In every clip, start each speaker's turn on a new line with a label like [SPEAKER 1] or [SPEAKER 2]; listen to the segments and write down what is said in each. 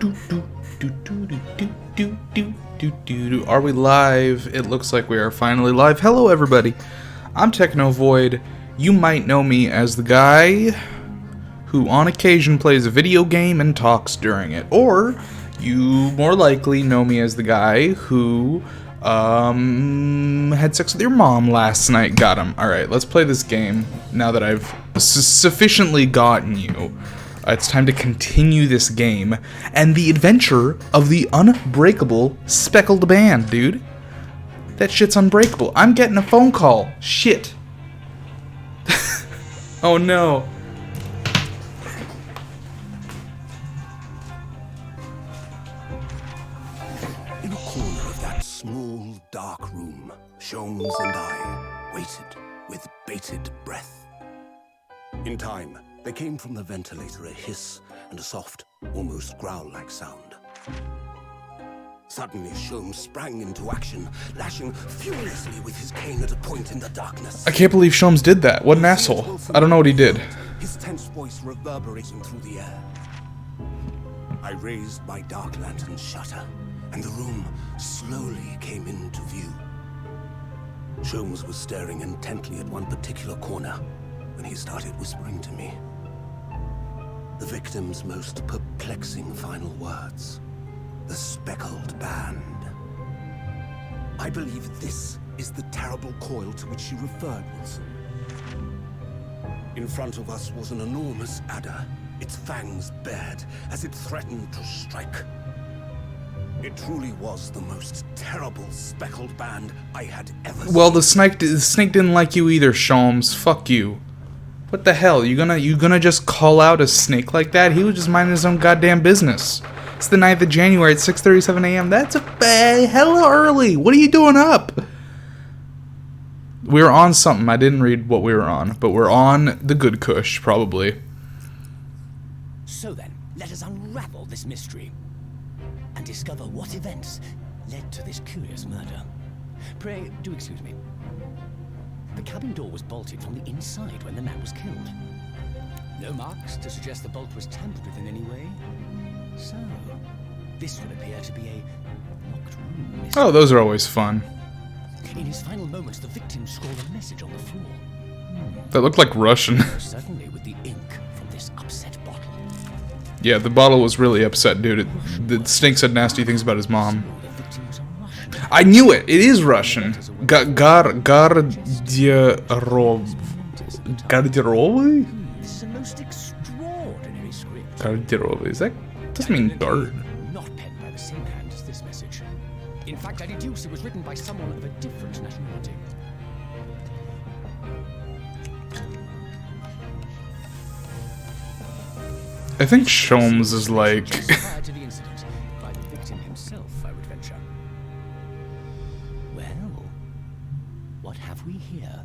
[SPEAKER 1] Are we live? It looks like we are finally live. Hello everybody, I'm Technovoid. You might know me as the guy who on occasion plays a video game and talks during it. Or you more likely know me as the guy who had sex with your mom last night. Got him. Alright, let's play this game now that I've sufficiently gotten you. It's time to continue this game and the adventure of the unbreakable speckled band, dude. That shit's unbreakable. I'm getting a phone call. Shit. Oh no.
[SPEAKER 2] In a corner of that small, dark room, Sholmes and I waited with bated breath. In time, there came from the ventilator a hiss and a soft, almost growl-like sound. Suddenly, Sholmes sprang into action, lashing furiously with his cane at a point in the darkness.
[SPEAKER 1] I can't believe Sholmes did that. What an asshole. I don't know what he did.
[SPEAKER 2] His tense voice reverberating through the air. I raised my dark lantern's shutter, and the room slowly came into view. Sholmes was staring intently at one particular corner when he started whispering to me. The victim's most perplexing final words. The speckled band. I believe this is the terrible coil to which she referred, Wilson. In front of us was an enormous adder, its fangs bared as it threatened to strike. It truly was the most terrible speckled band I had ever seen.
[SPEAKER 1] Well, the snake didn't like you either, Sholmes. Fuck you. What the hell? You gonna just call out a snake like that? He was just minding his own goddamn business. It's the 9th of January at 6:37 a.m. That's hella early. What are you doing up? We were on something. I didn't read what we were on, but we're on the Good Kush, probably.
[SPEAKER 3] So then, let us unravel this mystery and discover what events led to this curious murder. Pray, do excuse me. The cabin door was bolted from the inside when the man was killed. No marks to suggest the bolt was tampered with in any way. So, this would appear to be a locked room.
[SPEAKER 1] Oh, those are always fun.
[SPEAKER 3] In his final moments, the victim scrawled a message on the floor.
[SPEAKER 1] That looked like Russian.
[SPEAKER 3] Certainly with the ink from this upset bottle.
[SPEAKER 1] Yeah, the bottle was really upset, dude. The snake said nasty things about his mom.
[SPEAKER 3] The victim was a Russian.
[SPEAKER 1] I knew it. It is Russian. Gardirov.
[SPEAKER 3] This is a most extraordinary script.
[SPEAKER 1] Gardirov. Is that? Doesn't mean guard.
[SPEAKER 3] Not penned by the same hand as this message. In fact, I deduce it was written by someone of a different nationality.
[SPEAKER 1] I think Sholmes is like.
[SPEAKER 3] Prior to the incident, by the victim himself, I would venture. Well, what have we here?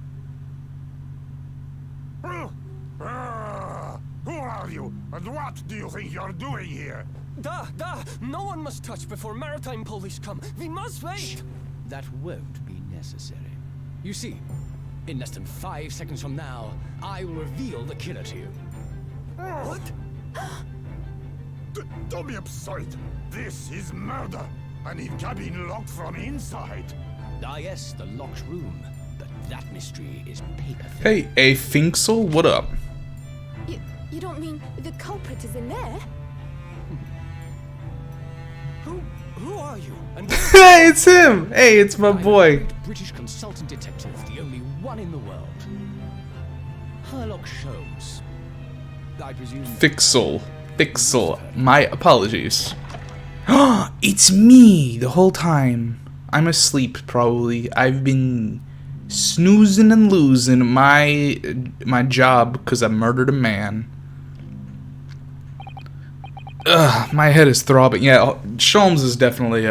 [SPEAKER 4] Who are you, and what do you think you're doing here?
[SPEAKER 5] No one must touch before maritime police come. We must wait.
[SPEAKER 3] That won't be necessary. You see, in less than 5 seconds from now, I will reveal the killer to you.
[SPEAKER 4] What? Don't be absurd. This is murder. I need cabin locked from inside.
[SPEAKER 3] Ah yes, the locked room. But that mystery is paper thin.
[SPEAKER 1] Hey, A Finksel, what up?
[SPEAKER 6] You don't mean the culprit is in there?
[SPEAKER 5] Who are you? And
[SPEAKER 1] Hey, it's him! Hey, it's my boy.
[SPEAKER 3] Great British consultant detective, the only one in the world. Herlock Sholmes. I presume.
[SPEAKER 1] Fixel. My apologies. It's me the whole time. I'm asleep, probably. I've been snoozing and losing my job because I murdered a man. Ugh, my head is throbbing. Yeah, Sholmes is definitely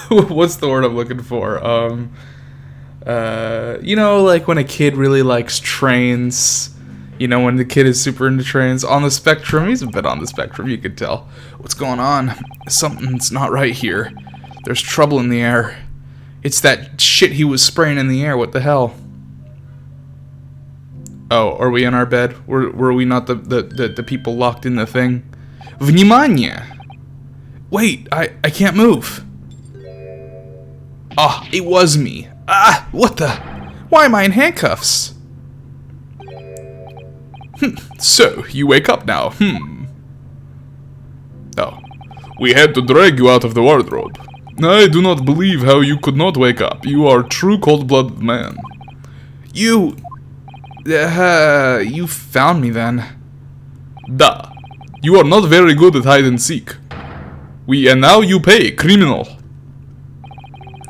[SPEAKER 1] what's the word I'm looking for? You know, like when a kid really likes trains. You know, when the kid is super into trains. On the spectrum, he's a bit on the spectrum, you could tell. What's going on? Something's not right here. There's trouble in the air. It's that shit he was spraying in the air. What the hell? Oh, are we in our bed? Were we not the people locked in the thing? Внимание! Wait, I can't move. Ah, it was me. Ah, what the? Why am I in handcuffs? So, you wake up now, Oh. We had to drag you out of the wardrobe. I do not believe how you could not wake up. You are a true cold-blooded man. You found me then. Duh. You are not very good at hide and seek. And now you pay, criminal.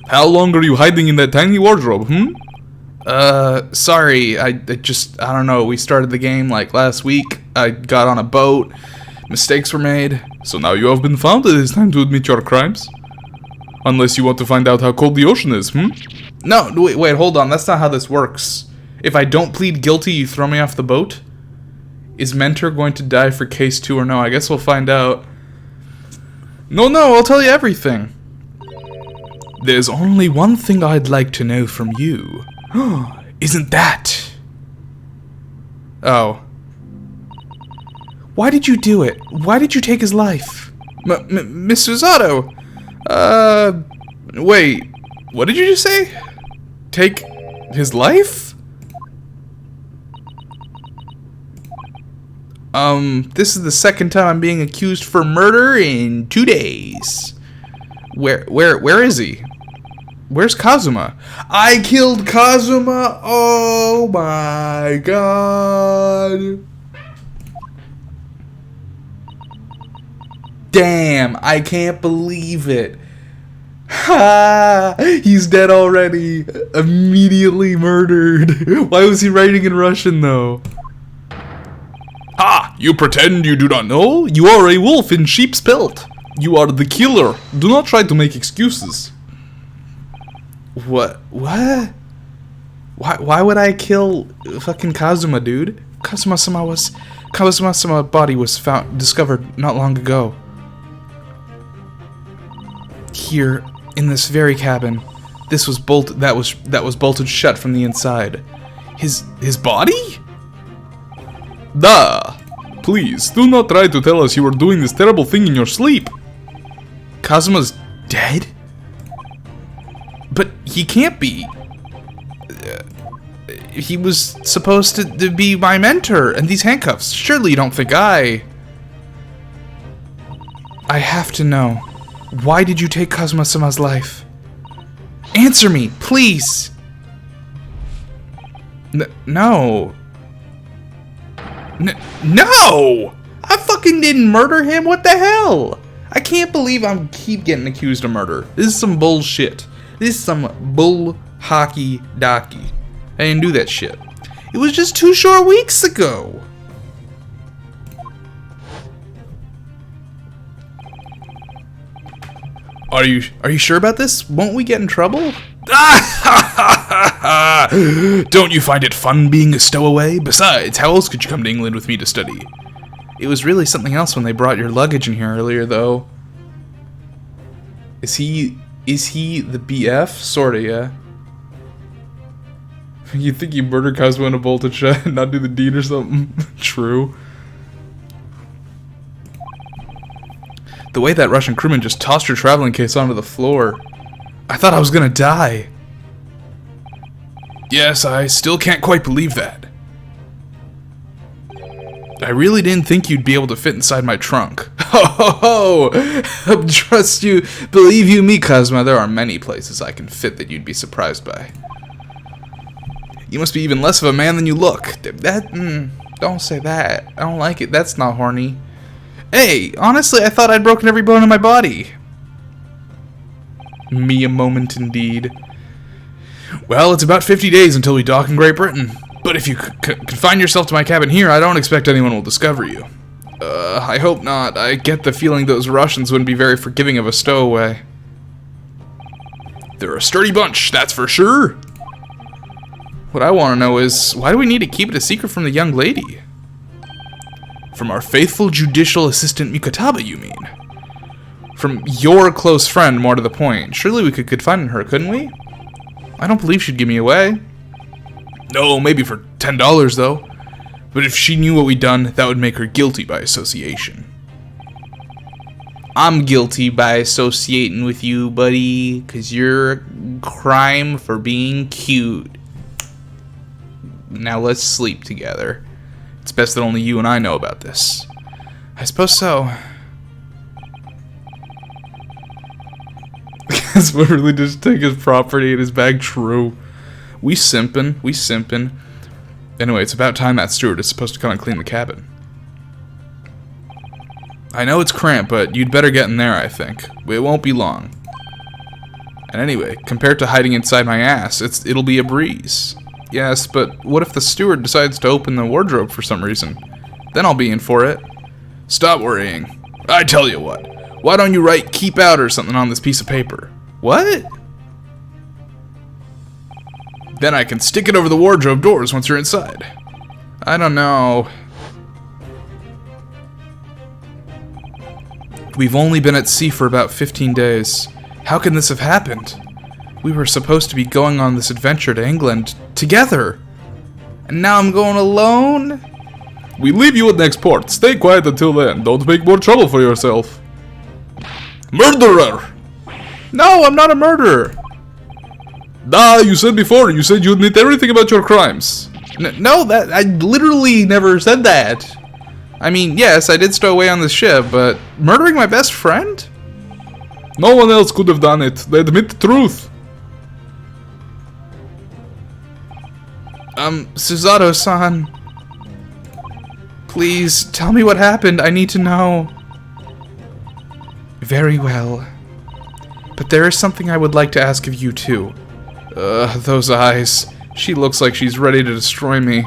[SPEAKER 1] How long are you hiding in that tiny wardrobe, Sorry, I don't know, we started the game like last week, I got on a boat, mistakes were made, so now you have been found, it is time to admit your crimes. Unless you want to find out how cold the ocean is, No, wait, hold on, that's not how this works. If I don't plead guilty, you throw me off the boat? Is Mentor going to die for case 2 or no? I guess we'll find out. No, I'll tell you everything. There's only one thing I'd like to know from you. Isn't that? Oh. Why did you do it? Why did you take his life? Mr. Zato! Wait. What did you just say? Take his life? This is the second time I'm being accused for murder in 2 days. Where is he? Where's Kazuma? I killed Kazuma! Oh my god! Damn, I can't believe it. Ha! He's dead already. Immediately murdered. Why was he writing in Russian though? Ah! You pretend you do not know? You are a wolf in sheep's pelt. You are the killer. Do not try to make excuses. What? Why would I kill fucking Kazuma, dude? Kazuma-sama body was discovered not long ago. Here, in this very cabin. This was that was bolted shut from the inside. His body? Duh! Please, do not try to tell us you were doing this terrible thing in your sleep. Kazuma's dead? But he can't be. He was supposed to be my mentor, and these handcuffs. Surely you don't think I have to know. Why did you take Kazuma-sama's life? Answer me, please! No! No! I fucking didn't murder him, what the hell? I can't believe I keep getting accused of murder. This is some bullshit. This is some bull hockey docky. I didn't do that shit. It was just 2 short weeks ago. Are you sure about this? Won't we get in trouble? Don't you find it fun being a stowaway? Besides, how else could you come to England with me to study? It was really something else when they brought your luggage in here earlier, though. Is he the BF? Sorta, yeah. You think you murdered Kazuma in a bolted shut and not do the deed or something? True. The way that Russian crewman just tossed your traveling case onto the floor. I thought I was gonna die. Yes, I still can't quite believe that. I really didn't think you'd be able to fit inside my trunk. Ho ho ho! Trust you, believe you me, Kazuma, there are many places I can fit that you'd be surprised by. You must be even less of a man than you look. Don't say that. I don't like it. That's not horny. Hey, honestly, I thought I'd broken every bone in my body. Me a moment indeed. Well, it's about 50 days until we dock in Great Britain. But if you confine yourself to my cabin here, I don't expect anyone will discover you. I hope not. I get the feeling those Russians wouldn't be very forgiving of a stowaway. They're a sturdy bunch, that's for sure. What I want to know is, why do we need to keep it a secret from the young lady? From our faithful judicial assistant Mikotaba, you mean? From your close friend, more to the point. Surely we could confide in her, couldn't we? I don't believe she'd give me away. No, maybe for $10 though. But if she knew what we'd done, that would make her guilty by association. I'm guilty by associating with you, buddy, because you're a crime for being cute. Now let's sleep together. It's best that only you and I know about this. I suppose so. Guess what, really just take his property and his bag? True. We simpin'. Anyway, it's about time that steward is supposed to come and clean the cabin. I know it's cramped, but you'd better get in there, I think. It won't be long. And anyway, compared to hiding inside my ass, it'll be a breeze. Yes, but what if the steward decides to open the wardrobe for some reason? Then I'll be in for it. Stop worrying. I tell you what. Why don't you write "keep out" or something on this piece of paper? What? Then I can stick it over the wardrobe doors once you're inside. I don't know. We've only been at sea for about 15 days. How can this have happened? We were supposed to be going on this adventure to England together. And now I'm going alone?
[SPEAKER 7] We leave you at next port. Stay quiet until then. Don't make more trouble for yourself. Murderer!
[SPEAKER 1] No, I'm not a murderer.
[SPEAKER 7] You said before. You said you admit everything about your crimes.
[SPEAKER 1] No, I literally never said that. I mean, yes, I did stow away on the ship, but murdering my best friend?
[SPEAKER 7] No one else could have done it. They admit the truth.
[SPEAKER 1] Susato-san. Please, tell me what happened. I need to know. Very well. But there is something I would like to ask of you, too. Those eyes. She looks like she's ready to destroy me.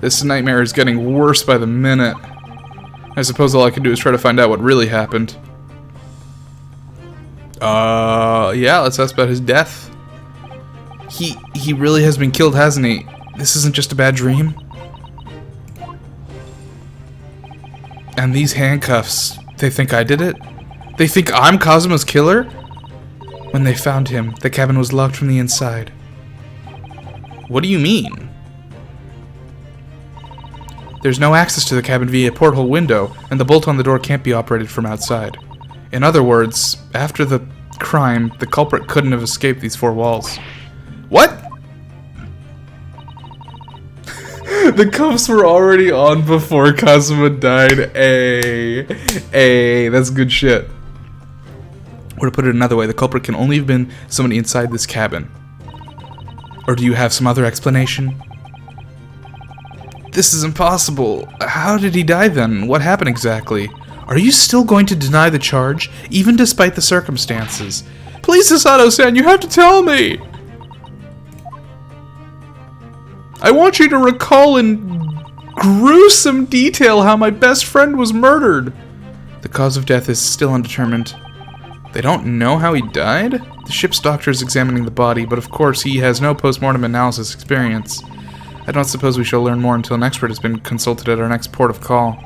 [SPEAKER 1] This nightmare is getting worse by the minute. I suppose all I can do is try to find out what really happened. Yeah, let's ask about his death. He really has been killed, hasn't he? This isn't just a bad dream? And these handcuffs, they think I did it? They think I'm Kazuma's killer? When they found him, the cabin was locked from the inside. What do you mean? There's no access to the cabin via a porthole window, and the bolt on the door can't be operated from outside. In other words, after the crime, the culprit couldn't have escaped these four walls. What? The cuffs were already on before Kazuma died. Hey, that's good shit. Or to put it another way, the culprit can only have been somebody inside this cabin. Or do you have some other explanation? This is impossible. How did he die then? What happened exactly? Are you still going to deny the charge, even despite the circumstances? Please, Susato-san, you have to tell me! I want you to recall in gruesome detail how my best friend was murdered. The cause of death is still undetermined. They don't know how he died? The ship's doctor is examining the body, but of course he has no post-mortem analysis experience. I don't suppose we shall learn more until an expert has been consulted at our next port of call.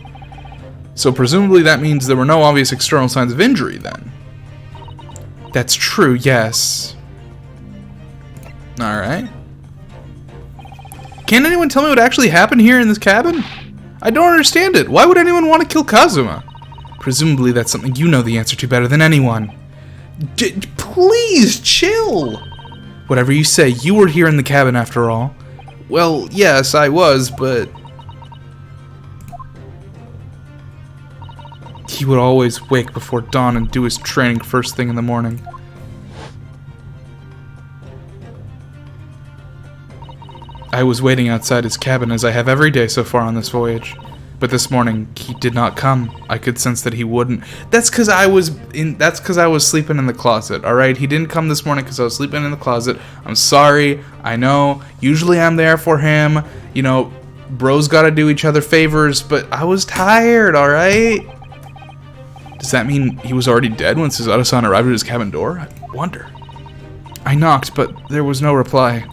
[SPEAKER 1] So presumably that means there were no obvious external signs of injury, then. That's true, yes. Alright. Can anyone tell me what actually happened here in this cabin? I don't understand it. Why would anyone want to kill Kazuma? Presumably that's something you know the answer to better than anyone. Please, chill! Whatever you say, you were here in the cabin after all. Well, yes, I was, but... He would always wake before dawn and do his training first thing in the morning. I was waiting outside his cabin as I have every day so far on this voyage. But this morning, he did not come. I could sense that he wouldn't. That's because I was sleeping in the closet, alright? He didn't come this morning because I was sleeping in the closet. I'm sorry. I know. Usually I'm there for him. You know, bros gotta do each other favors, but I was tired, alright? Does that mean he was already dead when Susato-san arrived at his cabin door? I wonder. I knocked, but there was no reply.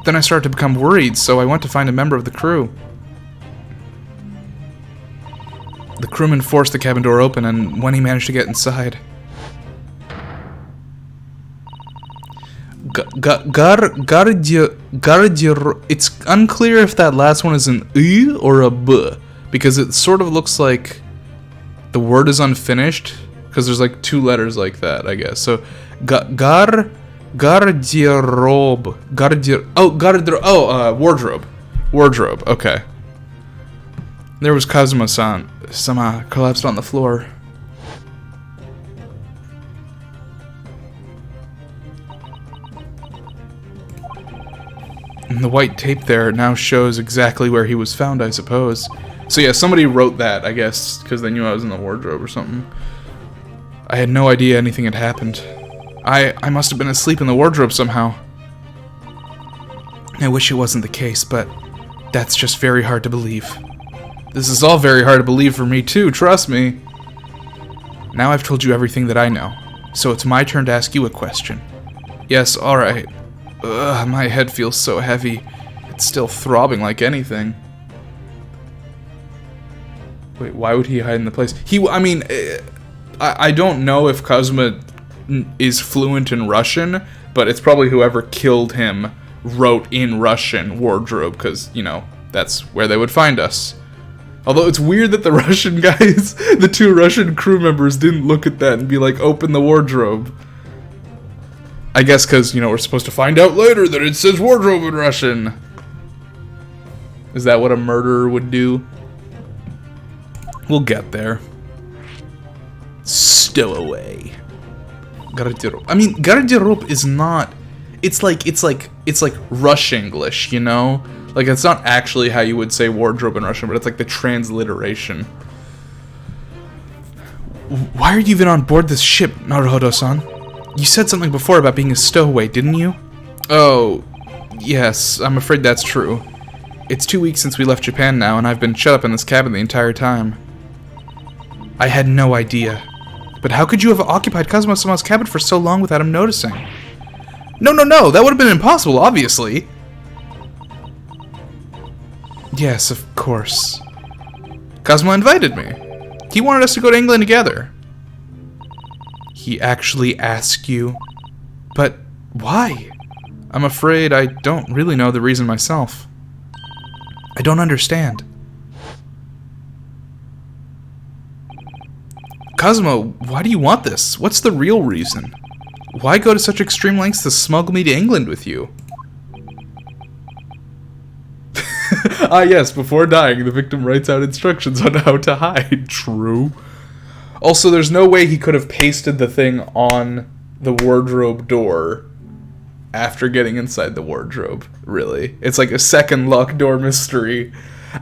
[SPEAKER 1] Then I started to become worried, so I went to find a member of the crew. The crewman forced the cabin door open, and when he managed to get inside... It's unclear if that last one is an I or a B, because it sort of looks like the word is unfinished, Because there's like 2 letters like that, I guess. So, garderobe. Wardrobe. Wardrobe, okay. There was Kazuma-san. Sama collapsed on the floor. And the white tape there now shows exactly where he was found, I suppose. So yeah, somebody wrote that, I guess, because they knew I was in the wardrobe or something. I had no idea anything had happened. I must have been asleep in the wardrobe somehow. I wish it wasn't the case, but that's just very hard to believe. This is all very hard to believe for me too, trust me. Now I've told you everything that I know, so it's my turn to ask you a question. Yes, alright. Ugh, my head feels so heavy. It's still throbbing like anything. Wait, why would he hide in the place? I don't know if Kazuma is fluent in Russian, but it's probably whoever killed him wrote in Russian wardrobe, because, you know, that's where they would find us. Although it's weird that the Russian guys, the 2 Russian crew members, didn't look at that and be like, open the wardrobe. I guess because, you know, we're supposed to find out later that it says wardrobe in Russian. Is that what a murderer would do? We'll get there. Stowaway. Garderobe. I mean, garderobe is not... It's like Rush English, you know? Like, it's not actually how you would say wardrobe in Russian, but it's like the transliteration. Why are you even on board this ship, Naruhodo-san? You said something before about being a stowaway, didn't you? Oh, yes, I'm afraid that's true. It's 2 weeks since we left Japan now, and I've been shut up in this cabin the entire time. I had no idea. But how could you have occupied Kazuma-sama's cabin for so long without him noticing? No, that would have been impossible, obviously. Yes, of course. Kazuma invited me. He wanted us to go to England together. He actually asked you? But why? I'm afraid I don't really know the reason myself. I don't understand. Kazuma, why do you want this? What's the real reason? Why go to such extreme lengths to smuggle me to England with you? Ah yes, before dying, the victim writes out instructions on how to hide. True. Also, there's no way he could have pasted the thing on the wardrobe door after getting inside the wardrobe, really. It's like a second locked door mystery.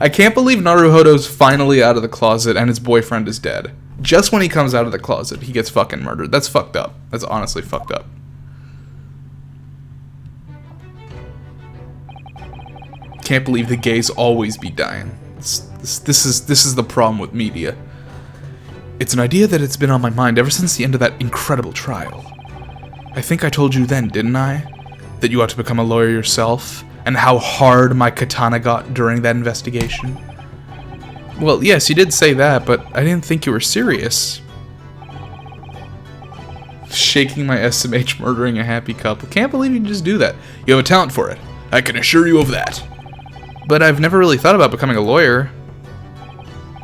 [SPEAKER 1] I can't believe Naruhodo's finally out of the closet and his boyfriend is dead. Just when he comes out of the closet, he gets fucking murdered. That's fucked up. That's honestly fucked up. Can't believe the gays always be dying. This is the problem with media. It's an idea that it's been on my mind ever since the end of that incredible trial. I think I told you then, didn't I? That you ought to become a lawyer yourself, and how hard my katana got during that investigation. Well, yes, you did say that, but I didn't think you were serious. Shaking my SMH murdering a happy couple. Can't believe you can just do that. You have a talent for it. I can assure you of that. But I've never really thought about becoming a lawyer.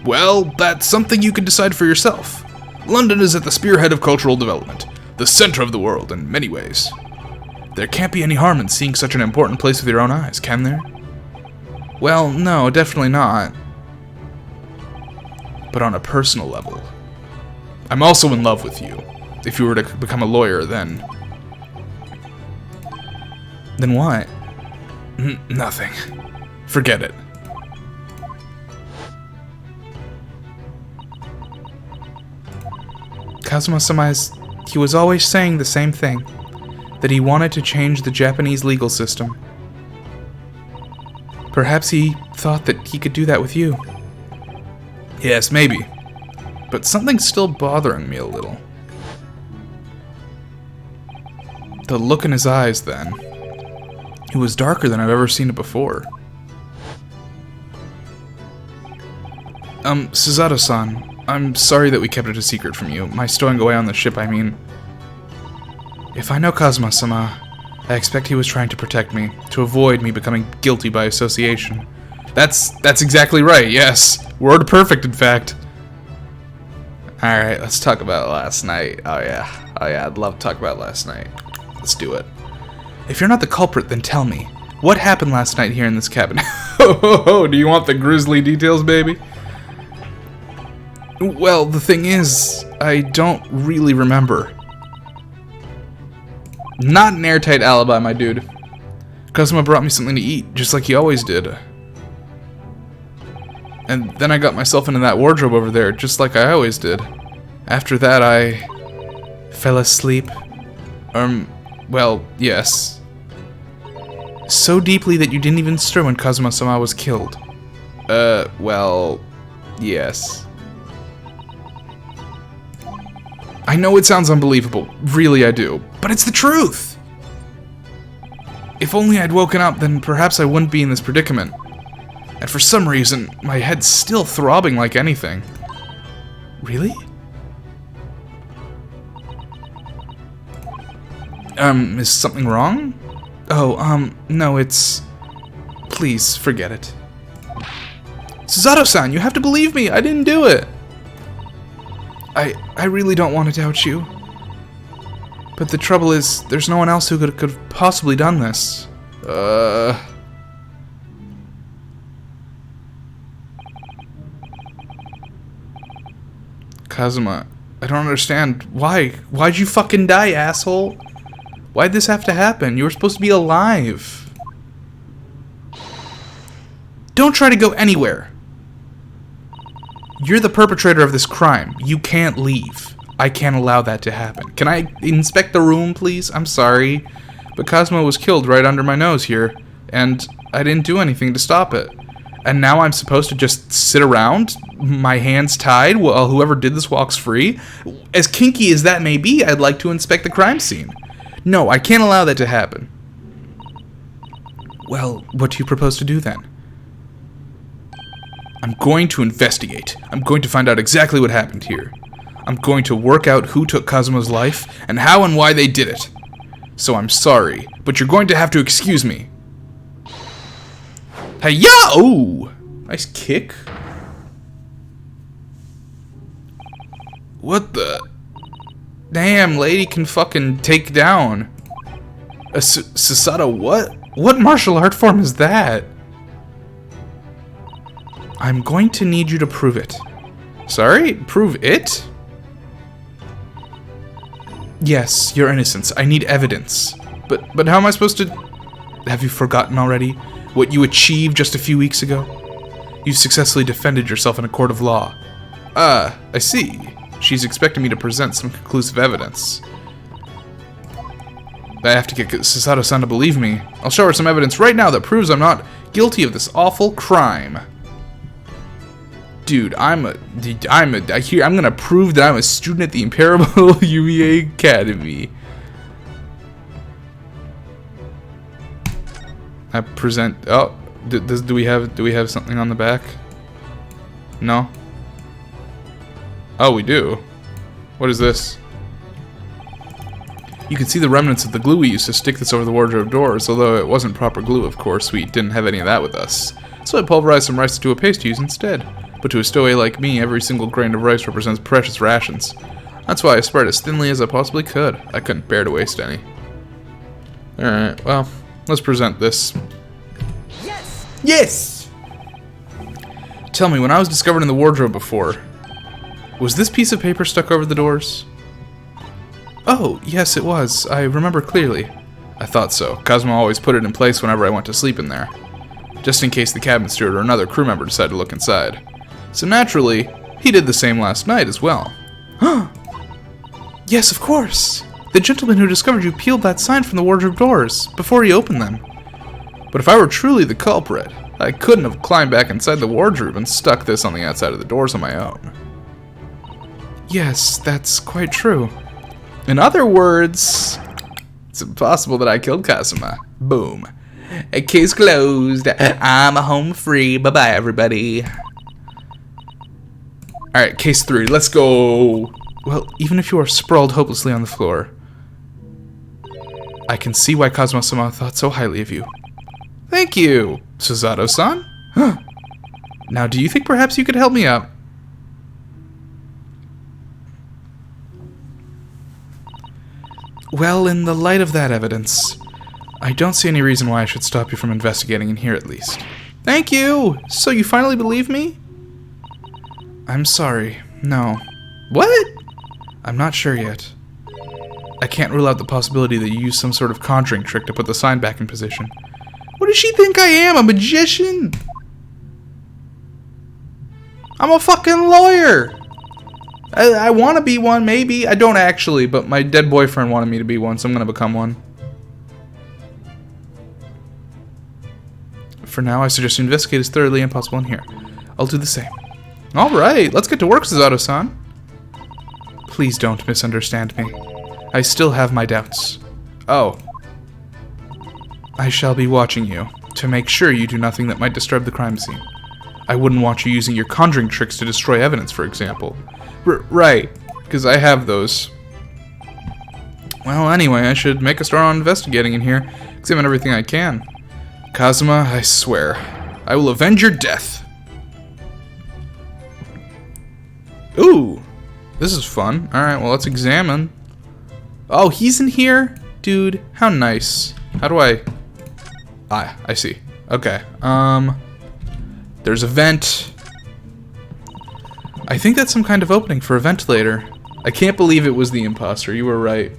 [SPEAKER 1] Well, that's something you can decide for yourself. London is at the spearhead of cultural development, the center of the world in many ways. There can't be any harm in seeing such an important place with your own eyes, can there? Well, no, definitely not. But on a personal level, I'm also in love with you. If you were to become a lawyer, then what? Nothing. Forget it. Kazuma-sama, he was always saying the same thing, that he wanted to change the Japanese legal system. Perhaps he thought that he could do that with you. Yes, maybe. But something's still bothering me a little. The look in his eyes, then. It was darker than I've ever seen it before. Suzato-san, I'm sorry that we kept it a secret from you. My stowing away on the ship, I mean. If I know Kazuma-sama, I expect he was trying to protect me, to avoid me becoming guilty by association. That's exactly right, yes. Word perfect, in fact. Alright, let's talk about last night. Oh yeah, I'd love to talk about last night. Let's do it. If you're not the culprit, then tell me. What happened last night here in this cabin? Do you want the grisly details, baby? Well, the thing is, I don't really remember. Not an airtight alibi, my dude. Kazuma brought me something to eat, just like he always did. And then I got myself into that wardrobe over there, just like I always did. After that, I fell asleep. Well, yes. So deeply that you didn't even stir when Kazuma-sama was killed. Well, yes. I know it sounds unbelievable, really I do, but it's the truth! If only I'd woken up, then perhaps I wouldn't be in this predicament. And for some reason, my head's still throbbing like anything. Really? Is something wrong? Oh, no, it's... Please, forget it. Susato-san, you have to believe me! I didn't do it! I really don't want to doubt you. But the trouble is, there's no one else who could have possibly done this. Kazuma, I don't understand. Why? Why'd you fucking die, asshole? Why'd this have to happen? You were supposed to be alive. Don't try to go anywhere. You're the perpetrator of this crime. You can't leave. I can't allow that to happen. Can I inspect the room, please? I'm sorry, but Kazuma was killed right under my nose here, and I didn't do anything to stop it. And now I'm supposed to just sit around, my hands tied, while whoever did this walks free? As kinky as that may be, I'd like to inspect the crime scene. No, I can't allow that to happen. Well, what do you propose to do then? I'm going to investigate. I'm going to find out exactly what happened here. I'm going to work out who took Kazuma's life, and how and why they did it. So I'm sorry, but you're going to have to excuse me. Hey-ya! Ooh! Nice kick. What the... Damn, lady can fucking take down. A Susato what? What martial art form is that? I'm going to need you to prove it. Sorry? Prove it? Yes, your innocence. I need evidence. But how am I supposed to... Have you forgotten already? What you achieved just a few weeks ago? You successfully defended yourself in a court of law. Ah, I see. She's expecting me to present some conclusive evidence. I have to get Susato-san to believe me. I'll show her some evidence right now that proves I'm not guilty of this awful crime. Dude, I'm gonna prove that I'm a student at the Imperial UEA Academy. I present. Oh, do we have something on the back? No. Oh, we do. What is this? You can see the remnants of the glue we used to stick this over the wardrobe doors, although it wasn't proper glue, of course. We didn't have any of that with us. So I pulverized some rice to a paste to use instead. But to a stowaway like me, every single grain of rice represents precious rations. That's why I spread as thinly as I possibly could. I couldn't bear to waste any. Alright, well, let's present this.
[SPEAKER 5] Yes!
[SPEAKER 1] Yes! Tell me, when I was discovered in the wardrobe before, was this piece of paper stuck over the doors? Oh, yes it was. I remember clearly. I thought so. Kazuma always put it in place whenever I went to sleep in there. Just in case the cabin steward or another crew member decided to look inside. So naturally, he did the same last night as well. Huh? Yes, of course. The gentleman who discovered you peeled that sign from the wardrobe doors before he opened them. But if I were truly the culprit, I couldn't have climbed back inside the wardrobe and stuck this on the outside of the doors on my own. Yes, that's quite true. In other words, it's impossible that I killed Kazuma. Boom. A case closed. I'm home free. Bye-bye, everybody. Alright, case 3. Let's go. Well, even if you are sprawled hopelessly on the floor, I can see why Kazuma-sama thought so highly of you. Thank you, Susato-san. Huh. Now, do you think perhaps you could help me out? Well, in the light of that evidence, I don't see any reason why I should stop you from investigating in here at least. Thank you! So you finally believe me? I'm sorry. No. What? I'm not sure yet. I can't rule out the possibility that you used some sort of conjuring trick to put the sign back in position. What does she think I am? A magician? I'm a fucking lawyer! I want to be one, maybe. I don't actually, but my dead boyfriend wanted me to be one, so I'm going to become one. For now, I suggest you investigate as thoroughly as possible in here. I'll do the same. Alright, let's get to work, Suzato-san. Please don't misunderstand me. I still have my doubts. Oh. I shall be watching you, to make sure you do nothing that might disturb the crime scene. I wouldn't want you using your conjuring tricks to destroy evidence, for example. Right, because I have those. Well, anyway, I should make a start on investigating in here, examine everything I can. Kazuma, I swear, I will avenge your death. Ooh, this is fun. Alright, well, let's examine. Oh, he's in here? Dude, how nice. How do I... Ah, I see. Okay, there's a vent. I think that's some kind of opening for a ventilator. I can't believe it was the imposter, you were right.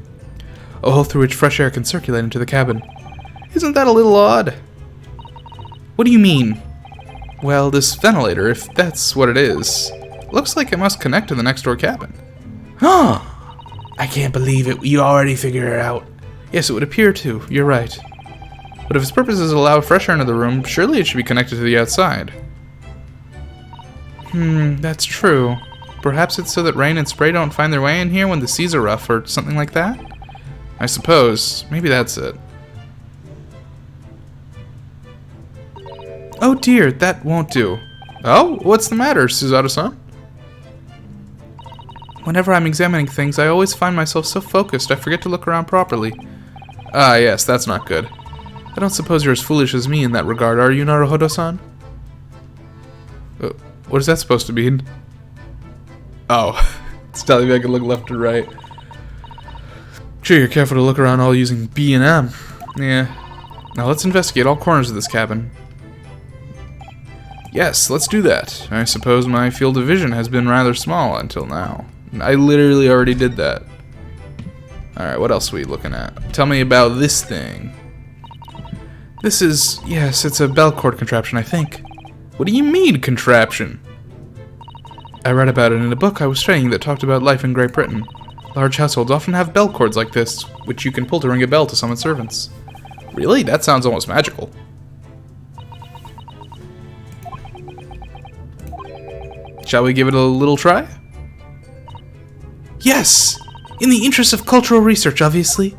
[SPEAKER 1] A hole through which fresh air can circulate into the cabin. Isn't that a little odd? What do you mean? Well, this ventilator, if that's what it is, looks like it must connect to the next door cabin. Huh! I can't believe it. You already figured it out. Yes, it would appear to. You're right. But if its purpose is to allow fresh air into the room, surely it should be connected to the outside. That's true. Perhaps it's so that rain and spray don't find their way in here when the seas are rough or something like that? I suppose. Maybe that's it. Oh dear, that won't do. Oh, what's the matter, Suzato-san? Whenever I'm examining things, I always find myself so focused I forget to look around properly. Ah, yes, that's not good. I don't suppose you're as foolish as me in that regard, are you, Naruhodo-san? What is that supposed to mean? Oh, it's telling me I can look left or right. Sure, you're careful to look around all using B and M. Yeah. Now let's investigate all corners of this cabin. Yes, let's do that. I suppose my field of vision has been rather small until now. I literally already did that. Alright, what else are we looking at? Tell me about this thing. This is... yes, it's a bell cord contraption, I think. What do you mean, contraption? I read about it in a book I was studying that talked about life in Great Britain. Large households often have bell cords like this, which you can pull to ring a bell to summon servants. Really? That sounds almost magical. Shall we give it a little try? Yes! In the interest of cultural research, obviously.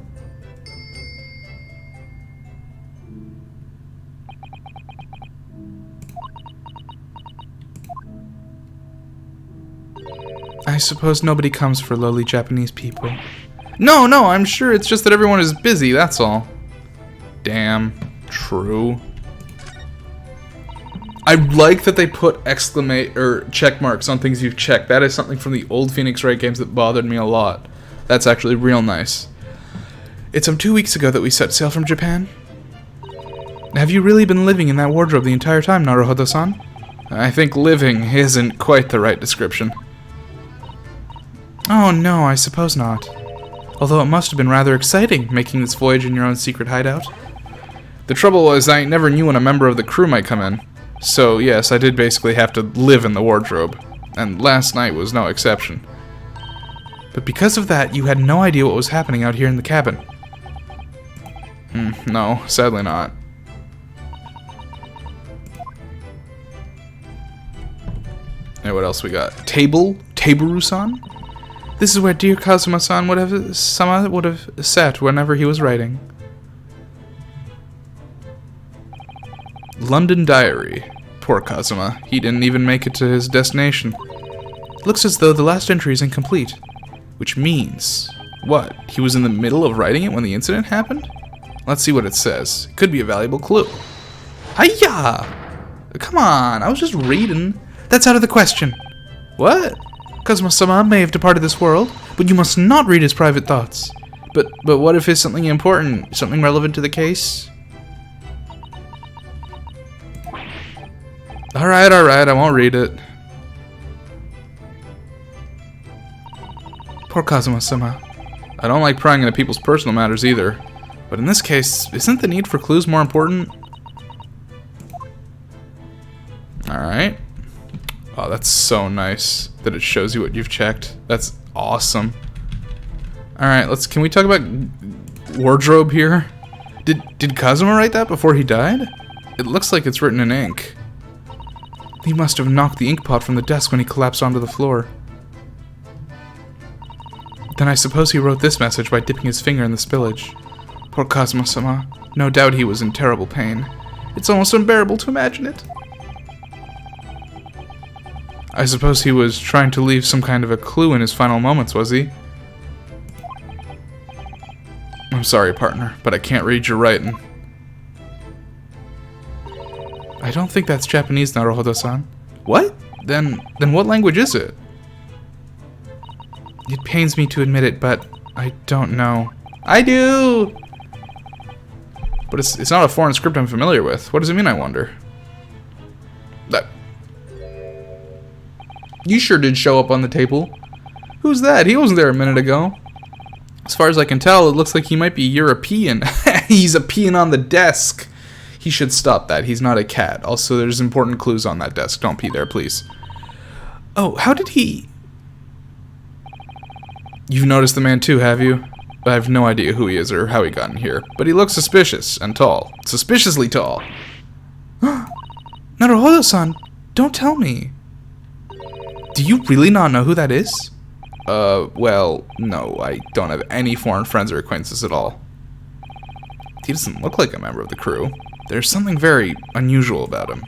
[SPEAKER 1] I suppose nobody comes for lowly Japanese people. No, I'm sure it's just that everyone is busy, that's all. Damn. True. I like that they put exclamate or check marks on things you've checked. That is something from the old Phoenix Wright games that bothered me a lot. That's actually real nice. It's 2 weeks ago that we set sail from Japan. Have you really been living in that wardrobe the entire time, Naruhodo-san? I think living isn't quite the right description. Oh no, I suppose not. Although it must have been rather exciting, making this voyage in your own secret hideout. The trouble was, I never knew when a member of the crew might come in. So yes, I did basically have to live in the wardrobe. And last night was no exception. But because of that, you had no idea what was happening out here in the cabin. No, sadly not. Hey, what else we got? Table? Taboru-san? This is where dear Kazuma-san would have sat whenever he was writing. London Diary. Poor Kazuma. He didn't even make it to his destination. Looks as though the last entry is incomplete. Which means... what? He was in the middle of writing it when the incident happened? Let's see what it says. It could be a valuable clue. Hiya! Come on, I was just reading. That's out of the question. What? Kazuma-sama may have departed this world, but you must not read his private thoughts. But what if it's something important? Something relevant to the case? Alright, I won't read it. Poor Kazuma-sama. I don't like prying into people's personal matters either. But in this case, isn't the need for clues more important? Alright. Oh, that's so nice that it shows you what you've checked. That's awesome. Alright, can we talk about wardrobe here? Did Kazuma write that before he died? It looks like it's written in ink. He must have knocked the ink pot from the desk when he collapsed onto the floor. Then I suppose he wrote this message by dipping his finger in the spillage. Poor Kazuma-sama. No doubt he was in terrible pain. It's almost unbearable to imagine it. I suppose he was trying to leave some kind of a clue in his final moments, was he? I'm sorry, partner, but I can't read your writing. I don't think that's Japanese, Naruhodo-san. What? Then what language is it? It pains me to admit it, but I don't know. I do! But it's not a foreign script I'm familiar with. What does it mean, I wonder? You sure did show up on the table. Who's that? He wasn't there a minute ago. As far as I can tell, it looks like he might be European. He's a peeing on the desk. He should stop that. He's not a cat. Also, there's important clues on that desk. Don't pee there, please. Oh, how did he... You've noticed the man too, have you? I have no idea who he is or how he got in here, but he looks suspicious and tall. Suspiciously tall. Naruhodo-san, don't tell me. Do you really not know who that is? Well, no, I don't have any foreign friends or acquaintances at all. He doesn't look like a member of the crew. There's something very unusual about him.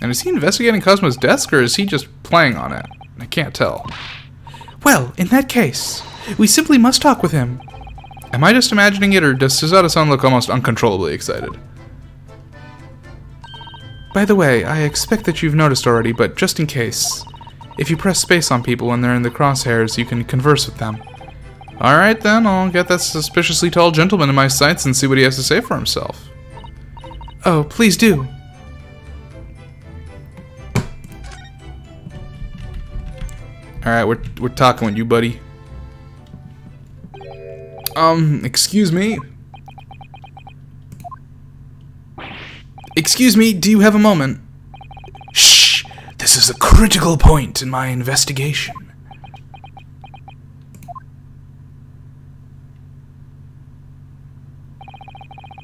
[SPEAKER 1] And is he investigating Cosmo's desk, or is he just playing on it? I can't tell. Well, in that case, we simply must talk with him. Am I just imagining it, or does Suzato-san look almost uncontrollably excited? By the way, I expect that you've noticed already, but just in case, if you press space on people when they're in the crosshairs, you can converse with them. Alright then, I'll get that suspiciously tall gentleman in my sights and see what he has to say for himself. Oh, please do. Alright, we're talking with you, buddy. Excuse me? Excuse me, do you have a moment? Shh! This is a critical point in my investigation.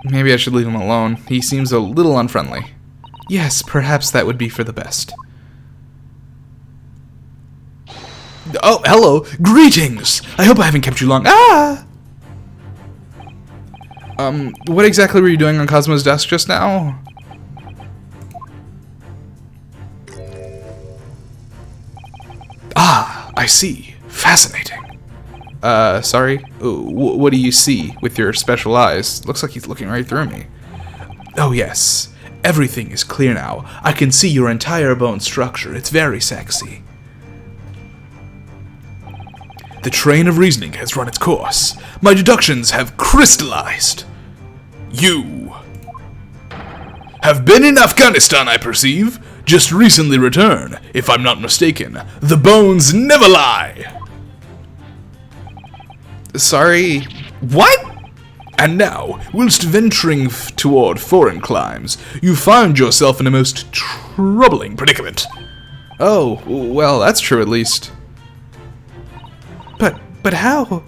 [SPEAKER 1] Maybe I should leave him alone. He seems a little unfriendly. Yes, perhaps that would be for the best. Oh, hello! Greetings! I hope I haven't kept you long. Ah! What exactly were you doing on Cosmo's desk just now? Ah, I see. Fascinating. Sorry? What do you see with your special eyes? Looks like he's looking right through me. Oh, yes. Everything is clear now. I can see your entire bone structure. It's very sexy. The train of reasoning has run its course. My deductions have crystallized. You have been in Afghanistan, I perceive. Just recently returned, if I'm not mistaken. The bones never lie. Sorry. What? And now, whilst venturing toward foreign climes, you find yourself in a most troubling predicament. Oh, well, that's true at least. But how?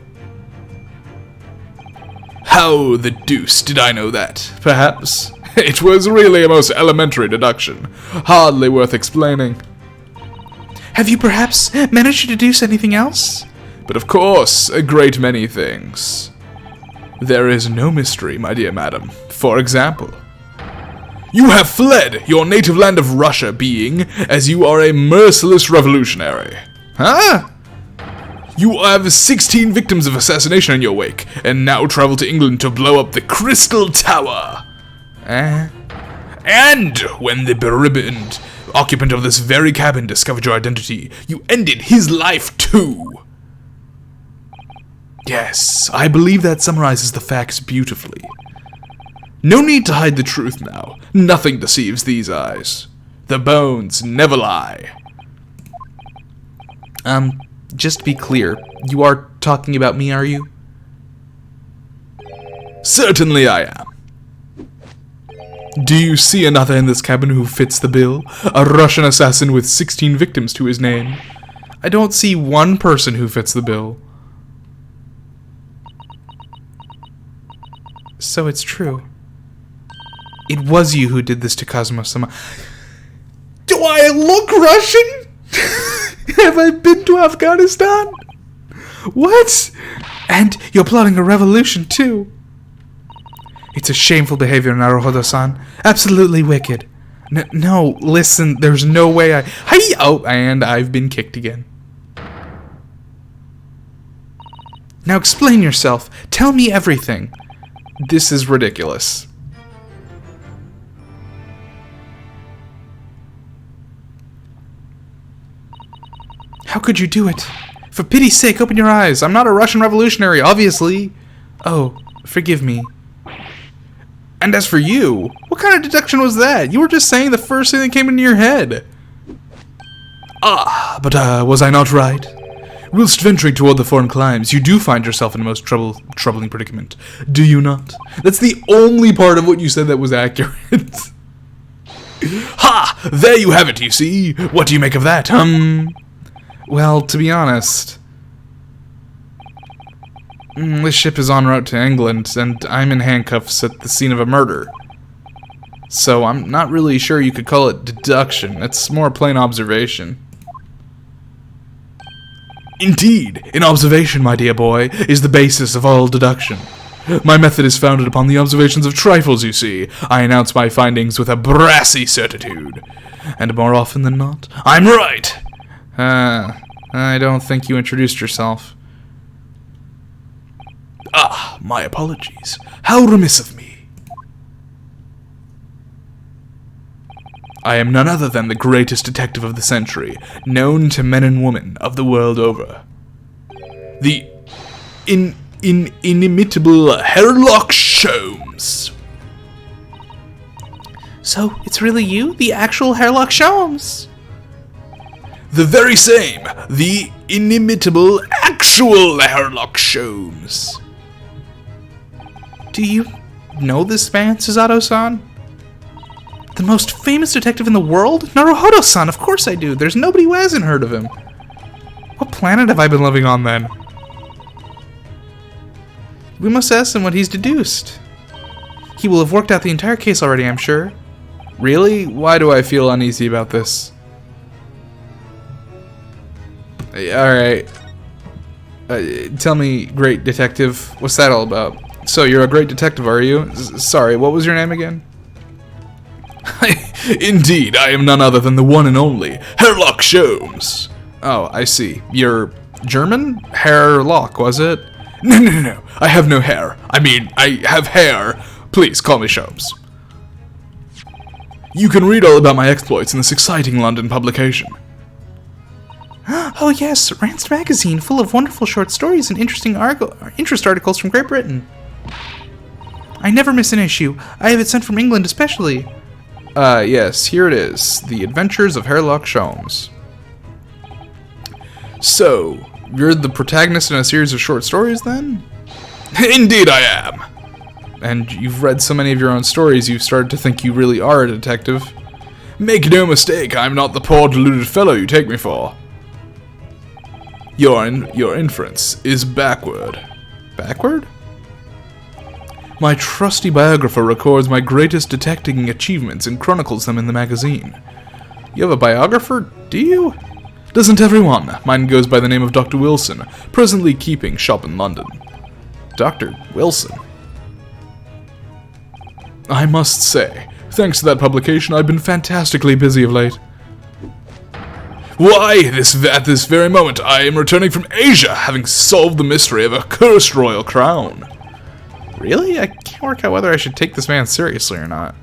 [SPEAKER 1] How the deuce did I know that? Perhaps? It was really a most elementary deduction. Hardly worth explaining. Have you perhaps managed to deduce anything else? But of course, a great many things. There is no mystery, my dear madam. For example, you have fled your native land of Russia, being as you are a merciless revolutionary. Huh? You have 16 victims of assassination in your wake, and now travel to England to blow up the Crystal Tower. And when the beribboned occupant of this very cabin discovered your identity, you ended his life too.
[SPEAKER 7] Yes, I believe that summarizes the facts beautifully. No need to hide the truth now. Nothing deceives these eyes. The bones never lie.
[SPEAKER 1] Just to be clear, you are talking about me, are you?
[SPEAKER 7] Certainly I am. Do you see another in this cabin who fits the bill? A Russian assassin with 16 victims to his name.
[SPEAKER 1] I don't see one person who fits the bill. So it's true. It was you who did this to Kazuma-sama. Do I look Russian? Have I been to Afghanistan? What? And you're plotting a revolution too. It's a shameful behavior, Naruhodo-san. Absolutely wicked. No, listen, there's no way I... Oh, and I've been kicked again. Now explain yourself. Tell me everything. This is ridiculous. How could you do it? For pity's sake, open your eyes. I'm not a Russian revolutionary, obviously. Oh, forgive me. And as for you, what kind of deduction was that? You were just saying the first thing that came into your head.
[SPEAKER 7] Ah, but was I not right? Whilst venturing toward the foreign climes, you do find yourself in a most troubling predicament. Do you not? That's the only part of what you said that was accurate. Ha! There you have it, you see. What do you make of that,
[SPEAKER 1] Well, to be honest, this ship is en route to England, and I'm in handcuffs at the scene of a murder. So I'm not really sure you could call it deduction. It's more plain observation.
[SPEAKER 7] Indeed, an observation, my dear boy, is the basis of all deduction. My method is founded upon the observations of trifles, you see. I announce my findings with a brassy certitude. And more often than not, I'm right!
[SPEAKER 1] I don't think you introduced yourself.
[SPEAKER 7] Ah, my apologies. How remiss of me. I am none other than the greatest detective of the century, known to men and women of the world over. The inimitable Sherlock Holmes.
[SPEAKER 1] So, it's really you? The actual Sherlock Holmes?
[SPEAKER 7] The very same. The inimitable actual Sherlock Holmes.
[SPEAKER 1] Do you know this man, Susato-san? The most famous detective in the world? Naruhodo-san, of course I do. There's nobody who hasn't heard of him. What planet have I been living on then? We must ask him what he's deduced. He will have worked out the entire case already, I'm sure.
[SPEAKER 7] Really? Why do I feel uneasy about this? Alright. Tell me, great detective, what's that all about? So, you're a great detective, are you? Sorry, what was your name again? Indeed, I am none other than the one and only Sherlock Holmes. Oh, I see. You're German? Hairlock, was it? No. I have no hair. I mean, I have hair. Please, call me Holmes. You can read all about my exploits in this exciting London publication.
[SPEAKER 1] Oh yes, Rand's magazine, full of wonderful short stories and interest articles from Great Britain. I never miss an issue. I have it sent from England especially.
[SPEAKER 7] Yes, here it is. The Adventures of Sherlock Holmes. So, you're the protagonist in a series of short stories, then? Indeed I am! And you've read so many of your own stories, you've started to think you really are a detective. Make no mistake, I'm not the poor deluded fellow you take me for. Your inference is backward.
[SPEAKER 1] Backward?
[SPEAKER 7] My trusty biographer records my greatest detecting achievements and chronicles them in the magazine.
[SPEAKER 1] You have a biographer, do you?
[SPEAKER 7] Doesn't everyone? Mine goes by the name of Dr. Wilson, presently keeping shop in London.
[SPEAKER 1] Dr. Wilson?
[SPEAKER 7] I must say, thanks to that publication, I've been fantastically busy of late. Why, at this very moment, I am returning from Asia, having solved the mystery of a cursed royal crown.
[SPEAKER 1] Really? I can't work out whether I should take this man seriously or not.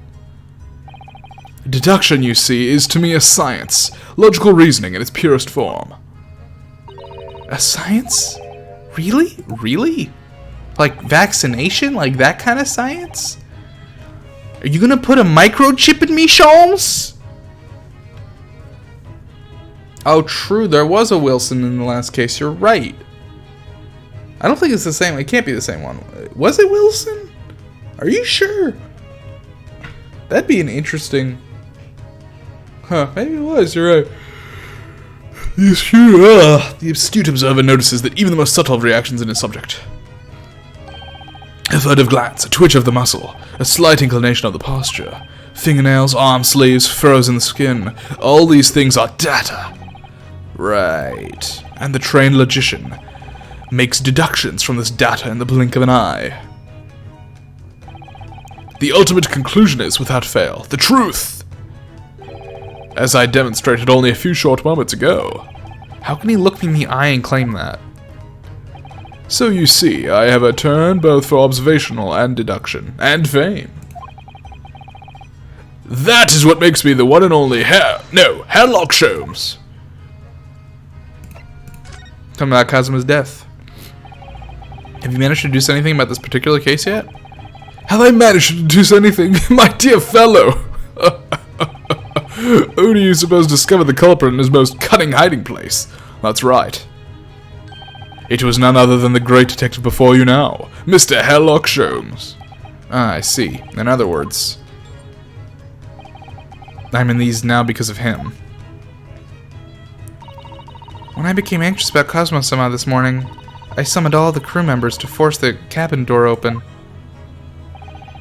[SPEAKER 7] Deduction, you see, is to me a science. Logical reasoning in its purest form.
[SPEAKER 1] A science? Really? Really? Like vaccination? Like that kind of science? Are you gonna put a microchip in me, Sholmes? Oh, true. There was a Wilson in the last case. You're right. I don't think it's the same. It can't be the same one. Was it Wilson? Are you sure? That'd be an interesting... Huh, maybe it was. You're right. The astute observer notices that even the most subtle of reactions in his subject, a furtive glance, a twitch of the muscle, a slight inclination of the posture, fingernails, arm sleeves, furrows in the skin, all these things are data. Right. And the trained logician makes deductions from this data in the blink of an eye. The ultimate conclusion is, without fail, the truth! As I demonstrated only a few short moments ago. How can he look me in the eye and claim that? So you see, I have a turn both for observational and deduction, and fame. That is what makes me the one and only Herlock Sholmes. Tell me about Kazuma's death. Have you managed to deduce anything about this particular case yet? Have I managed to deduce anything, my dear fellow? Who do you suppose discovered the culprit in his most cunning hiding place? That's right. It was none other than the great detective before you now, Mr. Herlock Sholmes. Ah, I see. In other words, I'm in these now because of him. When I became anxious about Kazuma-sama this morning, I summoned all the crew members to force the cabin door open.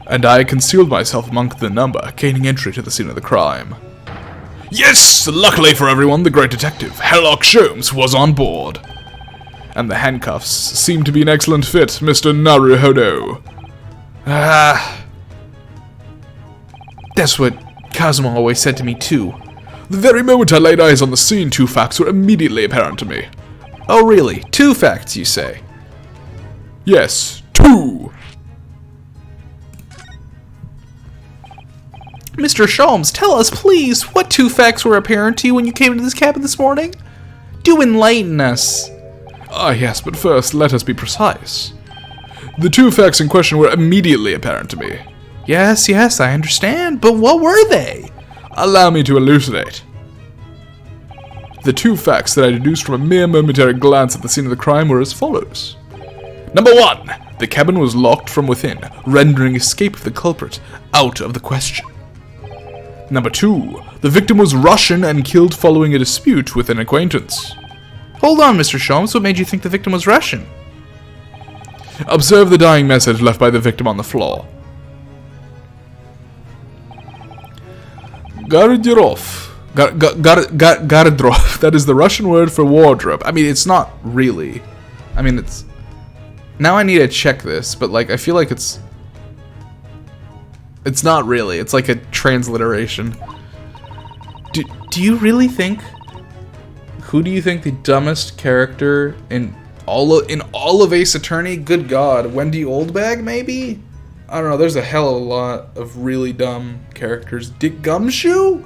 [SPEAKER 1] And I concealed myself among the number, gaining entry to the scene of the crime. Yes! Luckily for everyone, the great detective, Herlock Sholmes, was on board. And the handcuffs seem to be an excellent fit, Mr. Naruhodo. That's what Kazuma always said to me, too. The very moment I laid eyes on the scene, 2 facts were immediately apparent to me. Oh, really? 2 facts, you say? Yes, 2! Mr. Sholmes, tell us, please, what 2 facts were apparent to you when you came into this cabin this morning? Do enlighten us. Ah, yes, but first, let us be precise. The 2 facts in question were immediately apparent to me. Yes, I understand, but what were they? Allow me to elucidate. The 2 facts that I deduced from a mere momentary glance at the scene of the crime were as follows. Number 1, the cabin was locked from within, rendering escape of the culprit out of the question. Number 2, the victim was Russian and killed following a dispute with an acquaintance. Hold on, Mr. Sholmes, what made you think the victim was Russian? Observe the dying message left by the victim on the floor. Garderov. That is the Russian word for wardrobe. I mean, it's not really. I mean, it's... Now I need to check this, but, like, I feel like it's... It's not really. It's like a transliteration. Do you really think... Who do you think the dumbest character in all of Ace Attorney? Good God. Wendy Oldbag, maybe? I don't know. There's a hell of a lot of really dumb characters. Dick Gumshoe?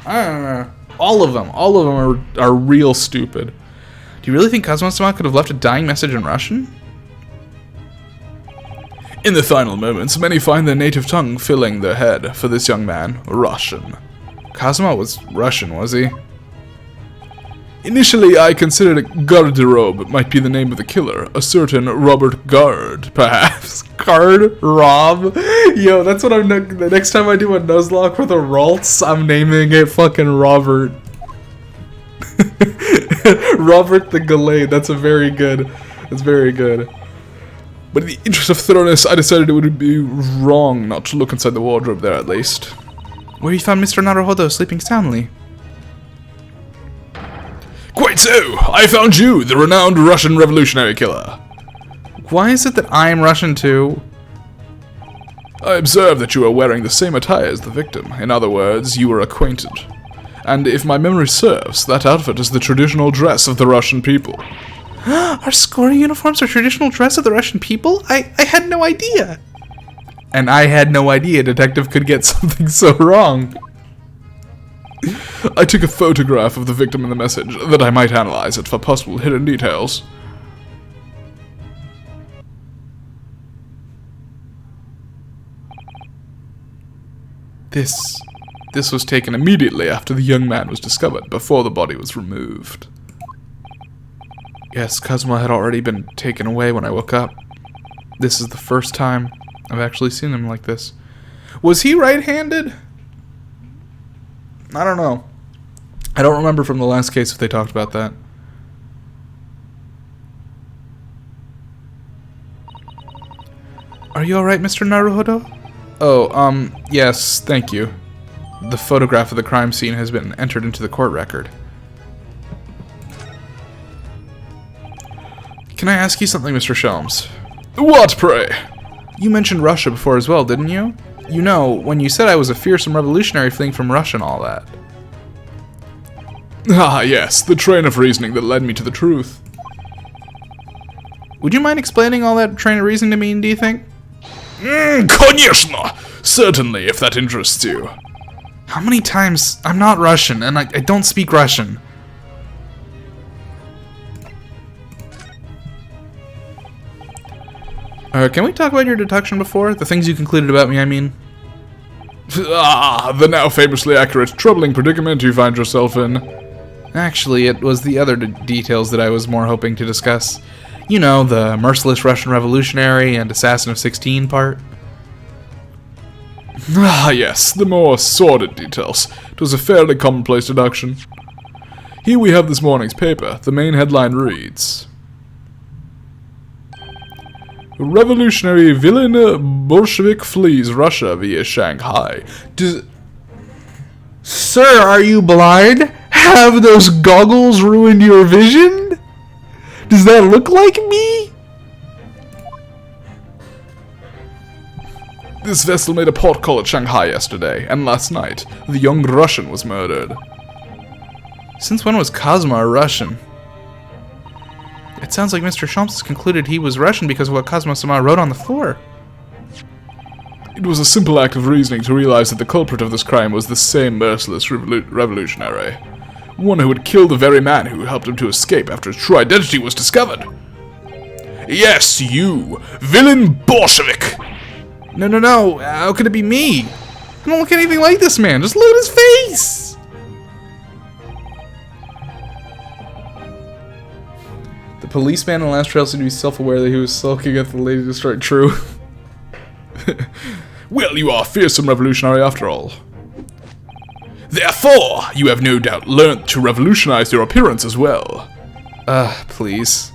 [SPEAKER 1] I don't know. All of them are real stupid. Do you really think Kazuma-sama could have left a dying message in Russian? In the final moments, many find their native tongue filling their head. For this young man, Russian. Kazuma was Russian, was he? Initially, I considered Garderobe might be the name of the killer. A certain Robert Gard, perhaps. Gard? Rob? Yo, that's what the next time I do a Nuzlocke with a Ralts, I'm naming it fucking Robert. Robert the Gallade, that's very good. That's very good. But in the interest of thoroughness, I decided it would be wrong not to look inside the wardrobe there at least. Where you found Mr. Naruhodo sleeping soundly. Quite so! I found you, the renowned Russian revolutionary killer. Why is it that I am Russian too? I observed that you were wearing the same attire as the victim. In other words, you were acquainted. And if my memory serves, that outfit is the traditional dress of the Russian people. Our score uniforms are traditional dress of the Russian people? I had no idea. And I had no idea Detective could get something so wrong. I took a photograph of the victim in the message that I might analyze it for possible hidden details.
[SPEAKER 7] This was taken immediately after the young man was discovered, before the body was removed. Yes, Kazuma had already been taken away when I woke up. This is the first time I've actually seen him like this. Was he right-handed? I don't know. I don't remember from the last case if they talked about that. Are you alright, Mr. Naruhodo? Oh, yes, thank you. The photograph of the crime scene has been entered into the court record. Can I ask you something, Mr. Shelms? What, pray? You mentioned Russia before as well, didn't you? You know, when you said I was a fearsome revolutionary fleeing from Russia and all that. Ah, yes, the train of reasoning that led me to the truth. Would you mind explaining all that train of reasoning to me, do you think? Конечно! Certainly, if that interests you. How many times? I'm not Russian, and I don't speak Russian. Can we talk about your deduction before? The things you concluded about me, I mean. Ah, the now famously accurate, troubling predicament you find yourself in. Actually, it was the other details that I was more hoping to discuss. You know, the merciless Russian revolutionary and assassin of 16 part. Ah, yes, the more sordid details. It was a fairly commonplace deduction. Here we have this morning's paper. The main headline reads: Revolutionary villain Bolshevik flees Russia via Shanghai. Sir, are you blind? Have those goggles ruined your vision? Does that look like me? This vessel made a port call at Shanghai yesterday, and last night, the young Russian was murdered. Since when was Kazuma a Russian? It sounds like Mr. Shelms has concluded he was Russian because of what Kazuma-sama wrote on the floor. It was a simple act of reasoning to realize that the culprit of this crime was the same merciless revolutionary. One who had killed the very man who helped him to escape after his true identity was discovered. Yes, you, villain Bolshevik! No, how could it be me? I don't look anything like this man, just look at his face! The policeman in the last trail seemed to be self-aware that he was sulking at the Lady Destroyed. True. Well, you are a fearsome revolutionary after all. Therefore, you have no doubt learnt to revolutionize your appearance as well. Please.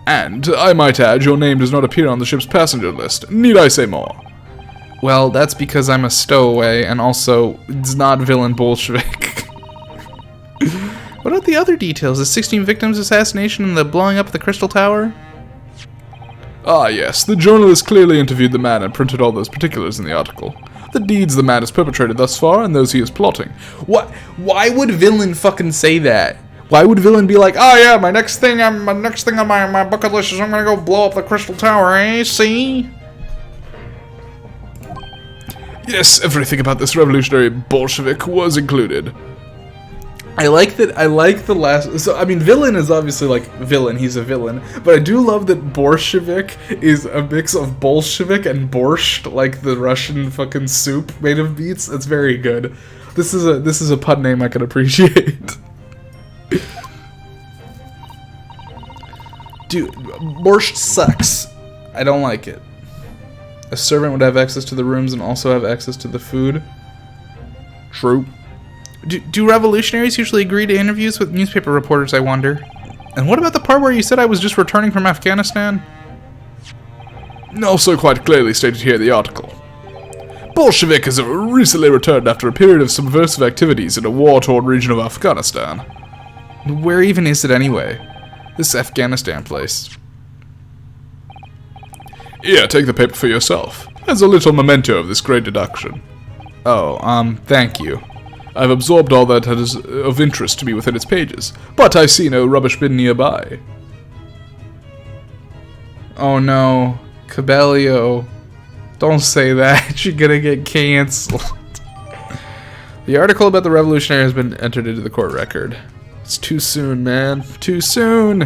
[SPEAKER 7] And, I might add, your name does not appear on the ship's passenger list. Need I say more? Well, that's because I'm a stowaway, and also, it's not villain Bolshevik. What about the other details? The 16 victims assassination and the blowing up of the Crystal Tower? Ah, yes. The journalist clearly interviewed the man and printed all those particulars in the article. The deeds the man has perpetrated thus far and those he is plotting. What? Why would villain fucking say that? Why would villain be like, oh yeah, my next thing on my bucket list is I'm gonna go blow up the Crystal Tower, eh? See? Yes, everything about this revolutionary Bolshevik was included. I like the last, so I mean villain is obviously like villain, he's a villain, but I do love that Bolshevik is a mix of Bolshevik and borscht, like the Russian fucking soup made of beets. That's very good. This is a pun name I can appreciate. Dude, borscht sucks. I don't like it. A servant would have access to the rooms and also have access to the food. True. Do revolutionaries usually agree to interviews with newspaper reporters, I wonder? And what about the part where you said I was just returning from Afghanistan? Also quite clearly stated here in the article. Bolshevik has recently returned after a period of subversive activities in a war-torn region of Afghanistan. Where even is it anyway? This Afghanistan place. Here, take the paper for yourself. As a little memento of this great deduction. Oh, thank you. I've absorbed all that is of interest to me within its pages, but I see no rubbish bin nearby. Oh no, Cabello. Don't say that, you're gonna get cancelled. The article about the revolutionary has been entered into the court record. It's too soon, man. Too soon!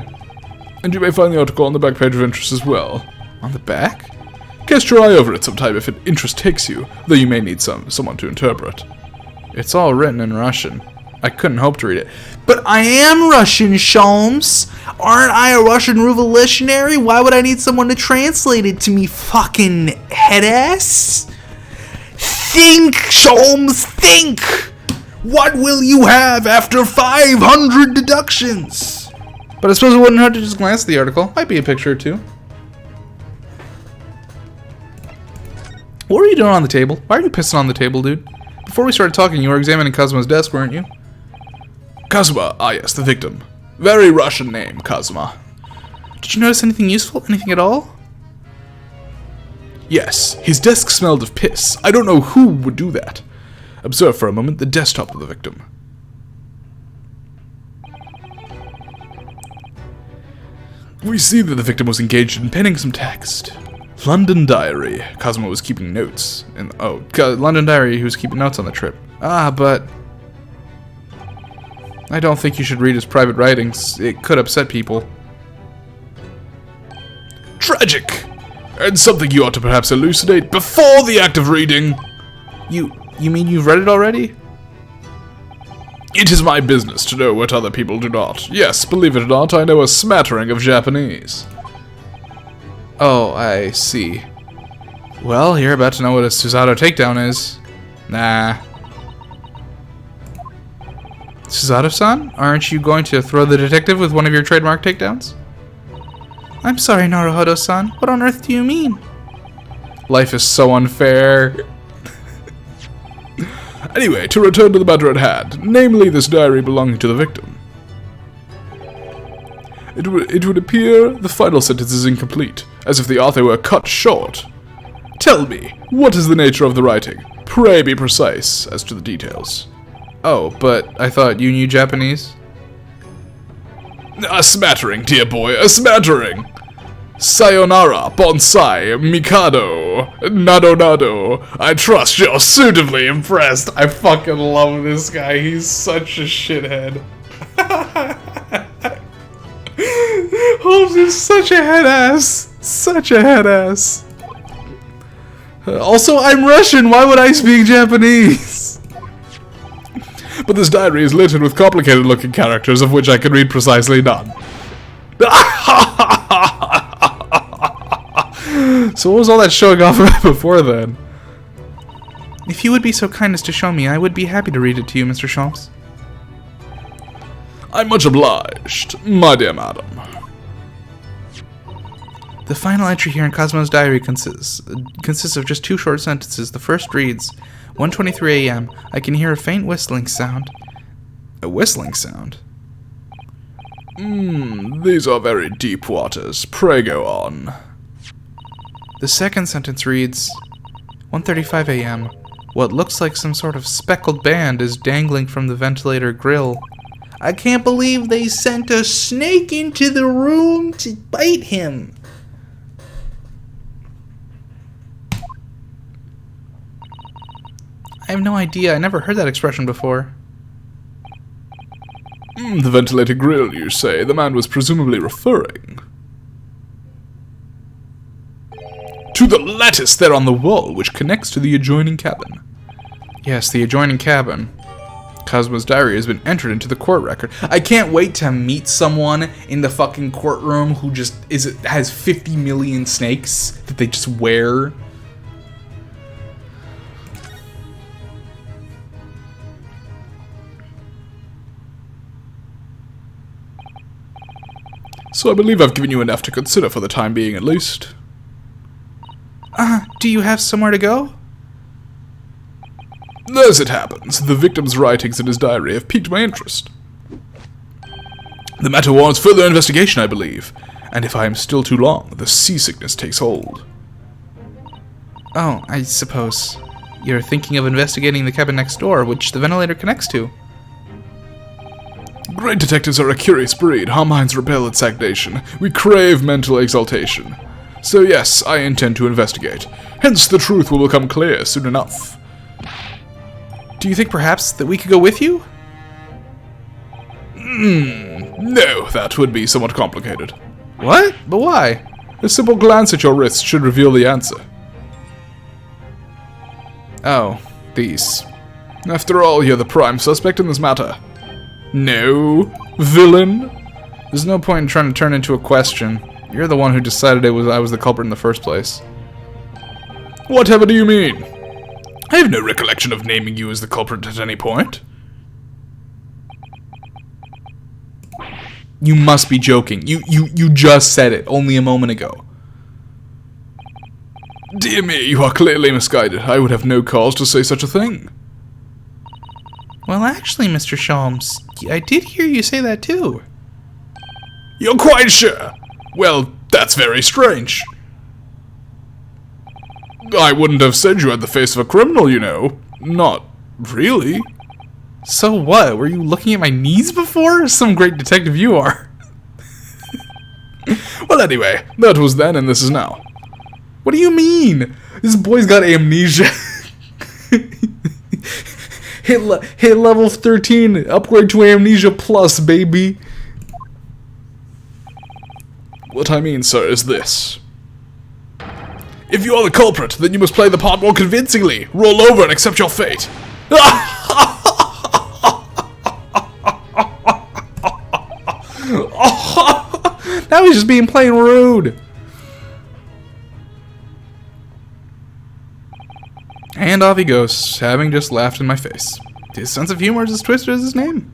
[SPEAKER 7] And you may find the article on the back page of interest as well. On the back? Cast your eye over it sometime if interest takes you, though you may need someone to interpret.
[SPEAKER 1] It's all written in Russian. I couldn't hope to read it. But I am Russian, Sholmes! Aren't I a Russian revolutionary? Why would I need someone to translate it to me, fucking headass? Think, Sholmes, think! What will you have after 500 deductions? But I suppose it wouldn't hurt to just glance at the article. Might be a picture or two. What were you doing on the table? Why are you pissing on the table, dude? Before we started talking, you were examining Kazuma's desk, weren't you?
[SPEAKER 7] Kazuma, ah yes, the victim. Very Russian name, Kazuma.
[SPEAKER 1] Did you notice anything useful? Anything at all?
[SPEAKER 7] Yes, his desk smelled of piss. I don't know who would do that. Observe for a moment the desktop of the victim. We see that the victim was engaged in penning some text. London Diary. Kazuma was keeping notes. London Diary, he was keeping notes on the trip.
[SPEAKER 1] Ah, but I don't think you should read his private writings. It could upset people.
[SPEAKER 7] Tragic! And something you ought to perhaps elucidate before the act of reading.
[SPEAKER 1] You mean you've read it already?
[SPEAKER 7] It is my business to know what other people do not. Yes, believe it or not, I know a smattering of Japanese.
[SPEAKER 1] Oh, I see. Well, you're about to know what a Susato takedown is. Nah. Susato-san? Aren't you going to throw the detective with one of your trademark takedowns? I'm sorry, Naruhodo-san. What on earth do you mean? Life is so unfair.
[SPEAKER 7] Anyway, to return to the matter at hand, namely this diary belonging to the victim. It would appear the final sentence is incomplete, as if the author were cut short. Tell me, what is the nature of the writing? Pray be precise as to the details.
[SPEAKER 1] Oh, but I thought you knew Japanese?
[SPEAKER 7] A smattering, dear boy, a smattering! Sayonara, bonsai, mikado, nado. I trust you're suitably impressed.
[SPEAKER 1] I fucking love this guy. He's such a shithead. Holmes is such a head ass. Such a head ass. Also, I'm Russian. Why would I speak Japanese?
[SPEAKER 7] But this diary is littered with complicated looking characters of which I can read precisely none.
[SPEAKER 1] So what was all that showing off about before then? If you would be so kind as to show me, I would be happy to read it to you, Mr. Sholmes.
[SPEAKER 7] I'm much obliged, my dear madam.
[SPEAKER 1] The final entry here in Cosmo's diary consists of just 2 short sentences. The first reads, 1:23 a.m. I can hear a faint whistling sound. A whistling sound?
[SPEAKER 7] These are very deep waters. Pray go on.
[SPEAKER 1] The second sentence reads, 1:35 a.m. What looks like some sort of speckled band is dangling from the ventilator grill. I can't believe they sent a snake into the room to bite him. I have no idea. I never heard that expression before.
[SPEAKER 7] The ventilator grill, you say? The man was presumably referring to the lattice there on the wall, which connects to the adjoining cabin.
[SPEAKER 1] Yes, the adjoining cabin. Cosmo's diary has been entered into the court record. I can't wait to meet someone in the fucking courtroom who just has 50 million snakes that they just wear.
[SPEAKER 7] So I believe I've given you enough to consider for the time being, at least.
[SPEAKER 1] Do you have somewhere to go?
[SPEAKER 7] As it happens, the victim's writings in his diary have piqued my interest. The matter warrants further investigation, I believe, and if I am still too long, the seasickness takes hold.
[SPEAKER 1] Oh, I suppose. You're thinking of investigating the cabin next door, which the ventilator connects to.
[SPEAKER 7] Great detectives are a curious breed. Our minds rebel at stagnation. We crave mental exaltation. So yes, I intend to investigate. Hence the truth will become clear soon enough.
[SPEAKER 1] Do you think perhaps that we could go with you?
[SPEAKER 7] No, that would be somewhat complicated.
[SPEAKER 1] What? But why?
[SPEAKER 7] A simple glance at your wrists should reveal the answer. Oh, these. After all, you're the prime suspect in this matter. No, villain. There's no point in trying to turn into a question. You're the one who decided I was the culprit in the first place. Whatever do you mean? I have no recollection of naming you as the culprit at any point. You must be joking. You just said it only a moment ago. Dear me, you are clearly misguided. I would have no cause to say such a thing.
[SPEAKER 1] Well, actually, Mr. Sholmes, I did hear you say that too.
[SPEAKER 7] You're quite sure? Well, that's very strange. I wouldn't have said you had the face of a criminal, you know. Not really.
[SPEAKER 1] So what? Were you looking at my knees before? Some great detective you are.
[SPEAKER 7] Well, anyway, that was then and this is now.
[SPEAKER 1] What do you mean? This boy's got amnesia. hit level 13, upgrade to amnesia plus, baby.
[SPEAKER 7] What I mean, sir, is this. If you are the culprit, then you must play the part more convincingly. Roll over and accept your fate.
[SPEAKER 1] Now he's just being plain rude. And off he goes, having just laughed in my face. His sense of humor is as twisted as his name.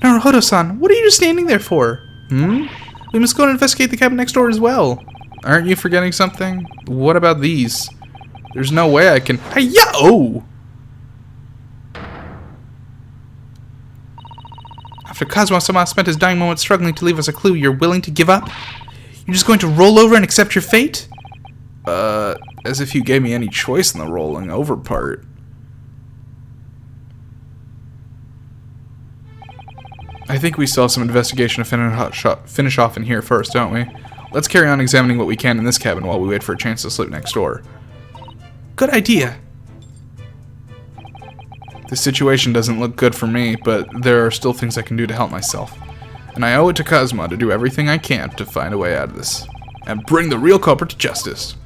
[SPEAKER 1] Naruhodo-san, what are you just standing there for? We must go and investigate the cabin next door as well. Aren't you forgetting something? What about these? There's no way I can... Hey-ya! Oh! After Kazuma-sama spent his dying moments struggling to leave us a clue, you're willing to give up? You're just going to roll over and accept your fate? As if you gave me any choice in the rolling over part. I think we still have some investigation to finish off in here first, don't we? Let's carry on examining what we can in this cabin while we wait for a chance to slip next door. Good idea. This situation doesn't look good for me, but there are still things I can do to help myself. And I owe it to Kazuma to do everything I can to find a way out of this. And bring the real culprit to justice.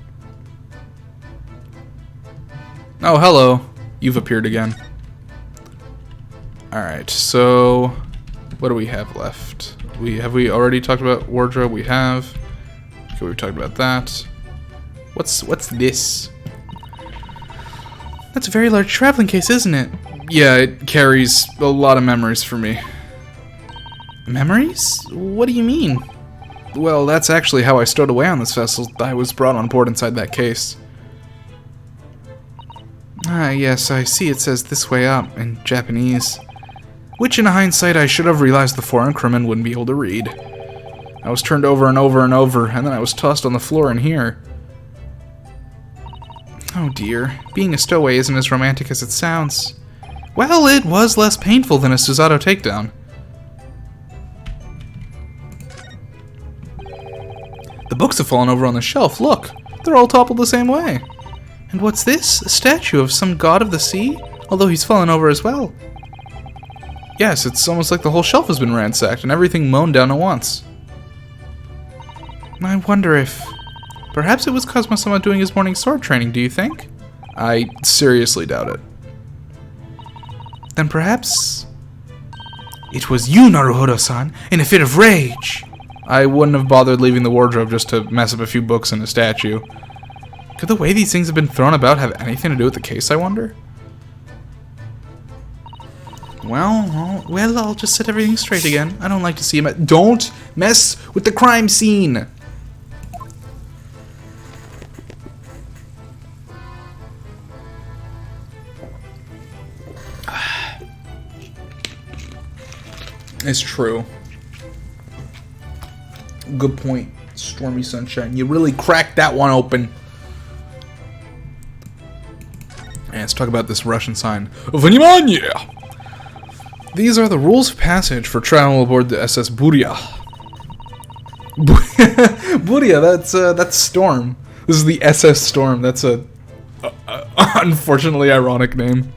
[SPEAKER 1] Oh, hello. You've appeared again. Alright, so... what do we have left? Have we already talked about wardrobe? We have. Okay, we've talked about that. What's this? That's a very large traveling case, isn't it? Yeah, it carries a lot of memories for me. Memories? What do you mean? Well, that's actually how I stowed away on this vessel. I was brought on board inside that case. Ah, yes, I see it says "this way up" in Japanese. Which, in hindsight, I should have realized the foreign crewman wouldn't be able to read. I was turned over and over and over, and then I was tossed on the floor in here. Oh dear, being a stowaway isn't as romantic as it sounds. Well, it was less painful than a Susato takedown. The books have fallen over on the shelf, look! They're all toppled the same way. And what's this? A statue of some god of the sea? Although he's fallen over as well. Yes, it's almost like the whole shelf has been ransacked and everything mown down at once. I wonder if... perhaps it was Kazuma-sama doing his morning sword training, do you think? I seriously doubt it. Then perhaps... it was you, Naruhodo-san, in a fit of rage! I wouldn't have bothered leaving the wardrobe just to mess up a few books and a statue. Could the way these things have been thrown about have anything to do with the case, I wonder? Well, I'll just set everything straight again. I don't like to see him Don't mess with the crime scene! It's true. Good point, Stormy Sunshine. You really cracked that one open. And let's talk about this Russian sign. Vнимание! These are the rules of passage for travel aboard the SS Burya. Burya, that's Storm. This is the SS Storm. That's a unfortunately ironic name.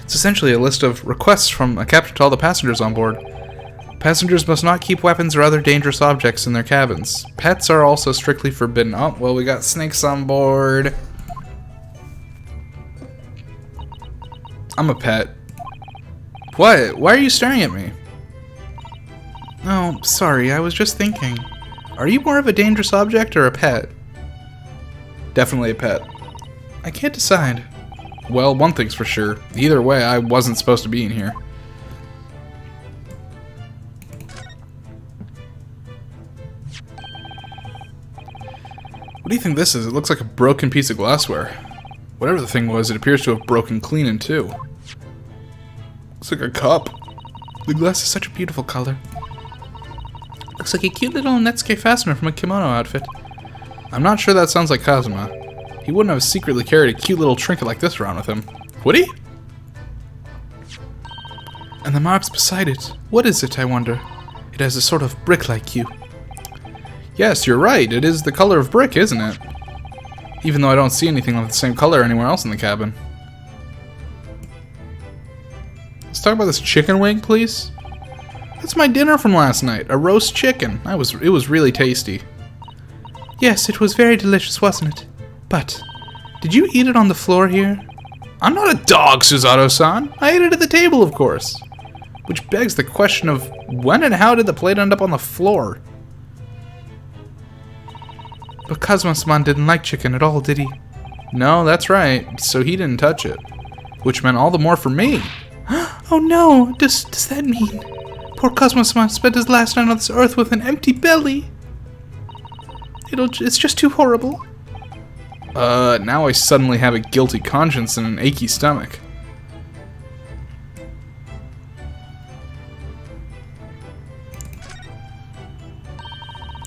[SPEAKER 1] It's essentially a list of requests from a captain to all the passengers on board. Passengers must not keep weapons or other dangerous objects in their cabins. Pets are also strictly forbidden. Oh, well, we got snakes on board. I'm a pet. What? Why are you staring at me? Oh, sorry, I was just thinking. Are you more of a dangerous object or a pet? Definitely a pet. I can't decide. Well, one thing's for sure. Either way, I wasn't supposed to be in here. What do you think this is? It looks like a broken piece of glassware. Whatever the thing was, it appears to have broken clean in two. Looks like a cup. The glass is such a beautiful color. Looks like a cute little Netsuke fastener from a kimono outfit. I'm not sure that sounds like Kazuma. He wouldn't have secretly carried a cute little trinket like this around with him. Would he? And the marks beside it. What is it, I wonder? It has a sort of brick-like hue. Yes, you're right. It is the color of brick, isn't it? Even though I don't see anything of the same color anywhere else in the cabin. Let's talk about this chicken wing, please. That's my dinner from last night. A roast chicken. It was really tasty. Yes, it was very delicious, wasn't it? But, did you eat it on the floor here? I'm not a dog, Susato-san. I ate it at the table, of course. Which begs the question of when and how did the plate end up on the floor? But Kazuma-san didn't like chicken at all, did he? No, that's right. So he didn't touch it. Which meant all the more for me. Oh no! Does that mean poor Kazuma-san spent his last night on this earth with an empty belly? It's just too horrible. Now I suddenly have a guilty conscience and an achy stomach.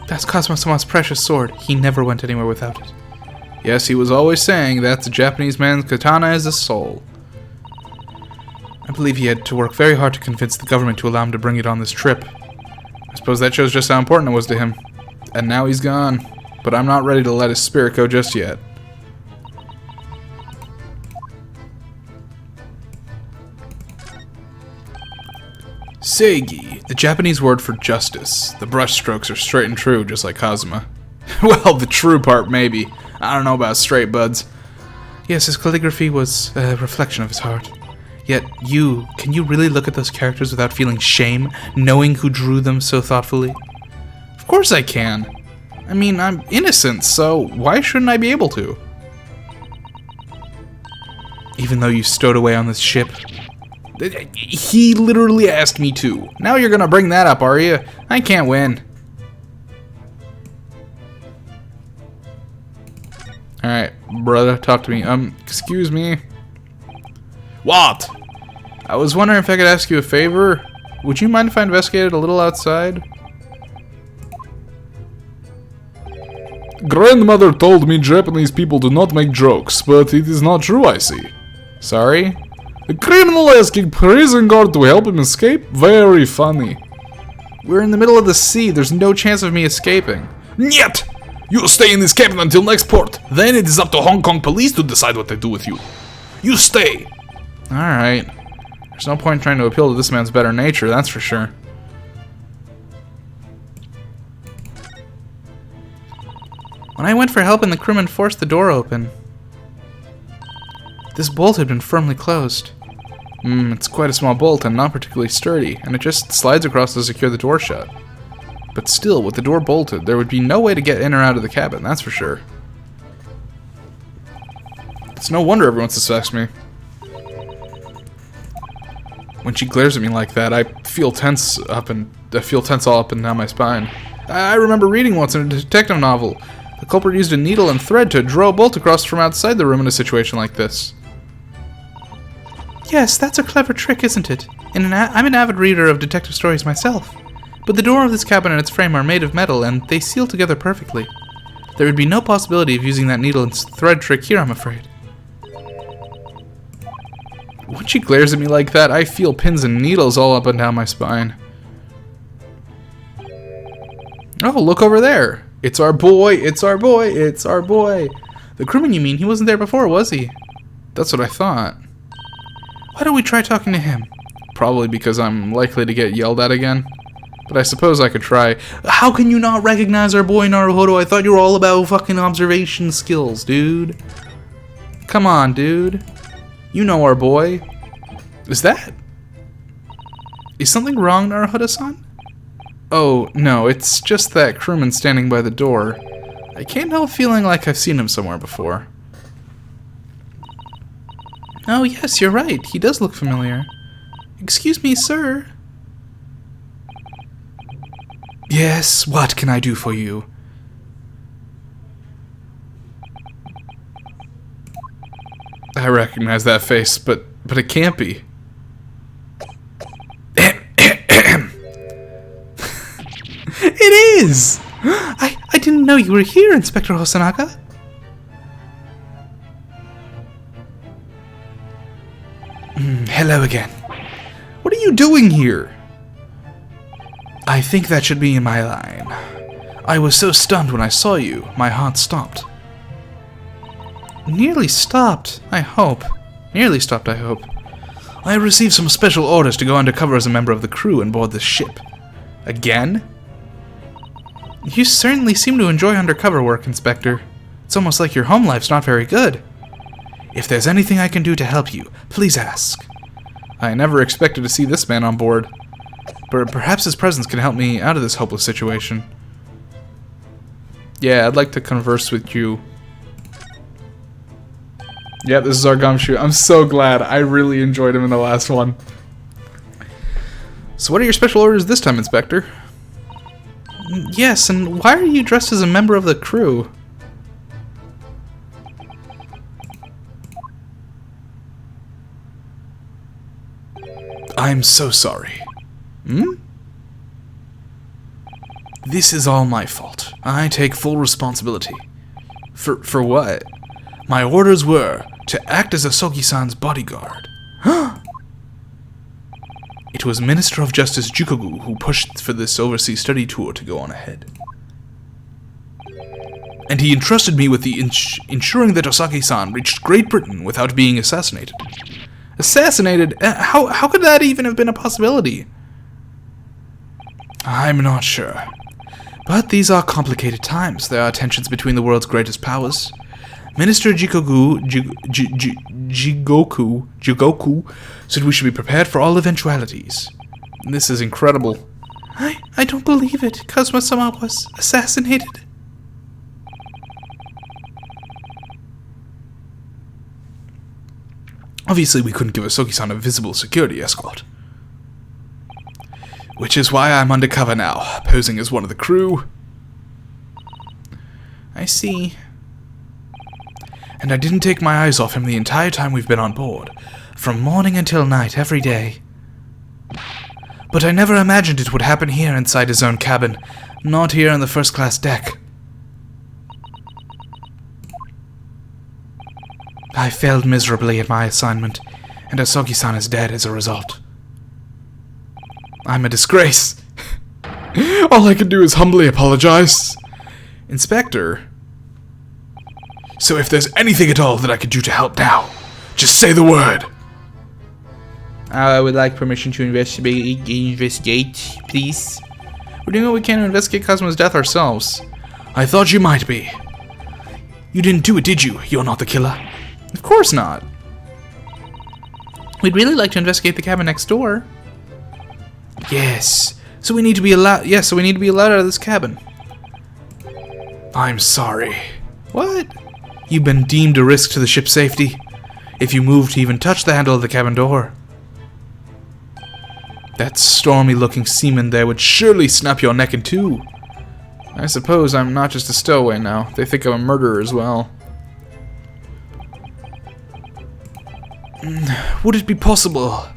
[SPEAKER 1] That's Kazuma-sama's precious sword. He never went anywhere without it. Yes, he was always saying that the Japanese man's katana is a soul. I believe he had to work very hard to convince the government to allow him to bring it on this trip. I suppose that shows just how important it was to him. And now he's gone. But I'm not ready to let his spirit go just yet. Seigi, the Japanese word for justice. The brushstrokes are straight and true, just like Kazuma. Well, the true part, maybe. I don't know about straight, buds. Yes, his calligraphy was a reflection of his heart. Yet can you really look at those characters without feeling shame, knowing who drew them so thoughtfully? Of course I can. I mean, I'm innocent, so why shouldn't I be able to? Even though you stowed away on this ship. He literally asked me to. Now you're gonna bring that up, are you? I can't win. Alright, brother, talk to me. Excuse me. What? I was wondering if I could ask you a favor. Would you mind if I investigated a little outside?
[SPEAKER 7] Grandmother told me Japanese people do not make jokes, but it is not true, I see.
[SPEAKER 1] Sorry?
[SPEAKER 7] A criminal asking prison guard to help him escape? Very funny.
[SPEAKER 1] We're in the middle of the sea. There's no chance of me escaping.
[SPEAKER 7] Niet! You stay in this cabin until next port. Then it is up to Hong Kong police to decide what they do with you. You stay.
[SPEAKER 1] Alright. There's no point trying to appeal to this man's better nature, that's for sure. When I went for help and the crewman forced the door open, this bolt had been firmly closed. It's quite a small bolt and not particularly sturdy, and it just slides across to secure the door shut. But still, with the door bolted, there would be no way to get in or out of the cabin, that's for sure. It's no wonder everyone suspects me. When she glares at me like that, I feel tense all up and down my spine. I remember reading once in a detective novel. The culprit used a needle and thread to draw a bolt across from outside the room in a situation like this. Yes, that's a clever trick, isn't it? I'm an avid reader of detective stories myself. But the door of this cabin and its frame are made of metal, and they seal together perfectly. There would be no possibility of using that needle and thread trick here, I'm afraid. When she glares at me like that, I feel pins and needles all up and down my spine. Oh, look over there. It's our boy, it's our boy, it's our boy. The crewman, you mean? He wasn't there before, was he? That's what I thought. Why don't we try talking to him? Probably because I'm likely to get yelled at again. But I suppose I could try. How can you not recognize our boy Naruhodo? I thought you were all about fucking observation skills, dude. Come on, dude. You know our boy. Is something wrong, Naruhodo-san? Oh, no, it's just that crewman standing by the door. I can't help feeling like I've seen him somewhere before. Oh, yes, you're right. He does look familiar. Excuse me, sir. Yes, what can I do for you? I recognize that face, but it can't be. It is! I didn't know you were here, Inspector Hosonaga. Hello again. What are you doing here? I think that should be in my line. I was so stunned when I saw you, my heart stopped. Nearly stopped, I hope. Nearly stopped, I hope. I received some special orders to go undercover as a member of the crew and board this ship. Again? You certainly seem to enjoy undercover work, Inspector. It's almost like your home life's not very good. If there's anything I can do to help you, please ask. I never expected to see this man on board. But perhaps his presence can help me out of this hopeless situation. Yeah, I'd like to converse with you. Yeah, this is our gumshoe. I'm so glad. I really enjoyed him in the last one. So what are your special orders this time, Inspector? Yes, and why are you dressed as a member of the crew? I'm so sorry. This is all my fault. I take full responsibility. For what? My orders were to act as Asogi-san's bodyguard. It was Minister of Justice Jukogu who pushed for this overseas study tour to go on ahead. And he entrusted me with the ensuring that Osaki-san reached Great Britain without being assassinated. Assassinated? How could that even have been a possibility? I'm not sure. But these are complicated times. There are tensions between the world's greatest powers. Minister Jigoku said we should be prepared for all eventualities. This is incredible. I don't believe it. Kazuma-sama was assassinated. Obviously, we couldn't give Asogi-san a visible security escort. Which is why I'm undercover now, posing as one of the crew. I see. And I didn't take my eyes off him the entire time we've been on board, from morning until night, every day. But I never imagined it would happen here inside his own cabin, not here on the first-class deck. I failed miserably at my assignment, and Asogi-san is dead as a result. I'm a disgrace. All I can do is humbly apologize. Inspector. So if there's anything at all that I could do to help now, just say the word. I would like permission to investigate, please. We're doing what we can to investigate Kazuma's death ourselves. I thought you might be. You didn't do it, did you? You're not the killer. Of course not. We'd really like to investigate the cabin next door. Yes. So we need to be allowed. Yes, so we need to be allowed out of this cabin. I'm sorry. What? You've been deemed a risk to the ship's safety. If you move to even touch the handle of the cabin door. That stormy-looking seaman there would surely snap your neck in two. I suppose I'm not just a stowaway now. They think I'm a murderer as well. Would it be possible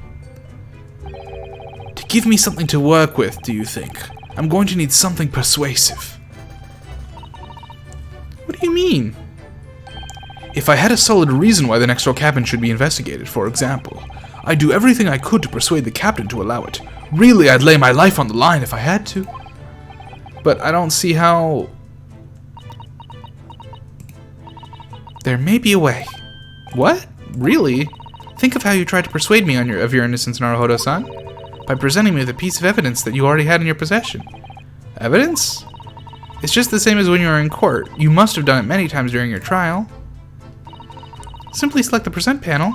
[SPEAKER 1] to give me something to work with, do you think? I'm going to need something persuasive. What do you mean? If I had a solid reason why the next door cabin should be investigated, for example, I'd do everything I could to persuade the captain to allow it. Really, I'd lay my life on the line if I had to. But I don't see how... There may be a way. What? Really? Think of how you tried to persuade me of your innocence, Naruhodo-san, by presenting me with a piece of evidence that you already had in your possession. Evidence? It's just the same as when you were in court. You must have done it many times during your trial. Simply select the present panel.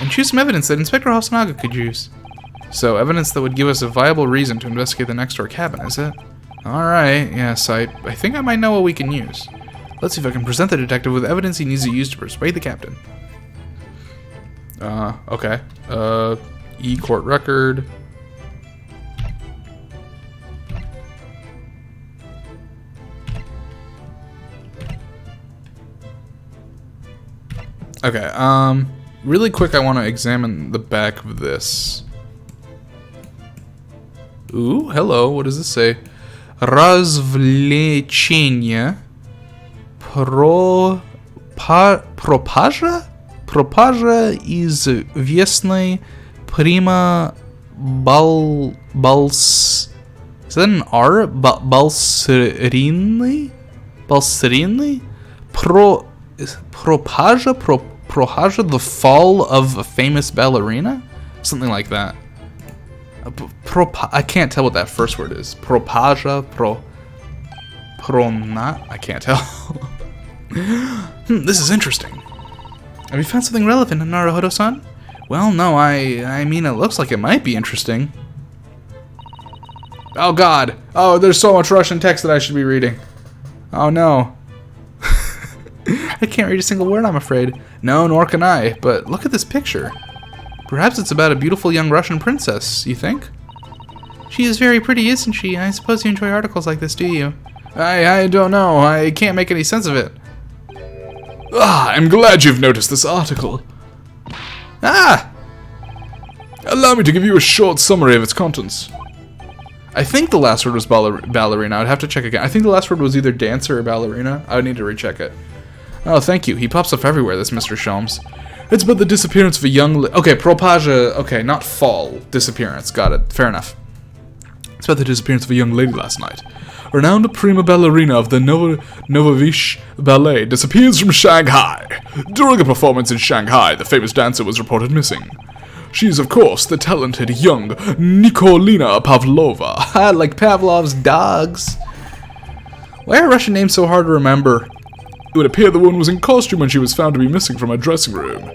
[SPEAKER 1] And choose some evidence that Inspector Hosonaga could use. So, evidence that would give us a viable reason to investigate the next door cabin, is it? Alright, yes, I think I might know what we can use. Let's see if I can present the detective with evidence he needs to use to persuade the captain. Okay. E-court record. Okay, really quick I want to examine the back of this. Ooh, hello, what does this say? Развлечение пропажа известной прима Is that an R? Балсеринный? Propagea, the fall of a famous ballerina? Something like that. I can't tell what that first word is. Propagea, I can't tell. This is interesting. Have you found something relevant, Naruhodo-san? Well, no, I mean, it looks like it might be interesting. Oh god! Oh, there's so much Russian text that I should be reading. Oh no. I can't read a single word, I'm afraid. No, nor can I, but look at this picture. Perhaps it's about a beautiful young Russian princess, you think? She is very pretty, isn't she? I suppose you enjoy articles like this, do you? I don't know. I can't make any sense of it.
[SPEAKER 7] Ah, I'm glad you've noticed this article.
[SPEAKER 1] Ah!
[SPEAKER 7] Allow me to give you a short summary of its contents.
[SPEAKER 1] I think the last word was ballerina. I'd have to check again. I think the last word was either dancer or ballerina. I would need to recheck it. Oh, thank you. He pops up everywhere, this Mr. Sholmes.
[SPEAKER 7] It's about the disappearance of a young...
[SPEAKER 1] Okay, propagea. Okay, not fall. Disappearance. Got it. Fair enough.
[SPEAKER 7] It's about the disappearance of a young lady last night. A renowned prima ballerina of the Novovish Ballet disappears from Shanghai. During a performance in Shanghai, the famous dancer was reported missing. She is, of course, the talented young Nikolina Pavlova.
[SPEAKER 1] Like Pavlov's dogs. Why are Russian names so hard to remember?
[SPEAKER 7] It would appear the woman was in costume when she was found to be missing from her dressing room,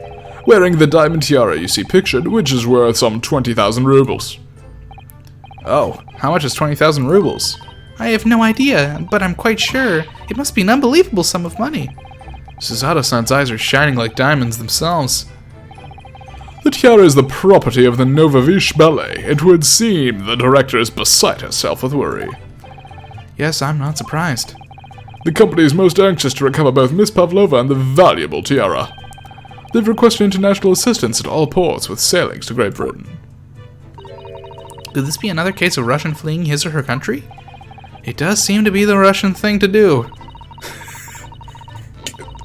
[SPEAKER 7] wearing the diamond tiara you see pictured, which is worth some 20,000 rubles.
[SPEAKER 1] Oh, how much is 20,000 rubles? I have no idea, but I'm quite sure it must be an unbelievable sum of money. Susato-san's eyes are shining like diamonds themselves.
[SPEAKER 7] The tiara is the property of the Novovish Ballet. It would seem the director is beside herself with worry.
[SPEAKER 1] Yes, I'm not surprised.
[SPEAKER 7] The company is most anxious to recover both Miss Pavlova and the valuable tiara. They've requested international assistance at all ports with sailings to Great Britain.
[SPEAKER 1] Could this be another case of Russian fleeing his or her country? It does seem to be the Russian thing to do.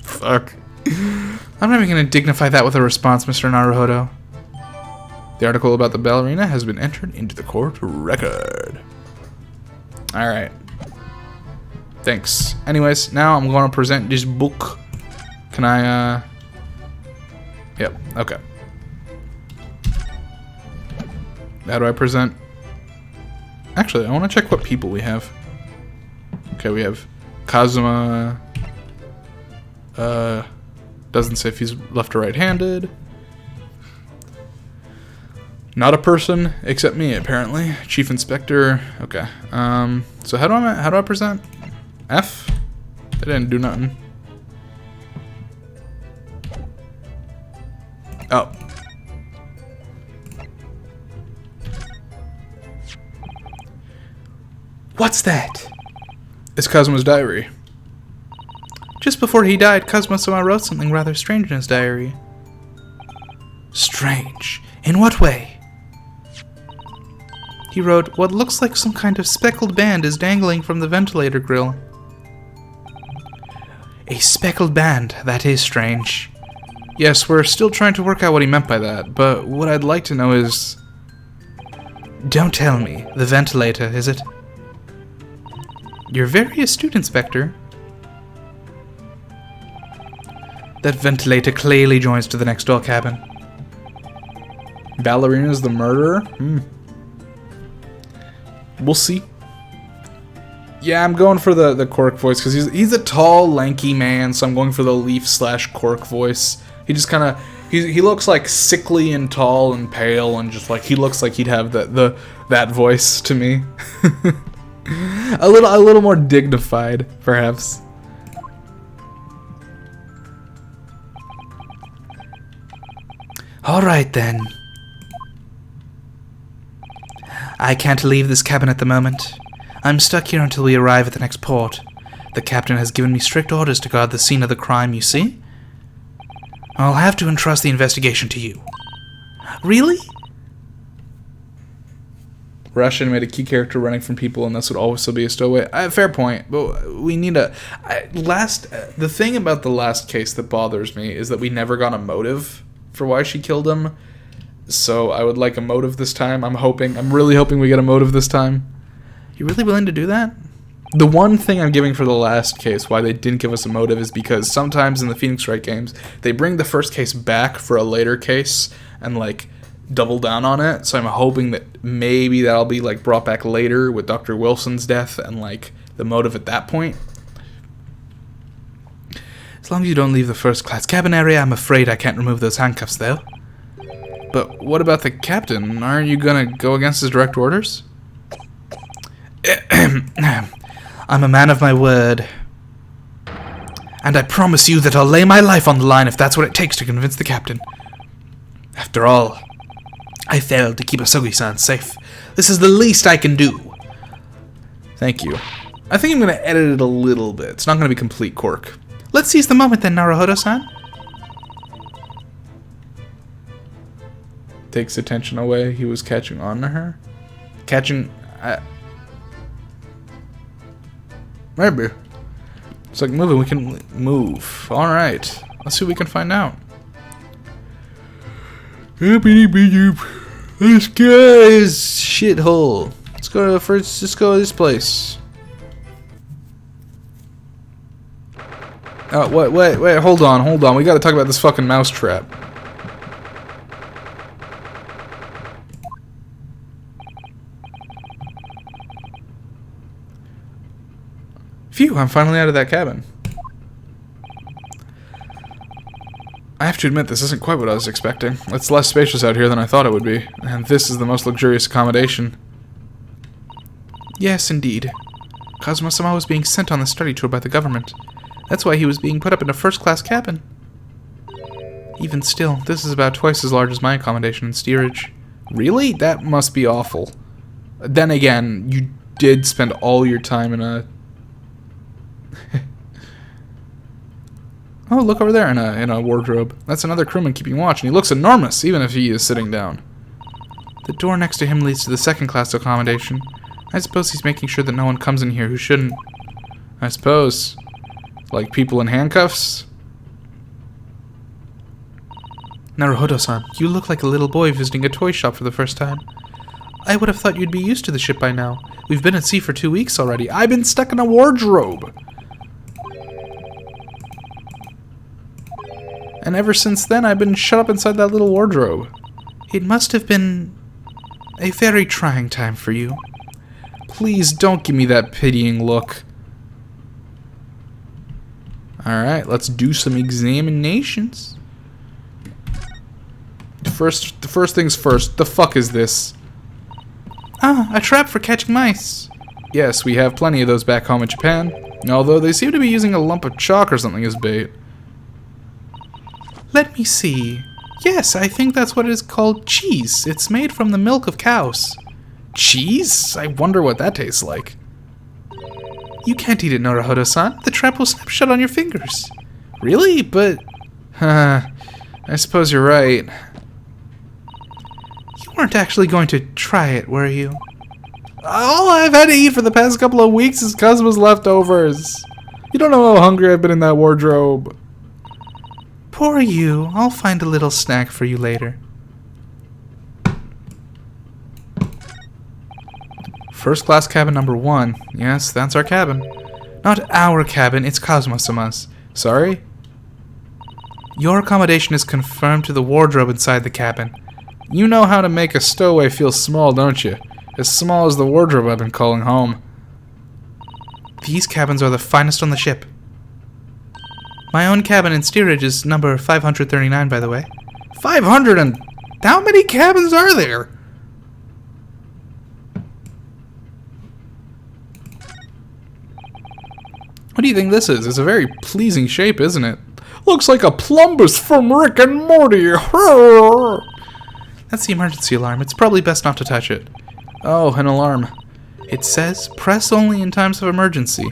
[SPEAKER 1] Fuck. I'm not even going to dignify that with a response, Mr. Naruhodo. The article about the ballerina has been entered into the court record. Alright. Thanks. Anyways, now I'm going to present this book. Can I, Yep, okay. How do I present? Actually, I want to check what people we have. Okay, we have Kazuma. Doesn't say if he's left or right-handed. Not a person except me, apparently. Chief Inspector. Okay. So how do I present? F? They didn't do nothing. Oh. What's that? It's Kazuma's diary. Just before he died, Kazuma-sama wrote something rather strange in his diary. Strange? In what way? He wrote, what looks like some kind of speckled band is dangling from the ventilator grill. A speckled band, that is strange. Yes, we're still trying to work out what he meant by that, but what I'd like to know is... Don't tell me, the ventilator, is it? You're very astute, Inspector. That ventilator clearly joins to the next door cabin. Ballerina's the murderer? We'll see. Yeah, I'm going for the Cork voice, because he's a tall, lanky man, so I'm going for the Leaf/Cork voice. He just kind of he looks like sickly and tall and pale and just like he looks like he'd have that voice to me. a little more dignified, perhaps. All right then. I can't leave this cabin at the moment. I'm stuck here until we arrive at the next port. The captain has given me strict orders to guard the scene of the crime, you see? I'll have to entrust the investigation to you. Really? Russian made a key character running from people, and this would also be a stowaway. Fair point, but we need a... the thing about the last case that bothers me is that we never got a motive for why she killed him. So I would like a motive this time. I'm really hoping we get a motive this time. You really willing to do that? The one thing I'm giving for the last case, why they didn't give us a motive, is because sometimes in the Phoenix Wright games, they bring the first case back for a later case and, like, double down on it. So I'm hoping that maybe that'll be, like, brought back later with Dr. Wilson's death and, like, the motive at that point. As long as you don't leave the first-class cabin area, I'm afraid I can't remove those handcuffs, though. But what about the captain? Aren't you gonna go against his direct orders? I'm a man of my word. And I promise you that I'll lay my life on the line if that's what it takes to convince the captain. After all, I failed to keep Asogi-san safe. This is the least I can do. Thank you. I think I'm going to edit it a little bit. It's not going to be complete cork. Let's seize the moment then, Naruhodo-san. Takes attention away. He was catching on to her. Maybe. It's like moving. We can move. Alright. Let's see what we can find out. This guy is shithole. Let's go to this place. Oh, wait, hold on. We gotta talk about this fucking mousetrap. Phew, I'm finally out of that cabin. I have to admit, this isn't quite what I was expecting. It's less spacious out here than I thought it would be, and this is the most luxurious accommodation. Yes, indeed. Kazuma-sama was being sent on the study tour by the government. That's why he was being put up in a first-class cabin. Even still, this is about twice as large as my accommodation in steerage. Really? That must be awful. Then again, you did spend all your time in a... Oh, look over there in a wardrobe. That's another crewman keeping watch, and he looks enormous, even if he is sitting down. The door next to him leads to the second-class accommodation. I suppose he's making sure that no one comes in here who shouldn't. I suppose. Like people in handcuffs? Naruhodo-san, you look like a little boy visiting a toy shop for the first time. I would have thought you'd be used to the ship by now. We've been at sea for 2 weeks already. I've been stuck in a wardrobe! And ever since then, I've been shut up inside that little wardrobe. It must have been a very trying time for you. Please don't give me that pitying look. Alright, let's do some examinations. The first things first, the fuck is this? Ah, a trap for catching mice. Yes, we have plenty of those back home in Japan. Although they seem to be using a lump of chalk or something as bait. Let me see. Yes, I think that's what it is called, cheese. It's made from the milk of cows. Cheese? I wonder what that tastes like. You can't eat it, Naruhodo-san. The trap will snap shut on your fingers. Really? But... I suppose you're right. You weren't actually going to try it, were you? All I've had to eat for the past couple of weeks is Kazuma's leftovers. You don't know how hungry I've been in that wardrobe. Poor you. I'll find a little snack for you later. First class cabin number 1. Yes, that's our cabin. Not our cabin, it's Kazuma-sama's. Sorry? Your accommodation is confirmed to the wardrobe inside the cabin. You know how to make a stowaway feel small, don't you? As small as the wardrobe I've been calling home. These cabins are the finest on the ship. My own cabin in steerage is number 539, by the way. 500 and... How many cabins are there? What do you think this is? It's a very pleasing shape, isn't it? Looks like a plumbus from Rick and Morty. That's the emergency alarm. It's probably best not to touch it. Oh, an alarm. It says, press only in times of emergency.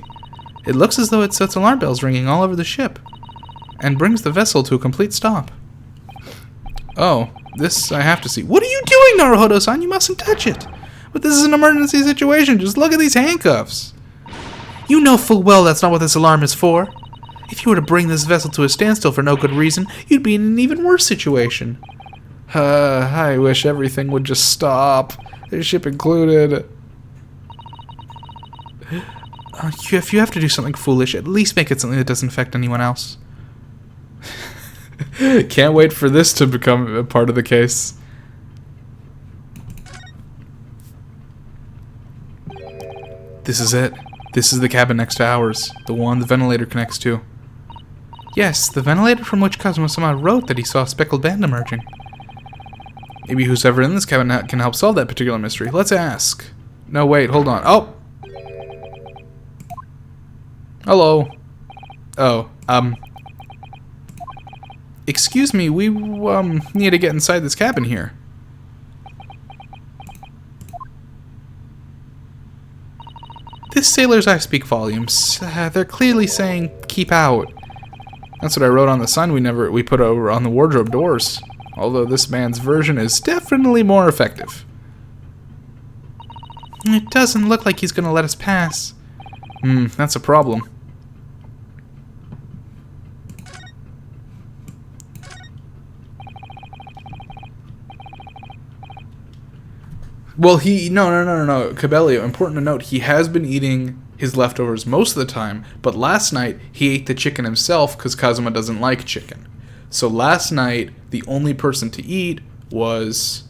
[SPEAKER 1] It looks as though it sets alarm bells ringing all over the ship and brings the vessel to a complete stop. Oh, this I have to see. What are you doing, Naruhodo-san? You mustn't touch it. But this is an emergency situation. Just look at these handcuffs. You know full well that's not what this alarm is for. If you were to bring this vessel to a standstill for no good reason, you'd be in an even worse situation. I wish everything would just stop. The ship included. If you have to do something foolish, at least make it something that doesn't affect anyone else. Can't wait for this to become a part of the case. This is it. This is the cabin next to ours. The one the ventilator connects to. Yes, the ventilator from which Kazuma-sama wrote that he saw a speckled band emerging. Maybe who's ever in this cabin can help solve that particular mystery. Let's ask. No, wait, hold on. Oh! Hello. Oh, excuse me, we, need to get inside this cabin here. This sailor's eyes speak volumes. They're clearly saying, keep out. That's what I wrote on the sign we put over on the wardrobe doors. Although this man's version is definitely more effective. It doesn't look like he's gonna let us pass. That's a problem. Well, no. Cabello, important to note, he has been eating his leftovers most of the time, but last night he ate the chicken himself because Kazuma doesn't like chicken. So last night, the only person to eat was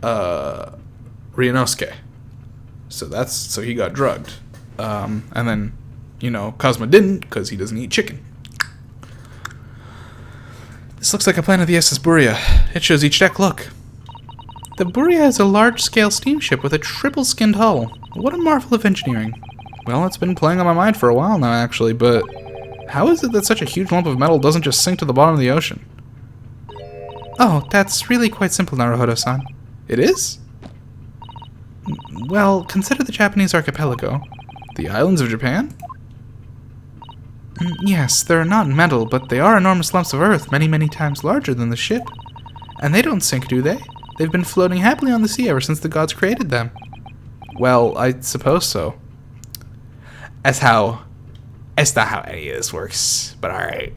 [SPEAKER 1] Ryunosuke. So he got drugged. And then, Kazuma didn't because he doesn't eat chicken. This looks like a plan of the SS Buria. It shows each deck, look. The Buria is a large-scale steamship with a triple-skinned hull. What a marvel of engineering. Well, it's been playing on my mind for a while now, actually, but how is it that such a huge lump of metal doesn't just sink to the bottom of the ocean? Oh, that's really quite simple, Naruhodo-san. It is? Well, consider the Japanese archipelago. The islands of Japan? Yes, they're not metal, but they are enormous lumps of earth, many, many times larger than the ship. And they don't sink, do they? They've been floating happily on the sea ever since the gods created them. Well, I suppose so. That's not how any of this works, but alright.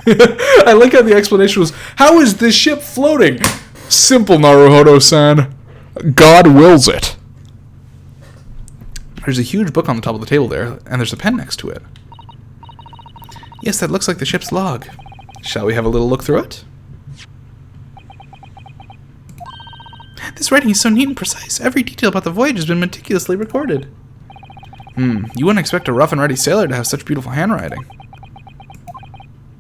[SPEAKER 1] I like how the explanation was, how is this ship floating? Simple, Naruhodo-san. God wills it. There's a huge book on the top of the table there, and there's a pen next to it. Yes, that looks like the ship's log. Shall we have a little look through it? This writing is so neat and precise. Every detail about the voyage has been meticulously recorded. You wouldn't expect a rough and ready sailor to have such beautiful handwriting.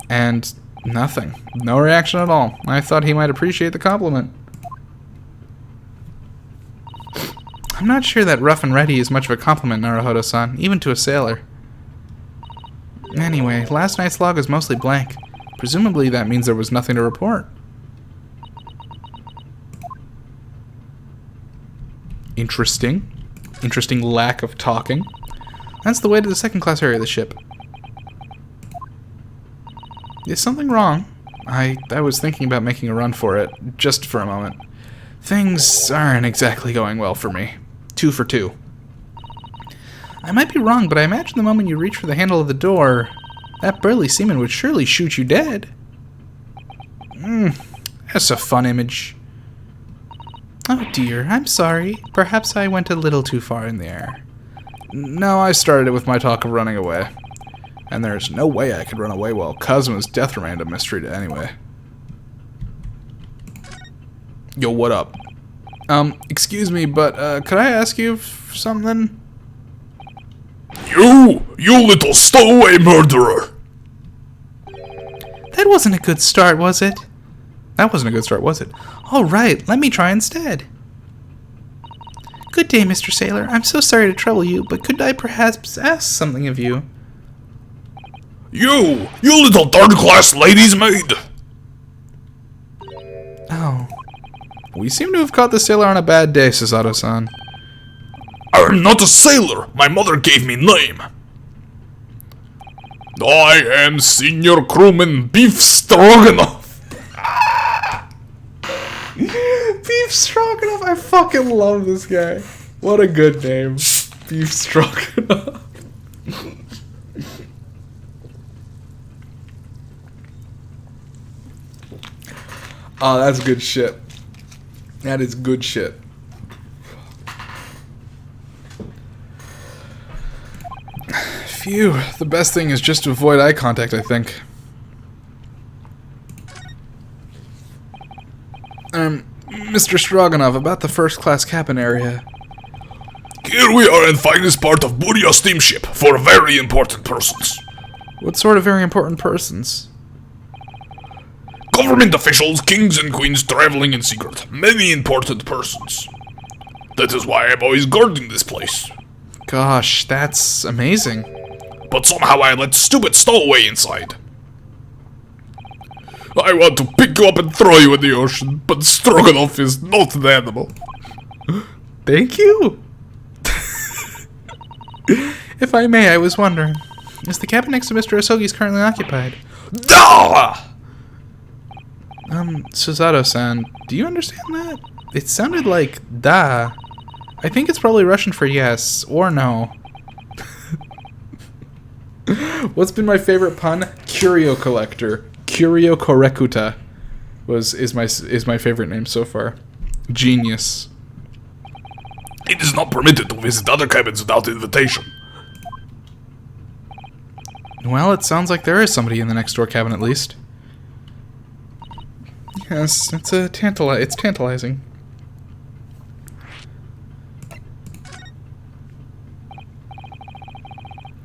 [SPEAKER 1] And nothing. No reaction at all. I thought he might appreciate the compliment. I'm not sure that rough and ready is much of a compliment, Naruhodo-san, even to a sailor. Anyway, last night's log is mostly blank. Presumably that means there was nothing to report. Interesting. Interesting lack of talking. That's the way to the second class area of the ship. Is something wrong? I was thinking about making a run for it, just for a moment. Things aren't exactly going well for me. 2 for 2. I might be wrong, but I imagine the moment you reach for the handle of the door, that burly seaman would surely shoot you dead. That's a fun image. Oh dear, I'm sorry. Perhaps I went a little too far in the air. No, I started it with my talk of running away. And there's no way I could run away while Kazuma's death remained a mystery to anyway. Yo, what up? Excuse me, but, could I ask you something?
[SPEAKER 7] You little stowaway murderer!
[SPEAKER 1] That wasn't a good start, was it? That wasn't a good start, was it? All right, let me try instead. Good day, Mr. Sailor. I'm so sorry to trouble you, but could I perhaps ask something of you?
[SPEAKER 7] You little third-class lady's maid!
[SPEAKER 1] Oh. We seem to have caught the sailor on a bad day, Susato-san.
[SPEAKER 7] I'm not a sailor. My mother gave me name. I am Senior Crewman Beef Stroganoff.
[SPEAKER 1] Beef Stroganoff, I fucking love this guy. What a good name. Beef Stroganoff. Oh, that's good shit. That is good shit. Phew, the best thing is just to avoid eye contact, I think. Mr. Stroganoff, about the first-class cabin area.
[SPEAKER 7] Here we are in finest part of Burya steamship for very important persons.
[SPEAKER 1] What sort of very important persons?
[SPEAKER 7] Government officials, kings and queens traveling in secret. Many important persons. That is why I'm always guarding this place.
[SPEAKER 1] Gosh, that's amazing.
[SPEAKER 7] But somehow I let stupid stowaway inside. I want to pick you up and throw you in the ocean, but Stroganoff is not an animal.
[SPEAKER 1] Thank you. If I may, I was wondering, is the cabin next to Mr. Asogi's currently occupied?
[SPEAKER 7] Ah!
[SPEAKER 1] Susato-san, do you understand that? It sounded like da. I think it's probably Russian for yes or no. What's been my favorite pun? Curio collector. Curio Correcuta is my favorite name so far. Genius.
[SPEAKER 7] It is not permitted to visit other cabins without invitation.
[SPEAKER 1] Well, it sounds like there is somebody in the next door cabin at least. Yes, it's tantalizing.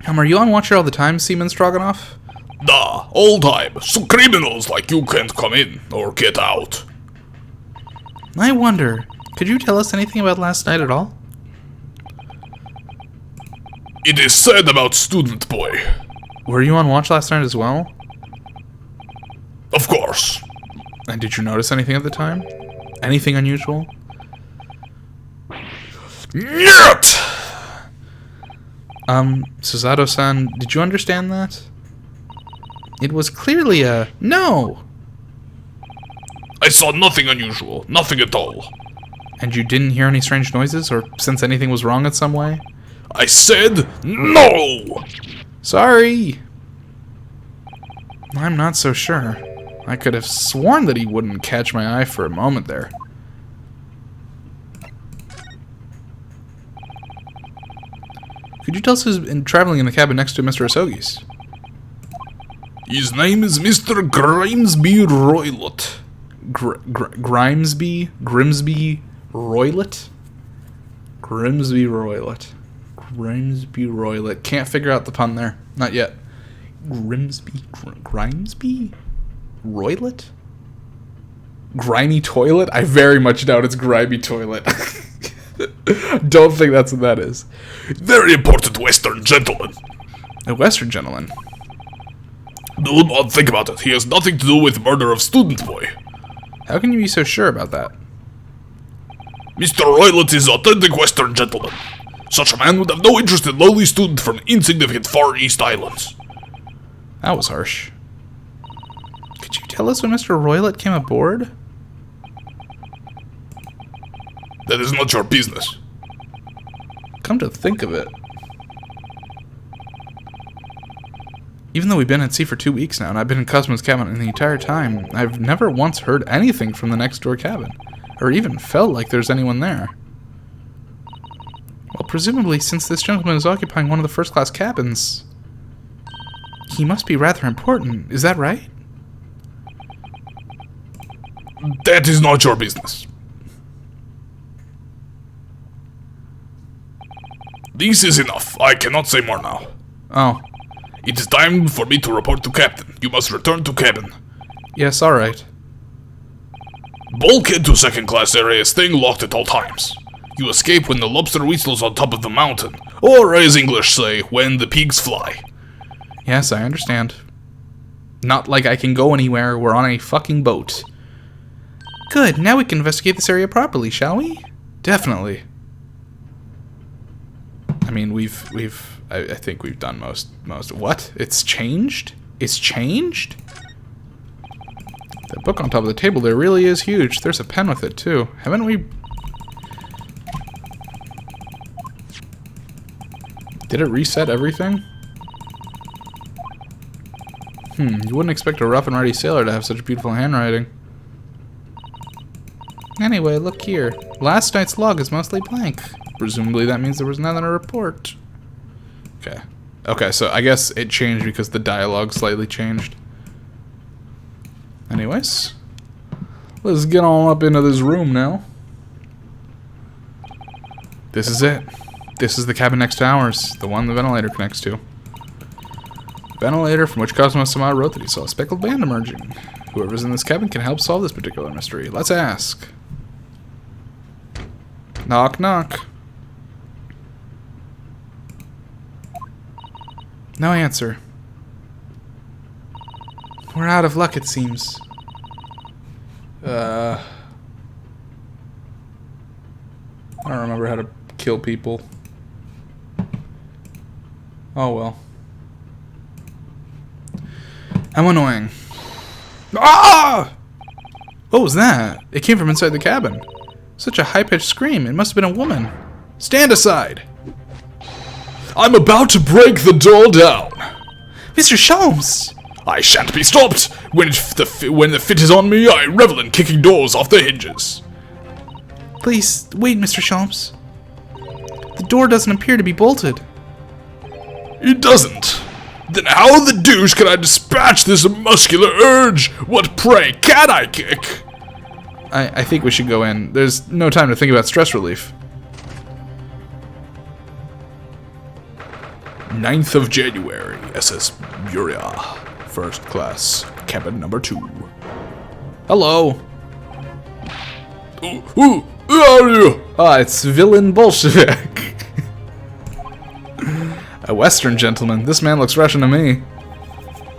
[SPEAKER 1] Are you on watch here all the time, Seaman Stroganoff?
[SPEAKER 7] Nah, all time. So criminals like you can't come in or get out.
[SPEAKER 1] I wonder, could you tell us anything about last night at all?
[SPEAKER 7] It is said about student boy.
[SPEAKER 1] Were you on watch last night as well?
[SPEAKER 7] Of course.
[SPEAKER 1] And did you notice anything at the time? Anything unusual?
[SPEAKER 7] Nyet!
[SPEAKER 1] Susato-san, did you understand that? It was clearly a no!
[SPEAKER 7] I saw nothing unusual. Nothing at all.
[SPEAKER 1] And you didn't hear any strange noises or sense anything was wrong in some way?
[SPEAKER 7] I said no!
[SPEAKER 1] Sorry! I'm not so sure. I could have sworn that he wouldn't catch my eye for a moment there. Could you tell us who's been traveling in the cabin next to Mr. Asogi's?
[SPEAKER 7] His name is Mr. Grimsby Roylott.
[SPEAKER 1] Grimsby Roylott? Grimsby Roylott. Can't figure out the pun there. Not yet. Grimsby Roylott? Grimy toilet? I very much doubt it's grimy toilet. Don't think that's what that is.
[SPEAKER 7] Very important Western gentleman.
[SPEAKER 1] A Western gentleman?
[SPEAKER 7] Do not think about it. He has nothing to do with murder of student boy.
[SPEAKER 1] How can you be so sure about that?
[SPEAKER 7] Mr. Roylott is authentic Western gentleman. Such a man would have no interest in lowly student from insignificant Far East Islands.
[SPEAKER 1] That was harsh. Could you tell us when Mr. Roylott came aboard?
[SPEAKER 7] That is not your business.
[SPEAKER 1] Come to think of it. Even though we've been at sea for 2 weeks now, and I've been in Cosmo's cabin the entire time, I've never once heard anything from the next door cabin, or even felt like there's anyone there. Well, presumably, since this gentleman is occupying one of the first-class cabins, he must be rather important. Is that right?
[SPEAKER 7] That is not your business. This is enough. I cannot say more now.
[SPEAKER 1] Oh.
[SPEAKER 7] It is time for me to report to Captain. You must return to cabin.
[SPEAKER 1] Yes, alright.
[SPEAKER 7] Bulkhead to second class area, staying locked at all times. You escape when the lobster whistles on top of the mountain. Or, as English say, when the pigs fly.
[SPEAKER 1] Yes, I understand. Not like I can go anywhere. We're on a fucking boat. Good, now we can investigate this area properly, shall we? Definitely. I mean, I think we've done most. What? It's changed? It's changed? The book on top of the table there really is huge. There's a pen with it, too. Haven't we... Did it reset everything? You wouldn't expect a rough and ready sailor to have such beautiful handwriting. Anyway, look here. Last night's log is mostly blank. Presumably that means there was nothing to report. Okay. Okay, so I guess it changed because the dialogue slightly changed. Anyways. Let's get on up into this room now. This is it. This is the cabin next to ours. The one the ventilator connects to. Ventilator from which Cosmo Sama wrote that he saw a speckled band emerging. Whoever's in this cabin can help solve this particular mystery. Let's ask. Knock, knock. No answer. We're out of luck, it seems. I don't remember how to kill people. Oh well. How annoying. Ah! What was that? It came from inside the cabin. Such a high-pitched scream. It must have been a woman. Stand aside!
[SPEAKER 7] I'm about to break the door down.
[SPEAKER 1] Mr. Sholmes!
[SPEAKER 7] I shan't be stopped. When the fit is on me, I revel in kicking doors off their hinges.
[SPEAKER 1] Please, wait, Mr. Sholmes. The door doesn't appear to be bolted.
[SPEAKER 7] It doesn't. Then how the deuce can I dispatch this muscular urge? What prey can I kick?
[SPEAKER 1] I think we should go in. There's no time to think about stress relief.
[SPEAKER 7] 9th of January, SS Muria. First class, cabin number 2.
[SPEAKER 1] Hello.
[SPEAKER 7] Who are you?
[SPEAKER 1] Ah, it's villain Bolshevik. A Western gentleman. This man looks Russian to me.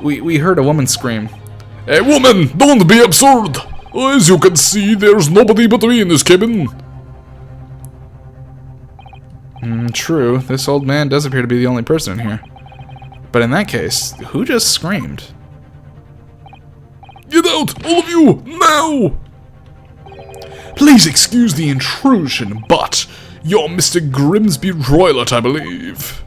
[SPEAKER 1] We heard a woman scream.
[SPEAKER 7] A woman! Don't be absurd! As you can see, there's nobody but me in this cabin.
[SPEAKER 1] True. This old man does appear to be the only person in here. But in that case, who just screamed?
[SPEAKER 7] Get out, all of you, now! Please excuse the intrusion, but you're Mr. Grimsby Roylott, I believe.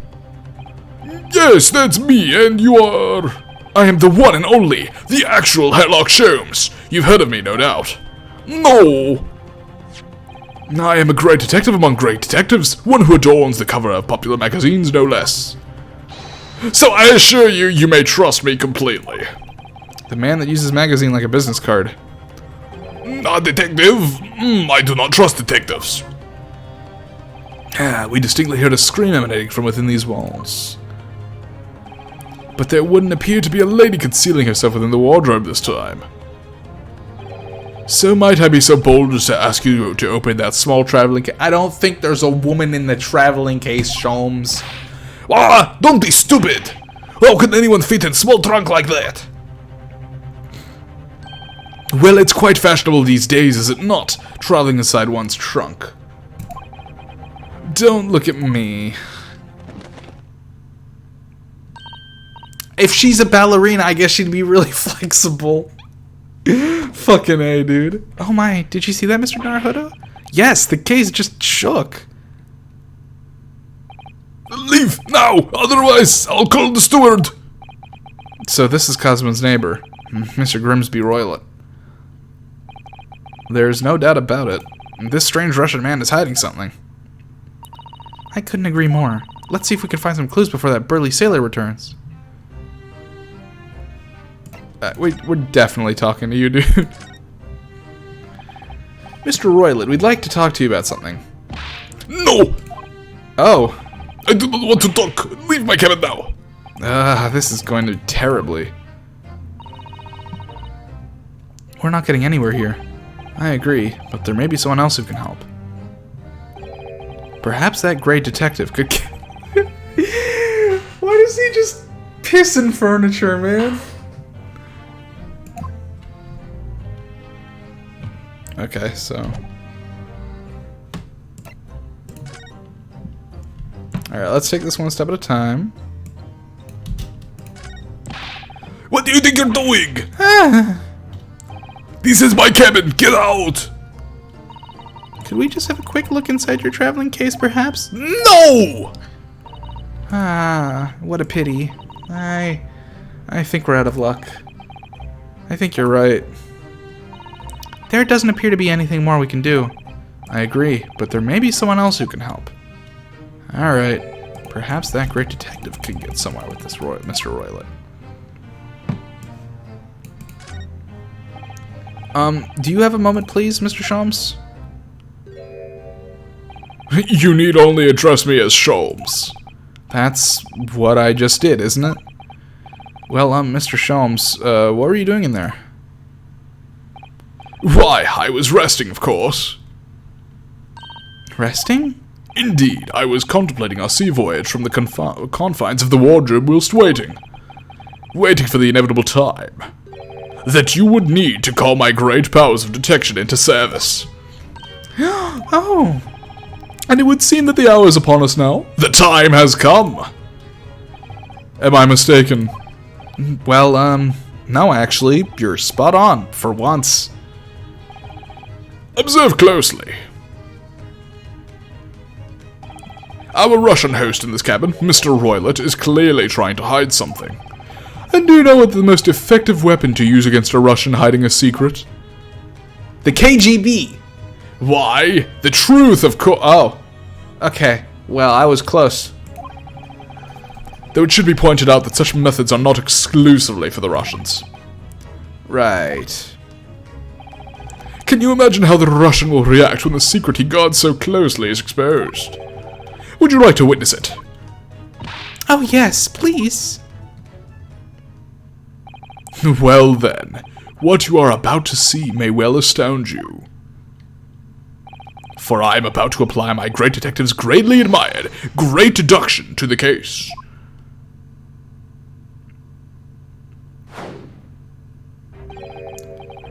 [SPEAKER 7] Yes, that's me, and you are... I am the one and only, the actual Herlock Sholmes. You've heard of me, no doubt. No! I am a great detective among great detectives, one who adorns the cover of popular magazines, no less. So I assure you, you may trust me completely.
[SPEAKER 1] The man that uses magazine like a business card.
[SPEAKER 7] A detective? I do not trust detectives.
[SPEAKER 1] We distinctly heard a scream emanating from within these walls.
[SPEAKER 7] But there wouldn't appear to be a lady concealing herself within the wardrobe this time. So might I be so bold as to ask you to open that small traveling case?
[SPEAKER 1] I don't think there's a woman in the traveling case, Sholmes.
[SPEAKER 7] Ah, don't be stupid! How can anyone fit in a small trunk like that? Well, it's quite fashionable these days, is it not? Traveling inside one's trunk.
[SPEAKER 1] Don't look at me. If she's a ballerina, I guess she'd be really flexible. Fucking A, dude. Oh my, did you see that, Mr. Naruhodo? Yes, the case just shook.
[SPEAKER 7] Leave now, otherwise I'll call the steward.
[SPEAKER 1] So this is Cosmo's neighbor, Mr. Grimsby Roylott. There's no doubt about it. This strange Russian man is hiding something. I couldn't agree more. Let's see if we can find some clues before that burly sailor returns. We're definitely talking to you, dude. Mr. Roylott, we'd like to talk to you about something.
[SPEAKER 7] No!
[SPEAKER 1] Oh.
[SPEAKER 7] I do not want to talk. Leave my cabin now. This is going to terribly. We're not getting anywhere here. I agree, but there may be someone else who can help. Perhaps that great detective could. Why does he just piss in furniture, man? Okay, so. Alright, let's take this one step at a time. What do you think you're doing? This is my cabin! Get out! Could we just have a quick look inside your traveling case, perhaps? No! Ah, what a pity. I think we're out of luck. I think you're right. There doesn't appear to be anything more we can do. I agree, but there may be someone else who can help. Alright, perhaps that great detective could get somewhere with this Mr. Roylett. Do you have a moment, please, Mr. Sholmes? You need only address me as Sholmes. That's what I just did, isn't it? Well, Mr. Sholmes, what were you doing in there? Why, I was resting, of course. Resting? Indeed, I was contemplating our sea voyage from the confines of the wardrobe whilst waiting. Waiting for the inevitable time that you would need to call my great powers of detection into service. Oh, and it would seem that the hour is upon us now. The time has come. Am I mistaken? Well, no, actually, you're spot on, for once. Observe closely. Our Russian host in this cabin, Mr. Roylett, is clearly trying to hide something. And do you know what the most effective weapon to use against a Russian hiding a secret? The KGB! Why? The truth, of course. Oh. Okay. Well, I was close. Though it should be pointed out that such methods are not exclusively for the Russians. Right. Can you imagine how the Russian will react when the secret he guards so closely is exposed? Would you like to witness it? Oh yes, please. Well then, what you are about to see may well astound you. For I am about to apply my great detective's greatly admired great deduction to the case.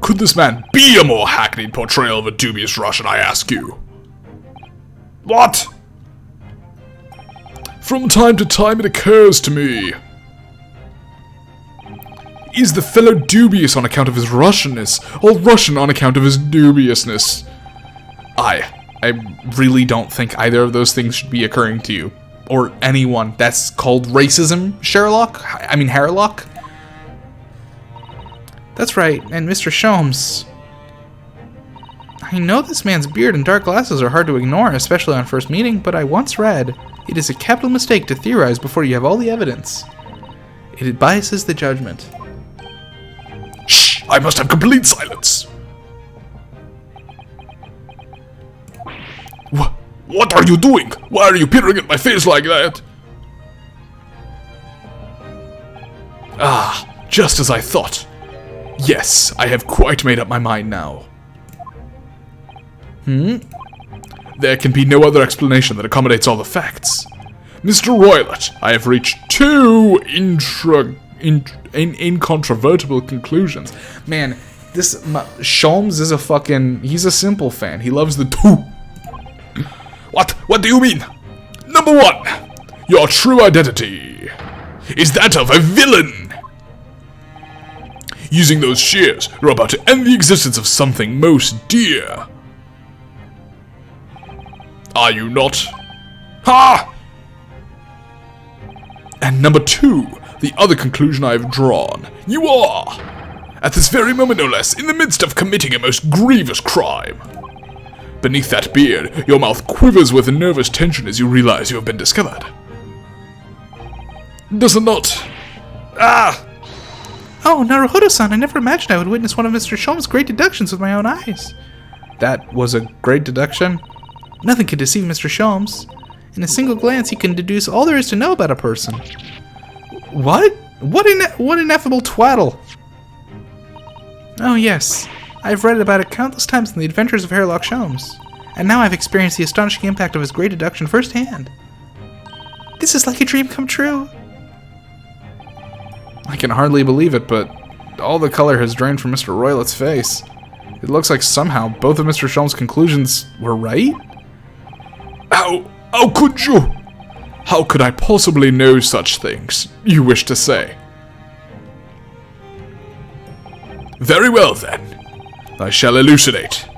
[SPEAKER 7] Could this man be a more hackneyed portrayal of a dubious Russian, I ask you? What? From time to time it occurs to me. Is the fellow dubious on account of his Russianness, or Russian on account of his dubiousness? I really don't think either of those things should be occurring to you. Or anyone. That's called racism, Sherlock? I mean, Harlock? That's right, and Mr. Sholmes. I know this man's beard and dark glasses are hard to ignore, especially on first meeting, but I once read, it is a capital mistake to theorize before you have all the evidence. It biases the judgment. Shh! I must have complete silence! What are you doing? Why are you peering at my face like that? Ah, just as I thought. Yes, I have quite made up my mind now. There can be no other explanation that accommodates all the facts. Mr. Roylett, I have reached two incontrovertible conclusions. Man, this Sholmes is he's a simple fan. He loves the two. What do you mean? Number one, your true identity is that of a villain. Using those shears, you're about to end the existence of something most dear. Are you not? Ha! And number two, the other conclusion I have drawn. You are, at this very moment no less, in the midst of committing a most grievous crime. Beneath that beard, your mouth quivers with nervous tension as you realize you have been discovered. Does it not? Ah! Oh, Naruhodo-san, I never imagined I would witness one of Mr. Sholmes' great deductions with my own eyes. That was a great deduction? Nothing could deceive Mr. Sholmes.
[SPEAKER 1] In a single glance, he can deduce all there is to know about a person. What? What ineffable twaddle! Oh yes, I've read about it countless times in the adventures of Hairlock Sholmes, and now I've experienced the astonishing impact of his great deduction firsthand. This is like a dream come true. I can hardly believe it, but all the color has drained from Mr. Roylet's face. It looks like somehow both of Mr. Sholmes' conclusions were right?
[SPEAKER 7] How could you? How could I possibly know such things, you wish to say? Very well then. I shall elucidate.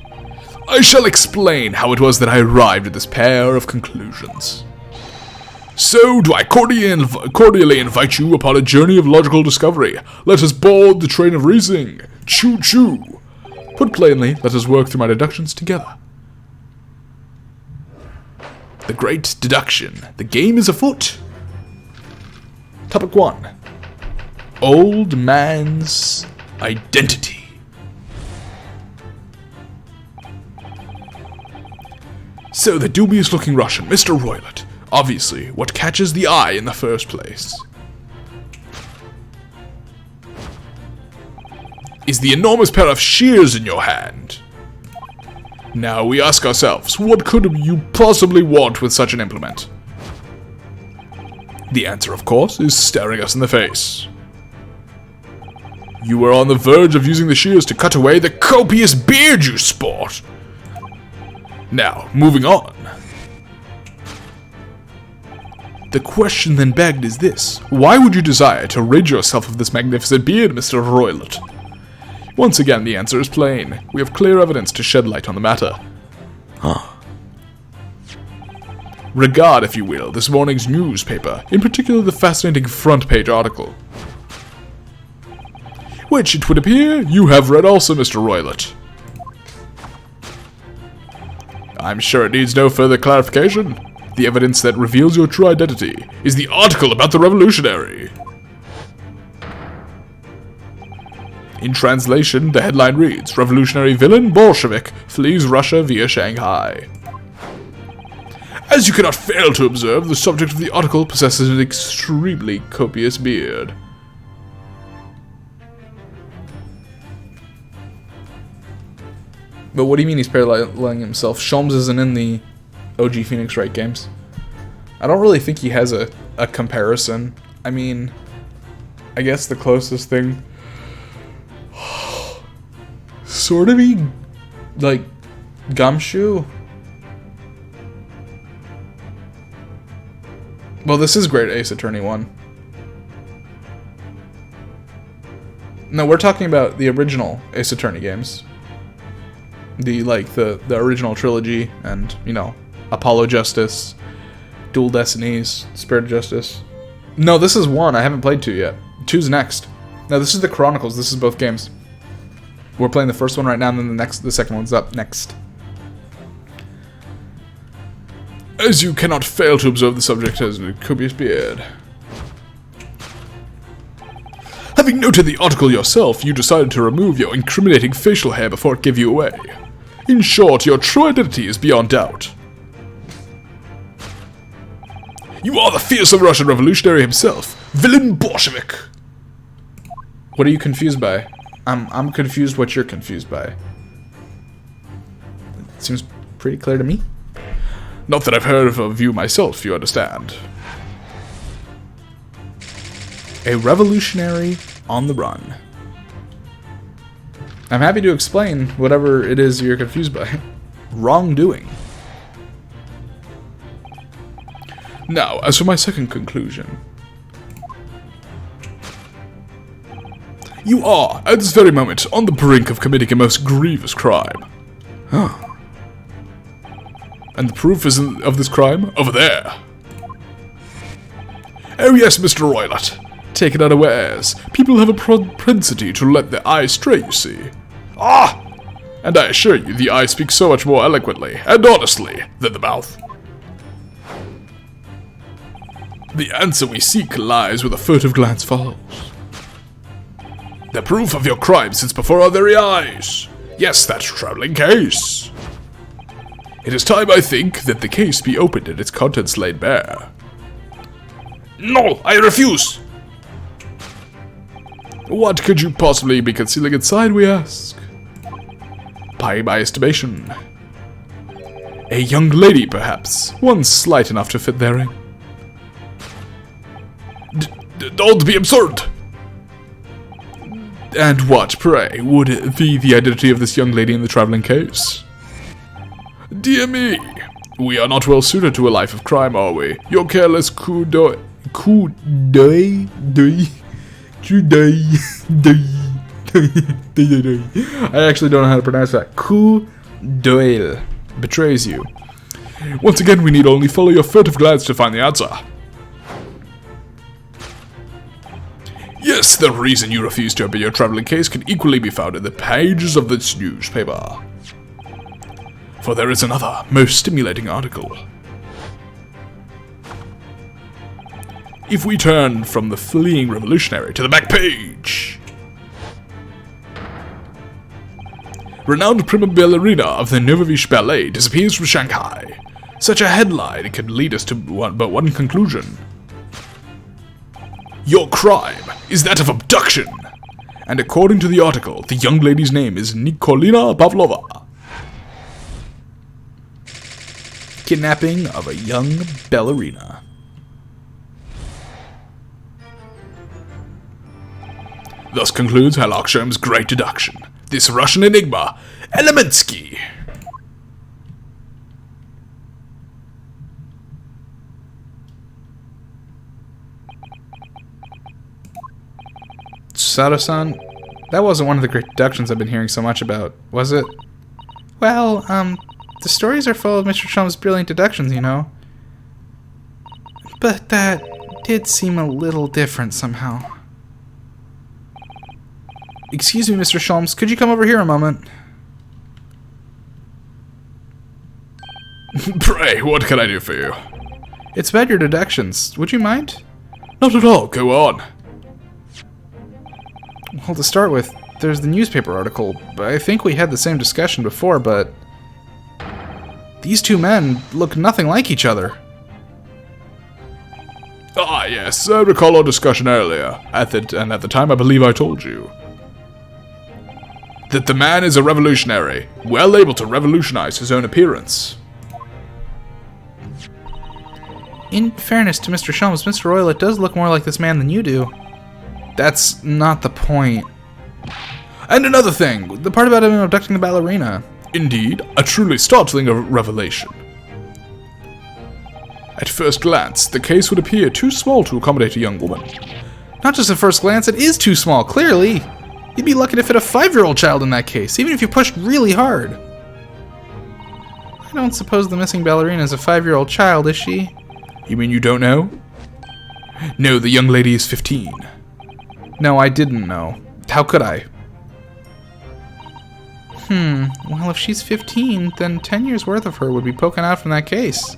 [SPEAKER 7] I shall explain how it was that I arrived at this pair of conclusions. So do I cordially invite you upon a journey of logical discovery. Let us board the train of reasoning. Choo-choo. Put plainly, let us work through my deductions together. The Great Deduction. The game is afoot. Topic 1. Old Man's Identity. So the dubious-looking Russian, Mr. Roylet. Obviously, what catches the eye in the first place is the enormous pair of shears in your hand. Now we ask ourselves, what could you possibly want with such an implement? The answer, of course, is staring us in the face. You were on the verge of using the shears to cut away the copious beard you sport. Now, moving on. The question then begged is this: why would you desire to rid yourself of this magnificent beard, Mr. Roylet? Once again, the answer is plain. We have clear evidence to shed light on the matter. Regard, if you will, this morning's newspaper, in particular the fascinating front page article, which, it would appear, you have read also, Mr. Roylet. I'm sure it needs no further clarification. The evidence that reveals your true identity is the article about the revolutionary. In translation, the headline reads, Revolutionary villain Bolshevik flees Russia via Shanghai. As you cannot fail to observe, the subject of the article possesses an extremely copious beard.
[SPEAKER 1] But what do you mean he's paralleling himself? Sholmes isn't in the OG Phoenix Wright games. I don't really think he has a comparison. I mean, I guess the closest thing sort of be like Gumshoe. Well, this is Great Ace Attorney 1. No, we're talking about the original Ace Attorney games. The original trilogy, and, you know, Apollo Justice, Dual Destinies, Spirit of Justice. No, this is 1. I haven't played 2 yet. 2's next. No, this is the Chronicles. This is both games. We're playing the first one right now, and then the second one's up next.
[SPEAKER 7] As you cannot fail to observe, the subject has a copious beard. Having noted the article yourself, you decided to remove your incriminating facial hair before it gave you away. In short, your true identity is beyond doubt. You are the fearsome Russian revolutionary himself, villain Bolshevik.
[SPEAKER 1] What are you confused by? I'm confused what you're confused by. It seems pretty clear to me.
[SPEAKER 7] Not that I've heard of a view myself, you understand.
[SPEAKER 1] A revolutionary on the run. I'm happy to explain whatever it is you're confused by. Wrongdoing.
[SPEAKER 7] Now, as for my second conclusion. You are, at this very moment, on the brink of committing a most grievous crime. And the proof of this crime? Over there. Oh yes, Mr. Roylet. Taken unawares, people have a propensity to let their eyes stray, you see. And I assure you, the eye speaks so much more eloquently and honestly than the mouth. The answer we seek lies where the furtive glance follows. The proof of your crime sits before our very eyes. Yes, that traveling case. It is time, I think, that the case be opened and its contents laid bare.
[SPEAKER 1] No, I refuse!
[SPEAKER 7] What could you possibly be concealing inside, we ask? By my estimation, a young lady, perhaps, one slight enough to fit therein. Don't be absurd! And what, pray, would be the identity of this young lady in the traveling case? Dear me, we are not well suited to a life of crime, are we? Your careless I actually don't know how to pronounce that. Coup d'oeil betrays you. Once again, we need only follow your furtive glance to find the answer. Yes, the reason you refuse to open your traveling case can equally be found in the pages of this newspaper. For there is another, most stimulating article. If we turn from the fleeing revolutionary to the back page. Renowned prima ballerina of the Novovish Ballet disappears from Shanghai. Such a headline could lead us to but one conclusion. Your crime is that of abduction. And according to the article, the young lady's name is Nikolina Pavlova. Kidnapping of a young ballerina. Thus concludes Herlock Sholmes' great deduction. This Russian enigma, Elemensky.
[SPEAKER 1] Sato-san, that wasn't one of the great deductions I've been hearing so much about, was it? Well, the stories are full of Mr. Sholmes' brilliant deductions, you know. But that did seem a little different somehow. Excuse me, Mr. Sholmes, could you come over here a moment?
[SPEAKER 7] Pray, what can I do for you?
[SPEAKER 1] It's about your deductions. Would you mind?
[SPEAKER 7] Not at all, go on.
[SPEAKER 1] Well, to start with, there's the newspaper article. I think we had the same discussion before, but these two men look nothing like each other.
[SPEAKER 7] Ah, yes, I recall our discussion earlier. At the time, I believe I told you that the man is a revolutionary, well able to revolutionize his own appearance.
[SPEAKER 1] In fairness to Mr. Sholmes, Mr. Royal, it does look more like this man than you do. That's not the point.
[SPEAKER 7] And another thing,
[SPEAKER 1] The part about him abducting the ballerina.
[SPEAKER 7] indeed, a truly startling revelation. At first glance, the case would appear too small to accommodate a young woman.
[SPEAKER 1] Not just at first glance, it is too small, clearly. You'd be lucky to fit a 5-year-old child in that case, even if you pushed really hard. I don't suppose the missing ballerina is a 5-year-old child, is she?
[SPEAKER 7] You mean you don't know? No, the young lady is 15.
[SPEAKER 1] No, I didn't know. How could I? Well, if she's 15, then 10 years worth of her would be poking out from that case.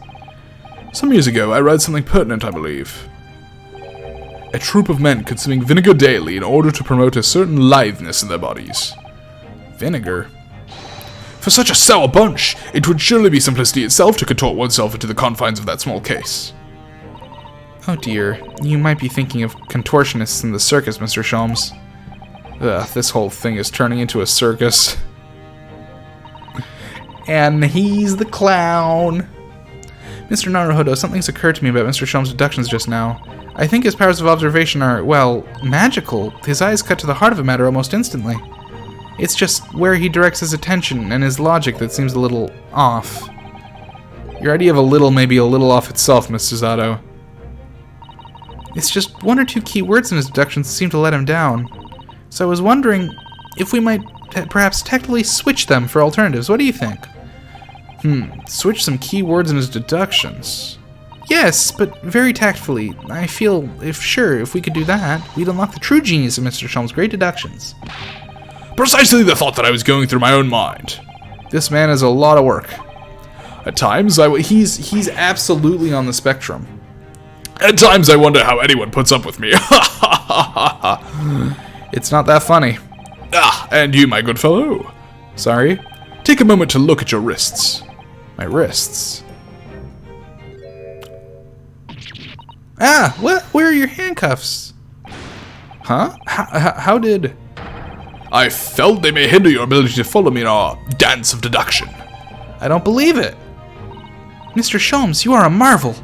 [SPEAKER 7] Some years ago, I read something pertinent, I believe. A troop of men consuming vinegar daily in order to promote a certain litheness in their bodies.
[SPEAKER 1] Vinegar?
[SPEAKER 7] For such a sour bunch, it would surely be simplicity itself to contort oneself into the confines of that small case.
[SPEAKER 1] Oh dear, you might be thinking of contortionists in the circus, Mr. Sholmes. Ugh, this whole thing is turning into a circus. And he's the clown. Mr. Naruhodo, something's occurred to me about Mr. Sholmes' deductions just now. I think his powers of observation are, well, magical. His eyes cut to the heart of a matter almost instantly. It's just where he directs his attention and his logic that seems a little off. Your idea of a little may be a little off itself, Mr. Zato. It's just one or two key words in his deductions that seem to let him down. So I was wondering if we might perhaps tactfully switch them for alternatives. What do you think? Switch some key words in his deductions. Yes, but very tactfully. I feel, if we could do that, we'd unlock the true genius of Mr. Sholmes' great deductions.
[SPEAKER 7] Precisely the thought that I was going through my own mind.
[SPEAKER 1] This man is a lot of work.
[SPEAKER 7] At times,
[SPEAKER 1] He's absolutely on the spectrum.
[SPEAKER 7] At times, I wonder how anyone puts up with me.
[SPEAKER 1] It's not that funny.
[SPEAKER 7] Ah, and you, my good fellow.
[SPEAKER 1] Sorry?
[SPEAKER 7] Take a moment to look at your wrists. My wrists. Ah, what? Where are your handcuffs? Huh? How did... I felt they may hinder your ability to follow me in our dance of deduction. I don't believe it. Mr. Sholmes, you are a marvel.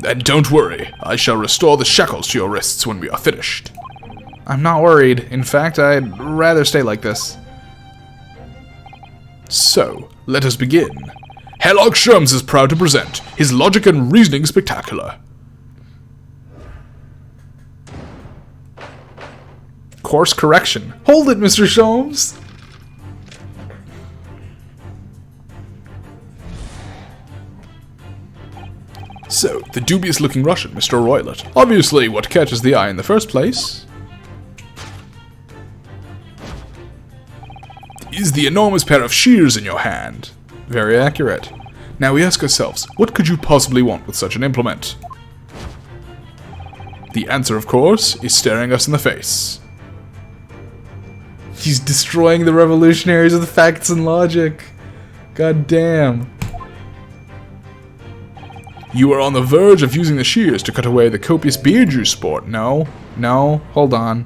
[SPEAKER 7] And don't worry, I shall restore the shackles to your wrists when we are finished. I'm not worried. In fact, I'd rather stay like this. So, let us begin. Herlock Sholmes is proud to present his logic and reasoning spectacular. Course correction. Hold it, Mr. Sholmes! So, the dubious-looking Russian, Mr. Roylott. Obviously, what catches the eye in the first place is the enormous pair of shears in your hand. Very accurate. Now we ask ourselves, what could you possibly want with such an implement? The answer, of course, is staring us in the face. He's destroying the revolutionaries with facts and logic. God damn. You are on the verge of using the shears to cut away the copious beard you sport. No, hold on.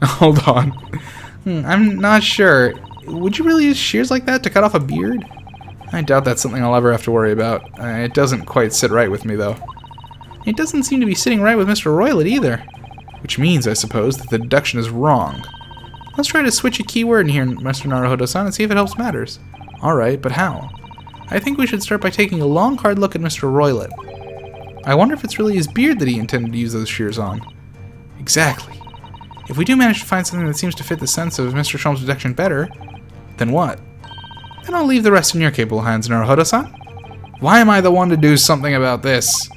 [SPEAKER 7] Hold on. I'm not sure. Would you really use shears like that to cut off a beard? I doubt that's something I'll ever have to worry about. It doesn't quite sit right with me, though. It doesn't seem to be sitting right with Mr. Roylott either. Which means, I suppose, that the deduction is wrong. Let's try to switch a keyword in here, Mr. Naruhodo-san, and see if it helps matters. Alright, but how? I think we should start by taking a long, hard look at Mr. Roylott. I wonder if it's really his beard that he intended to use those shears on. Exactly. If we do manage to find something that seems to fit the sense of Mr. Sholmes' deduction better, then what? Then I'll leave the rest in your capable hands, Naruhodo-san. Why am I the one to do something about this?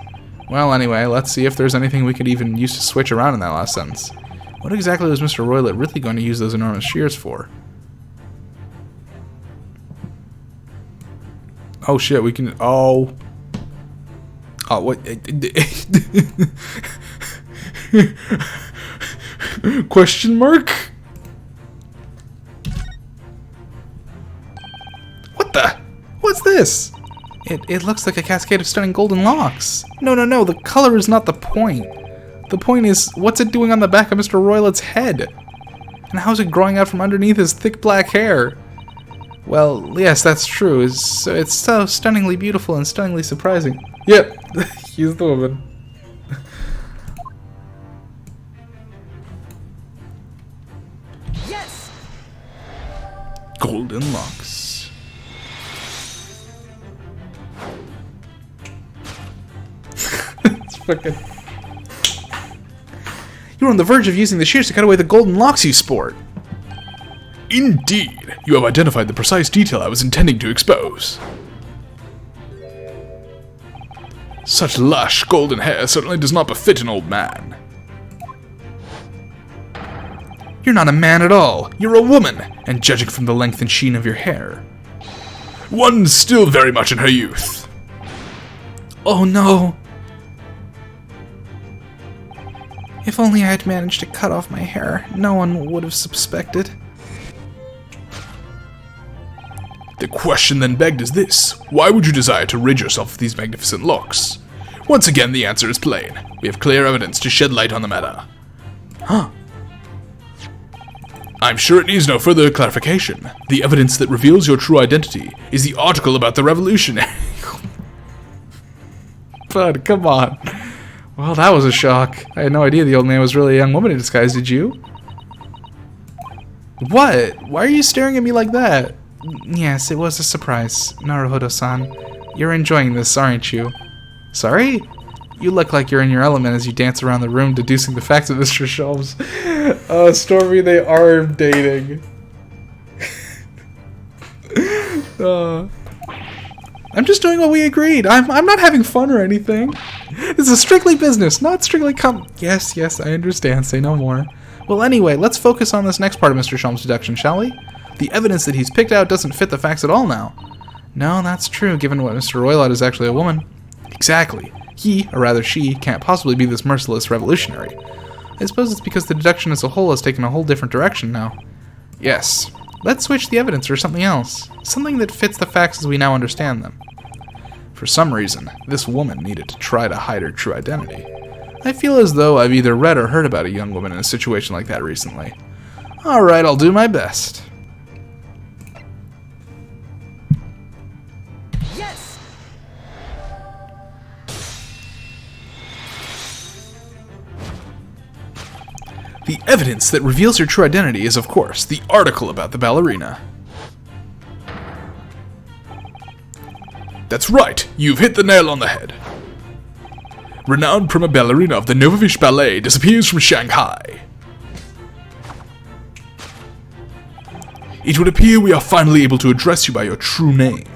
[SPEAKER 7] Well, anyway, let's see if there's anything we could even use to switch around in that last sentence. What exactly was Mr. Roylott really going to use those enormous shears for? Oh shit, we can... Oh, what? Question mark? What the? What's this? It looks like a cascade of stunning golden locks. No, the color is not the point. The point is, what's it doing on the back of Mr. Roylott's head? And how is it growing out from underneath his thick black hair? Well, yes, that's true. It's so stunningly beautiful and stunningly surprising. Yep, he's the woman.
[SPEAKER 5] Yes!
[SPEAKER 7] Golden locks. It's fucking... You're on the verge of using the shears to cut away the golden locks you sport. Indeed, you have identified the precise detail I was intending to expose. Such lush golden hair certainly does not befit an old man. You're not a man at all. You're a woman, and judging from the length and sheen of your hair, one's still very much in her youth. Oh no. If only I had managed to cut off my hair, no one would have suspected. The question then begged is this: why would you desire to rid yourself of these magnificent locks? Once again, the answer is plain. We have clear evidence to shed light on the matter. Huh. I'm sure it needs no further clarification. The evidence that reveals your true identity is the article about the revolutionary. Bud, come on. Well, that was a shock. I had no idea the old man was really a young woman in disguise, did you? What? Why are you staring at me like that? Yes, it was a surprise, Naruhodo-san. You're enjoying this, aren't you? Sorry? You look like you're in your element as you dance around the room deducing the facts of Mr. Sholmes. Stormy, they are dating. I'm just doing what we agreed. I'm not having fun or anything. This is strictly business, not strictly Yes, I understand. Say no more. Well, anyway, let's focus on this next part of Mr. Sholmes' deduction, shall we? The evidence that he's picked out doesn't fit the facts at all now. No, that's true, given what Mr. Roylott is actually a woman. Exactly. He, or rather she, can't possibly be this merciless revolutionary. I suppose it's because the deduction as a whole has taken a whole different direction now. Yes.
[SPEAKER 1] Let's switch the evidence for something else. Something that fits the facts as we now understand them. For some reason, this woman needed to try to hide her true identity. I feel as though I've either read or heard about a young woman in a situation like that recently. Alright, I'll do my best.
[SPEAKER 5] Yes!
[SPEAKER 1] The evidence that reveals her true identity is, of course, the article about the ballerina. That's right, you've hit the nail on the head. Renowned prima ballerina of the Novovish Ballet disappears from Shanghai. It would appear we are finally able to address you by your true name.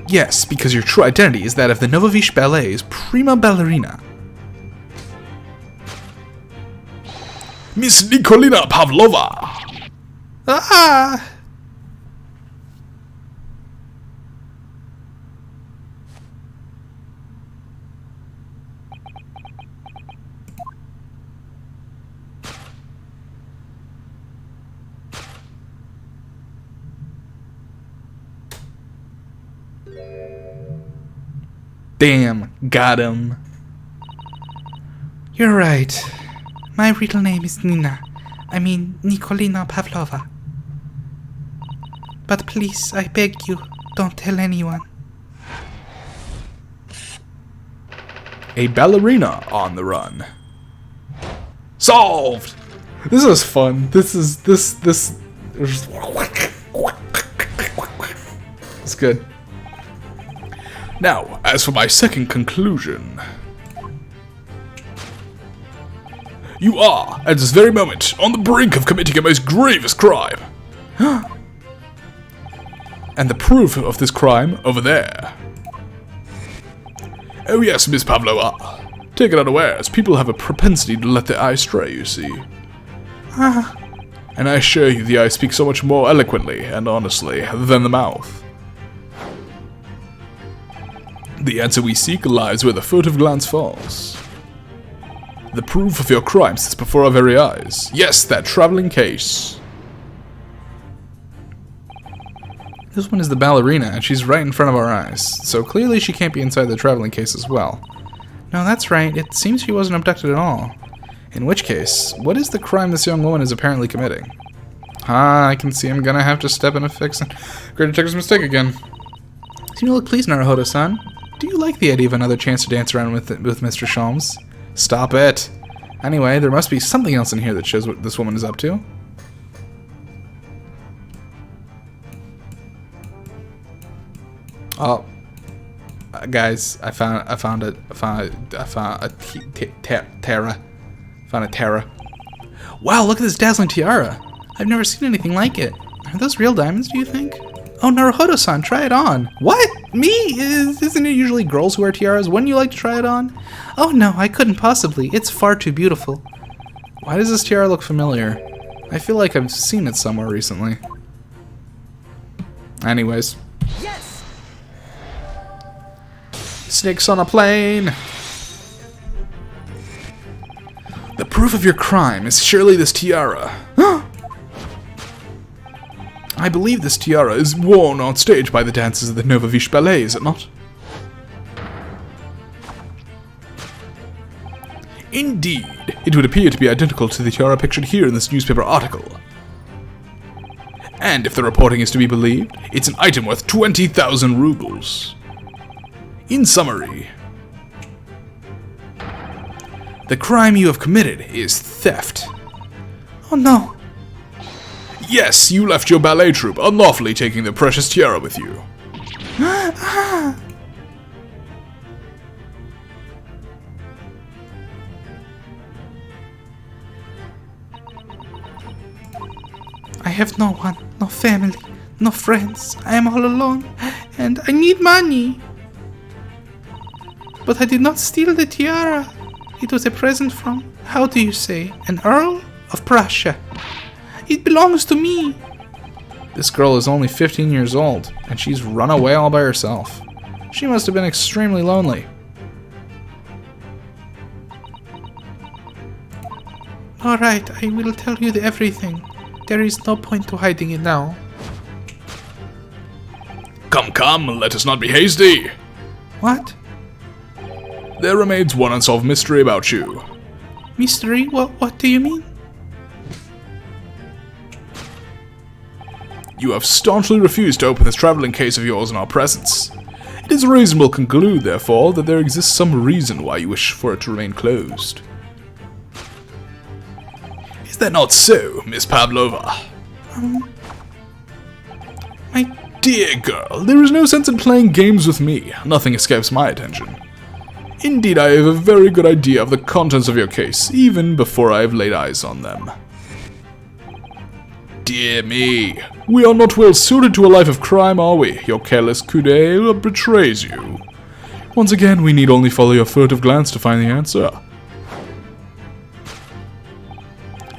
[SPEAKER 1] Yes, because your true identity is that of the Novovish Ballet's prima ballerina. Miss Nikolina Pavlova! Ah! Damn, got him. You're right. My real name is Nikolina Pavlova. But please, I beg you, don't tell anyone. A ballerina on the run. Solved! This is fun. This. It's good. Now, as for my second conclusion. You are, at this very moment, on the brink of committing a most grievous crime. And the proof of this crime over there. Oh yes, Miss Pavlova. Take it unawares, people have a propensity to let their eyes stray, you see. And I assure you the eye speaks so much more eloquently and honestly than the mouth. The answer we seek lies where the furtive glance falls. The proof of your crime sits before our very eyes. Yes, that traveling case. This one is the ballerina, and she's right in front of our eyes, so clearly she can't be inside the traveling case as well. No, that's right, it seems she wasn't abducted at all. In which case, what is the crime this young woman is apparently committing? I can see I'm gonna have to step in and fix it. Great detective's mistake again. So you look pleased, Naruhodo-san. Do you like the idea of another chance to dance around with Mr. Sholmes? Stop it! Anyway, there must be something else in here that shows what this woman is up to. Oh, guys, I found a Terra. Wow, look at this dazzling tiara. I've never seen anything like it. Are those real diamonds, do you think? Oh, Naruhodo-san, try it on. What? Me? Isn't it usually girls who wear tiaras? Wouldn't you like to try it on? Oh no, I couldn't possibly. It's far too beautiful. Why does this tiara look familiar? I feel like I've seen it somewhere recently. Anyways.
[SPEAKER 5] Yes!
[SPEAKER 1] Snakes on a plane! The proof of your crime is surely this tiara. I believe this tiara is worn on stage by the dancers of the Novovish Ballet, is it not? Indeed, it would appear to be identical to the tiara pictured here in this newspaper article. And if the reporting is to be believed, it's an item worth 20,000 rubles. In summary, the crime you have committed is theft. Oh no. Yes, you left your ballet troupe, unlawfully taking the precious tiara with you. I have no one, no family, no friends. I am all alone, and I need money. But I did not steal the tiara. It was a present from, how do you say, an Earl of Prussia. It belongs to me. This girl is only 15 years old, and she's run away all by herself. She must have been extremely lonely. Alright, I will tell you everything. There is no point to hiding it now.
[SPEAKER 7] Come, come, let us not be hasty.
[SPEAKER 1] What?
[SPEAKER 7] There remains one unsolved mystery about you.
[SPEAKER 1] Mystery? What do you mean?
[SPEAKER 7] You have staunchly refused to open this traveling case of yours in our presence. It is reasonable to conclude, therefore, that there exists some reason why you wish for it to remain closed. Is that not so, Miss Pavlova?
[SPEAKER 1] My
[SPEAKER 7] Dear girl, there is no sense in playing games with me. Nothing escapes my attention. Indeed, I have a very good idea of the contents of your case, even before I have laid eyes on them. Dear me, we are not well suited to a life of crime, are we? Your careless coup d'etat betrays you. Once again, we need only follow your furtive glance to find the answer.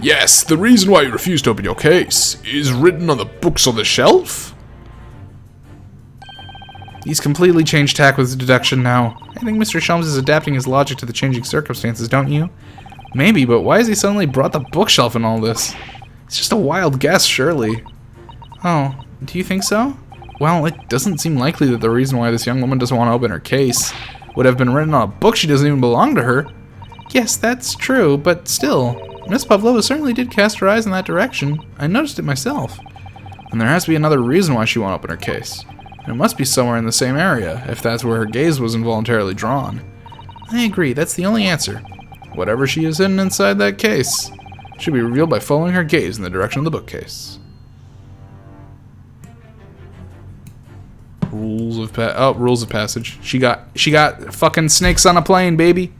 [SPEAKER 7] Yes, the reason why you refuse to open your case is written on the books on the shelf?
[SPEAKER 1] He's completely changed tack with his deduction now. I think Mr. Shelms is adapting his logic to the changing circumstances, don't you? Maybe, but why has he suddenly brought the bookshelf in all this? It's just a wild guess, surely. Oh, do you think so? Well, it doesn't seem likely that the reason why this young woman doesn't want to open her case would have been written on a book she doesn't even belong to her. Yes, that's true, but still, Miss Pavlova certainly did cast her eyes in that direction. I noticed it myself. And there has to be another reason why she won't open her case. It must be somewhere in the same area, if that's where her gaze was involuntarily drawn. I agree, that's the only answer. Whatever she is hidden inside that case should be revealed by following her gaze in the direction of the bookcase. Rules of passage. She got fucking snakes on a plane, baby.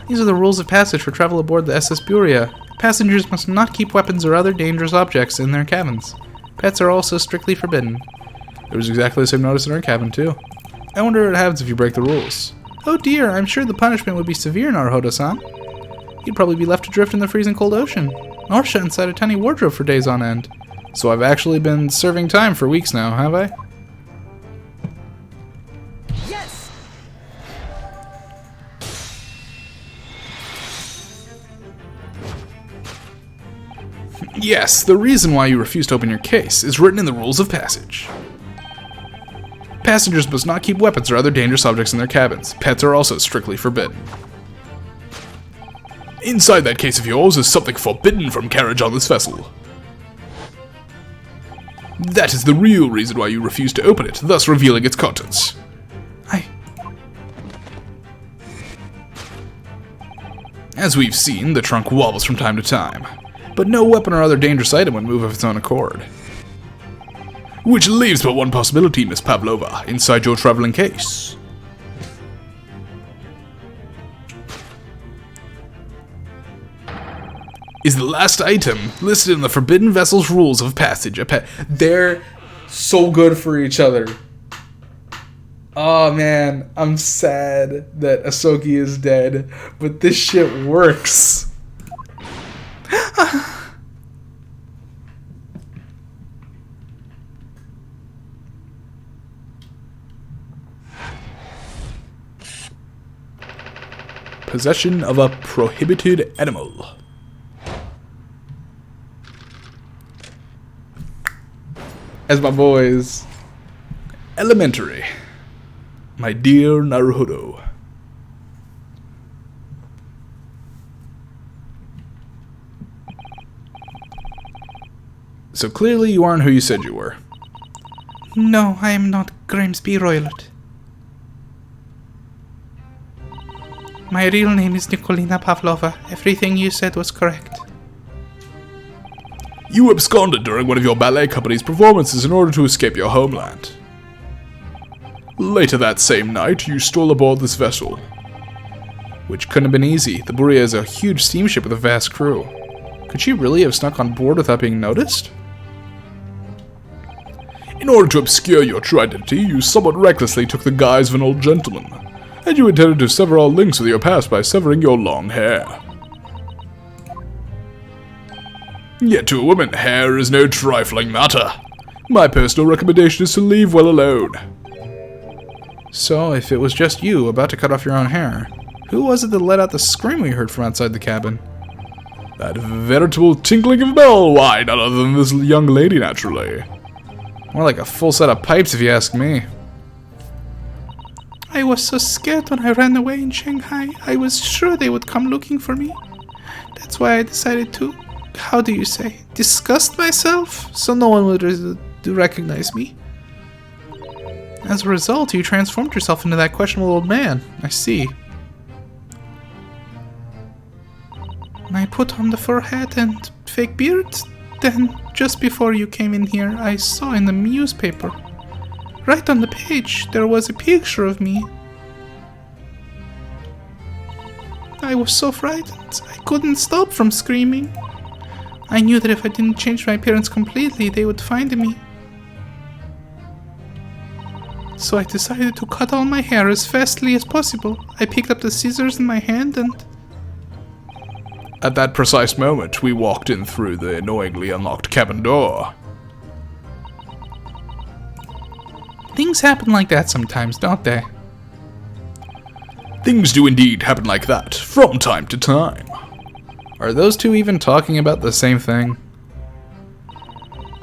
[SPEAKER 1] These are the rules of passage for travel aboard the SS Buria. Passengers must not keep weapons or other dangerous objects in their cabins. Pets are also strictly forbidden. There was exactly the same notice in our cabin, too. I wonder what happens if you break the rules. Oh dear, I'm sure the punishment would be severe, Naruhodo-san. You'd probably be left adrift in the freezing cold ocean, or shut inside a tiny wardrobe for days on end. So I've actually been serving time for weeks now, have I?
[SPEAKER 5] Yes!
[SPEAKER 7] Yes, the reason why you refuse to open your case is written in the rules of passage. Passengers must not keep weapons or other dangerous objects in their cabins. Pets are also strictly forbidden. Inside that case of yours is something forbidden from carriage on this vessel. That is the real reason why you refuse to open it, thus revealing its contents. As we've seen, the trunk wobbles from time to time, but no weapon or other dangerous item would move of its own accord. Which leaves but one possibility, Miss Pavlova, inside your traveling case. Is the last item listed in the Forbidden Vessel's rules of passage a pet?
[SPEAKER 1] They're so good for each other. Oh man, I'm sad that Asogi is dead, but this shit works.
[SPEAKER 7] Possession of a prohibited animal.
[SPEAKER 1] As my boys.
[SPEAKER 7] Elementary. My dear Naruhodo. So clearly you aren't who you said you were.
[SPEAKER 1] No, I am not Grimsby Roylott. My real name is Nikolina Pavlova. Everything you said was correct.
[SPEAKER 7] You absconded during one of your ballet company's performances in order to escape your homeland. Later that same night, you stole aboard this vessel.
[SPEAKER 1] Which couldn't have been easy. The Buria is a huge steamship with a vast crew. Could she really have snuck on board without being noticed?
[SPEAKER 7] In order to obscure your true identity, you somewhat recklessly took the guise of an old gentleman, and you intended to sever all links with your past by severing your long hair. Yet to a woman, hair is no trifling matter. My personal recommendation is to leave well alone.
[SPEAKER 1] So, if it was just you about to cut off your own hair, who was it that let out the scream we heard from outside the cabin?
[SPEAKER 7] That veritable tinkling of a bell, why, none other than this young lady, naturally. More like a full set of pipes, if you ask me.
[SPEAKER 1] I was so scared when I ran away in Shanghai. I was sure they would come looking for me. That's why I decided to, how do you say, disgust myself, so no one would recognize me. As a result, you transformed yourself into that questionable old man. I see. I put on the fur hat and fake beard. Then, just before you came in here, I saw in the newspaper, right on the page, there was a picture of me. I was so frightened, I couldn't stop from screaming. I knew that if I didn't change my appearance completely, they would find me. So I decided to cut all my hair as fastly as possible. I picked up the scissors in my hand and...
[SPEAKER 7] At that precise moment, we walked in through the annoyingly unlocked cabin door.
[SPEAKER 1] Things happen like that sometimes, don't they?
[SPEAKER 7] Things do indeed happen like that, from time to time.
[SPEAKER 1] Are those two even talking about the same thing?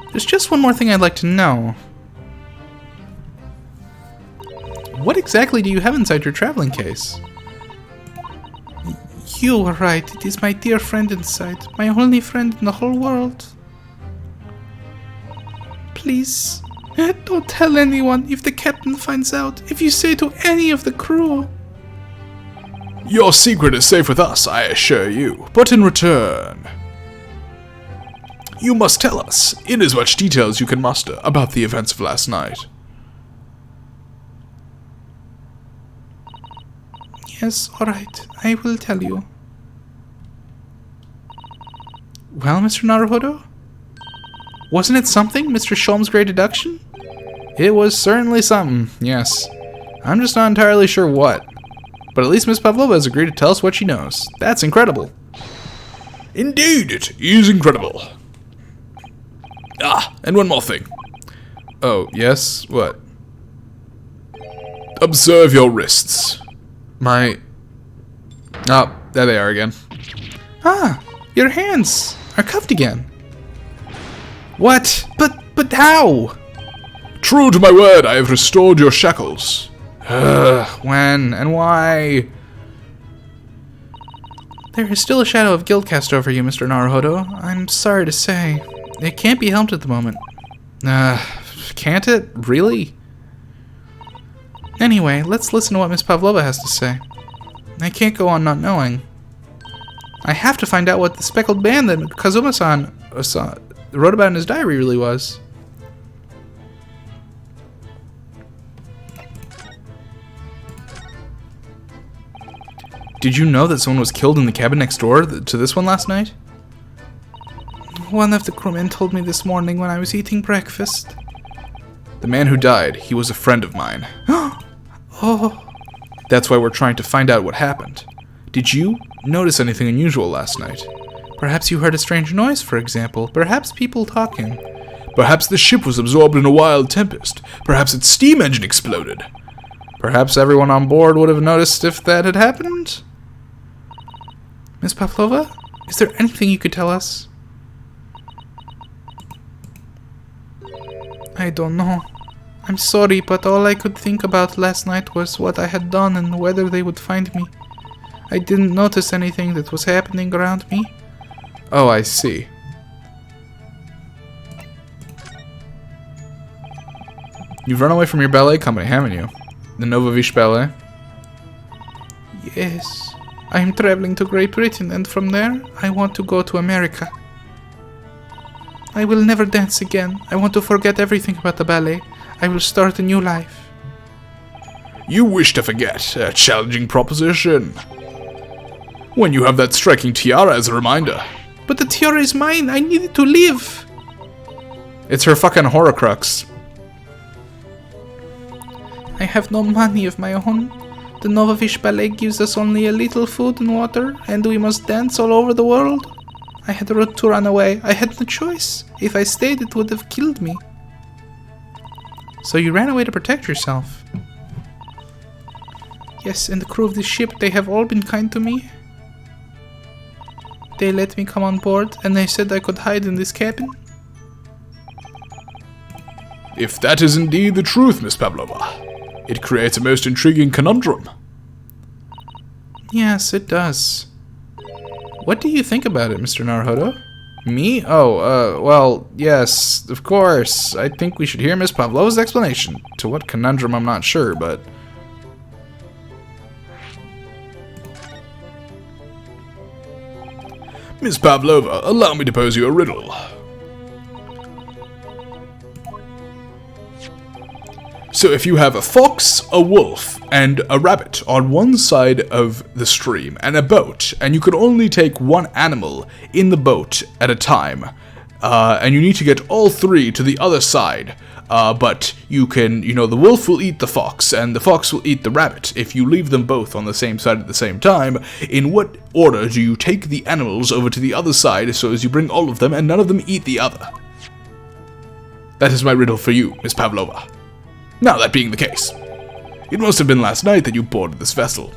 [SPEAKER 1] There's just one more thing I'd like to know. What exactly do you have inside your traveling case? You were right, it is my dear friend inside, my only friend in the whole world. Please, don't tell anyone if the captain finds out, if you say to any of the crew.
[SPEAKER 7] Your secret is safe with us, I assure you, but in return, you must tell us, in as much detail as you can muster, about the events of last night.
[SPEAKER 1] Yes, alright, I will tell you. Well, Mr. Naruhodo? Wasn't it something, Mr. Sholm's great deduction?
[SPEAKER 7] It was certainly something, yes. I'm just not entirely sure what. But at least Miss Pavlova has agreed to tell us what she knows. That's incredible. Indeed, it is incredible. Ah, and one more thing. Oh, yes? What? Observe your wrists. My... Oh, there they are again.
[SPEAKER 1] Ah, your hands are cuffed again.
[SPEAKER 7] What?
[SPEAKER 1] But how?
[SPEAKER 7] True to my word, I have restored your shackles.
[SPEAKER 1] When and why? There is still a shadow of guilt cast over you, Mr. Naruhodo. I'm sorry to say. It can't be helped at the moment.
[SPEAKER 7] Can't it? Really?
[SPEAKER 1] Anyway, let's listen to what Miss Pavlova has to say. I can't go on not knowing. I have to find out what the speckled band that Kazuma-san wrote about in his diary really was.
[SPEAKER 7] Did you know that someone was killed in the cabin next door to this one last night?
[SPEAKER 1] One of the crewmen told me this morning when I was eating breakfast.
[SPEAKER 7] The man who died, he was a friend of mine.
[SPEAKER 1] Oh.
[SPEAKER 7] That's why we're trying to find out what happened. Did you notice anything unusual last night?
[SPEAKER 1] Perhaps you heard a strange noise, for example. Perhaps people talking.
[SPEAKER 7] Perhaps the ship was absorbed in a wild tempest. Perhaps its steam engine exploded.
[SPEAKER 1] Perhaps everyone on board would have noticed if that had happened? Miss Pavlova, is there anything you could tell us? I don't know. I'm sorry, but all I could think about last night was what I had done and whether they would find me. I didn't notice anything that was happening around me.
[SPEAKER 7] Oh, I see. You've run away from your ballet company, haven't you? The Novovish Ballet?
[SPEAKER 1] Yes. I am traveling to Great Britain, and from there, I want to go to America. I will never dance again. I want to forget everything about the ballet. I will start a new life.
[SPEAKER 7] You wish to forget? A challenging proposition. When you have that striking tiara as a reminder.
[SPEAKER 1] But the tiara is mine. I need it to live.
[SPEAKER 7] It's her fucking Horcrux.
[SPEAKER 1] I have no money of my own. The Novovish Ballet gives us only a little food and water, and we must dance all over the world. I had to run away. I had no choice. If I stayed, it would have killed me. So you ran away to protect yourself? Yes, and the crew of this ship, they have all been kind to me. they let me come on board, and they said I could hide in this cabin.
[SPEAKER 7] If that is indeed the truth, Miss Pavlova, it creates a most intriguing conundrum.
[SPEAKER 1] Yes, it does. What do you think about it, Mr. Naruhodo? Me? Oh, well, yes, of course. I think we should hear Miss Pavlova's explanation. To what conundrum, I'm not sure, but...
[SPEAKER 7] Miss Pavlova, allow me to pose you a riddle. So if you have a fox, a wolf, and a rabbit on one side of the stream, and a boat, and you can only take one animal in the boat at a time, and you need to get all three to the other side, but you can, the wolf will eat the fox, and the fox will eat the rabbit. If you leave them both on the same side at the same time, in what order do you take the animals over to the other side so as you bring all of them and none of them eat the other? That is my riddle for you, Miss Pavlova. Now, that being the case, it must have been last night that you boarded this vessel.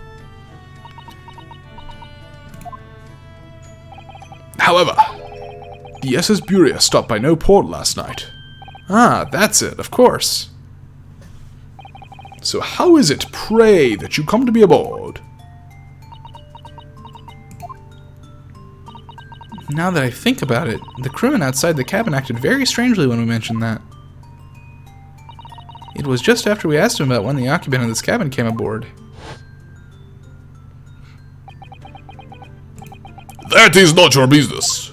[SPEAKER 7] However, the SS Buria stopped by no port last night.
[SPEAKER 1] Ah, that's it, of course.
[SPEAKER 7] So how is it, pray, that you come to be aboard?
[SPEAKER 1] Now that I think about it, the crewmen outside the cabin acted very strangely when we mentioned that. It was just after we asked him about when the occupant of this cabin came aboard.
[SPEAKER 7] That is not your business.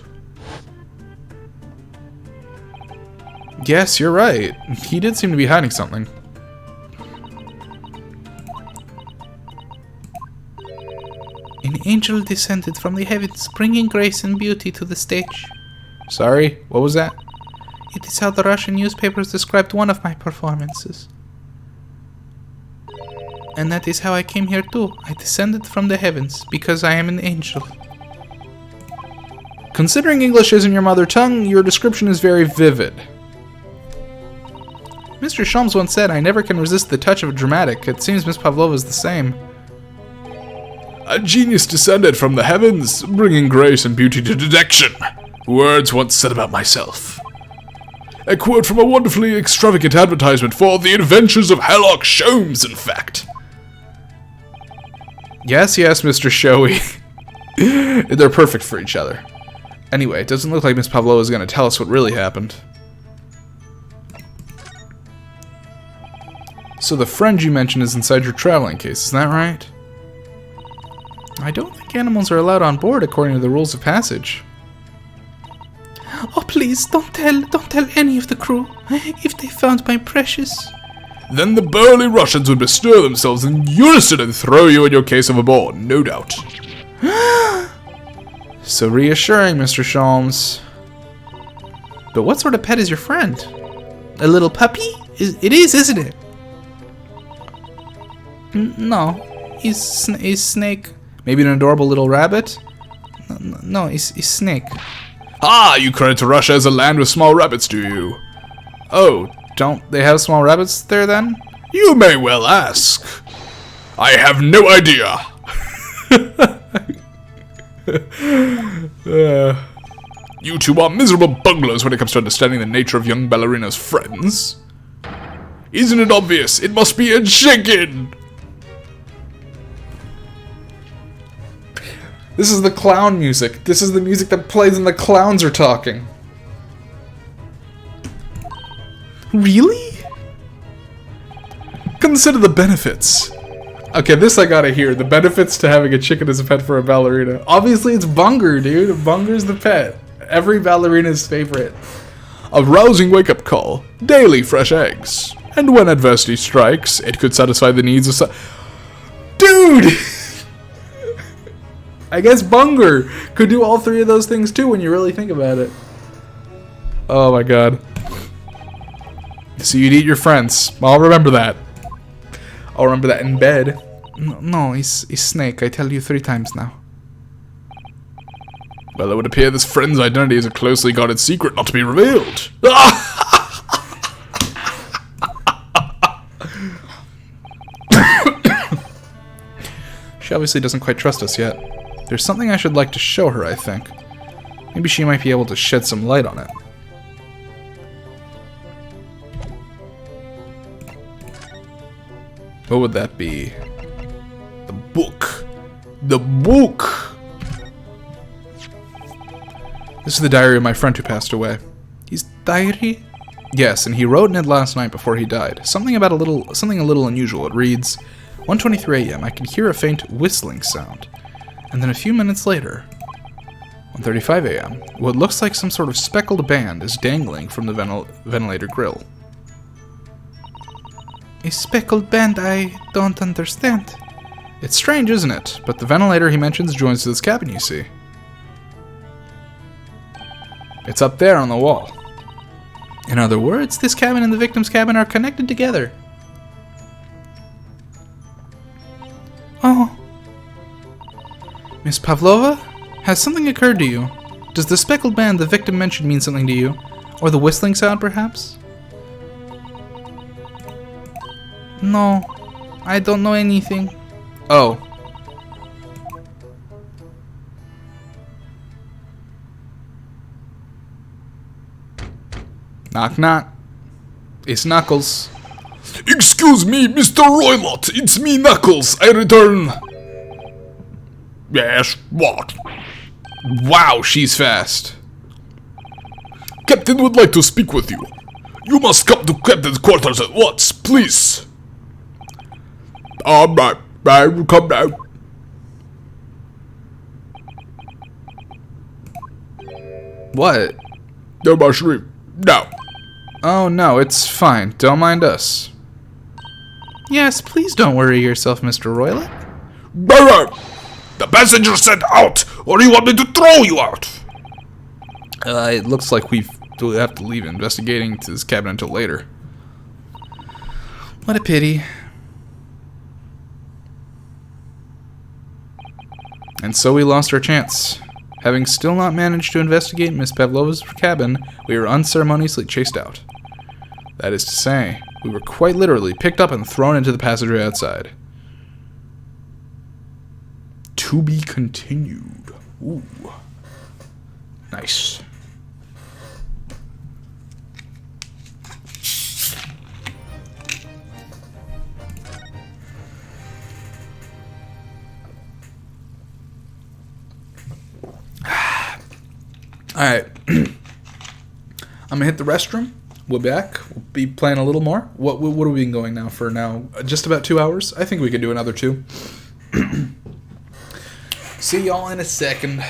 [SPEAKER 1] Yes, you're right. He did seem to be hiding something. An angel descended from the heavens, bringing grace and beauty to the stage.
[SPEAKER 7] Sorry, what was that?
[SPEAKER 1] It is how the Russian newspapers described one of my performances. And that is how I came here too. I descended from the heavens, because I am an angel.
[SPEAKER 7] Considering English isn't your mother tongue, your description is very vivid.
[SPEAKER 1] Mr. Sholmes once said, I never can resist the touch of a dramatic. It seems Miss Pavlova is the same.
[SPEAKER 7] A genius descended from the heavens, bringing grace and beauty to detection. Words once said about myself. A quote from a wonderfully extravagant advertisement for the adventures of Sherlock Sholmes, in fact.
[SPEAKER 1] Yes, Mr. Showy. They're perfect for each other. Anyway, it doesn't look like Miss Pavlova is going to tell us what really happened. So the friend you mentioned is inside your traveling case, is that right? I don't think animals are allowed on board according to the rules of passage. Oh, please, don't tell any of the crew. If they found my precious...
[SPEAKER 7] Then the burly Russians would bestir themselves in unison and throw you and your case overboard, no doubt.
[SPEAKER 1] So reassuring, Mr. Sholmes. But what sort of pet is your friend? A little puppy? It is, isn't it? No, he's snake. Maybe an adorable little rabbit? No, he's snake.
[SPEAKER 7] Ah, you credit Russia as a land with small rabbits, do you?
[SPEAKER 1] Oh, don't they have small rabbits there then?
[SPEAKER 7] You may well ask. I have no idea. You two are miserable bunglers when it comes to understanding the nature of young ballerina's friends. Isn't it obvious? It must be a chicken!
[SPEAKER 1] This is the clown music. This is the music that plays when the clowns are talking. Really? Consider the benefits. Okay, this I gotta hear. The benefits to having a chicken as a pet for a ballerina. Obviously, it's Bunger, dude. Bunger's the pet. Every ballerina's favorite.
[SPEAKER 7] A rousing wake-up call. Daily fresh eggs. And when adversity strikes, it could satisfy the needs of
[SPEAKER 1] Dude! I guess Bunger could do all three of those things too when you really think about it. Oh my god. So you'd eat your friends. I'll remember that. I'll remember that in bed. No, he's Snake. I tell you 3 times now.
[SPEAKER 7] Well, it would appear this friend's identity is a closely guarded secret not to be revealed.
[SPEAKER 1] She obviously doesn't quite trust us yet. There's something I should like to show her, I think. Maybe she might be able to shed some light on it. What would that be? The book. The book! This is the diary of my friend who passed away. His diary? Yes, and he wrote in it last night before he died. Something a little unusual. It reads, 1:23 a.m. I could hear a faint whistling sound. And then a few minutes later, 1:35 a.m., what looks like some sort of speckled band is dangling from the ventilator grill. A speckled band? I don't understand. It's strange, isn't it? But the ventilator he mentions joins to this cabin, you see. It's up there on the wall. In other words, this cabin and the victim's cabin are connected together. Oh. Miss Pavlova? Has something occurred to you? Does the speckled band the victim mentioned mean something to you? Or the whistling sound, perhaps? No. I don't know anything. Oh. Knock knock. It's Knuckles.
[SPEAKER 7] Excuse me, Mr. Roylott. It's me, Knuckles. I return. Yes, what?
[SPEAKER 1] Wow, she's fast.
[SPEAKER 7] Captain would like to speak with you. You must come to Captain's quarters at once, please. I will come now.
[SPEAKER 1] What?
[SPEAKER 7] No mushroom. No.
[SPEAKER 1] Oh no, it's fine. Don't mind us. Yes, please don't worry yourself, Mr. Roylott.
[SPEAKER 7] The passenger said out, or do you want me to throw you out?
[SPEAKER 1] It looks like we have to leave investigating to this cabin until later. What a pity. And so we lost our chance. Having still not managed to investigate Miss Pavlova's cabin, we were unceremoniously chased out. That is to say, we were quite literally picked up and thrown into the passageway outside. To be continued. Ooh. Nice. Alright. I'm gonna hit the restroom. We'll be back. We'll be playing a little more. What are we been going now for now? Just about 2 hours? I think we could do another 2. See y'all in a second.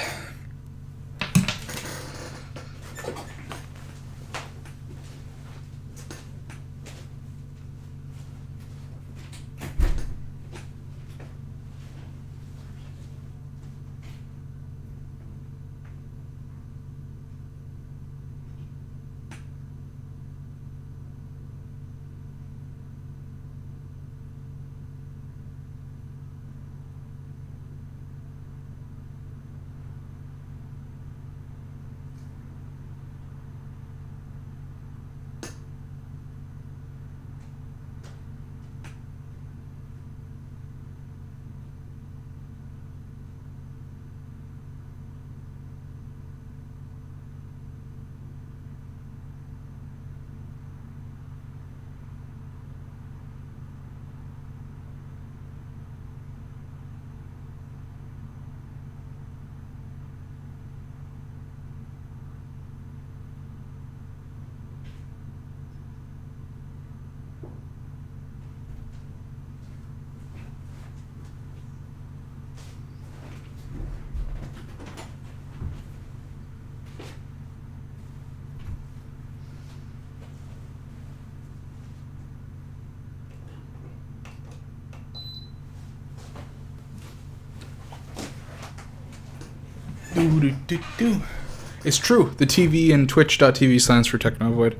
[SPEAKER 1] It's true. The TV and Twitch.tv stands for Technovoid.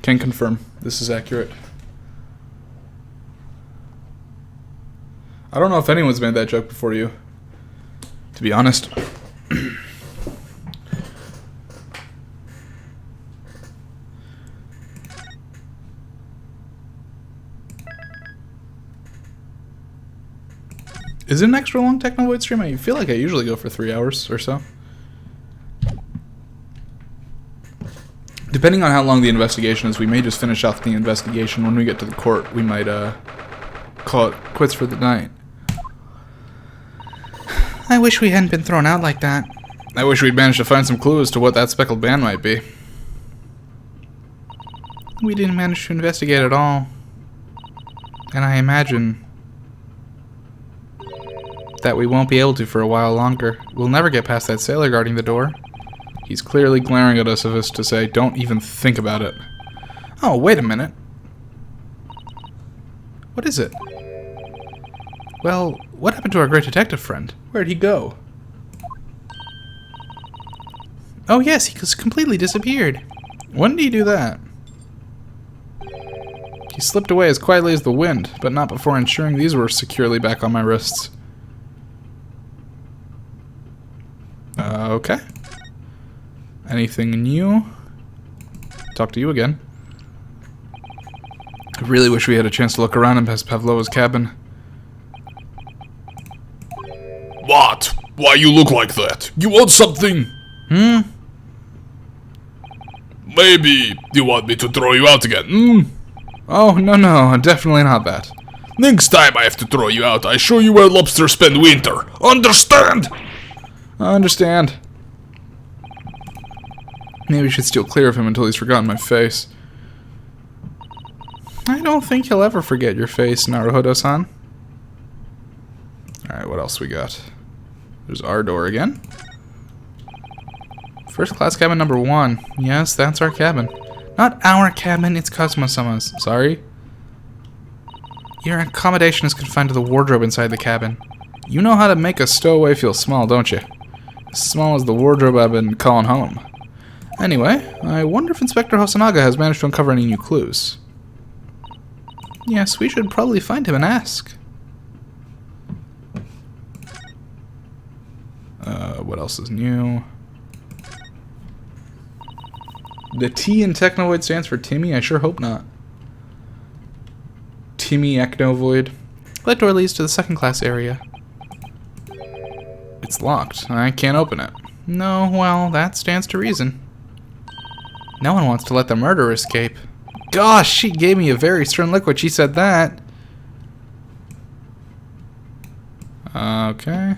[SPEAKER 1] Can confirm. This is accurate. I don't know if anyone's made that joke before you, to be honest. Is it an extra long Technovoid stream? I feel like I usually go for 3 hours or so. Depending on how long the investigation is, we may just finish off the investigation. When we get to the court, we might call it quits for the night. I wish we hadn't been thrown out like that. I wish we'd managed to find some clues to what that speckled band might be. We didn't manage to investigate at all. And I imagine that we won't be able to for a while longer. We'll never get past that sailor guarding the door. He's clearly glaring at us to say, don't even think about it. Oh, wait a minute. What is it? Well, what happened to our great detective friend? Where'd he go? Oh yes, he just completely disappeared. When did he do that? He slipped away as quietly as the wind, but not before ensuring these were securely back on my wrists. Okay. Anything new? Talk to you again. I really wish we had a chance to look around in past Pavlova's cabin.
[SPEAKER 7] What? Why you look like that? You want something? Maybe you want me to throw you out again,
[SPEAKER 1] Oh, no, definitely not that.
[SPEAKER 7] Next time I have to throw you out, I show you where lobsters spend winter. Understand?
[SPEAKER 1] I understand. Maybe we should steal clear of him until he's forgotten my face. I don't think he'll ever forget your face, Naruhodo-san. Alright, what else we got? There's our door again. First class cabin number 1. Yes, that's our cabin. Not our cabin, it's Cosmo-sama's. Sorry. Your accommodation is confined to the wardrobe inside the cabin. You know how to make a stowaway feel small, don't you? As small as the wardrobe I've been calling home. Anyway, I wonder if Inspector Hosonaga has managed to uncover any new clues. Yes, we should probably find him and ask. What else is new? The T in Technovoid stands for Timmy? I sure hope not. Timmy Technovoid. That door leads to the second class area. It's locked. I can't open it. No, well, that stands to reason. No one wants to let the murderer escape. Gosh, she gave me a very stern look when she said that. Okay.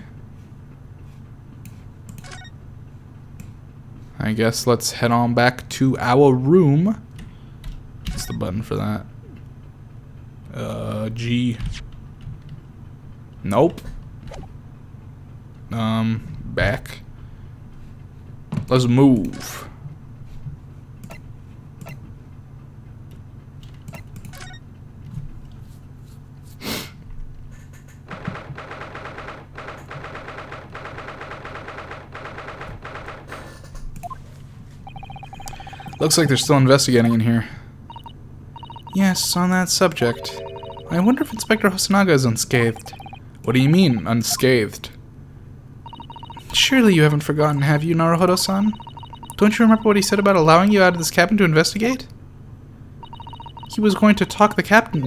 [SPEAKER 1] I guess let's head on back to our room. What's the button for that? G. Nope. Back. Let's move. Looks like they're still investigating in here. Yes, on that subject. I wonder if Inspector Hosonaga is unscathed. What do you mean, unscathed? Surely you haven't forgotten, have you, Naruhodo-san? Don't you remember what he said about allowing you out of this cabin to investigate? He was going to talk to the captain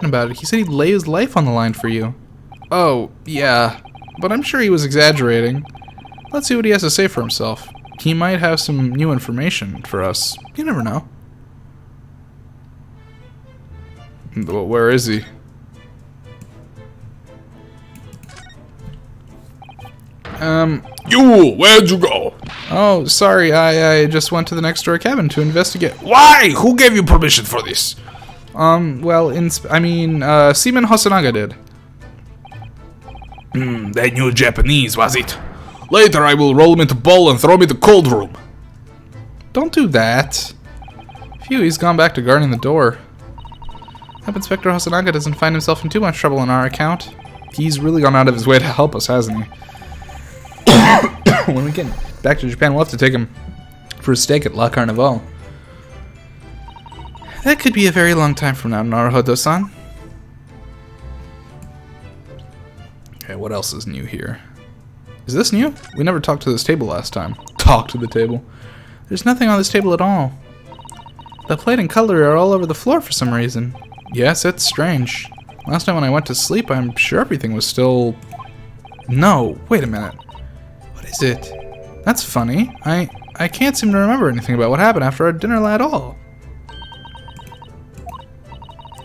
[SPEAKER 1] about it. He said he'd lay his life on the line for you. Oh, yeah. But I'm sure he was exaggerating. Let's see what he has to say for himself. He might have some new information for us. You never know. Where is he?
[SPEAKER 7] You, where'd you go?
[SPEAKER 1] Oh, sorry, I just went to the next door cabin to investigate.
[SPEAKER 7] Why? Who gave you permission for this?
[SPEAKER 1] Well, Seaman Hosonaga did.
[SPEAKER 7] They knew Japanese, was it? Later I will roll him into bowl and throw him in the cold room.
[SPEAKER 1] Don't do that. Phew, he's gone back to guarding the door. Hope Inspector Hosonaga doesn't find himself in too much trouble on our account. He's really gone out of his way to help us, hasn't he? When we get back to Japan, we'll have to take him for a steak at La Carnival. That could be a very long time from now, Naruhodo-san. Okay, what else is new here? Is this new? We never talked to this table last time. Talk to the table. There's nothing on this table at all. The plate and cutlery are all over the floor for some reason. Yes, it's strange. Last night when I went to sleep, I'm sure everything was still... No, wait a minute. What is it? That's funny. I can't seem to remember anything about what happened after our dinner at all.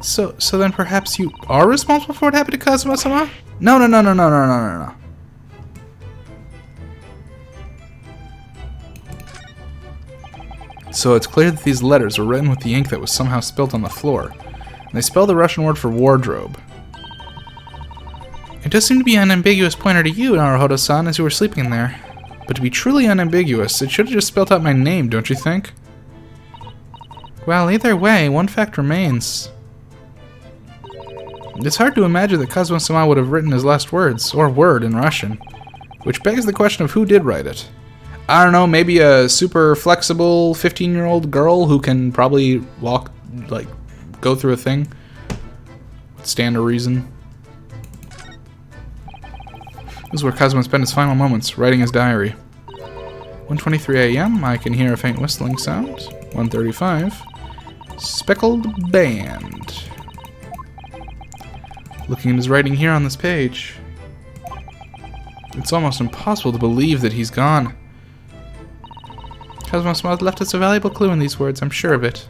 [SPEAKER 1] So then perhaps you are responsible for what happened to Kazuma-sama? No. So it's clear that these letters were written with the ink that was somehow spilt on the floor. And they spell the Russian word for wardrobe. It does seem to be an ambiguous pointer to you, Naruhodo-san, as you were sleeping in there. But to be truly unambiguous, it should have just spelt out my name, don't you think? Well, either way, one fact remains. It's hard to imagine that Kazuma-sama would have written his last words, or word, in Russian. Which begs the question of who did write it. I don't know, maybe a super flexible 15-year-old girl who can probably walk, like, go through a thing. Stand to reason. This is where Kazuma spent his final moments, writing his diary. 1:23 a.m., I can hear a faint whistling sound. 1:35, speckled band. Looking at his writing here on this page, it's almost impossible to believe that he's gone. Kazuma-sama left us a valuable clue in these words, I'm sure of it.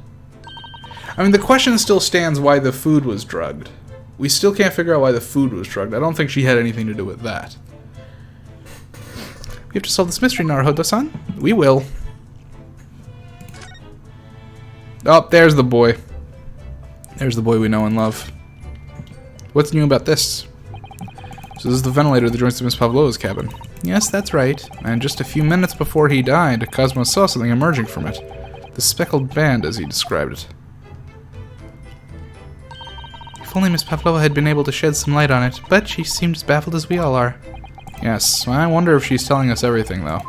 [SPEAKER 1] I mean, the question still stands why the food was drugged. We still can't figure out why the food was drugged. I don't think she had anything to do with that. We have to solve this mystery, Naruhodo-san. We will. Oh, there's the boy. There's the boy we know and love. What's new about this? So this is the ventilator that joins to Miss Pavlova's cabin. Yes, that's right. And just a few minutes before he died, Cosmo saw something emerging from it. The speckled band, as he described it. If only Miss Pavlova had been able to shed some light on it, but she seemed as baffled as we all are. Yes, I wonder if she's telling us everything, though.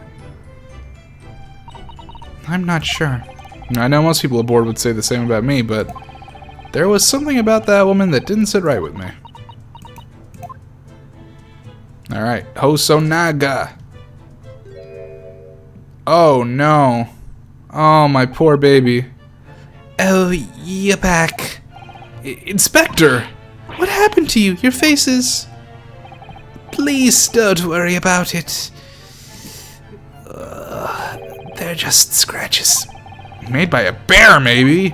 [SPEAKER 1] I'm not sure. I know most people aboard would say the same about me, but there was something about that woman that didn't sit right with me. Alright, Hosonaga. Oh no. Oh, my poor baby. Oh, you're back. Inspector! What happened to you? Your face is... Please don't worry about it. They're just scratches. Made by a bear, maybe?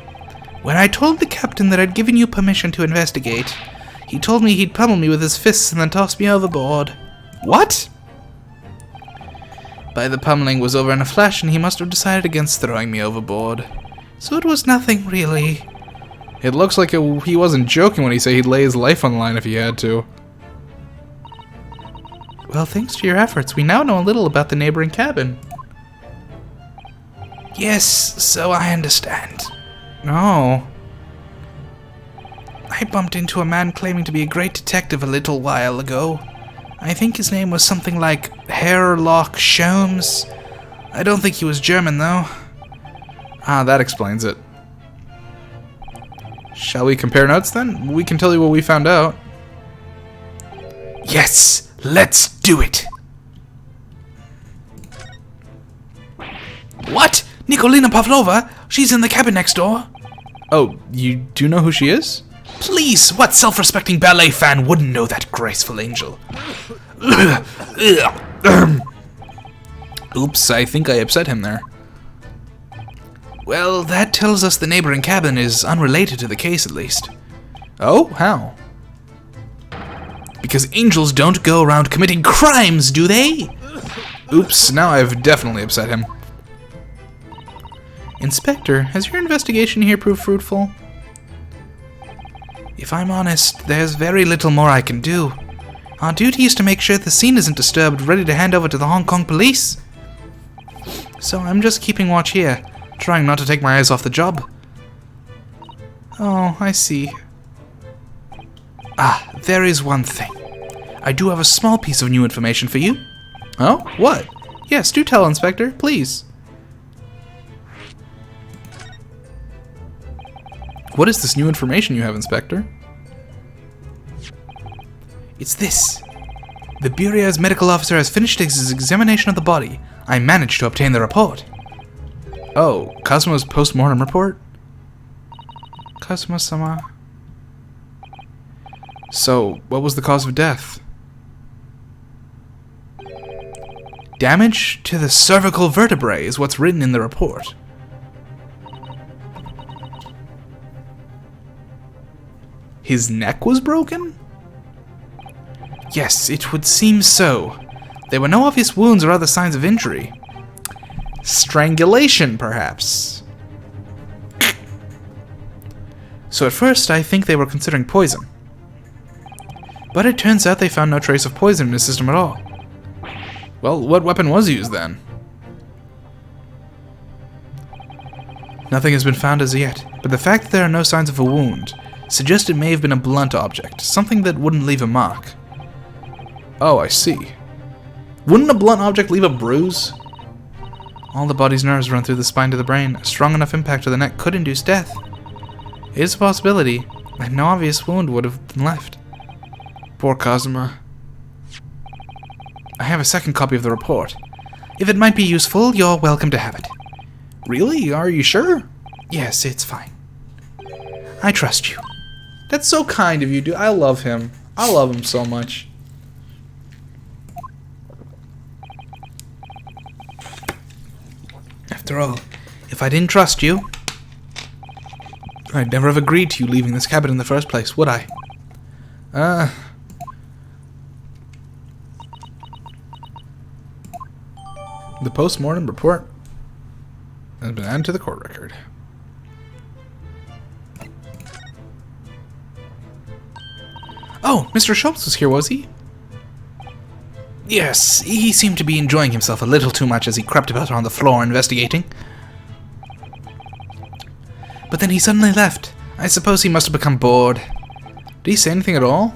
[SPEAKER 1] When I told the captain that I'd given you permission to investigate, he told me he'd pummel me with his fists and then toss me overboard. What? By the pummeling was over in a flash, and he must have decided against throwing me overboard. So it was nothing, really. It looks like he wasn't joking when he said he'd lay his life on the line if he had to. Well, thanks to your efforts, we now know a little about the neighboring cabin. Yes, so I understand. No. I bumped into a man claiming to be a great detective a little while ago. I think his name was something like Herlock Sholmes. I don't think he was German, though. Ah, that explains it. Shall we compare notes, then? We can tell you what we found out. Yes, let's do it! What? Nikolina Pavlova? She's in the cabin next door. Oh, you do know who she is? Please, what self-respecting ballet fan wouldn't know that graceful angel? Oops, I think I upset him there. Well, that tells us the neighboring cabin is unrelated to the case, at least. Oh, how? Because angels don't go around committing crimes, do they? Oops, now I've definitely upset him. Inspector, has your investigation here proved fruitful? If I'm honest, there's very little more I can do. Our duty is to make sure the scene isn't disturbed, ready to hand over to the Hong Kong police. So I'm just keeping watch here, trying not to take my eyes off the job. Oh, I see. Ah, there is one thing. I do have a small piece of new information for you. Oh? What? Yes, do tell, Inspector, please. What is this new information you have, Inspector? It's this. The Bureau's medical officer has finished his examination of the body. I managed to obtain the report. Oh, Cosmo's post-mortem report? Cosmo-sama. So, what was the cause of death?
[SPEAKER 7] Damage to the cervical vertebrae is what's written in the report. His neck was broken? Yes, it would seem so. There were no obvious wounds or other signs of injury. Strangulation, perhaps. So at first, I think they were considering poison. But it turns out they found no trace of poison in his system at all. Well, what weapon was used then? Nothing has been found as yet, but the fact that there are no signs of a wound suggests it may have been a blunt object, something that wouldn't leave a mark. Oh, I see. Wouldn't a blunt object leave a bruise? All the body's nerves run through the spine to the brain. A strong enough impact to the neck could induce death. It is a possibility, and no obvious wound would have been left. Poor Kazuma. I have a second copy of the report. If it might be useful, you're welcome to have it. Really? Are you sure? Yes, it's fine. I trust you.
[SPEAKER 1] That's so kind of you, dude. I love him. I love him so much.
[SPEAKER 7] After all, if I didn't trust you, I'd never have agreed to you leaving this cabin in the first place, would I? The post-mortem report has been added to the court record. Oh, Mr. Schultz was here, was he? Yes, he seemed to be enjoying himself a little too much as he crept about on the floor investigating. But then he suddenly left. I suppose he must have become bored. Did he say anything at all?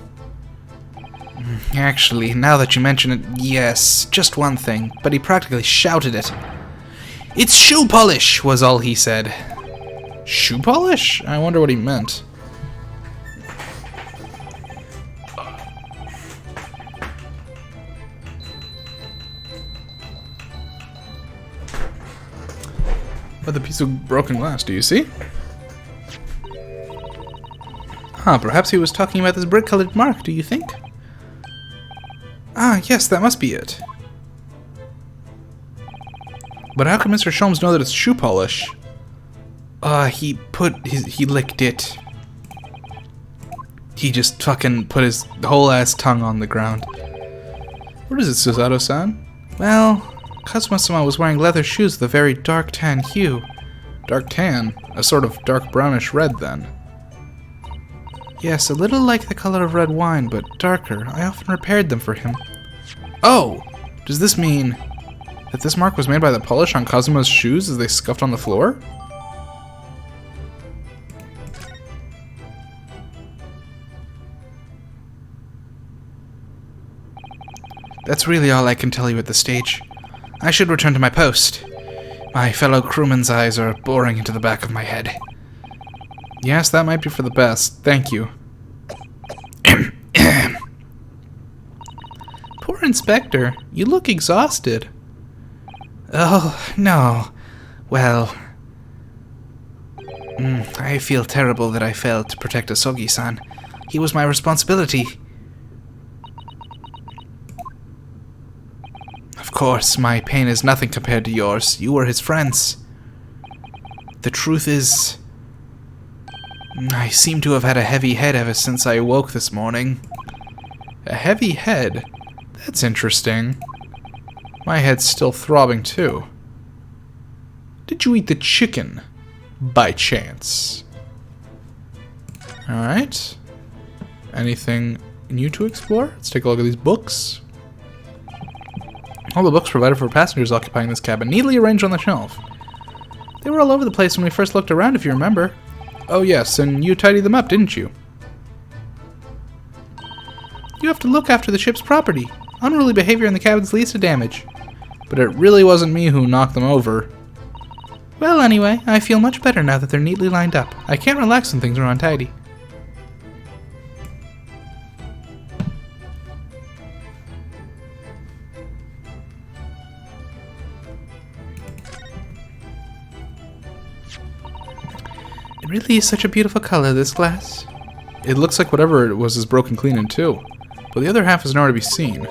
[SPEAKER 7] Actually, now that you mention it, yes, just one thing, but he practically shouted it. "It's shoe polish," was all he said. Shoe polish? I wonder what he meant. But the piece of broken glass, do you see? Huh, perhaps he was talking about this brick-colored mark, do you think? Ah, yes, that must be it. But how could Mr. Sholmes know that it's shoe polish? He licked it. He just fucking put his whole ass tongue on the ground. What is it, Susato-san? Well, Kazuma-sama was wearing leather shoes with a very dark tan hue. Dark tan? A sort of dark brownish red, then. Yes, a little like the color of red wine, but darker. I often repaired them for him. Oh! Does this mean that this mark was made by the polish on Kazuma's shoes as they scuffed on the floor? That's really all I can tell you at this stage. I should return to my post. My fellow crewmen's eyes are boring into the back of my head. Yes, that might be for the best. Thank you. Poor Inspector. You look exhausted. Oh, no. Well... I feel terrible that I failed to protect Asogi-san. He was my responsibility. Of course, my pain is nothing compared to yours. You were his friends. The truth is... I seem to have had a heavy head ever since I awoke this morning. A heavy head? That's interesting. My head's still throbbing too. Did you eat the chicken, by chance? Alright. Anything new to explore? Let's take a look at these books. All the books provided for passengers occupying this cabin, neatly arranged on the shelf. They were all over the place when we first looked around, if you remember. Oh yes, and you tidied them up, didn't you? You have to look after the ship's property. Unruly behavior in the cabins leads to damage. But it really wasn't me who knocked them over. Well, anyway, I feel much better now that they're neatly lined up. I can't relax when things are untidy. It really is such a beautiful color, this glass. It looks like whatever it was is broken clean in two, but the other half is nowhere to be seen.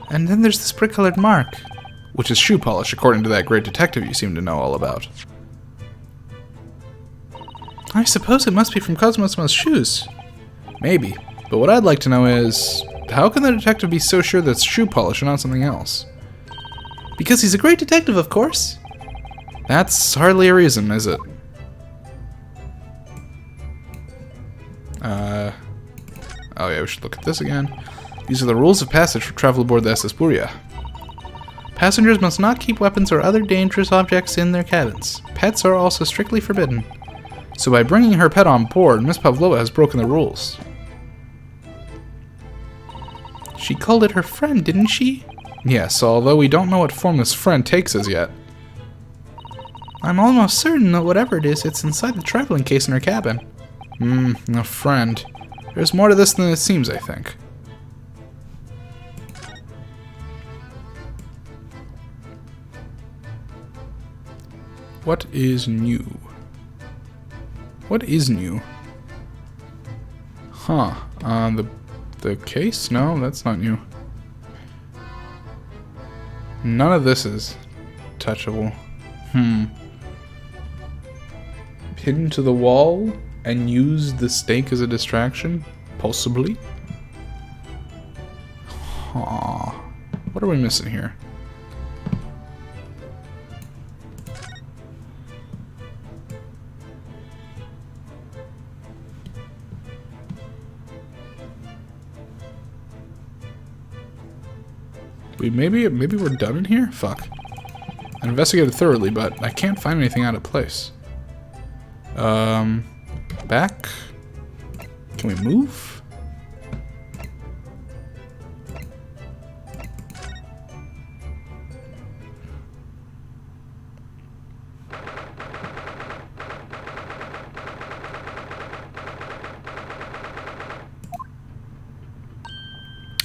[SPEAKER 7] And then there's this brick-colored mark. which is shoe polish, according to that great detective you seem to know all about.
[SPEAKER 1] I suppose it must be from Cosmo's shoes.
[SPEAKER 7] Maybe, but what I'd like to know is, how can the detective be so sure that's shoe polish and not something else?
[SPEAKER 1] Because he's a great detective, of course.
[SPEAKER 7] That's hardly a reason, is it? Oh yeah, we should look at this again. These are the rules of passage for travel aboard the SS Buria.
[SPEAKER 1] Passengers must not keep weapons or other dangerous objects in their cabins. Pets are also strictly forbidden.
[SPEAKER 7] So by bringing her pet on board, Miss Pavlova has broken the rules.
[SPEAKER 1] She called it her friend, didn't she?
[SPEAKER 7] Yes, although we don't know what form this friend takes as yet.
[SPEAKER 1] I'm almost certain that whatever it is, it's inside the traveling case in her cabin.
[SPEAKER 7] A friend. There's more to this than it seems, I think. What is new? What is new? Huh. The case? No, that's not new. None of this is touchable. Pinned to the wall and use the stake as a distraction? Possibly? Huh. What are we missing here? Maybe we're done in here? Fuck. I investigated thoroughly, but I can't find anything out of place. Back? Can we move?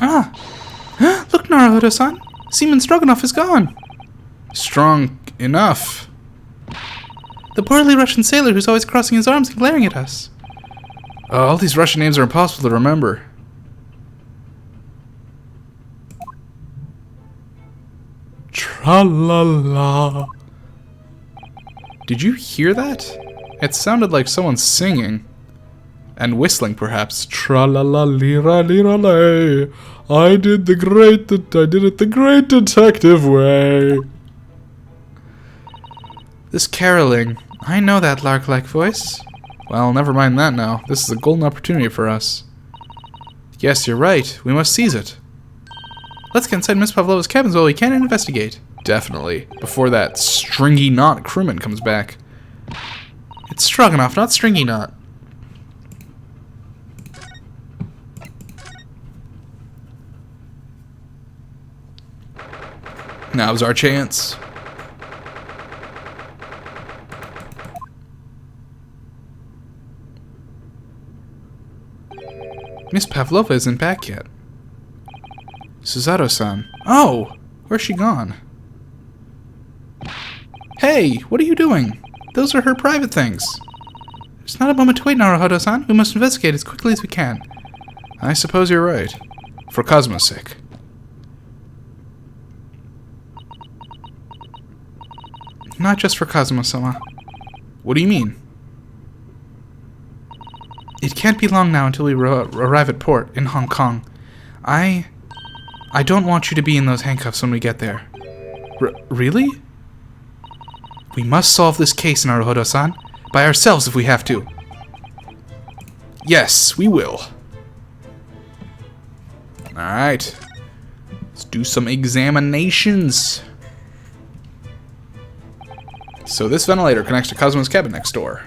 [SPEAKER 1] Ah! Look, Naruhodo-san! Seaman Stroganoff is gone!
[SPEAKER 7] Strong enough.
[SPEAKER 1] The poorly Russian sailor who's always crossing his arms and glaring at us.
[SPEAKER 7] All these Russian names are impossible to remember. Tra-la-la. Did you hear that? It sounded like someone singing. And whistling, perhaps. Tra-la-la-lira-lira-lay. I did it the great detective way.
[SPEAKER 1] This caroling. I know that lark-like voice.
[SPEAKER 7] Well, never mind that now. This is a golden opportunity for us.
[SPEAKER 1] Yes, you're right. We must seize it. Let's get inside Miss Pavlova's cabins while we can and investigate.
[SPEAKER 7] Definitely. Before that stringy knot crewman comes back.
[SPEAKER 1] It's Stroganoff, not Stringy Knot.
[SPEAKER 7] Now's our chance.
[SPEAKER 1] Miss Pavlova isn't back yet.
[SPEAKER 7] Suzato-san.
[SPEAKER 1] Oh! Where's she gone? Hey! What are you doing? Those are her private things. There's not a moment to wait, Naruhodo-san. We must investigate as quickly as we can.
[SPEAKER 7] I suppose you're right. For Cosmo's sake.
[SPEAKER 1] Not just for Cosmo-sama.
[SPEAKER 7] What do you mean?
[SPEAKER 1] It can't be long now until we arrive at port in Hong Kong. I don't want you to be in those handcuffs when we get there.
[SPEAKER 7] Really?
[SPEAKER 1] We must solve this case, Naruhodo-san. By ourselves if we have to.
[SPEAKER 7] Yes, we will. Alright. Let's do some examinations. So this ventilator connects to Cosmo's cabin next door.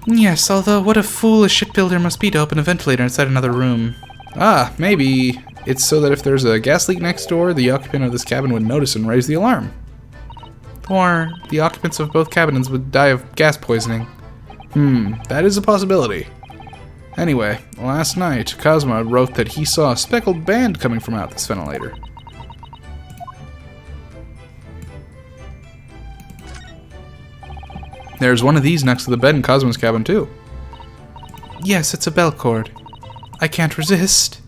[SPEAKER 1] Yes, although what a fool a shipbuilder must be to open a ventilator inside another room.
[SPEAKER 7] Ah, maybe it's so that if there's a gas leak next door, the occupant of this cabin would notice and raise the alarm.
[SPEAKER 1] Or the occupants of both cabins would die of gas poisoning.
[SPEAKER 7] That is a possibility. Anyway, last night, Cosmo wrote that he saw a speckled band coming from out this ventilator. There's one of these next to the bed in Cosmo's cabin, too.
[SPEAKER 1] Yes, it's a bell cord. I can't resist.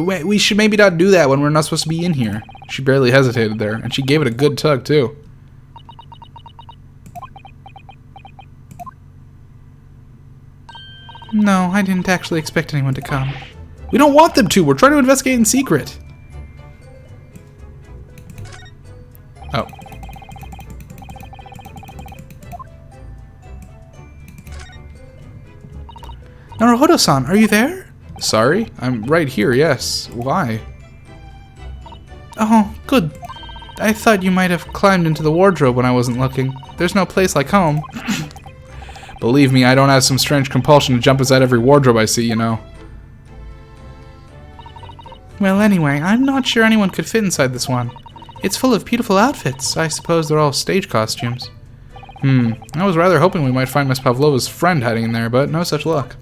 [SPEAKER 7] We should maybe not do that when we're not supposed to be in here. She barely hesitated there, and she gave it a good tug, too.
[SPEAKER 1] No, I didn't actually expect anyone to come.
[SPEAKER 7] We don't want them to. We're trying to investigate in secret. Oh.
[SPEAKER 1] Naruhodo-san, are you there?
[SPEAKER 7] Sorry? I'm right here, yes. Why?
[SPEAKER 1] Oh, good. I thought you might have climbed into the wardrobe when I wasn't looking. There's no place like home.
[SPEAKER 7] Believe me, I don't have some strange compulsion to jump inside every wardrobe I see, you know.
[SPEAKER 1] Well, anyway, I'm not sure anyone could fit inside this one. It's full of beautiful outfits. I suppose they're all stage costumes.
[SPEAKER 7] I was rather hoping we might find Miss Pavlova's friend hiding in there, but no such luck.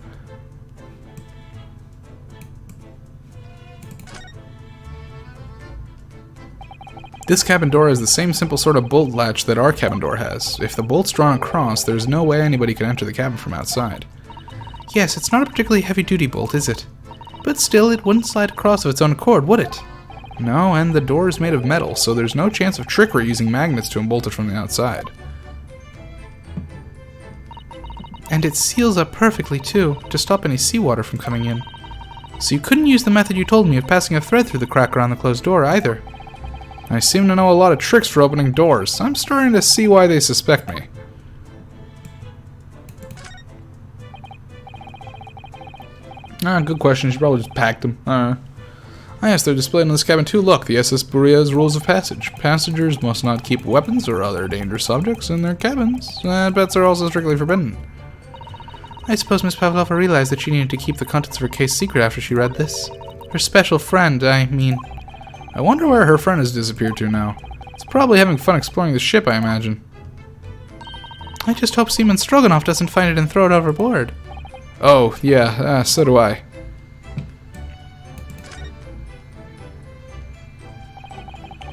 [SPEAKER 7] This cabin door has the same simple sort of bolt latch that our cabin door has. If the bolt's drawn across, there's no way anybody can enter the cabin from outside.
[SPEAKER 1] Yes, it's not a particularly heavy-duty bolt, is it? But still, it wouldn't slide across of its own accord, would it?
[SPEAKER 7] No, and the door is made of metal, so there's no chance of trickery using magnets to unbolt it from the outside.
[SPEAKER 1] And it seals up perfectly, too, to stop any seawater from coming in. So you couldn't use the method you told me of passing a thread through the crack around the closed door, either.
[SPEAKER 7] I seem to know a lot of tricks for opening doors. I'm starting to see why they suspect me. Good question. She probably just packed them. Yes, they're displayed in this cabin too. Look, the SS Buria's rules of passage. Passengers must not keep weapons or other dangerous objects in their cabins. Pets are also strictly forbidden.
[SPEAKER 1] I suppose Miss Pavlova realized that she needed to keep the contents of her case secret after she read this. Her special friend, I mean.
[SPEAKER 7] I wonder where her friend has disappeared to now. It's probably having fun exploring the ship, I imagine.
[SPEAKER 1] I just hope Seaman Stroganoff doesn't find it and throw it overboard.
[SPEAKER 7] Oh, yeah, so do I.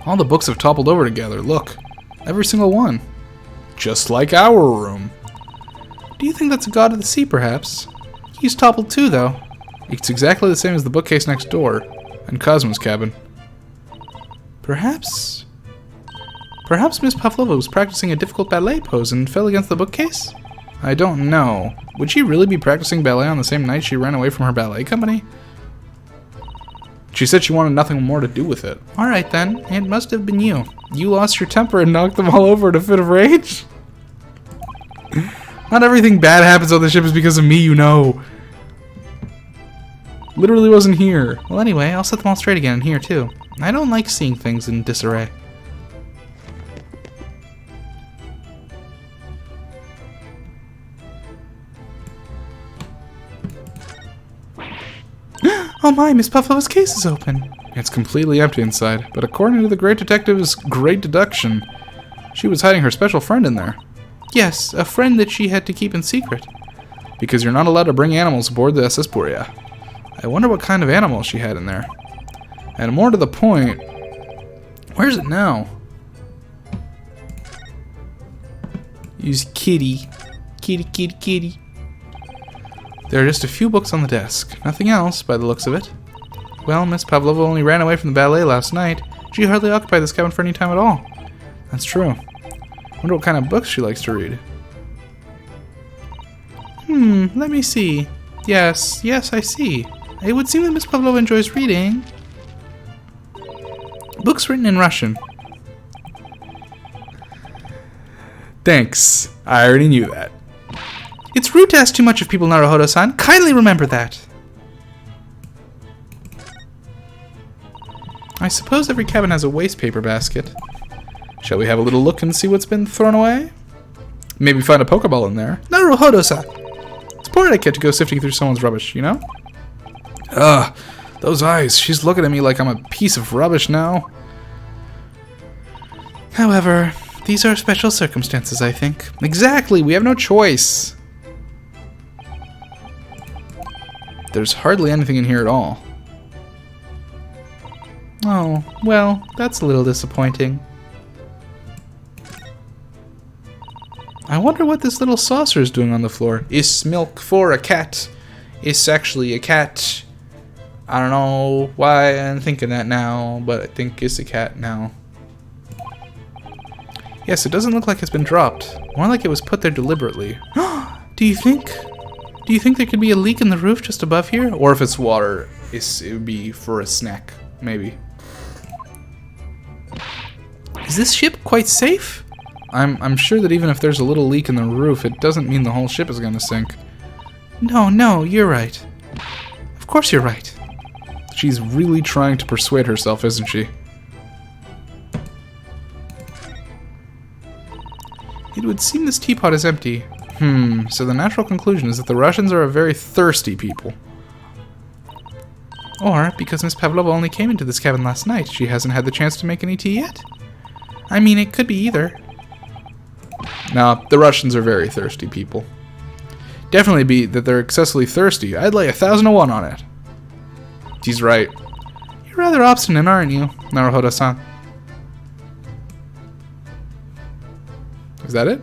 [SPEAKER 7] All the books have toppled over together, look. Every single one. Just like our room.
[SPEAKER 1] Do you think that's a god of the sea, perhaps? He's toppled too, though.
[SPEAKER 7] It's exactly the same as the bookcase next door, and Cosmo's cabin.
[SPEAKER 1] Perhaps Miss Pavlova was practicing a difficult ballet pose and fell against the bookcase?
[SPEAKER 7] I don't know. Would she really be practicing ballet on the same night she ran away from her ballet company? She said she wanted nothing more to do with it.
[SPEAKER 1] Alright then, it must have been you. You lost your temper and knocked them all over in a fit of rage?
[SPEAKER 7] Not everything bad happens on the ship is because of me, you know. Literally wasn't here.
[SPEAKER 1] Well, anyway, I'll set them all straight again in here, too. I don't like seeing things in disarray. Oh my, Miss Pavlova's case is open.
[SPEAKER 7] It's completely empty inside, but according to the great detective's great deduction, she was hiding her special friend in there.
[SPEAKER 1] Yes, a friend that she had to keep in secret.
[SPEAKER 7] Because you're not allowed to bring animals aboard the SS Buria. I wonder what kind of animal she had in there. And more to the point, where's it now?
[SPEAKER 1] Use kitty. Kitty, kitty, kitty. There are just a few books on the desk. Nothing else, by the looks of it. Well, Miss Pavlova only ran away from the ballet last night. She hardly occupied this cabin for any time at all.
[SPEAKER 7] That's true. Wonder what kind of books she likes to read.
[SPEAKER 1] Let me see. Yes, I see. It would seem that Miss Pavlova enjoys reading books written in Russian.
[SPEAKER 7] Thanks. I already knew that.
[SPEAKER 1] It's rude to ask too much of people, Naruhodo-san. Kindly remember that. I suppose every cabin has a waste paper basket.
[SPEAKER 7] Shall we have a little look and see what's been thrown away? Maybe find a Pokeball in there.
[SPEAKER 1] Naruhodo-san. It's poor etiquette to go sifting through someone's rubbish, you know?
[SPEAKER 7] Ugh, those eyes. She's looking at me like I'm a piece of rubbish now.
[SPEAKER 1] However, these are special circumstances, I think.
[SPEAKER 7] Exactly, we have no choice. There's hardly anything in here at all.
[SPEAKER 1] Oh, well, that's a little disappointing. I wonder what this little saucer is doing on the floor.
[SPEAKER 7] Is milk for a cat? It's actually a cat.
[SPEAKER 1] I don't know why I'm thinking that now, but I think it's a cat now. Yes, it doesn't look like it's been dropped. More like it was put there deliberately. Do you think there could be a leak in the roof just above here? Or if it's water, it would be for a snack, maybe. Is this ship quite safe? I'm sure that even if there's a little leak in the roof, it doesn't mean the whole ship is going to sink. No, you're right. Of course you're right. She's really trying to persuade herself, isn't she? It would seem this teapot is empty. So the natural conclusion is that the Russians are a very thirsty people. Or, because Miss Pavlova only came into this cabin last night, she hasn't had the chance to make any tea yet? I mean, it could be either. No, the Russians are very thirsty people. Definitely be that they're excessively thirsty. I'd lay 1,000 to 1 on it. He's right. You're rather obstinate, aren't you, Naruhodo-san? Is that it?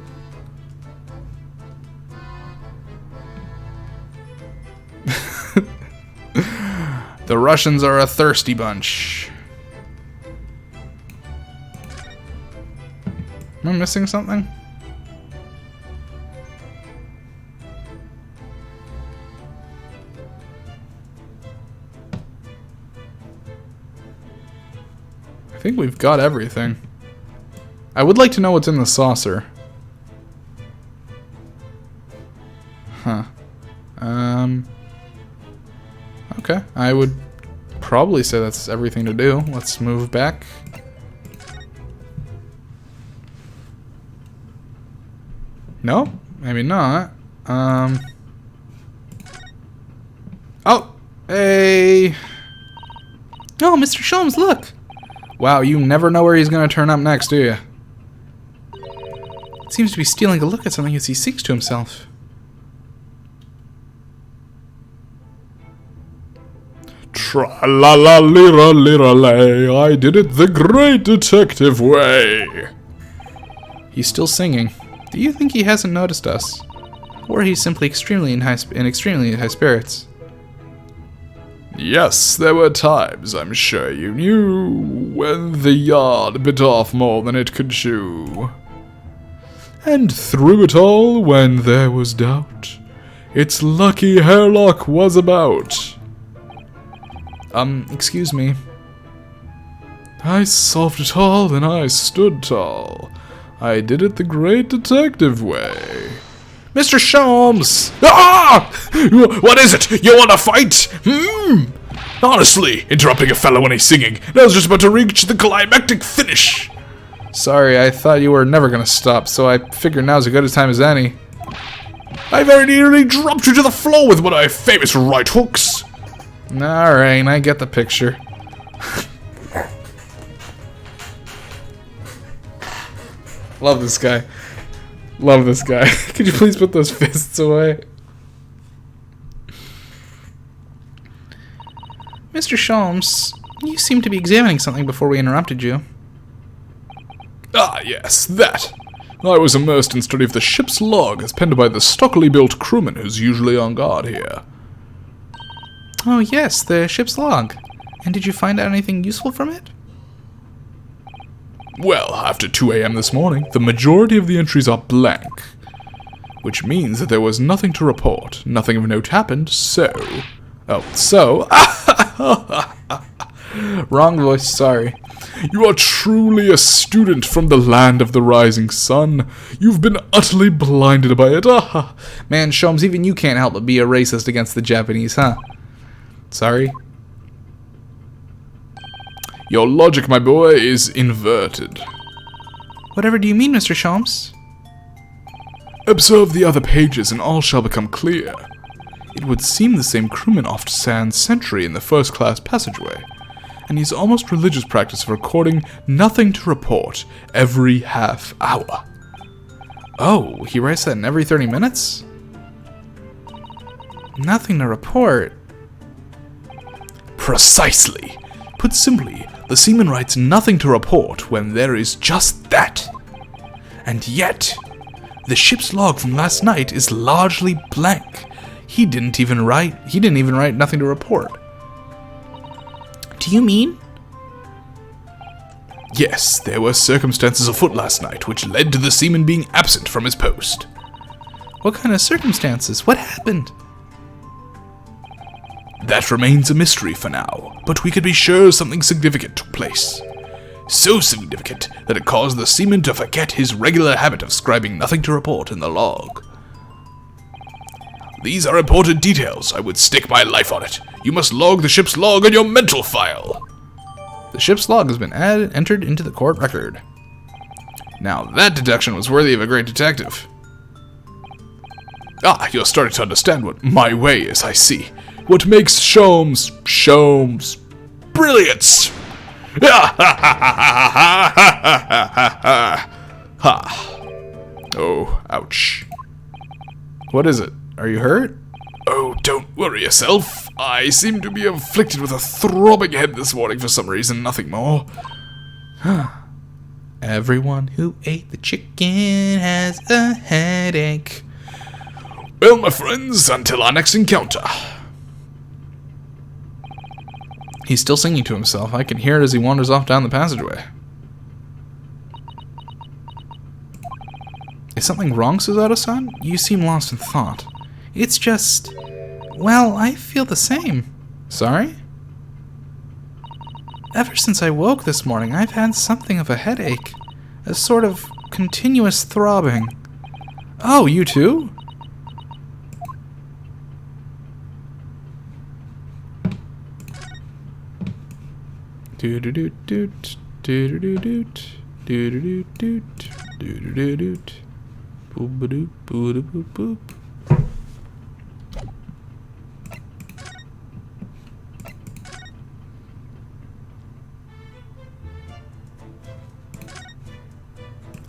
[SPEAKER 1] The Russians are a thirsty bunch. Am I missing something? I think we've got everything. I would like to know what's in the saucer. Huh. Okay, I would probably say that's everything to do. Let's move back. No, maybe not. Oh, hey. Oh, Mr. Sholmes, look. Wow, you never know where he's going to turn up next, do you? Seems to be stealing a look at something as he sings to himself.
[SPEAKER 7] Tra-la-la-lira-lira-lay, I did it the great detective way.
[SPEAKER 1] He's still singing. Do you think he hasn't noticed us? Or he's simply extremely in high spirits?
[SPEAKER 7] Yes, there were times, I'm sure you knew, when the yard bit off more than it could chew. And through it all, when there was doubt, its lucky hairlock was about.
[SPEAKER 1] Excuse me.
[SPEAKER 7] I solved it all, and I stood tall. I did it the great detective way.
[SPEAKER 1] Mr. Sholmes!
[SPEAKER 7] Ah! What is it? You want to fight? Honestly, interrupting a fellow when he's singing. I was just about to reach the climactic finish.
[SPEAKER 1] Sorry, I thought you were never gonna stop, so I figured now's as good a time as any.
[SPEAKER 7] I very nearly dropped you to the floor with one of my famous right hooks.
[SPEAKER 1] Alright, I get the picture. Love this guy. Love this guy. Could you please put those fists away? Mr. Sholmes, you seem to be examining something before we interrupted you.
[SPEAKER 7] Ah, yes, that. I was immersed in study of the ship's log as penned by the stockily built crewman who's usually on guard here.
[SPEAKER 1] Oh yes, the ship's log. And did you find out anything useful from it?
[SPEAKER 7] Well, after 2 a.m. this morning, the majority of the entries are blank. Which means that there was nothing to report, nothing of note happened, so...
[SPEAKER 1] Wrong voice, sorry.
[SPEAKER 7] You are truly a student from the land of the rising sun. You've been utterly blinded by it.
[SPEAKER 1] Man, Sholmes, even you can't help but be a racist against the Japanese, huh? Sorry?
[SPEAKER 7] Your logic, my boy, is inverted.
[SPEAKER 1] Whatever do you mean, Mr. Sholmes?
[SPEAKER 7] Observe the other pages and all shall become clear. It would seem the same crewman oft stands sentry in the first-class passageway, and he's almost religious practice of recording nothing to report every half hour.
[SPEAKER 1] Oh, he writes that in every 30 minutes? Nothing to report?
[SPEAKER 7] Precisely. Put simply, the seaman writes nothing to report when there is just that. And yet, the ship's log from last night is largely blank. He didn't even write nothing to report.
[SPEAKER 1] do you mean?
[SPEAKER 7] Yes, there were circumstances afoot last night which led to the seaman being absent from his post.
[SPEAKER 1] What kind of circumstances? What happened?
[SPEAKER 7] That remains a mystery for now, but we can be sure something significant took place. So significant that it caused the seaman to forget his regular habit of scribing nothing to report in the log. These are important details. I would stake my life on it. You must log the ship's log on your mental file.
[SPEAKER 1] The ship's log has been entered into the court record.
[SPEAKER 7] Now that deduction was worthy of a great detective. Ah, you're starting to understand what my way is, I see. What makes Sholmes brilliant. Oh, ouch.
[SPEAKER 1] What is it? Are you hurt?
[SPEAKER 7] Oh, don't worry yourself. I seem to be afflicted with a throbbing head this morning for some reason, nothing more.
[SPEAKER 1] Everyone who ate the chicken has a headache.
[SPEAKER 7] Well, my friends, until our next encounter.
[SPEAKER 1] He's still singing to himself. I can hear it as he wanders off down the passageway. Is something wrong, Suzato-san? You seem lost in thought. It's just... well, I feel the same. Sorry? Ever since I woke this morning, I've had something of a headache. A sort of continuous throbbing. Oh, you too? Do-do-do-doot, do-do-do-doot, do-do-do-doot, do-do-do-doot. Boop-a-doop, boop-a-boop-boop.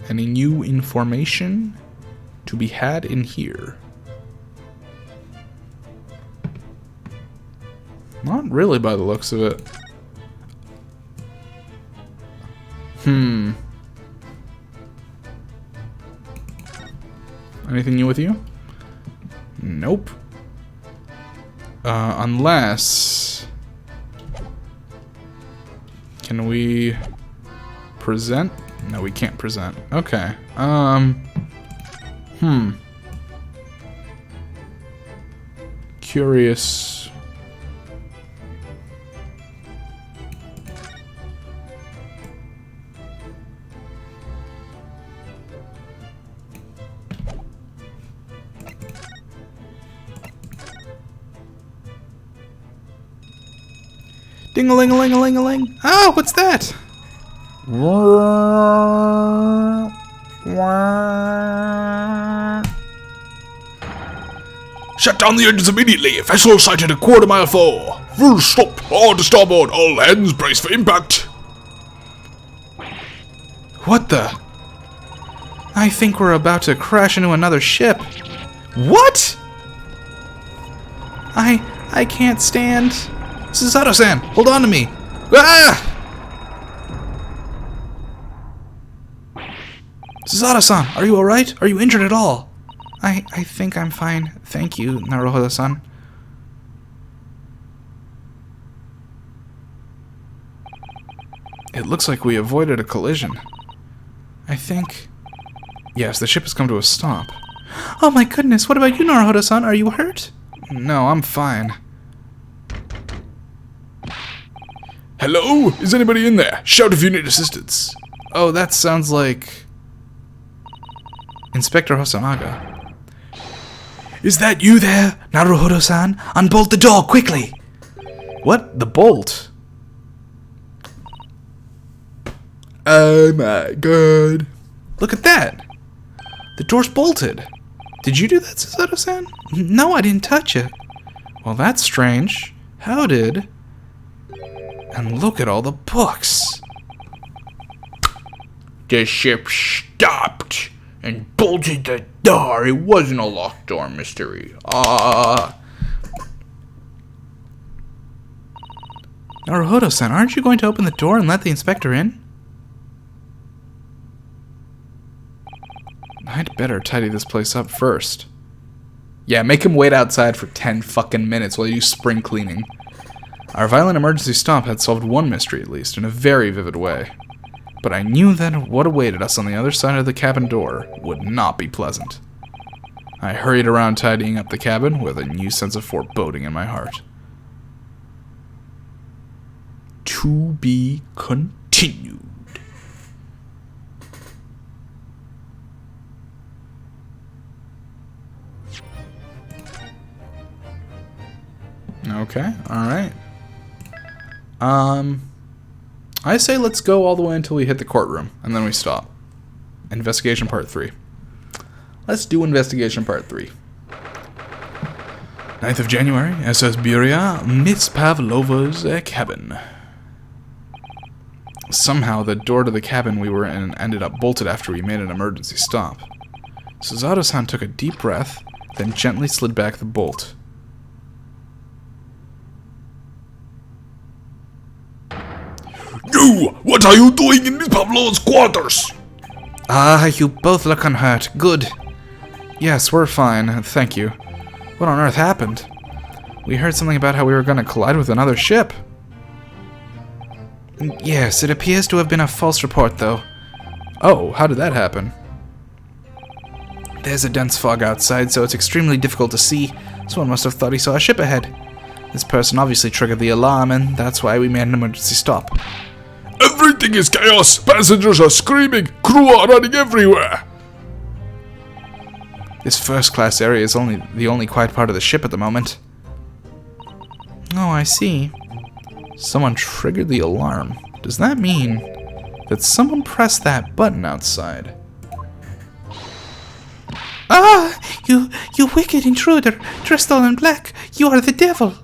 [SPEAKER 1] Any new information to be had in here? Not really by the looks of it. Anything new with you? Nope. Unless... can we present? No, we can't present. Okay. Curious. Ding-a-ling-a-ling-a-ling-a-ling. Oh, what's that?
[SPEAKER 7] Shut down the engines immediately. Vessel sighted a quarter-mile forward. Full stop. Hard to starboard. All hands brace for impact.
[SPEAKER 1] What the? I think we're about to crash into another ship. What? I can't stand. Suzato-san, hold on to me. Ah! Suzato-san, are you alright? Are you injured at all? I think I'm fine. Thank you, Naruhodo-san. It looks like we avoided a collision. I think... yes, the ship has come to a stop. Oh my goodness, what about you, Naruhodo-san? Are you hurt? No, I'm fine.
[SPEAKER 7] Hello? Is anybody in there? Shout if you need assistance.
[SPEAKER 1] Oh, that sounds like... Inspector Hosonaga.
[SPEAKER 7] Is that you there?
[SPEAKER 1] Naruhodo-san, unbolt the door, quickly! What? The bolt?
[SPEAKER 7] Oh my god.
[SPEAKER 1] Look at that! The door's bolted. Did you do that, Suzato-san? No, I didn't touch it. Well, that's strange. How did... And look at all the books.
[SPEAKER 8] The ship stopped and bolted the door. It wasn't a locked door mystery.
[SPEAKER 1] Naruhodo-san, aren't you going to open the door and let the inspector in? I'd better tidy this place up first. Yeah, make him wait outside for 10 fucking minutes while you do spring cleaning. Our violent emergency stop had solved one mystery at least, in a very vivid way. But I knew that what awaited us on the other side of the cabin door would not be pleasant. I hurried around tidying up the cabin with a new sense of foreboding in my heart. To be continued. Okay, alright. I say let's go all the way until we hit the courtroom, and then we stop. Investigation Part 3. Let's do Investigation Part 3. 9th of January, SS Buria, Miss Pavlova's cabin. Somehow, the door to the cabin we were in ended up bolted after we made an emergency stop. Suzato-san took a deep breath, then gently slid back the bolt.
[SPEAKER 8] You! What are you doing in Miss Pavlova's quarters?
[SPEAKER 1] Ah, you both look unhurt. Good. Yes, we're fine. Thank you. What on earth happened? We heard something about how we were going to collide with another ship. Yes, it appears to have been a false report, though. Oh, how did that happen? There's a dense fog outside, so it's extremely difficult to see. Someone must have thought he saw a ship ahead. This person obviously triggered the alarm, and that's why we made an emergency stop.
[SPEAKER 8] Everything is chaos! Passengers are screaming! Crew are running everywhere!
[SPEAKER 1] This first-class area is the only quiet part of the ship at the moment. Oh, I see. Someone triggered the alarm. Does that mean that someone pressed that button outside? Ah! You wicked intruder! Dressed all in black! You are the devil!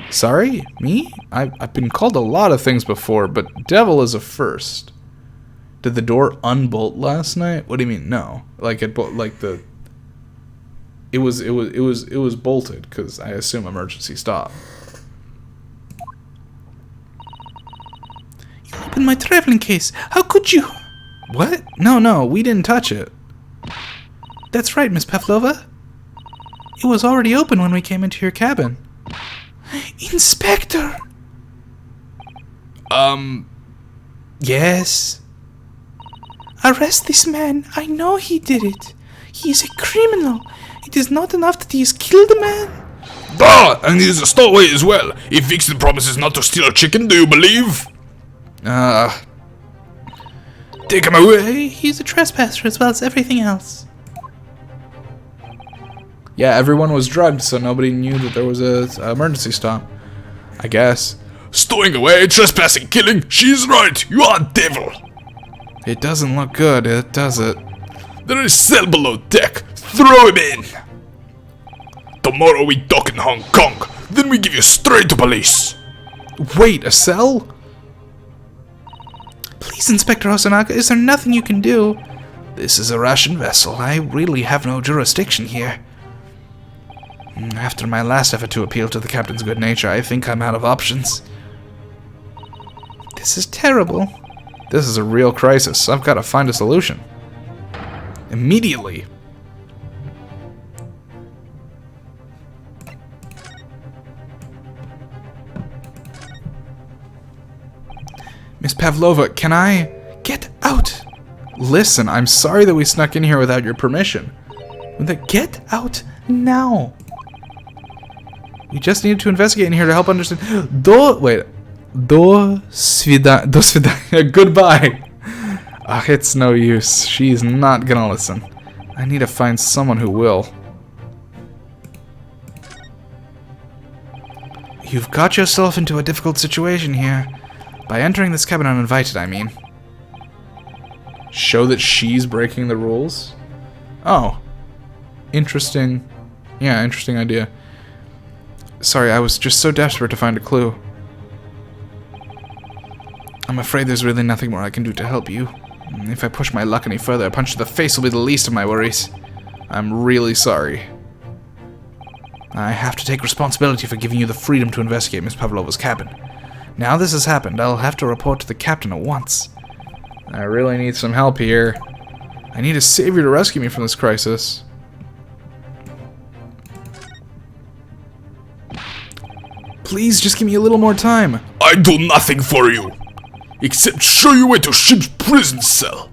[SPEAKER 1] Sorry? Me? I've been called a lot of things before, but devil is a first. Did the door unbolt last night? What do you mean? No. Like it was bolted because I assume emergency stop. You opened my traveling case. How could you? What? No, we didn't touch it. That's right, Miss Pavlova. It was already open when we came into your cabin. Inspector! Yes? Arrest this man. I know he did it. He is a criminal. It is not enough that he has killed a man.
[SPEAKER 8] Ah! And he's a stowaway as well. He fixed the promises not to steal a chicken, do you believe?
[SPEAKER 1] Take him away. He's a trespasser as well as everything else. Yeah, everyone was drugged, so nobody knew that there was a emergency stop. I guess.
[SPEAKER 8] Stowing away, trespassing, killing. She's right. You are devil.
[SPEAKER 1] It doesn't look good, does it?
[SPEAKER 8] There is cell below deck. Throw him in. Tomorrow we dock in Hong Kong. Then we give you straight to police.
[SPEAKER 1] Wait, a cell? Please, Inspector Hosonaga, is there nothing you can do? This is a Russian vessel. I really have no jurisdiction here. After my last effort to appeal to the captain's good nature, I think I'm out of options. This is terrible. This is a real crisis. I've got to find a solution. Immediately. Miss Pavlova, can I get out? Listen, I'm sorry that we snuck in here without your permission. Get out now. We just needed to investigate in here to help understand. Do svidanya. Goodbye. It's no use. She's not gonna listen. I need to find someone who will. You've got yourself into a difficult situation here. By entering this cabin uninvited, I mean. Show that she's breaking the rules? Oh. Interesting. Yeah, interesting idea. Sorry, I was just so desperate to find a clue. I'm afraid there's really nothing more I can do to help you. If I push my luck any further, a punch to the face will be the least of my worries. I'm really sorry. I have to take responsibility for giving you the freedom to investigate Miss Pavlova's cabin. Now this has happened, I'll have to report to the captain at once. I really need some help here. I need a savior to rescue me from this crisis. Please, just give me a little more time.
[SPEAKER 8] I do nothing for you, except show you way to ship's prison cell.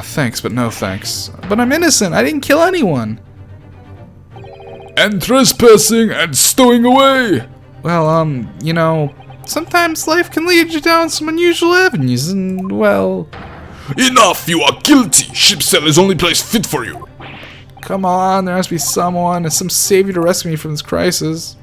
[SPEAKER 1] Thanks, but no thanks. But I'm innocent. I didn't kill anyone.
[SPEAKER 8] And trespassing and stowing away.
[SPEAKER 1] Well, you know, sometimes life can lead you down some unusual avenues, and, well...
[SPEAKER 8] Enough, you are guilty. Ship's cell is only place fit for you.
[SPEAKER 1] Come on, there must be someone, some savior to rescue me from this crisis.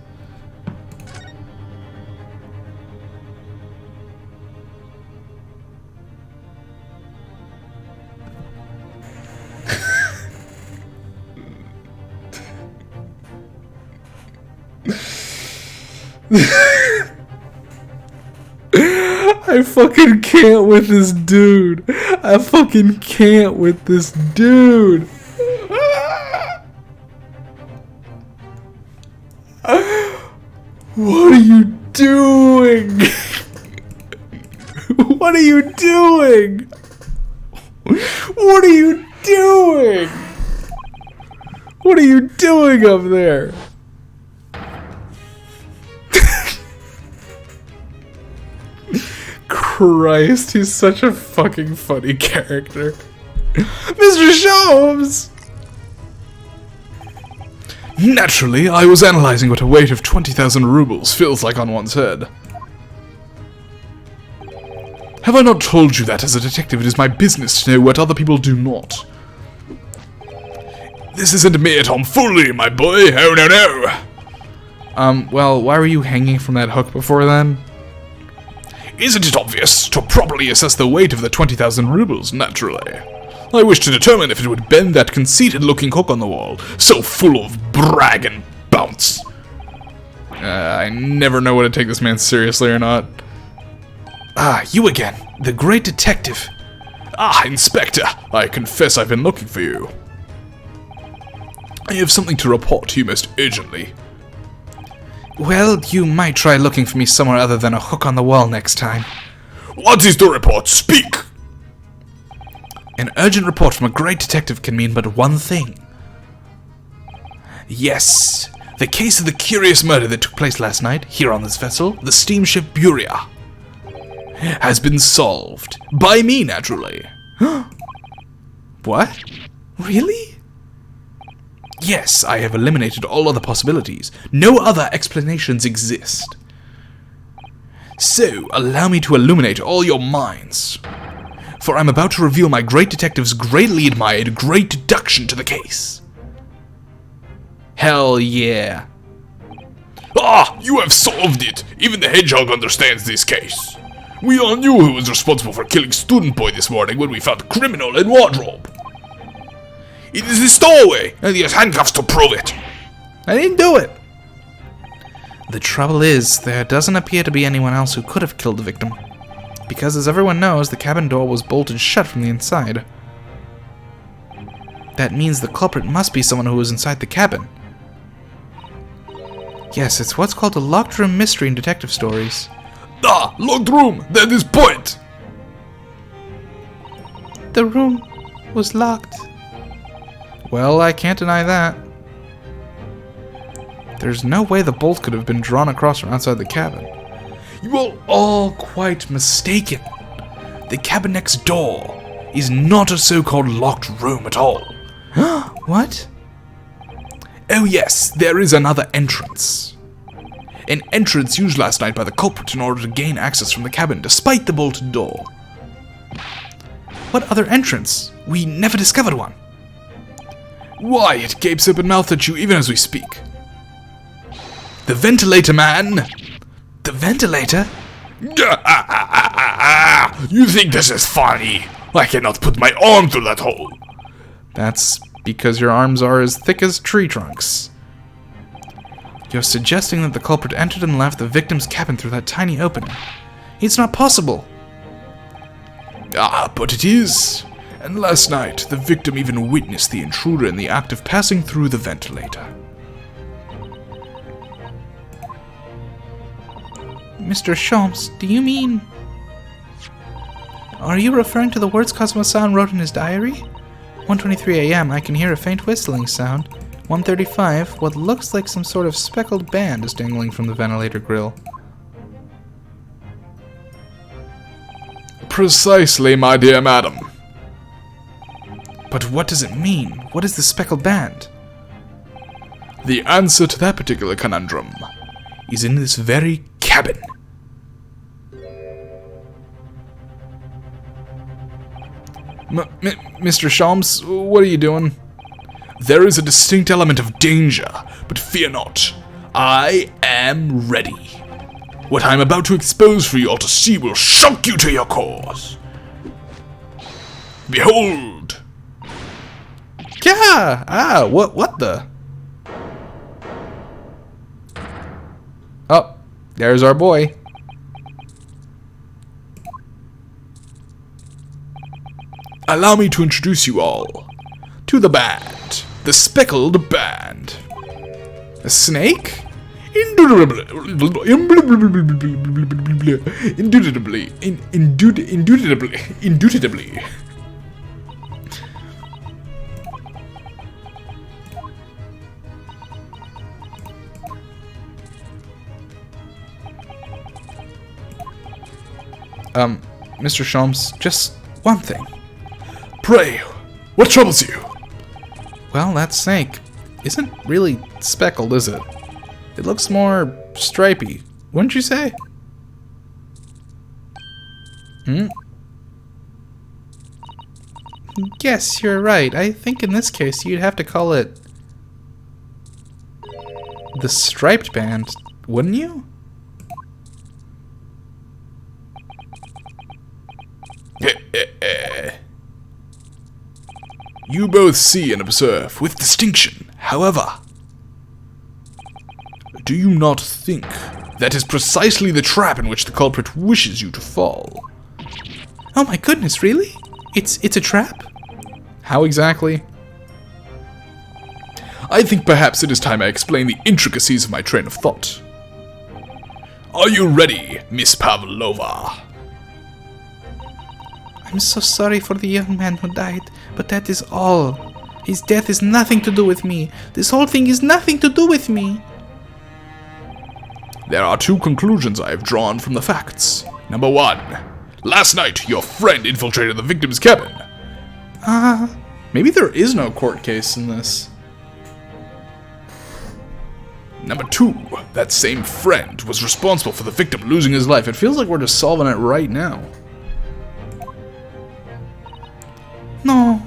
[SPEAKER 1] I fucking can't with this dude. I fucking can't with this dude. What are you doing? What are you doing? What are you doing? What are you doing up there? Christ, he's such a fucking funny character. Mr. Sholmes!
[SPEAKER 8] Naturally, I was analyzing what a weight of 20,000 rubles feels like on one's head. Have I not told you that as a detective it is my business to know what other people do not? This isn't mere tomfoolery, my boy. Oh, no, no.
[SPEAKER 1] Well, why were you hanging from that hook before then?
[SPEAKER 8] Isn't it obvious? To properly assess the weight of the 20,000 rubles, naturally. I wish to determine if it would bend that conceited-looking hook on the wall, so full of brag and bounce.
[SPEAKER 1] I never know whether to take this man seriously or not.
[SPEAKER 8] Ah, you again, the great detective. Ah, Inspector, I confess I've been looking for you. I have something to report to you most urgently.
[SPEAKER 1] Well, you might try looking for me somewhere other than a hook on the wall next time.
[SPEAKER 8] What is the report? Speak!
[SPEAKER 1] An urgent report from a great detective can mean but one thing.
[SPEAKER 8] Yes, the case of the curious murder that took place last night, here on this vessel, the steamship Buria, has been solved. By me, naturally.
[SPEAKER 1] What? Really?
[SPEAKER 8] Yes, I have eliminated all other possibilities. No other explanations exist. So, allow me to illuminate all your minds. For I'm about to reveal my great detective's greatly admired great deduction to the case. Hell yeah. Ah, you have solved it! Even the hedgehog understands this case. We all knew who was responsible for killing Student Boy this morning when we found criminal in wardrobe. It is the stowaway, and he has handcuffs to prove it.
[SPEAKER 1] I didn't do it. The trouble is, there doesn't appear to be anyone else who could have killed the victim. Because as everyone knows, the cabin door was bolted shut from the inside. That means the culprit must be someone who was inside the cabin. Yes, it's what's called a locked room mystery in detective stories.
[SPEAKER 8] Ah, locked room! That is point!
[SPEAKER 1] The room was locked. Well, I can't deny that. There's no way the bolt could have been drawn across from outside the cabin.
[SPEAKER 8] You are all quite mistaken. The cabin next door is not a so-called locked room at all.
[SPEAKER 1] What?
[SPEAKER 8] Oh yes, there is another entrance. An entrance used last night by the culprit in order to gain access from the cabin despite the bolted door.
[SPEAKER 1] What other entrance? We never discovered one.
[SPEAKER 8] Why, it gapes open-mouthed at you even as we speak. The ventilator man!
[SPEAKER 1] The ventilator?
[SPEAKER 8] You think this is funny? I cannot put my arm through that hole.
[SPEAKER 1] That's because your arms are as thick as tree trunks. You're suggesting that the culprit entered and left the victim's cabin through that tiny opening. It's not possible.
[SPEAKER 8] Ah, but it is. And last night, the victim even witnessed the intruder in the act of passing through the ventilator.
[SPEAKER 1] Mr. Sholmes, do you mean... Are you referring to the words Cosmo-san wrote in his diary? 1:23 a.m. I can hear a faint whistling sound. 135. What looks like some sort of speckled band is dangling from the ventilator grill.
[SPEAKER 8] Precisely, my dear madam.
[SPEAKER 1] But what does it mean? What is the speckled band?
[SPEAKER 8] The answer to that particular conundrum
[SPEAKER 1] Is in this very cabin. Mr. Sholmes, what are you doing?
[SPEAKER 8] There is a distinct element of danger, but fear not. I am ready. What I am about to expose for you all to see will shock you to your cores. Behold!
[SPEAKER 1] Yeah! What the? Oh, there's our boy.
[SPEAKER 8] Allow me to introduce you all to the band. The Speckled Band.
[SPEAKER 1] A snake?
[SPEAKER 8] Indubitably.
[SPEAKER 1] Mr. Sholmes, just one thing.
[SPEAKER 8] Pray, what troubles you?
[SPEAKER 1] Well, that snake isn't really speckled, is it? It looks more stripy, wouldn't you say? Yes, you're right. I think in this case you'd have to call it the striped band, wouldn't you?
[SPEAKER 8] You both see and observe with distinction. However, do you not think that is precisely the trap in which the culprit wishes you to fall?
[SPEAKER 1] Oh my goodness, really? It's a trap? How exactly?
[SPEAKER 8] I think perhaps it is time I explain the intricacies of my train of thought. Are you ready, Miss Pavlova?
[SPEAKER 1] I'm so sorry for the young man who died, but that is all. His death is nothing to do with me. This whole thing is nothing to do with me.
[SPEAKER 8] There are two conclusions I have drawn from the facts. Number one, last night your friend infiltrated the victim's cabin.
[SPEAKER 1] Maybe there is no court case in this.
[SPEAKER 8] Number two, that same friend was responsible for the victim losing his life.
[SPEAKER 1] It feels like we're just solving it right now. No.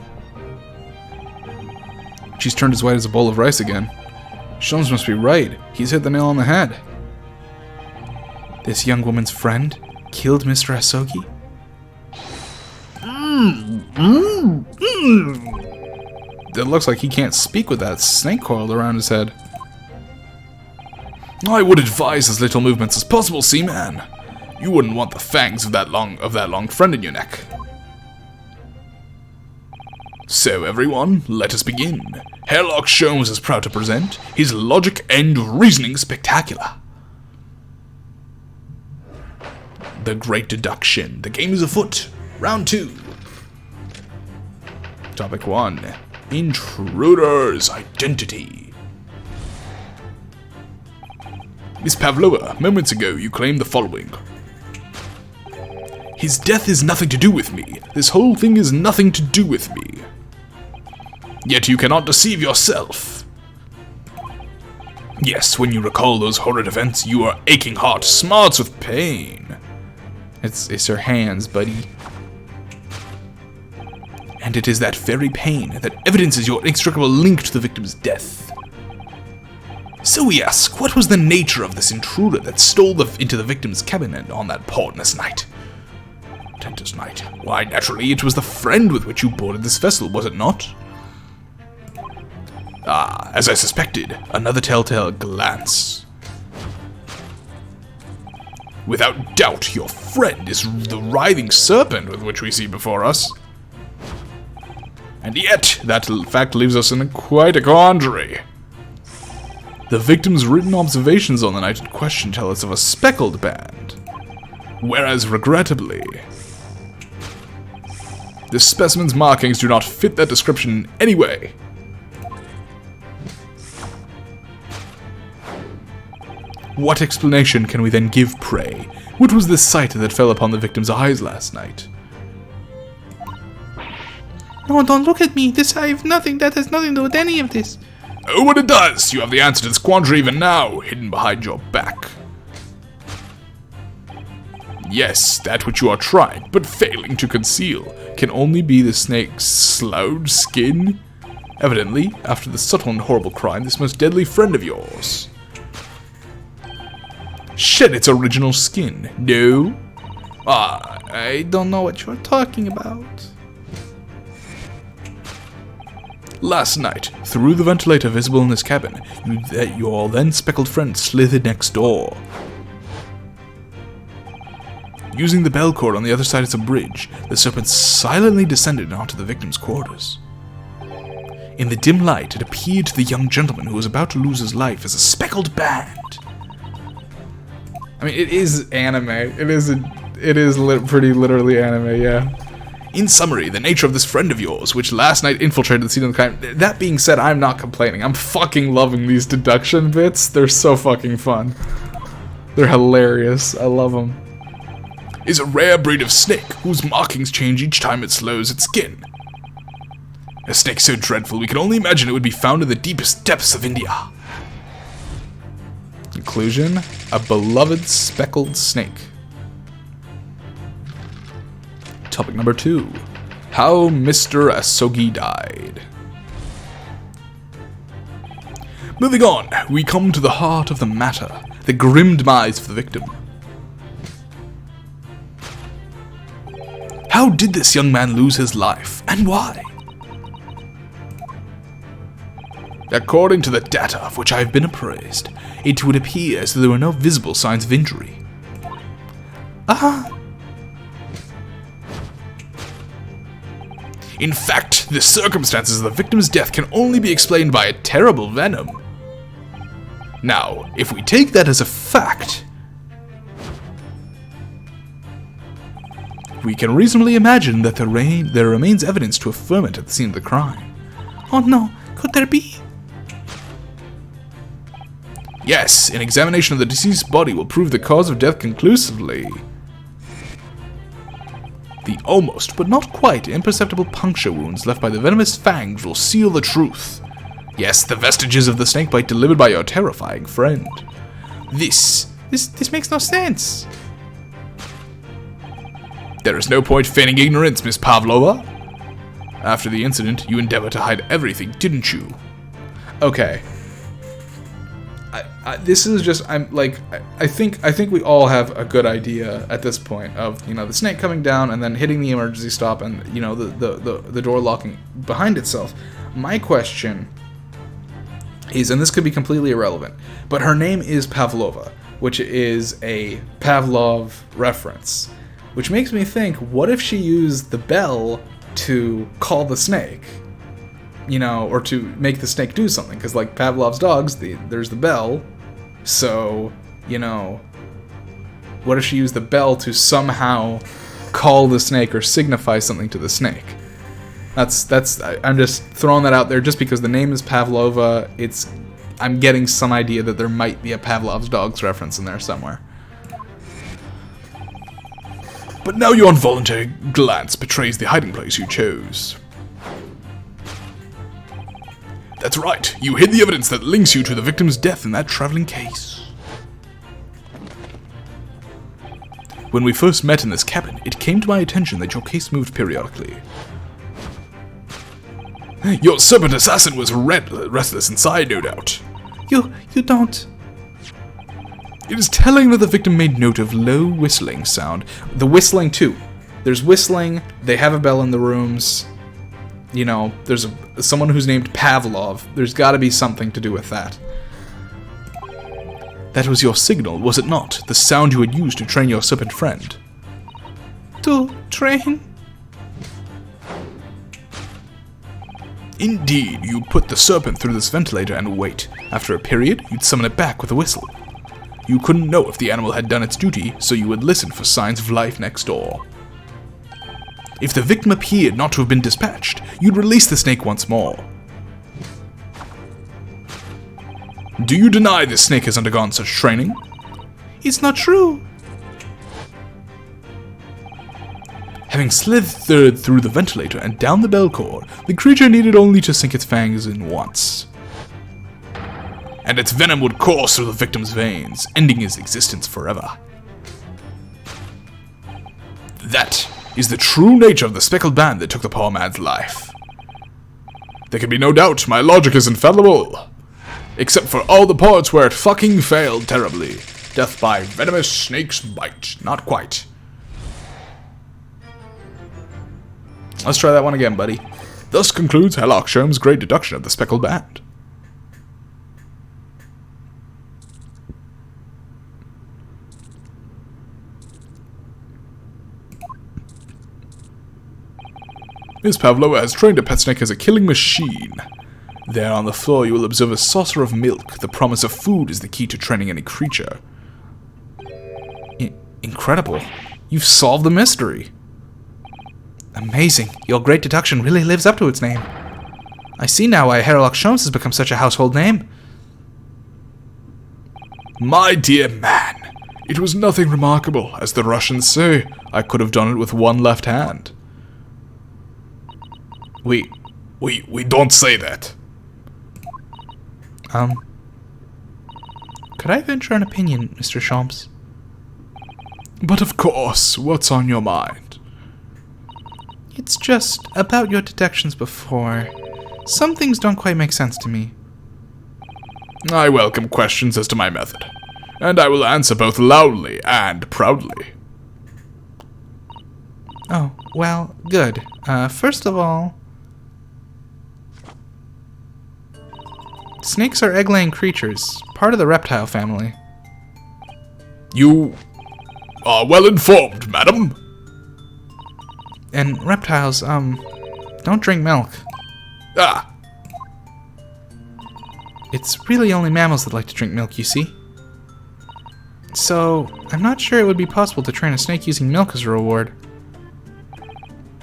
[SPEAKER 1] She's turned as white as a bowl of rice again. Sholmes must be right. He's hit the nail on the head. This young woman's friend killed Mr. Asogi? It looks like he can't speak with that snake coiled around his head.
[SPEAKER 8] I would advise as little movements as possible, Seaman. You wouldn't want the fangs of that long friend in your neck. So everyone, let us begin. Herlock Sholmes is proud to present his logic and reasoning spectacular. The Great Deduction. The game is afoot. Round 2. Topic 1. Intruder's identity. Miss Pavlova, moments ago you claimed the following. His death is nothing to do with me. This whole thing is nothing to do with me. Yet you cannot deceive yourself. Yes, when you recall those horrid events, your aching heart smarts with pain.
[SPEAKER 1] It's her hands, buddy.
[SPEAKER 8] And it is that very pain that evidences your inextricable link to the victim's death. So we ask, what was the nature of this intruder that stole into the victim's cabin on that portentous night? Portentous night? Why, naturally, it was the friend with which you boarded this vessel, was it not? Ah, as I suspected, another telltale glance. Without doubt, your friend is the writhing serpent with which we see before us. And yet, that fact leaves us in quite a quandary. The victim's written observations on the night in question tell us of a speckled band, whereas, regrettably, this specimen's markings do not fit that description in any way.
[SPEAKER 7] What explanation can we then give, pray? What was the sight that fell upon the victim's eyes last night?
[SPEAKER 1] No, don't look at me. That has nothing to do with any of this.
[SPEAKER 8] Oh, but it does! You have the answer to this quandary even now, hidden behind your back. Yes, that which you are trying, but failing to conceal, can only be the snake's slouched skin. Evidently, after the subtle and horrible crime, this most deadly friend of yours shed its original skin. No?
[SPEAKER 1] I don't know what you're talking about.
[SPEAKER 7] Last night, through the ventilator visible in this cabin, your then speckled friend slithered next door. Using the bell cord on the other side of the bridge, the serpent silently descended onto the victim's quarters. In the dim light, it appeared to the young gentleman who was about to lose his life as a speckled band.
[SPEAKER 1] I mean, it is anime. It is pretty literally anime, yeah.
[SPEAKER 7] In summary, the nature of this friend of yours, which last night infiltrated the scene of the crime.
[SPEAKER 1] That being said, I'm not complaining. I'm fucking loving these deduction bits. They're so fucking fun. They're hilarious. I love them.
[SPEAKER 8] Is a rare breed of snake whose markings change each time it slows its skin. A snake so dreadful we can only imagine it would be found in the deepest depths of India.
[SPEAKER 1] Conclusion: a beloved speckled snake.
[SPEAKER 7] Topic number 2. How Mr. Asogi died. Moving on, we come to the heart of the matter, the grim demise of the victim. How did this young man lose his life, and why? According to the data of which I have been appraised, it would appear as though there were no visible signs of injury. In fact, the circumstances of the victim's death can only be explained by a terrible venom. Now, if we take that as a fact, we can reasonably imagine that there remains evidence to affirm it at the scene of the crime.
[SPEAKER 1] Oh no, could there be?
[SPEAKER 7] Yes, an examination of the deceased's body will prove the cause of death conclusively. The almost, but not quite, imperceptible puncture wounds left by the venomous fangs will seal the truth. Yes, the vestiges of the snakebite delivered by your terrifying friend. This
[SPEAKER 1] makes no sense.
[SPEAKER 8] There is no point feigning ignorance, Miss Pavlova. After the incident, you endeavored to hide everything, didn't you?
[SPEAKER 1] Okay. This is just, I think we all have a good idea at this point of, the snake coming down and then hitting the emergency stop and, the door locking behind itself. My question is, and this could be completely irrelevant, but her name is Pavlova, which is a Pavlov reference, which makes me think, what if she used the bell to call the snake? Or to make the snake do something, because like Pavlov's dogs, there's the bell, so, what if she used the bell to somehow call the snake or signify something to the snake? I'm just throwing that out there just because the name is Pavlova. I'm getting some idea that there might be a Pavlov's dogs reference in there somewhere.
[SPEAKER 8] But now your involuntary glance betrays the hiding place you chose. That's right, you hid the evidence that links you to the victim's death in that traveling case. When we first met in this cabin, it came to my attention that your case moved periodically. Your serpent assassin was restless inside, no doubt.
[SPEAKER 1] You don't...
[SPEAKER 7] It is telling that the victim made note of low whistling sound.
[SPEAKER 1] The whistling, too. There's whistling, they have a bell in the rooms... there's someone who's named Pavlov. There's got to be something to do with that.
[SPEAKER 7] That was your signal, was it not? The sound you had used to train your serpent friend.
[SPEAKER 1] To train?
[SPEAKER 7] Indeed, you put the serpent through this ventilator and wait. After a period, you'd summon it back with a whistle. You couldn't know if the animal had done its duty, so you would listen for signs of life next door. If the victim appeared not to have been dispatched, you'd release the snake once more. Do you deny this snake has undergone such training?
[SPEAKER 1] It's not true.
[SPEAKER 7] Having slithered through the ventilator and down the bell cord, the creature needed only to sink its fangs in once. And its venom would course through the victim's veins, ending his existence forever. That is the true nature of the speckled band that took the poor man's life. There can be no doubt my logic is infallible. Except for all the parts where it fucking failed terribly. Death by venomous snake's bite. Not quite. Let's try that one again, buddy. Thus concludes Herlock Sholmes' great deduction of the speckled band. Miss Pavlova has trained a pet snake as a killing machine. There on the floor you will observe a saucer of milk. The promise of food is the key to training any creature. Incredible. You've solved the mystery. Amazing. Your great deduction really lives up to its name. I see now why Herlock Sholmes has become such a household name. My dear man, it was nothing remarkable. As the Russians say, I could have done it with one left hand.
[SPEAKER 8] We don't say that.
[SPEAKER 1] Could I venture an opinion, Mr. Sholmes?
[SPEAKER 7] But of course, what's on your mind?
[SPEAKER 1] It's just about your detections before. Some things don't quite make sense to me.
[SPEAKER 7] I welcome questions as to my method, and I will answer both loudly and proudly.
[SPEAKER 1] Oh, well, good. First of all, snakes are egg-laying creatures, part of the reptile family.
[SPEAKER 8] You are well informed, madam.
[SPEAKER 1] And reptiles, don't drink milk.
[SPEAKER 8] Ah.
[SPEAKER 1] It's really only mammals that like to drink milk, you see. So, I'm not sure it would be possible to train a snake using milk as a reward.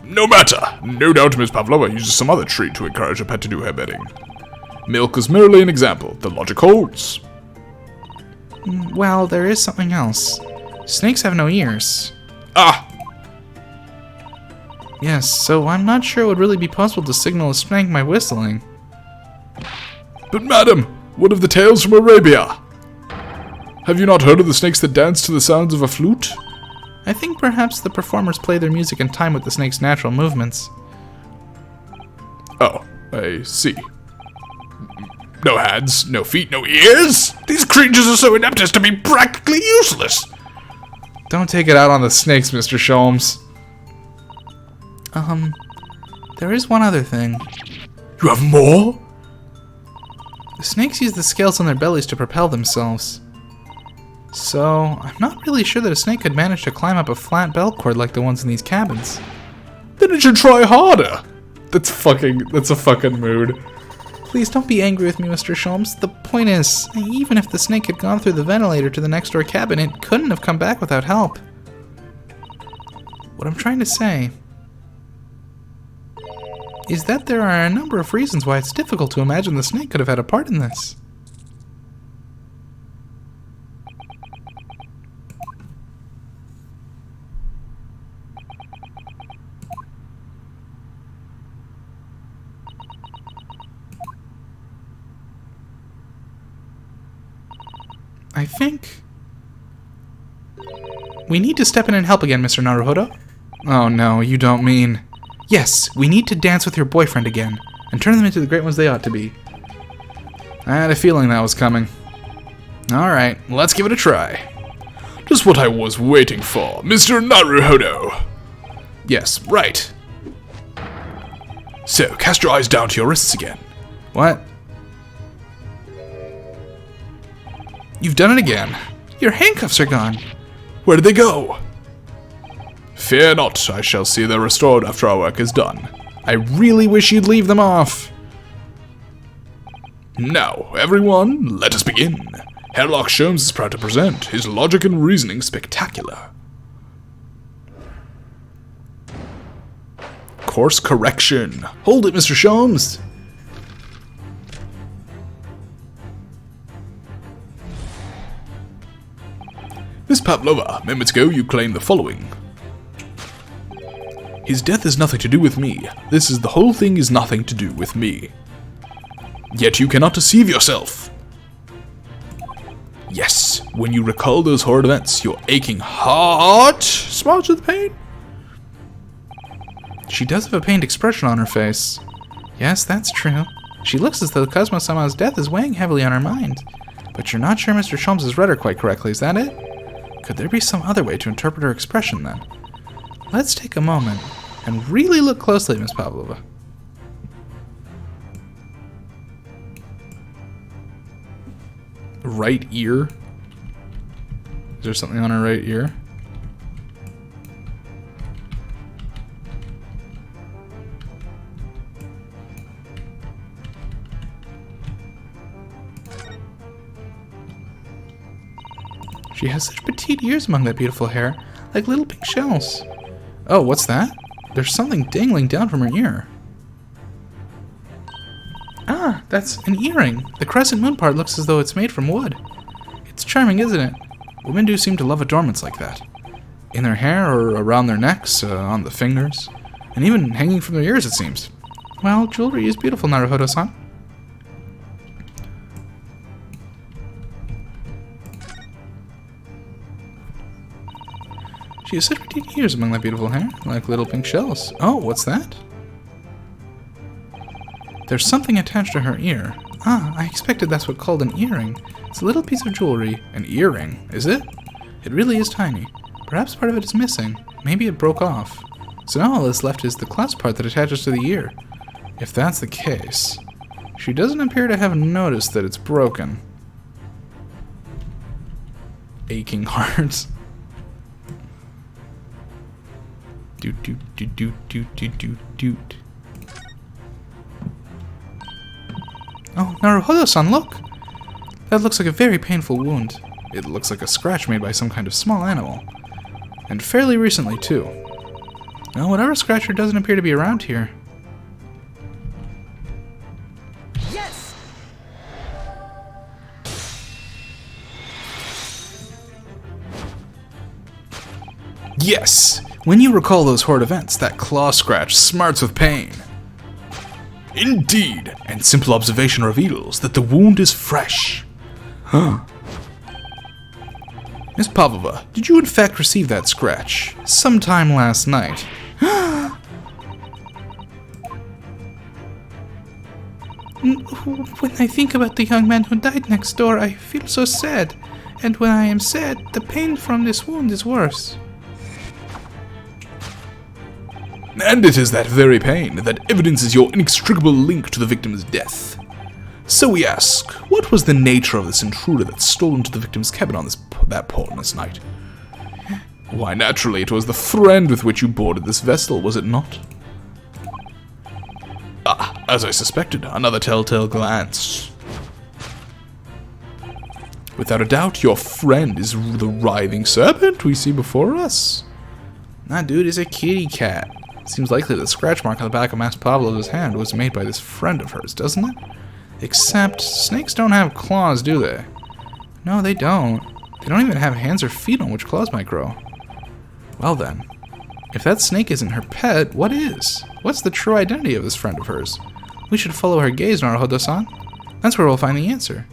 [SPEAKER 8] No matter. No doubt Miss Pavlova uses some other treat to encourage a pet to do her bidding. Milk is merely an example. The logic holds.
[SPEAKER 1] Well, there is something else. Snakes have no ears.
[SPEAKER 8] Ah!
[SPEAKER 1] Yes, so I'm not sure it would really be possible to signal a snake by whistling.
[SPEAKER 8] But madam, what of the tales from Arabia? Have you not heard of the snakes that dance to the sounds of a flute?
[SPEAKER 1] I think perhaps the performers play their music in time with the snake's natural movements.
[SPEAKER 8] Oh, I see. No hands, no feet, no ears? These creatures are so inept as to be practically useless.
[SPEAKER 1] Don't take it out on the snakes, Mr. Sholmes. There is one other thing.
[SPEAKER 8] You have more?
[SPEAKER 1] The snakes use the scales on their bellies to propel themselves. So, I'm not really sure that a snake could manage to climb up a flat bell cord like the ones in these cabins.
[SPEAKER 8] Then it should try harder. That's a fucking mood.
[SPEAKER 1] Please don't be angry with me, Mr. Sholmes. The point is, even if the snake had gone through the ventilator to the next door cabin, it couldn't have come back without help. What I'm trying to say is that there are a number of reasons why it's difficult to imagine the snake could have had a part in this. I think we need to step in and help again, Mr. Naruhodo. Oh no, you don't mean... Yes, we need to dance with your boyfriend again, and turn them into the great ones they ought to be. I had a feeling that was coming. Alright, let's give it a try.
[SPEAKER 8] Just what I was waiting for, Mr. Naruhodo.
[SPEAKER 7] Yes, right.
[SPEAKER 8] So, cast your eyes down to your wrists again.
[SPEAKER 1] What? You've done it again. Your handcuffs are gone.
[SPEAKER 8] Where did they go? Fear not, I shall see they're restored after our work is done.
[SPEAKER 1] I really wish you'd leave them off.
[SPEAKER 8] Now, everyone, let us begin. Herlock Sholmes is proud to present his logic and reasoning spectacular.
[SPEAKER 7] Course correction. Hold it, Mr. Sholmes.
[SPEAKER 8] Miss Pavlova, moments ago you claimed the following. His death is nothing to do with me. The whole thing is nothing to do with me. Yet you cannot deceive yourself. Yes, when you recall those horrid events, your aching heart smarts with pain.
[SPEAKER 1] She does have a pained expression on her face. Yes, that's true. She looks as though Cosmo-sama's death is weighing heavily on her mind. But you're not sure Mr. Sholmes has read her quite correctly, is that it? Could there be some other way to interpret her expression, then? Let's take a moment and really look closely at Miss Pavlova.
[SPEAKER 7] Right ear? Is there something on her right ear?
[SPEAKER 1] She has such petite ears among that beautiful hair, like little pink shells. Oh, what's that? There's something dangling down from her ear. Ah, that's an earring. The crescent moon part looks as though it's made from wood. It's charming, isn't it? Women do seem to love adornments like that. In their hair, or around their necks, on the fingers, and even hanging from their ears, it seems. Well, jewelry is beautiful, Naruhodo-san. She has such petite ears among that beautiful hair, like little pink shells. Oh, what's that? There's something attached to her ear. Ah, I expected that's what called an earring. It's a little piece of jewelry.
[SPEAKER 7] An earring, is it?
[SPEAKER 1] It really is tiny. Perhaps part of it is missing. Maybe it broke off. So now all that's left is the clasp part that attaches to the ear. If that's the case, she doesn't appear to have noticed that it's broken. Aching heart. Doot doot doot doot doot doot doot doot. Oh, Naruhodo-san, look! That looks like a very painful wound. It looks like a scratch made by some kind of small animal. And fairly recently, too. Well, whatever scratcher doesn't appear to be around here.
[SPEAKER 5] Yes!
[SPEAKER 7] Yes! When you recall those horrid events, that claw scratch smarts with pain. Indeed, and simple observation reveals that the wound is fresh. Huh. Miss Pavlova, did you in fact receive that scratch sometime last night?
[SPEAKER 1] When I think about the young man who died next door, I feel so sad. And when I am sad, the pain from this wound is worse.
[SPEAKER 8] And it is that very pain that evidences your inextricable link to the victim's death. So we ask, what was the nature of this intruder that stole into the victim's cabin on that portentous night? Why, naturally, it was the friend with which you boarded this vessel, was it not? Ah, as I suspected, another telltale glance. Without a doubt, your friend is the writhing serpent we see before us.
[SPEAKER 1] That dude is a kitty cat. Seems likely the scratch mark on the back of Miss Pavlova's hand was made by this friend of hers, doesn't it? Except, snakes don't have claws, do they? No, they don't. They don't even have hands or feet on which claws might grow. Well then, if that snake isn't her pet, what is? What's the true identity of this friend of hers? We should follow her gaze, Naruhodo-san. That's where we'll find the answer.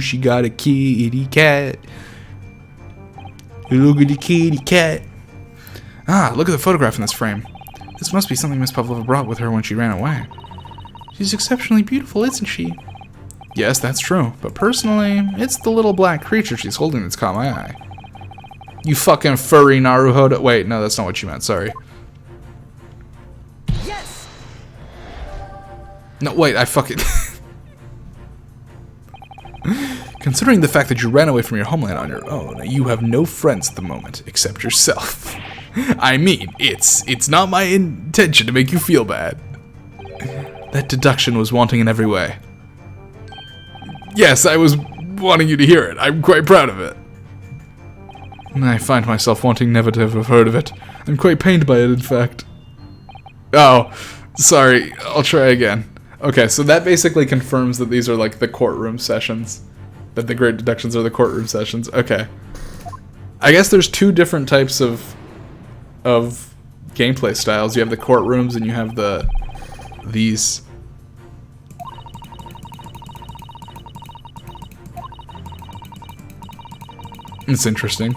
[SPEAKER 7] She got a kitty cat. Look at the kitty cat.
[SPEAKER 1] Ah, look at the photograph in this frame. This must be something Miss Pavlova brought with her when she ran away. She's exceptionally beautiful, isn't she? Yes, that's true. But personally, it's the little black creature she's holding that's caught my eye. You fucking furry Naruhodo. Wait, no, that's not what you meant. Sorry.
[SPEAKER 5] Yes!
[SPEAKER 1] No, wait, I fucking... Considering the fact that you ran away from your homeland on your own, you have no friends at the moment, except yourself. I mean, it's not my intention to make you feel bad. That deduction was wanting in every way. Yes, I was wanting you to hear it. I'm quite proud of it. I find myself wanting never to have heard of it. I'm quite pained by it, in fact.
[SPEAKER 7] Oh, sorry. I'll try again. Okay, so that basically confirms that these are like the courtroom sessions. That the great deductions are the courtroom sessions. Okay. I guess there's two different types of gameplay styles. You have the courtrooms and you have these. It's interesting.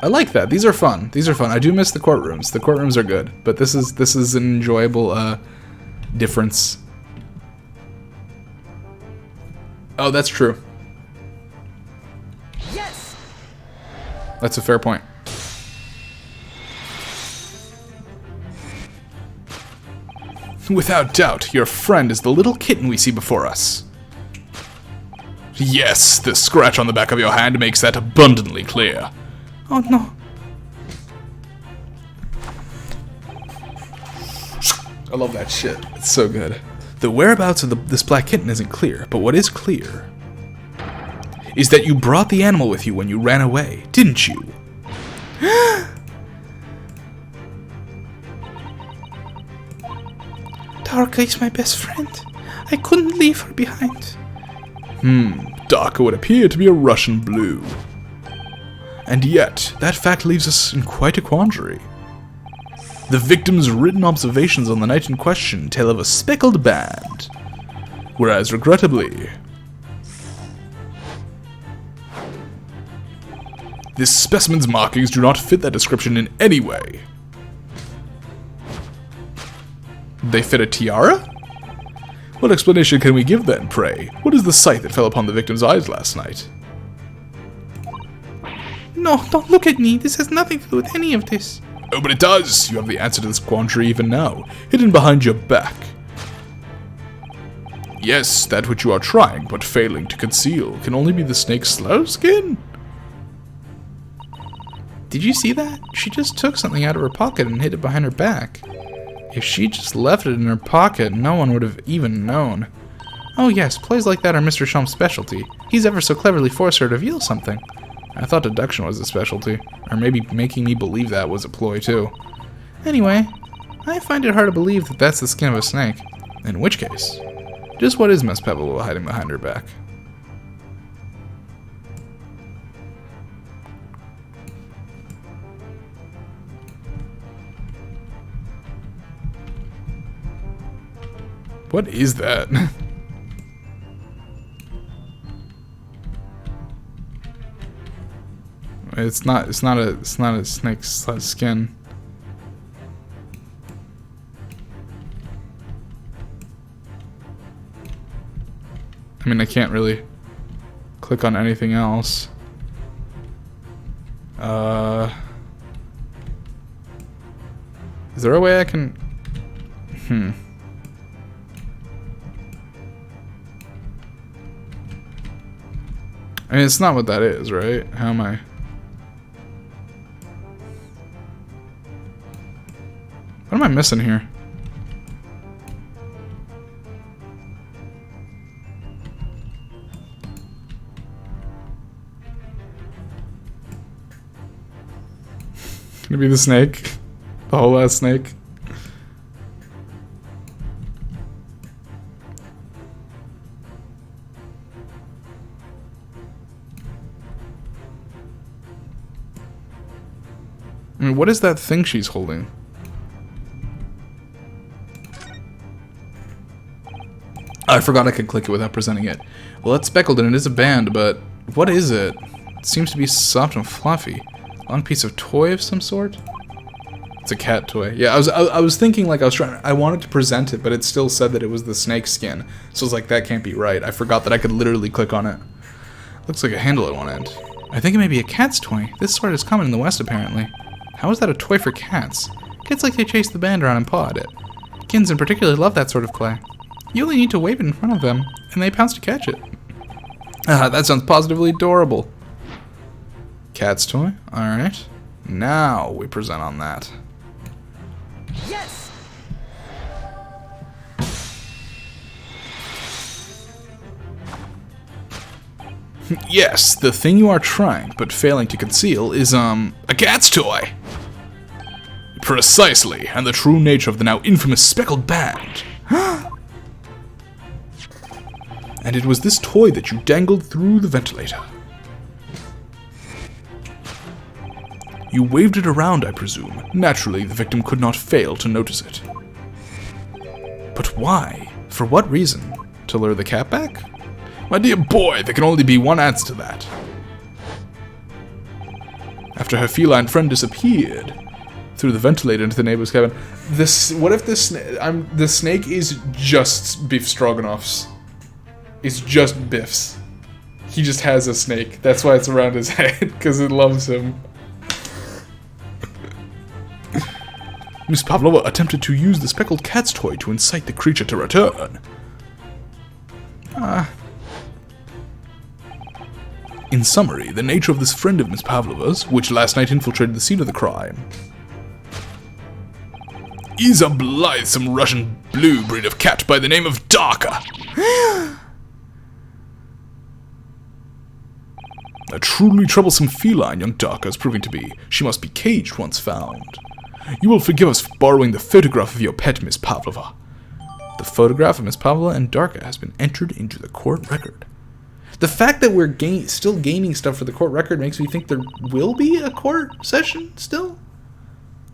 [SPEAKER 7] I like that. These are fun. These are fun. I do miss the courtrooms. The courtrooms are good, but this is an enjoyable difference. Oh, that's true.
[SPEAKER 5] Yes!
[SPEAKER 7] That's a fair point. Without doubt, your friend is the little kitten we see before us.
[SPEAKER 8] Yes, the scratch on the back of your hand makes that abundantly clear.
[SPEAKER 1] Oh no.
[SPEAKER 7] I love that shit. It's so good. The whereabouts of this black kitten isn't clear, but what is clear is that you brought the animal with you when you ran away, didn't you?
[SPEAKER 1] Darka is my best friend. I couldn't leave her behind.
[SPEAKER 8] Darker would appear to be a Russian blue.
[SPEAKER 7] And yet, that fact leaves us in quite a quandary.
[SPEAKER 8] The victim's written observations on the night in question tell of a speckled band, whereas regrettably, this specimen's markings do not fit that description in any way.
[SPEAKER 7] They fit a tiara?
[SPEAKER 8] What explanation can we give then, pray? What is the sight that fell upon the victim's eyes last night?
[SPEAKER 1] No, don't look at me. This has nothing to do with any of this.
[SPEAKER 8] Oh, but it does! You have the answer to this quandary even now, hidden behind your back. Yes, that which you are trying, but failing to conceal, can only be the snake's slow skin?
[SPEAKER 1] Did you see that? She just took something out of her pocket and hid it behind her back. If she just left it in her pocket, no one would have even known. Oh yes, plays like that are Mr. Sholm's specialty. He's ever so cleverly forced her to reveal something. I thought deduction was a specialty, or maybe making me believe that was a ploy too. Anyway, I find it hard to believe that that's the skin of a snake. In which case, just what is Miss Pebble hiding behind her back?
[SPEAKER 7] What is that? It's not a snake's skin. I mean, I can't really click on anything else. Is there a way I can... I mean, it's not what that is, right? How am I... What am I missing here? Gonna be the snake? The whole ass snake? I mean, what is that thing she's holding? I forgot I could click it without presenting it. Well, it's speckled and it is a band, but what is it? It seems to be soft and fluffy. Long piece of toy of some sort? It's a cat toy. Yeah, I was thinking like I wanted to present it, but it still said that it was the snake skin. So I was like, that can't be right. I forgot that I could literally click on it. Looks like a handle at one end. I think it may be a cat's toy. This sort is common in the West, apparently. How is that a toy for cats? Kids like to chase the band around and paw at it. Kittens in particular love that sort of play. You only need to wave it in front of them, and they pounce to catch it. Ah, that sounds positively adorable. Cat's toy? Alright. Now we present on that.
[SPEAKER 5] Yes!
[SPEAKER 7] Yes, the thing you are trying, but failing to conceal, is, a cat's toy.
[SPEAKER 8] Precisely, and the true nature of the now infamous speckled band. And it was this toy that you dangled through the ventilator. You waved it around, I presume. Naturally, the victim could not fail to notice it. But why? For what reason? To lure the cat back? My dear boy, there can only be one answer to that. After her feline friend disappeared through the ventilator into the neighbor's cabin. What if the snake is just beef stroganoff's? It's just Biff's. He just has a snake. That's why it's around his head, because it loves him. Miss Pavlova attempted to use the speckled cat's toy to incite the creature to return. In summary, the nature of this friend of Miss Pavlova's, which last night infiltrated the scene of the crime, is a blithesome Russian blue breed of cat by the name of Darka. A truly troublesome feline young Darka is proving to be. She must be caged once found. You will forgive us for borrowing the photograph of your pet, Miss Pavlova. The photograph of Miss Pavlova and Darka has been entered into the court record. The fact that we're still gaining stuff for the court record makes me think there will be a court session still.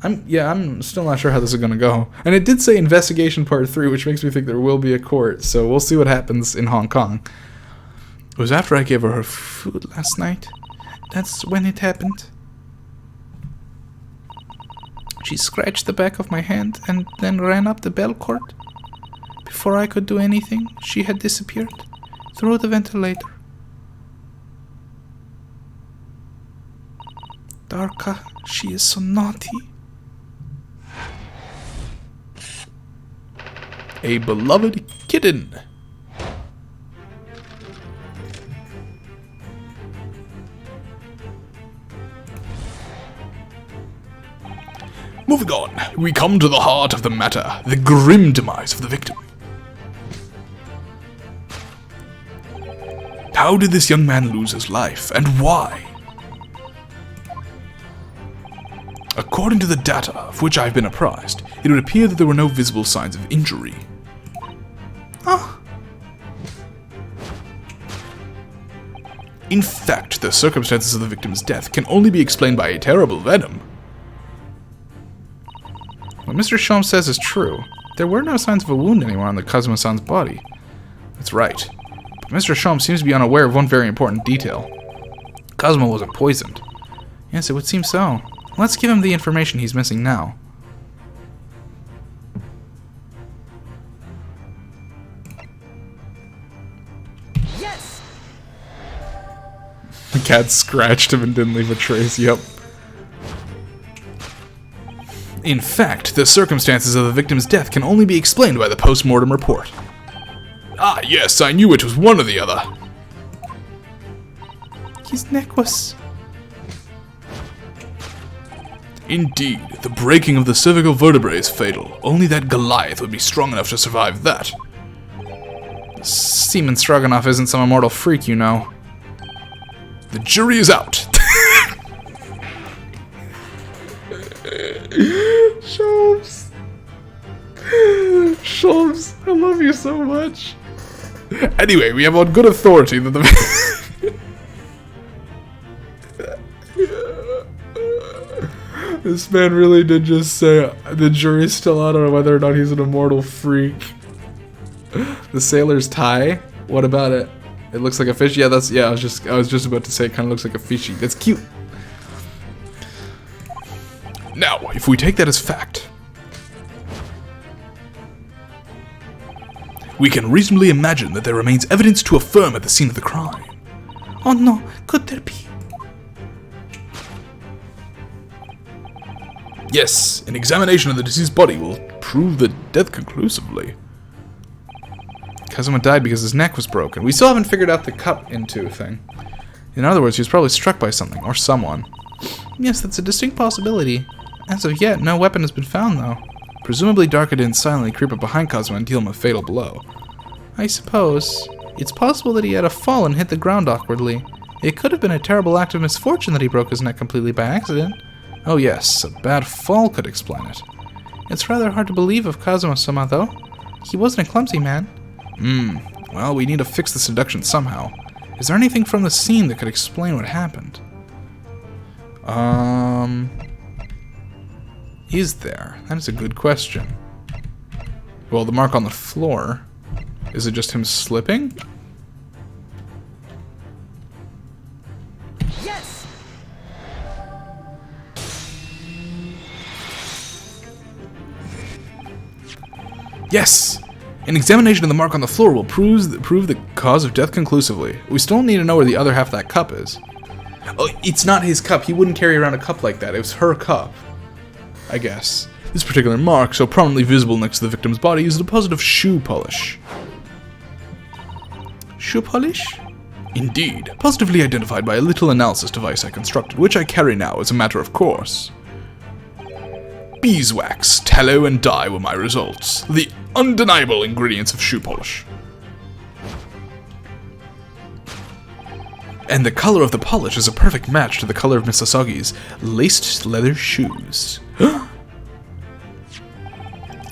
[SPEAKER 8] I'm still not sure how this is going to go. And it did say investigation part 3, which makes me think there will be a court. So we'll see what happens in Hong Kong. It was after I gave her food last night. That's when it happened. She scratched the back of my hand and then ran up the bell cord. Before I could do anything, she had disappeared through the ventilator. Darka, she is so naughty. A beloved kitten. Moving on, we come to the heart of the matter, the grim demise of the victim. How did this young man lose his life, and why? According to the data of which I've been apprised, it would appear that there were no visible signs of injury. In fact, the circumstances of the victim's death can only be explained by a terrible venom. What Mr. Sholmes says is true. There were no signs of a wound anywhere on the Kazuma-san's body. That's right. But Mr. Sholmes seems to be unaware of one very important detail. Kazuma wasn't poisoned. Yes, it would seem so. Let's give him the information he's missing now.
[SPEAKER 5] Yes!
[SPEAKER 1] The cat scratched him and didn't leave a trace, yep.
[SPEAKER 8] In fact, the circumstances of the victim's death can only be explained by the post-mortem report. Ah, yes, I knew it was one or the other.
[SPEAKER 1] His neck was...
[SPEAKER 8] Indeed, the breaking of the cervical vertebrae is fatal. Only that Goliath would be strong enough to survive that.
[SPEAKER 1] Seaman Stroganoff isn't some immortal freak, you know.
[SPEAKER 8] The jury is out.
[SPEAKER 1] Sholmes, I love you so much.
[SPEAKER 8] Anyway, we have on good authority that the...
[SPEAKER 1] This man really did just say the jury's still out on whether or not he's an immortal freak. The sailor's tie? What about it? It looks like a fish? Yeah, I was just about to say it kinda looks like a fishy. That's cute.
[SPEAKER 8] Now, if we take that as fact, we can reasonably imagine that there remains evidence to affirm at the scene of the crime.
[SPEAKER 1] Oh no, could there be?
[SPEAKER 8] Yes, an examination of the deceased body will prove the death conclusively.
[SPEAKER 1] Kazuma died because his neck was broken. We still haven't figured out the cut into thing. In other words, he was probably struck by something, or someone. Yes, that's a distinct possibility. As of yet, no weapon has been found, though. Presumably Darka didn't silently creep up behind Kazuma and deal him a fatal blow. I suppose. It's possible that he had a fall and hit the ground awkwardly. It could have been a terrible act of misfortune that he broke his neck completely by accident. Oh yes, a bad fall could explain it. It's rather hard to believe of Kazuma-sama, though. He wasn't a clumsy man. Well, we need to fix the seduction somehow. Is there anything from the scene that could explain what happened? Is there? That is a good question. Well, the mark on the floor. Is it just him slipping?
[SPEAKER 5] Yes!
[SPEAKER 1] Yes! An examination of the mark on the floor will prove the cause of death conclusively. We still need to know where the other half of that cup is. Oh, it's not his cup. He wouldn't carry around a cup like that. It was her cup, I guess. This particular mark, so prominently visible next to the victim's body, is a deposit of shoe polish. Shoe polish? Indeed. Positively identified by a little analysis device I constructed, which I carry now as a matter of course. Beeswax, tallow, and dye were my results. The undeniable ingredients of shoe polish. And the color of the polish is a perfect match to the color of Miss Asagi's laced leather shoes.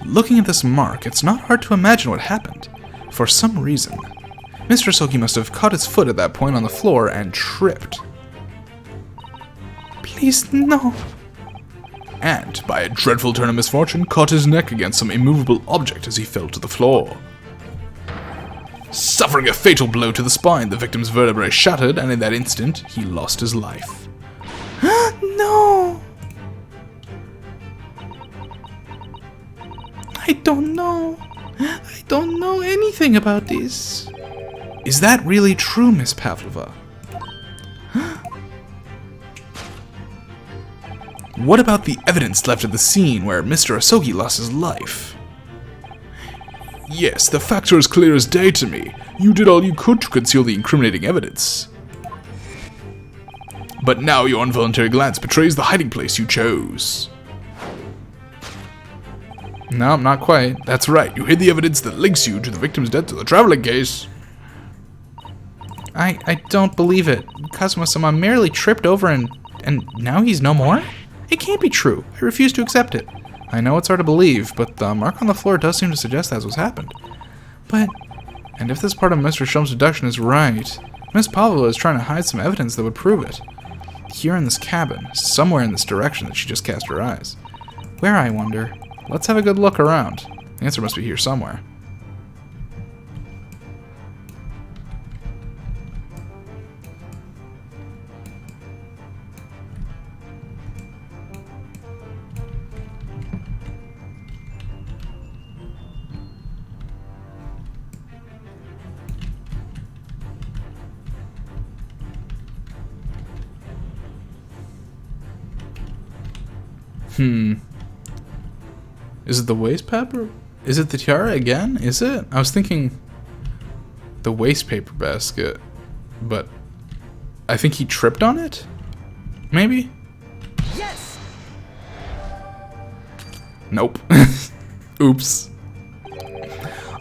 [SPEAKER 1] Looking at this mark, it's not hard to imagine what happened. For some reason, Mr. Asagi must have caught his foot at that point on the floor and tripped. Please, no. And, by a dreadful turn of misfortune, caught his neck against some immovable object as he fell to the floor. Suffering a fatal blow to the spine, the victim's vertebrae shattered, and in that instant, he lost his life. No! I don't know. I don't know anything about this. Is that really true, Miss Pavlova? What about the evidence left at the scene where Mr. Asogi lost his life? Yes, the facts are as clear as day to me. You did all you could to conceal the incriminating evidence. But now your involuntary glance betrays the hiding place you chose. No, not quite. That's right, you hid the evidence that links you to the victim's death to the traveling case. I don't believe it. Kazuma-sama merely tripped over and now he's no more? It can't be true. I refuse to accept it. I know it's hard to believe, but the mark on the floor does seem to suggest that's what's happened. And if this part of Mr. Shum's deduction is right, Miss Pavlova is trying to hide some evidence that would prove it. Here in this cabin, somewhere in this direction that she just cast her eyes. Where, I wonder? Let's have a good look around. The answer must be here somewhere. Is it the waste paper? Is it the tiara again? Is it? I was thinking the waste paper basket, but I think he tripped on it? Maybe?
[SPEAKER 5] Yes!
[SPEAKER 1] Nope. Oops.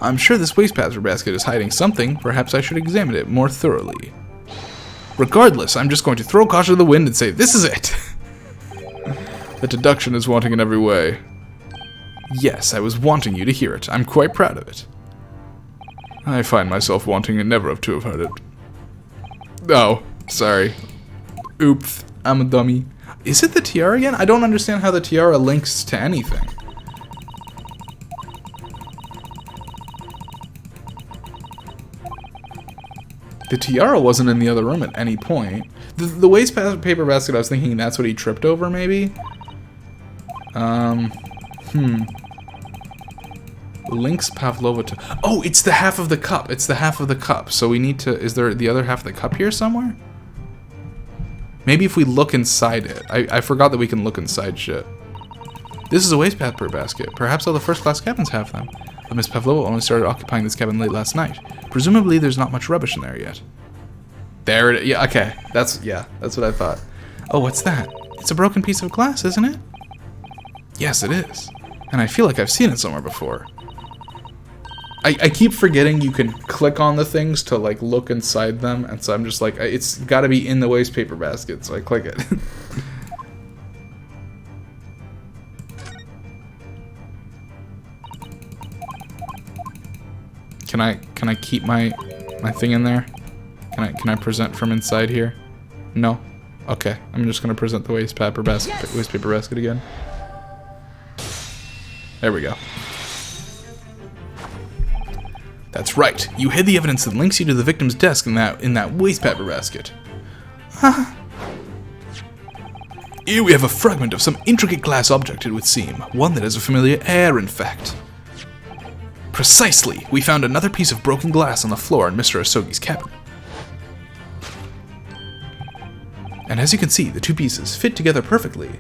[SPEAKER 1] I'm sure this waste paper basket is hiding something. Perhaps I should examine it more thoroughly. Regardless, I'm just going to throw caution to the wind and say, this is it! The deduction is wanting in every way. Yes, I was wanting you to hear it. I'm quite proud of it. I find myself wanting never to have heard it. Oh, sorry. Oops, I'm a dummy. Is it the tiara again? I don't understand how the tiara links to anything. The tiara wasn't in the other room at any point. The waste paper basket, I was thinking that's what he tripped over, maybe? Links Pavlova to... Oh, it's the half of the cup. It's the half of the cup. So we need to... Is there the other half of the cup here somewhere? Maybe if we look inside it. I forgot that we can look inside shit. This is a waste paper basket. Perhaps all the first-class cabins have them. But Miss Pavlova only started occupying this cabin late last night. Presumably there's not much rubbish in there yet. There it is. Yeah, okay. That's what I thought. Oh, what's that? It's a broken piece of glass, isn't it? Yes, it is. And I feel like I've seen it somewhere before. I keep forgetting you can click on the things to, like, look inside them, and so I'm just like, it's gotta be in the waste paper basket, so I click it. Can I keep my thing in there? Can I present from inside here? No? Okay. I'm just gonna present the waste paper basket again. There we go. That's right. You hid the evidence that links you to the victim's desk in that waste paper basket. Here we have a fragment of some intricate glass object, it would seem. One that has a familiar air, in fact. Precisely. We found another piece of broken glass on the floor in Mr. Asogi's cabin. And as you can see, the two pieces fit together perfectly.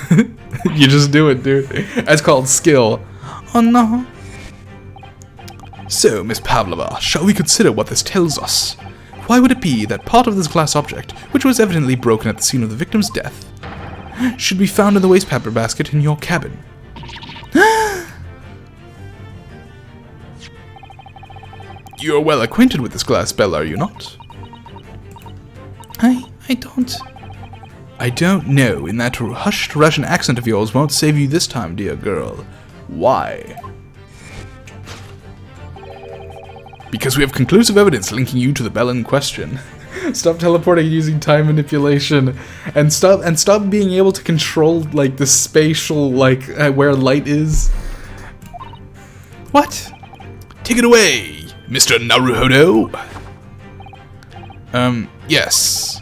[SPEAKER 1] You just do it, dude. That's called skill. Oh no. So, Miss Pavlova, shall we consider what this tells us? Why would it be that part of this glass object, which was evidently broken at the scene of the victim's death, should be found in the waste paper basket in your cabin? You're well acquainted with this glass bell, are you not? I don't know, and that hushed Russian accent of yours won't save you this time, dear girl. Why? Because we have conclusive evidence linking you to the bell in question. Stop teleporting using time manipulation, and stop being able to control like the spatial where light is. What?
[SPEAKER 8] Take it away, Mr. Naruhodo.
[SPEAKER 1] Yes.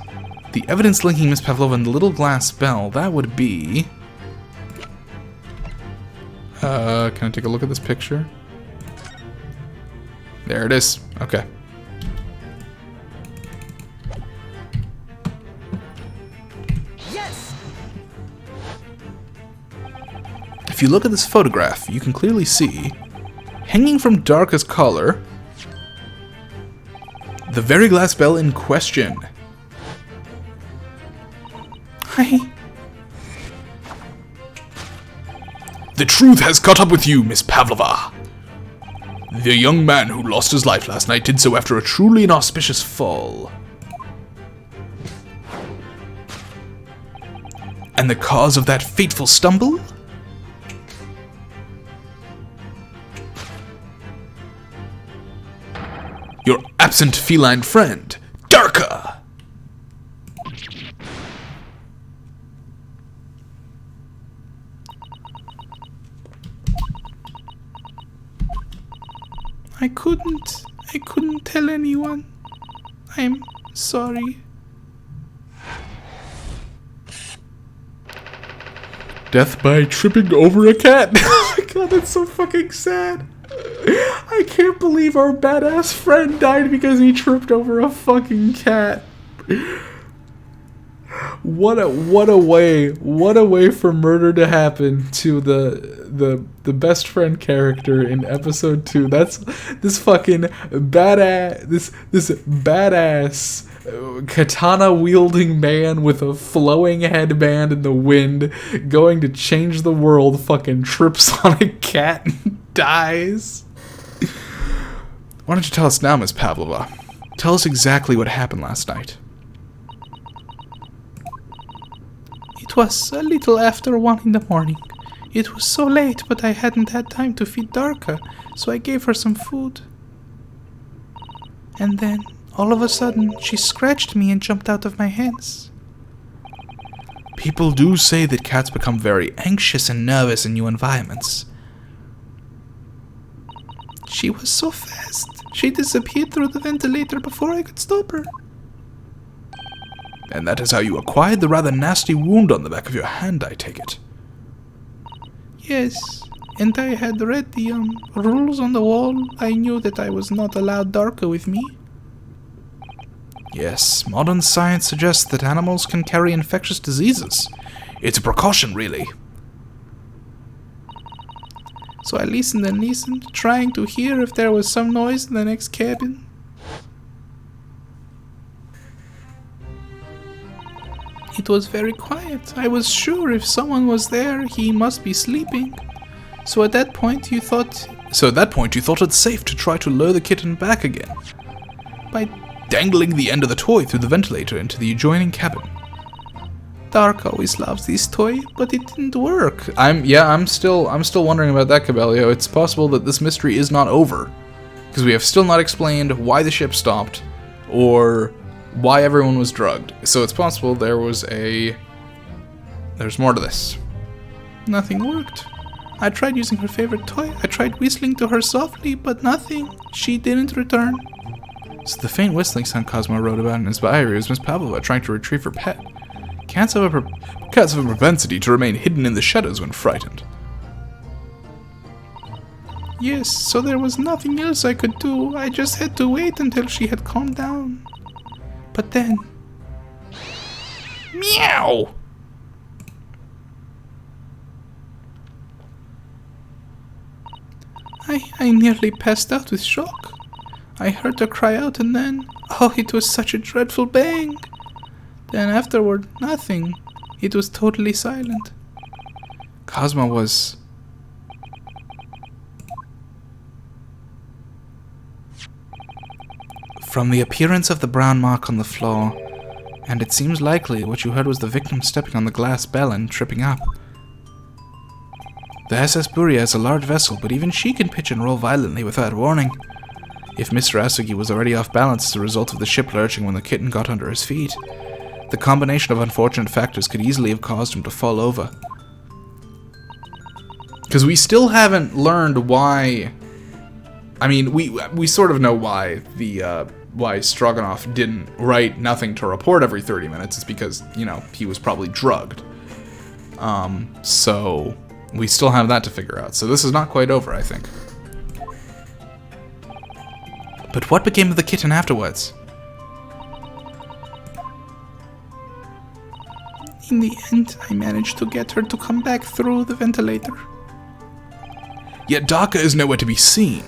[SPEAKER 1] The evidence linking Miss Pavlova and the little glass bell, that would be... can I take a look at this picture? There it is. Okay.
[SPEAKER 5] Yes!
[SPEAKER 1] If you look at this photograph, you can clearly see, hanging from Darka's collar, the very glass bell in question. Hi.
[SPEAKER 8] The truth has caught up with you, Miss Pavlova. The young man who lost his life last night did so after a truly inauspicious fall.
[SPEAKER 1] And the cause of that fateful stumble?
[SPEAKER 8] Your absent feline friend, Darka!
[SPEAKER 1] I couldn't tell anyone. I'm sorry. Death by tripping over a cat. Oh my god, that's so fucking sad. I can't believe our badass friend died because he tripped over a fucking cat. What a way for murder to happen to the best friend character in episode 2. That's this fucking badass this badass katana wielding man with a flowing headband in the wind going to change the world fucking trips on a cat and dies. Why don't you tell us now, Miss Pavlova? Tell us exactly what happened last night. It was a little after 1 in the morning. It was so late, but I hadn't had time to feed Darka, so I gave her some food. And then, all of a sudden, she scratched me and jumped out of my hands. People do say that cats become very anxious and nervous in new environments. She was so fast. She disappeared through the ventilator before I could stop her. And that is how you acquired the rather nasty wound on the back of your hand, I take it. Yes, and I had read the rules on the wall. I knew that I was not allowed Darka with me. Yes, modern science suggests that animals can carry infectious diseases. It's a precaution, really. So I listened and listened, trying to hear if there was some noise in the next cabin. It was very quiet. I was sure if someone was there, he must be sleeping. So at that point you thought it's safe to try to lure the kitten back again by dangling the end of the toy through the ventilator into the adjoining cabin. Dark always loves this toy, but it didn't work. I'm still wondering about that, Cabello. It's possible that this mystery is not over, because we have still not explained why the ship stopped, or why everyone was drugged. So it's possible there's more to this. Nothing worked. I tried using her favorite toy. I tried whistling to her softly, but nothing. She didn't return. So the faint whistling sound Cosmo wrote about in his diary was Miss Pavlova trying to retrieve her pet. Cats have a propensity to remain hidden in the shadows when frightened. Yes, so there was nothing else I could do. I just had to wait until she had calmed down. But then... Meow! I nearly passed out with shock. I heard her cry out and then... Oh, it was such a dreadful bang! Then afterward, nothing. It was totally silent. Cosmo was... From the appearance of the brown mark on the floor, and it seems likely what you heard was the victim stepping on the glass bell and tripping up. The SS Buria is a large vessel, but even she can pitch and roll violently without warning. If Mr. Asugi was already off balance as a result of the ship lurching when the kitten got under his feet, the combination of unfortunate factors could easily have caused him to fall over. Because we still haven't learned why... I mean, we sort of know why why Stroganoff didn't write nothing to report every 30 minutes. It's because, you know, he was probably drugged. So we still have that to figure out. So this is not quite over, I think. But what became of the kitten afterwards? In the end, I managed to get her to come back through the ventilator. Yet Daka is nowhere to be seen.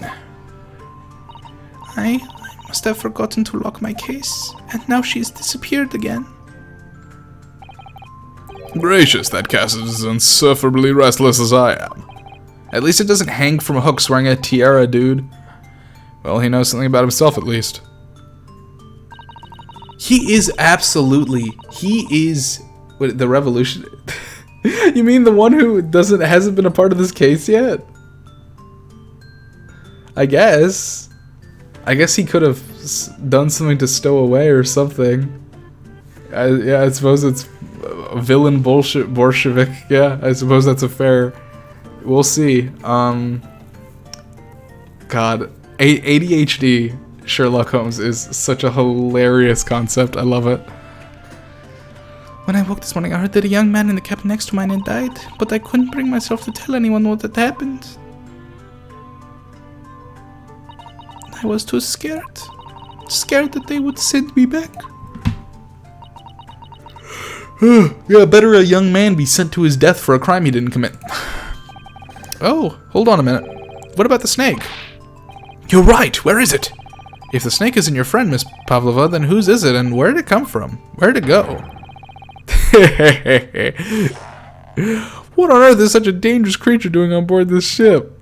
[SPEAKER 1] I must have forgotten to lock my case, and now she's disappeared again.
[SPEAKER 8] Gracious, that cat is as insufferably restless as I am.
[SPEAKER 1] At least it doesn't hang from hooks wearing a tiara, dude. Well, he knows something about himself, at least. He is the revolution. You mean the one who hasn't been a part of this case yet? I guess he could have done something to stow away or something. Yeah, I suppose it's a villain Bolshevik. Yeah, I suppose that's a fair... We'll see. God, ADHD Sherlock Holmes is such a hilarious concept. I love it. When I woke this morning, I heard that a young man in the cabin next to mine had died, but I couldn't bring myself to tell anyone what had happened. I was too scared. Scared that they would send me back. Yeah, better a young man be sent to his death for a crime he didn't commit. Oh, hold on a minute. What about the snake? You're right, where is it? If the snake isn't your friend, Miss Pavlova, then whose is it and where did it come from? Where did it go? What on earth is such a dangerous creature doing on board this ship?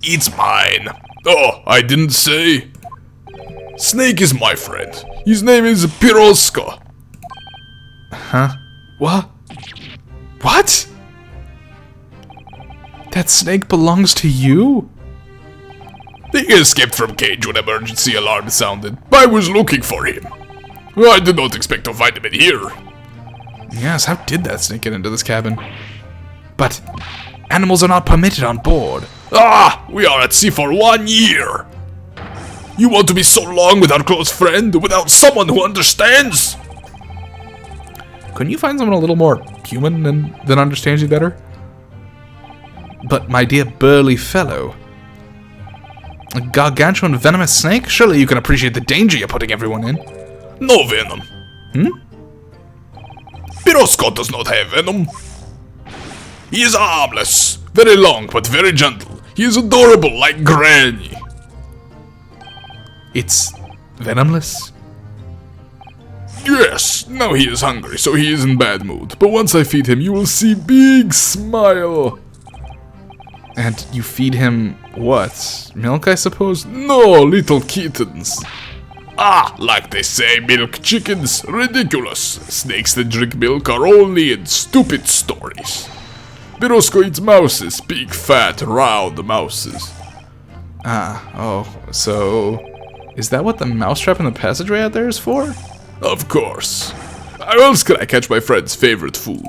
[SPEAKER 8] It's mine. Oh, I didn't say. Snake is my friend. His name is Piroska.
[SPEAKER 1] Huh? What? What? That snake belongs to you?
[SPEAKER 8] He escaped from cage when emergency alarm sounded. I was looking for him. I did not expect to find him in here.
[SPEAKER 1] Yes, how did that snake get into this cabin? But animals are not permitted on board.
[SPEAKER 8] Ah, we are at sea for 1 year. You want to be so long without a close friend, without someone who understands?
[SPEAKER 1] Couldn't you find someone a little more human than understands you better? But my dear burly fellow, a gargantuan venomous snake? Surely you can appreciate the danger you're putting everyone in.
[SPEAKER 8] No venom. Piroska does not have venom. He is harmless, very long but very gentle. He is adorable like Granny.
[SPEAKER 1] It's venomless?
[SPEAKER 8] Yes, now he is hungry, so he is in bad mood. But once I feed him, you will see big smile.
[SPEAKER 1] And you feed him what? Milk, I suppose?
[SPEAKER 8] No, little kittens. Ah, like they say, milk chickens, ridiculous. Snakes that drink milk are only in stupid stories. Pirosco eats mouses, big fat round mouses.
[SPEAKER 7] Ah, oh, so... Is that what the mousetrap in the passageway out there is for?
[SPEAKER 8] Of course. How else can I catch my friend's favorite food?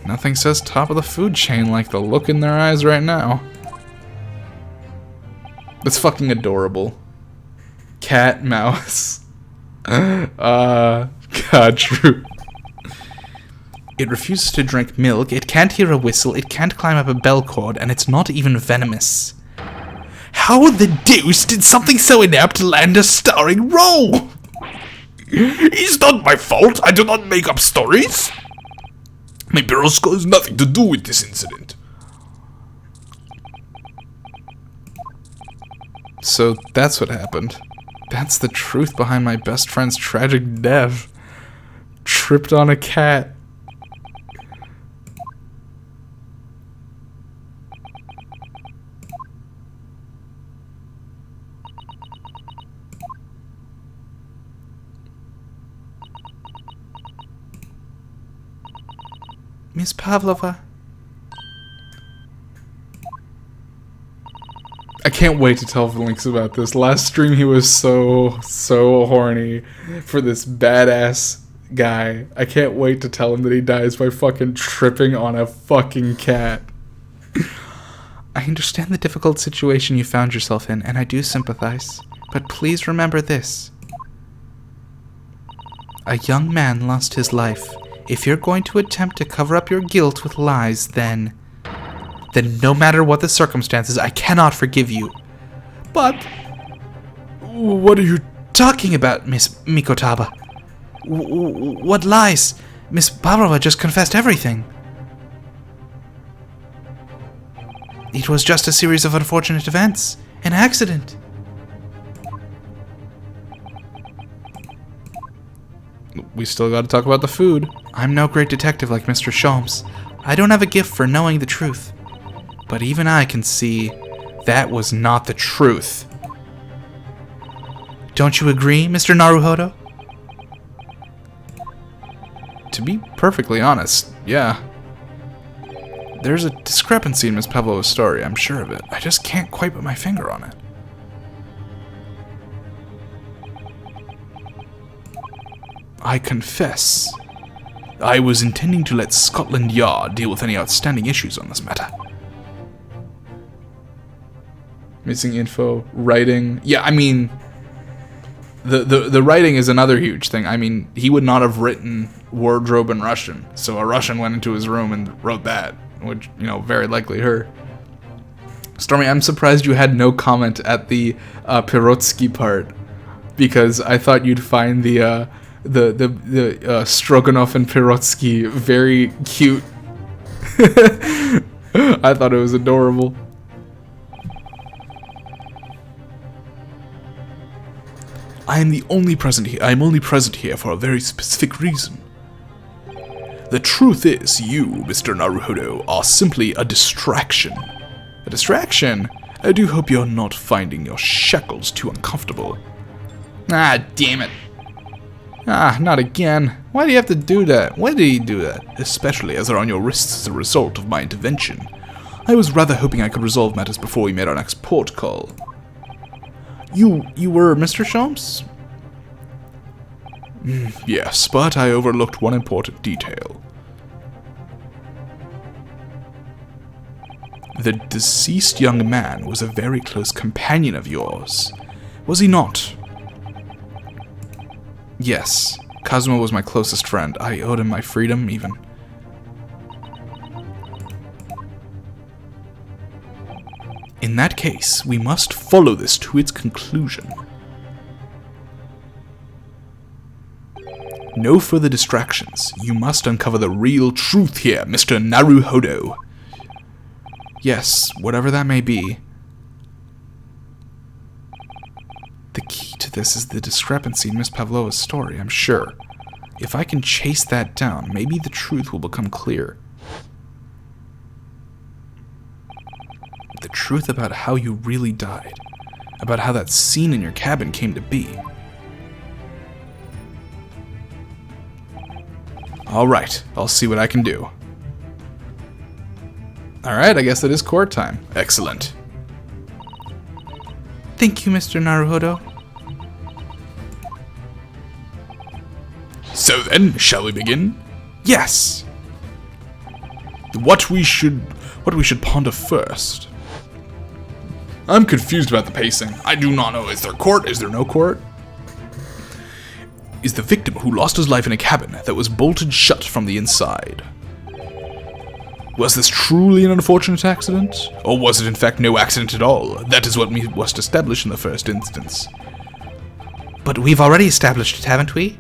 [SPEAKER 7] Nothing says top of the food chain like the look in their eyes right now. It's fucking adorable. Cat, mouse. God, true. It refuses to drink milk, it can't hear a whistle, it can't climb up a bell cord, and it's not even venomous. How the deuce did something so inept land a starring role?
[SPEAKER 8] It's not my fault. I do not make up stories. My Pirosco has nothing to do with this incident.
[SPEAKER 7] So that's what happened. That's the truth behind my best friend's tragic death. Tripped on a cat. Miss Pavlova. I can't wait to tell Lynx about this. Last stream he was so horny for this badass guy. I can't wait to tell him that he dies by fucking tripping on a fucking cat. I understand the difficult situation you found yourself in, and I do sympathize. But please remember this. A young man lost his life. If you're going to attempt to cover up your guilt with lies, then no matter what the circumstances, I cannot forgive you. But what are you talking about, Miss Mikotaba? What lies? Miss Pavlova just confessed everything. It was just a series of unfortunate events. An accident. We still gotta talk about the food. I'm no great detective like Mr. Sholmes. I don't have a gift for knowing the truth. But even I can see that was not the truth. Don't you agree, Mr. Naruhodo? To be perfectly honest, yeah. There's a discrepancy in Miss Pavlova's story, I'm sure of it. I just can't quite put my finger on it. I confess, I was intending to let Scotland Yard deal with any outstanding issues on this matter. Missing info, writing. Yeah, I mean, the writing is another huge thing. I mean, he would not have written wardrobe in Russian, so a Russian went into his room and wrote that, which, you know, very likely her. Stormy, I'm surprised you had no comment at the Pirotsky part, because I thought you'd find the Stroganoff and Pirotsky very cute. I thought it was adorable. I am only present here for a very specific reason. The truth is, you, Mr. Naruhodo, are simply a distraction. A distraction? I do hope you're not finding your shackles too uncomfortable. Ah, damn it. Ah, not again. Why do you have to do that? Why did he do that? Especially as they're on your wrists as a result of my intervention. I was rather hoping I could resolve matters before we made our next port call. You were Mr. Sholmes? Yes, but I overlooked one important detail. The deceased young man was a very close companion of yours, was he not? Yes, Kazuma was my closest friend. I owed him my freedom, even. In that case, we must follow this to its conclusion. No further distractions. You must uncover the real truth here, Mr. Naruhodo. Yes, whatever that may be. The key to this is the discrepancy in Miss Pavlova's story, I'm sure. If I can chase that down, maybe the truth will become clear. The truth about how you really died. About how that scene in your cabin came to be. Alright, I'll see what I can do. Alright, I guess it is court time. Excellent.
[SPEAKER 1] Thank you, Mr. Naruhodo.
[SPEAKER 8] So then, shall we begin?
[SPEAKER 7] Yes!
[SPEAKER 8] What we should ponder first. I'm confused about the pacing. I do not know. Is there court? Is there no court? Is the victim who lost his life in a cabin that was bolted shut from the inside. Was this truly an unfortunate accident? Or was it in fact no accident at all? That is what we must establish in the first instance.
[SPEAKER 1] But we've already established it, haven't we?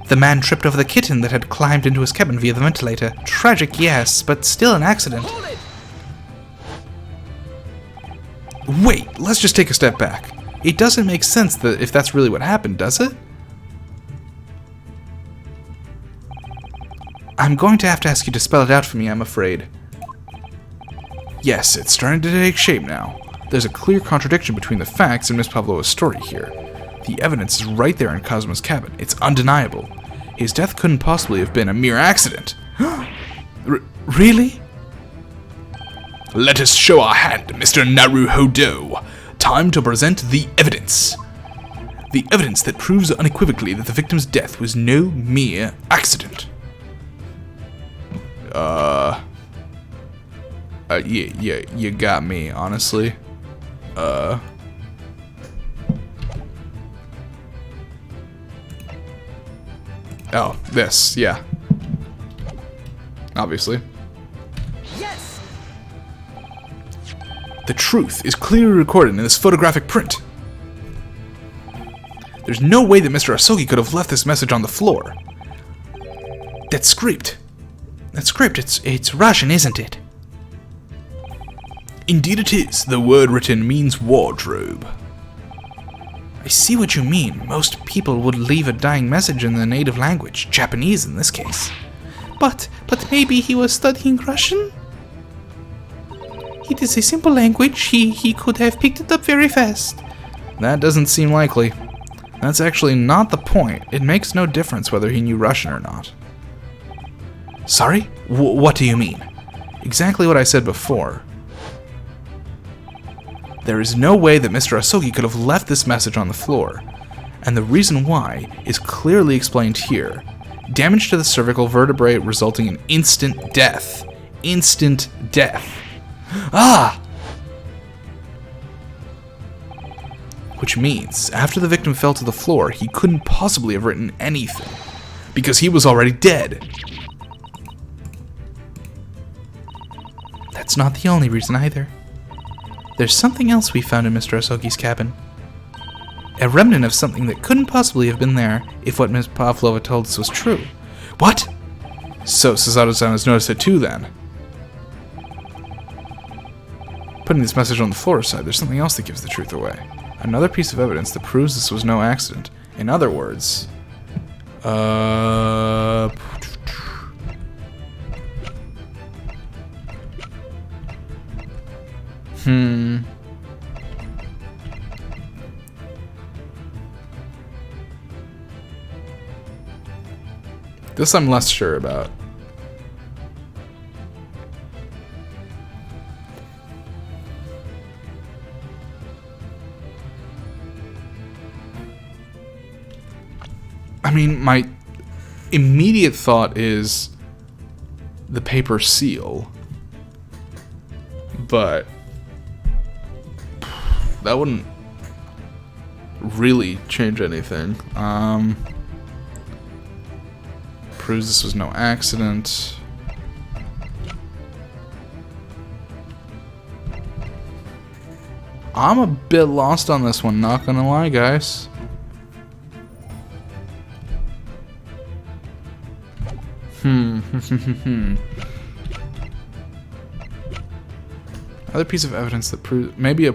[SPEAKER 1] The man tripped over the kitten that had climbed into his cabin via the ventilator. Tragic, yes, but still an accident.
[SPEAKER 7] Wait, let's just take a step back. It doesn't make sense that if that's really what happened, does it?
[SPEAKER 1] I'm going to have to ask you to spell it out for me, I'm afraid.
[SPEAKER 7] Yes, it's starting to take shape now. There's a clear contradiction between the facts and Miss Pavlova's story here. The evidence is right there in Cosmo's cabin. It's undeniable. His death couldn't possibly have been a mere accident.
[SPEAKER 1] Really?
[SPEAKER 8] Let us show our hand, Mr. Naruhodo. Time to present the evidence. The evidence that proves unequivocally that the victim's death was no mere accident.
[SPEAKER 7] Yeah, you got me, honestly. Oh, this, yeah. Obviously.
[SPEAKER 5] Yes!
[SPEAKER 7] The truth is clearly recorded in this photographic print. There's no way that Mr. Asogi could have left this message on the floor. That script.
[SPEAKER 1] That script, it's Russian, isn't it?
[SPEAKER 8] Indeed it is. The word written means wardrobe.
[SPEAKER 1] I see what you mean. Most people would leave a dying message in their native language, Japanese in this case. But maybe he was studying Russian? It is a simple language. He could have picked it up very fast.
[SPEAKER 7] That doesn't seem likely. That's actually not the point. It makes no difference whether he knew Russian or not.
[SPEAKER 1] Sorry? What do you mean?
[SPEAKER 7] Exactly what I said before. There is no way that Mr. Asogi could have left this message on the floor, and the reason why is clearly explained here. Damage to the cervical vertebrae resulting in instant death. Instant death. Ah! Which means, after the victim fell to the floor, he couldn't possibly have written anything, because he was already dead.
[SPEAKER 1] That's not the only reason either. There's something else we found in Mr. Asogi's cabin. A remnant of something that couldn't possibly have been there if what Miss Pavlova told us was true.
[SPEAKER 7] What? So Susato-san has noticed it too then. Putting this message on the floor aside, there's something else that gives the truth away. Another piece of evidence that proves this was no accident. In other words, This I'm less sure about. I mean, my immediate thought is the paper seal, but that wouldn't really change anything. Proves this was no accident. I'm a bit lost on this one, not gonna lie, guys. Other piece of evidence that proves maybe a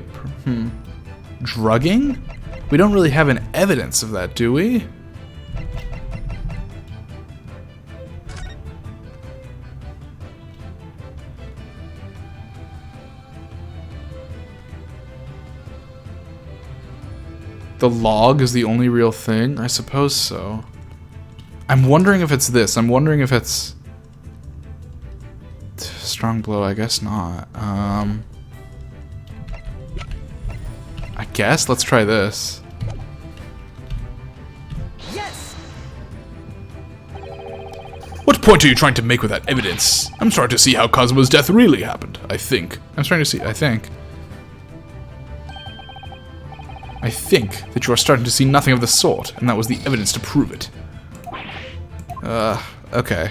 [SPEAKER 7] drugging? We don't really have an evidence of that, do we? The log is the only real thing? I suppose so.
[SPEAKER 1] I'm wondering if it's this. I'm wondering if it's... Strong blow, I guess not. I guess? Let's try this.
[SPEAKER 5] Yes!
[SPEAKER 8] What point are you trying to make with that evidence? I'm starting to see how Cosmo's death really happened, I think.
[SPEAKER 1] I'm starting to see... I think that you are starting to see nothing of the sort, and that was the evidence to prove it. Okay.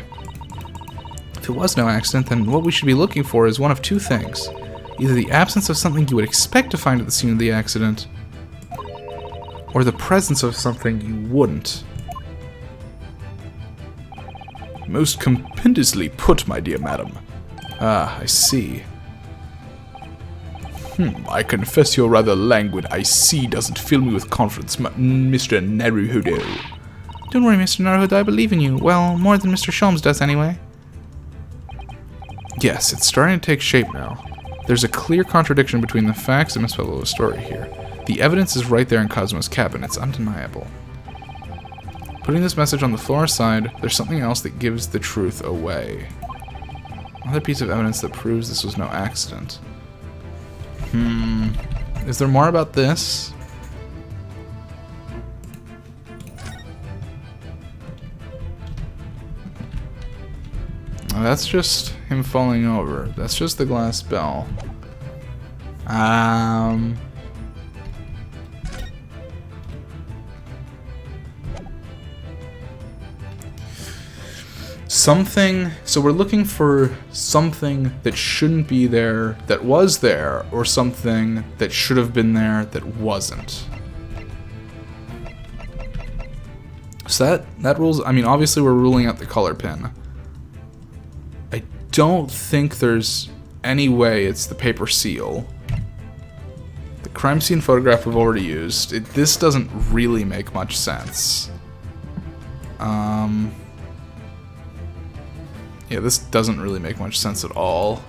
[SPEAKER 1] If it was no accident, then what we should be looking for is one of two things. Either the absence of something you would expect to find at the scene of the accident, or the presence of something you wouldn't.
[SPEAKER 8] Most compendously put, my dear madam.
[SPEAKER 1] Ah, I see.
[SPEAKER 8] I confess your rather languid "I see" doesn't fill me with confidence, Mr. Naruhodo.
[SPEAKER 1] Don't worry, Mr. Naruhodo, I believe in you. Well, more than Mr. Sholmes does, anyway. Yes, it's starting to take shape now. There's a clear contradiction between the facts and Miss Pavlova's story here. The evidence is right there in Cosmo's cabin. It's undeniable. Putting this message on the floor aside, there's something else that gives the truth away. Another piece of evidence that proves this was no accident. Is there more about this? Oh, that's just him falling over. That's just the glass bell. Something, so we're looking for something that shouldn't be there, that was there, or something that should have been there that wasn't. So that rules, I mean, obviously we're ruling out the color pin. I don't think there's any way it's the paper seal. The crime scene photograph we've already used. This doesn't really make much sense. Yeah, this doesn't really make much sense at all.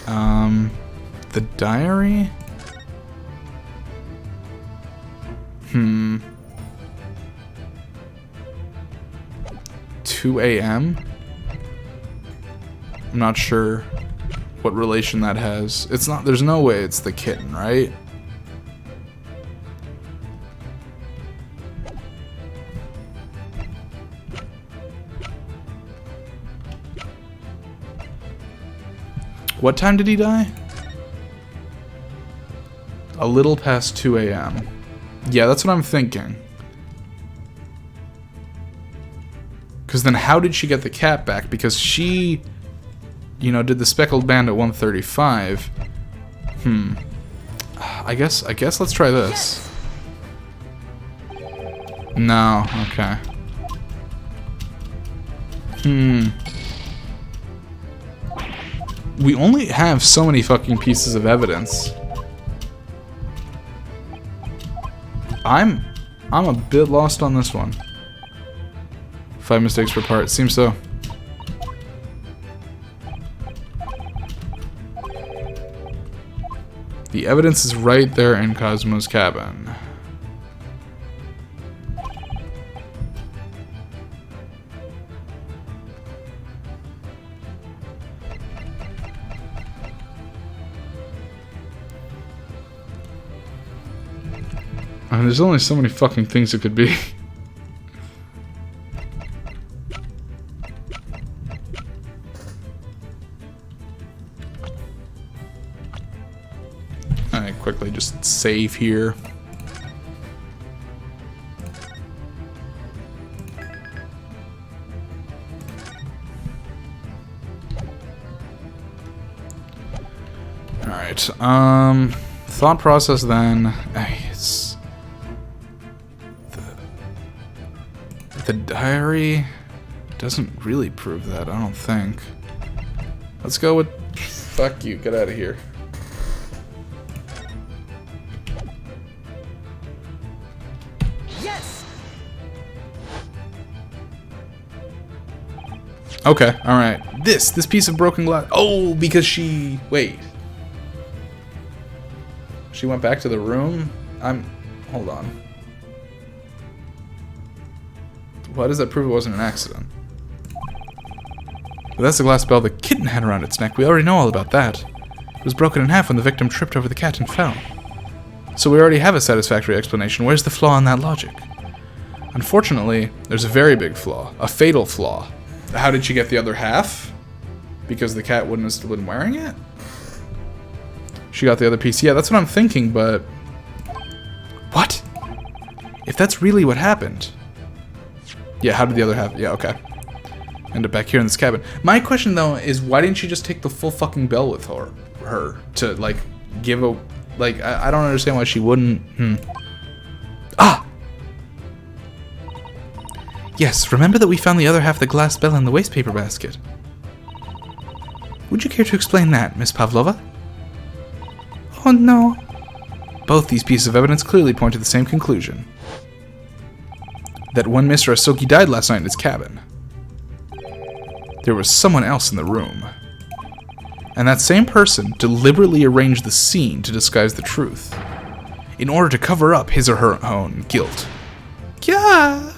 [SPEAKER 1] The diary? 2 a.m.? I'm not sure what relation that has. It's not, there's no way it's the kitten, right? What time did he die? A little past 2 a.m. Yeah, that's what I'm thinking. Because then how did she get the cat back? Because she, you know, did the speckled band at 1:35. I guess let's try this. No, okay. We only have so many fucking pieces of evidence. I'm a bit lost on this one. 5 mistakes per part, seems so. The evidence is right there in Cosmo's cabin. I mean, there's only so many fucking things it could be. Alright, quickly just save here. Alright, thought process then. It's the diary doesn't really prove that, I don't think. Let's go with fuck you, get out of here.
[SPEAKER 5] Yes.
[SPEAKER 1] Okay, alright. This piece of broken glass. Oh, because she... Wait. She went back to the room? Hold on. Why does that prove it wasn't an accident? But that's the glass bell the kitten had around its neck. We already know all about that. It was broken in half when the victim tripped over the cat and fell. So we already have a satisfactory explanation. Where's the flaw in that logic? Unfortunately, there's a very big flaw. A fatal flaw. How did she get the other half? Because the cat wouldn't have still been wearing it? She got the other piece. Yeah, that's what I'm thinking, but... What? If that's really what happened... Yeah, how did the other half... Yeah, okay. End up back here in this cabin. My question, though, is why didn't she just take the full fucking bell with her to, like, give a... Like, I don't understand why she wouldn't... Ah! Yes, remember that we found the other half of the glass bell in the waste paper basket. Would you care to explain that, Miss Pavlova? Oh, no. Both these pieces of evidence clearly point to the same conclusion. That when Mr. Asogi died last night in his cabin, there was someone else in the room. And that same person deliberately arranged the scene to disguise the truth, in order to cover up his or her own guilt. Yeah.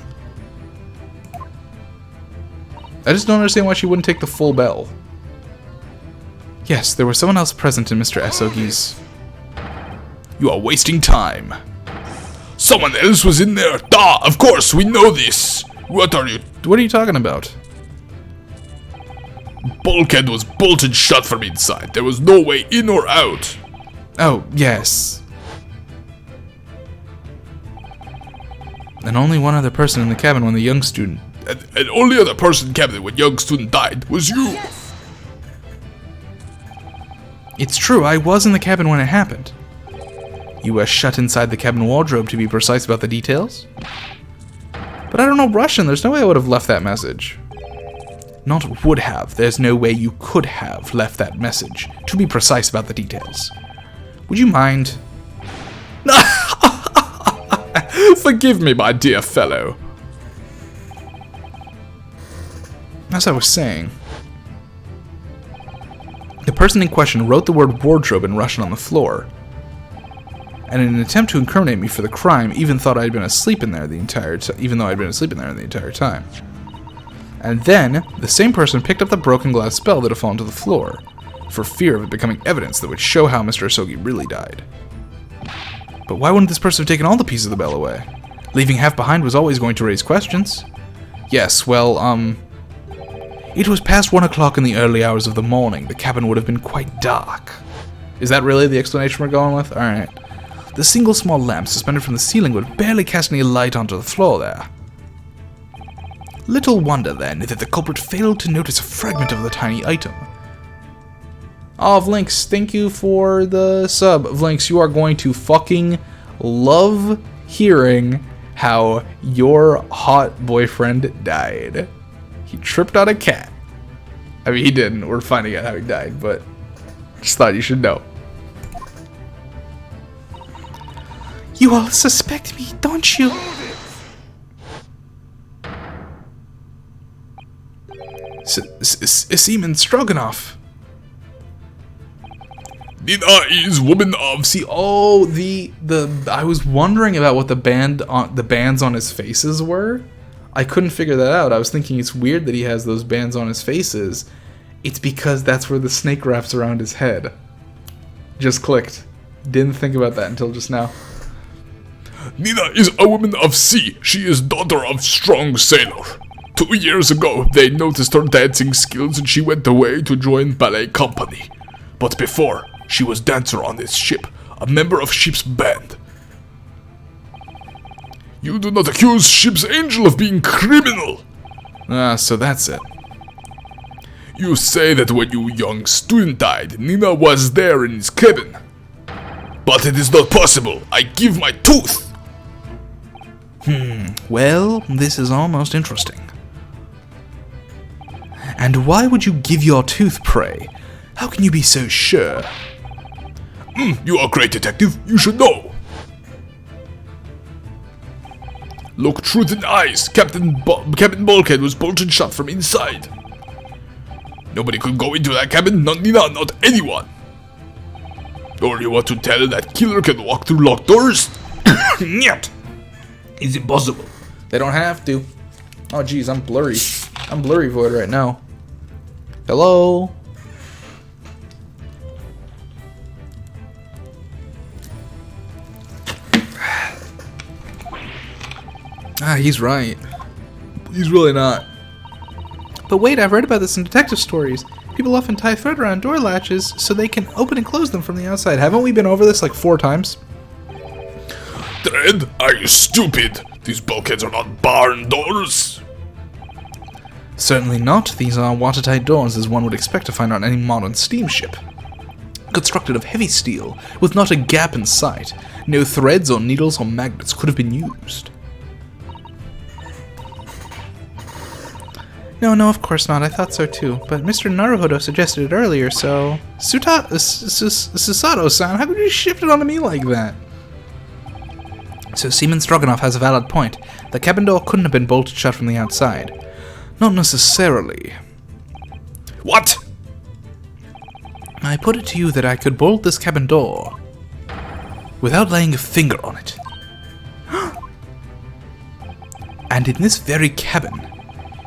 [SPEAKER 1] I just don't understand why she wouldn't take the full bell. Yes, there was someone else present in Mr. Asogi's...
[SPEAKER 8] You are wasting time. Someone else was in there. Duh, of course, we know this. What are you
[SPEAKER 1] talking about?
[SPEAKER 8] Bulkhead was bolted shut from inside. There was no way in or out.
[SPEAKER 1] Oh, yes. And only one other person in the cabin when the young student...
[SPEAKER 8] And only other person in the cabin when young student died was you.
[SPEAKER 6] Yes.
[SPEAKER 1] It's true, I was in the cabin when it happened. You were shut inside the cabin wardrobe, to be precise about the details. But I don't know Russian, there's no way I would have left that message. Not would have, there's no way you could have left that message, to be precise about the details. Would you mind?
[SPEAKER 8] Forgive me, my dear fellow.
[SPEAKER 1] As I was saying, the person in question wrote the word wardrobe in Russian on the floor, and in an attempt to incriminate me for the crime, even thought I had been asleep in there the entire even though I'd been asleep in there the entire time. And then, the same person picked up the broken glass bell that had fallen to the floor, for fear of it becoming evidence that would show how Mr. Asogi really died. But why wouldn't this person have taken all the pieces of the bell away? Leaving half behind was always going to raise questions. Yes, well, it was past 1 o'clock in the early hours of the morning. The cabin would have been quite dark. Is that really the explanation we're going with? Alright. The single small lamp suspended from the ceiling would barely cast any light onto the floor there. Little wonder, then, that the culprit failed to notice a fragment of the tiny item. Oh, Vlinks, thank you for the sub. Vlinks, you are going to fucking love hearing how your hot boyfriend died. He tripped on a cat. I mean, he didn't. We're finding out how he died, but just thought you should know. You all suspect me, don't you? Seaman Stroganoff.
[SPEAKER 8] Nina is woman of...
[SPEAKER 1] See, oh, I was wondering about what the bands on his faces were. I couldn't figure that out. I was thinking it's weird that he has those bands on his faces. It's because that's where the snake wraps around his head. Just clicked. Didn't think about that until just now.
[SPEAKER 8] Nina is a woman of sea. She is daughter of strong sailor. 2 years ago, they noticed her dancing skills and she went away to join ballet company. But before, she was dancer on this ship, a member of ship's band. You do not accuse ship's angel of being criminal.
[SPEAKER 1] Ah, so that's it.
[SPEAKER 8] You say that when your young student died, Nina was there in his cabin. But it is not possible. I give my tooth.
[SPEAKER 1] Well, this is almost interesting. And why would you give your tooth, pray? How can you be so sure?
[SPEAKER 8] You are a great detective. You should know. Look truth in the eyes. Captain Bulkhead was bolted shut from inside. Nobody could go into that cabin. Not Nina, not anyone. Or you want to tell that killer can walk through locked doors? Niet. It's impossible.
[SPEAKER 1] They don't have to. Oh, geez, I'm blurry. I'm blurry void right now. Hello? Ah, he's right. He's really not. But wait, I've read about this in detective stories. People often tie thread around door latches so they can open and close them from the outside. Haven't we been over this like 4 times?
[SPEAKER 8] Thread? Are you stupid? These bulkheads are not barn doors.
[SPEAKER 1] Certainly not. These are watertight doors as one would expect to find on any modern steamship. Constructed of heavy steel, with not a gap in sight. No threads or needles or magnets could have been used. No, of course not. I thought so too. But Mr. Naruhodo suggested it earlier, so... Susato-san, how could you shift it onto me like that? So Seaman Stroganoff has a valid point. The cabin door couldn't have been bolted shut from the outside. Not necessarily.
[SPEAKER 8] What?
[SPEAKER 1] I put it to you that I could bolt this cabin door without laying a finger on it. And in this very cabin,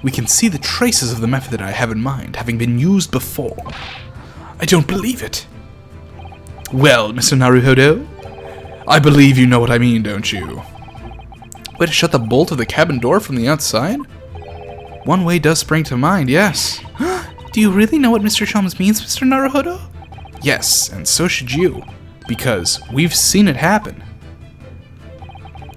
[SPEAKER 1] we can see the traces of the method that I have in mind having been used before. I don't believe it. Well, Mr. Naruhodo, I believe you know what I mean, don't you? Way to shut the bolt of the cabin door from the outside? One way does spring to mind, yes. Do you really know what Mr. Sholmes means, Mr. Naruhodo? Yes, and so should you, because we've seen it happen.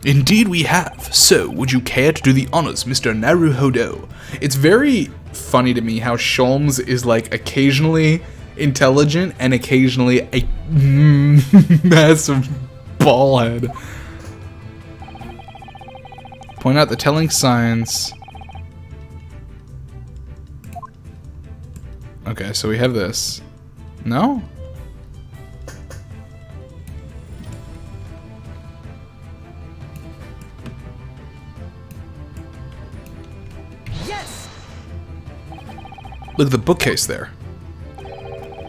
[SPEAKER 1] Indeed we have. So, would you care to do the honors, Mr. Naruhodo? It's very funny to me how Sholmes is like occasionally intelligent and occasionally a massive ballhead. Point out the telling signs. Okay, so we have this. No?
[SPEAKER 5] Yes!
[SPEAKER 1] Look at the bookcase there.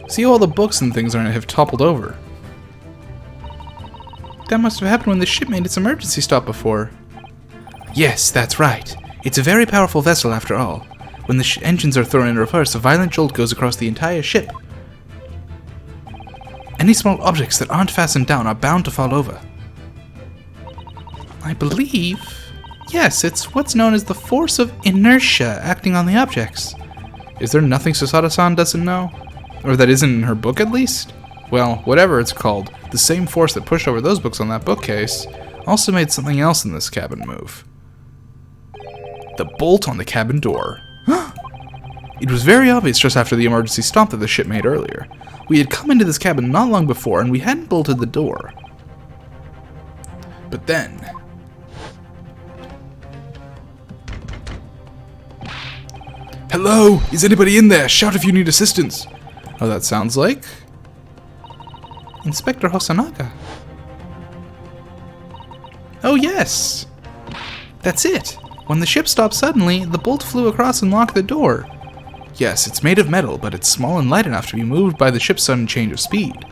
[SPEAKER 1] See how all the books and things on it have toppled over. That must have happened when the ship made its emergency stop before. Yes, that's right. It's a very powerful vessel after all. When the engines are thrown in reverse, a violent jolt goes across the entire ship. Any small objects that aren't fastened down are bound to fall over. I believe... Yes, it's what's known as the force of inertia acting on the objects. Is there nothing Susato-san doesn't know? Or that isn't in her book at least? Well, whatever it's called, the same force that pushed over those books on that bookcase also made something else in this cabin move. The bolt on the cabin door. It was very obvious just after the emergency stop that the ship made earlier. We had come into this cabin not long before and we hadn't bolted the door. But then... Hello! Is anybody in there? Shout if you need assistance! Oh, that sounds like... Inspector Hosanaga. Oh, yes! That's it! When the ship stopped suddenly, the bolt flew across and locked the door. Yes, it's made of metal, but it's small and light enough to be moved by the ship's sudden change of speed.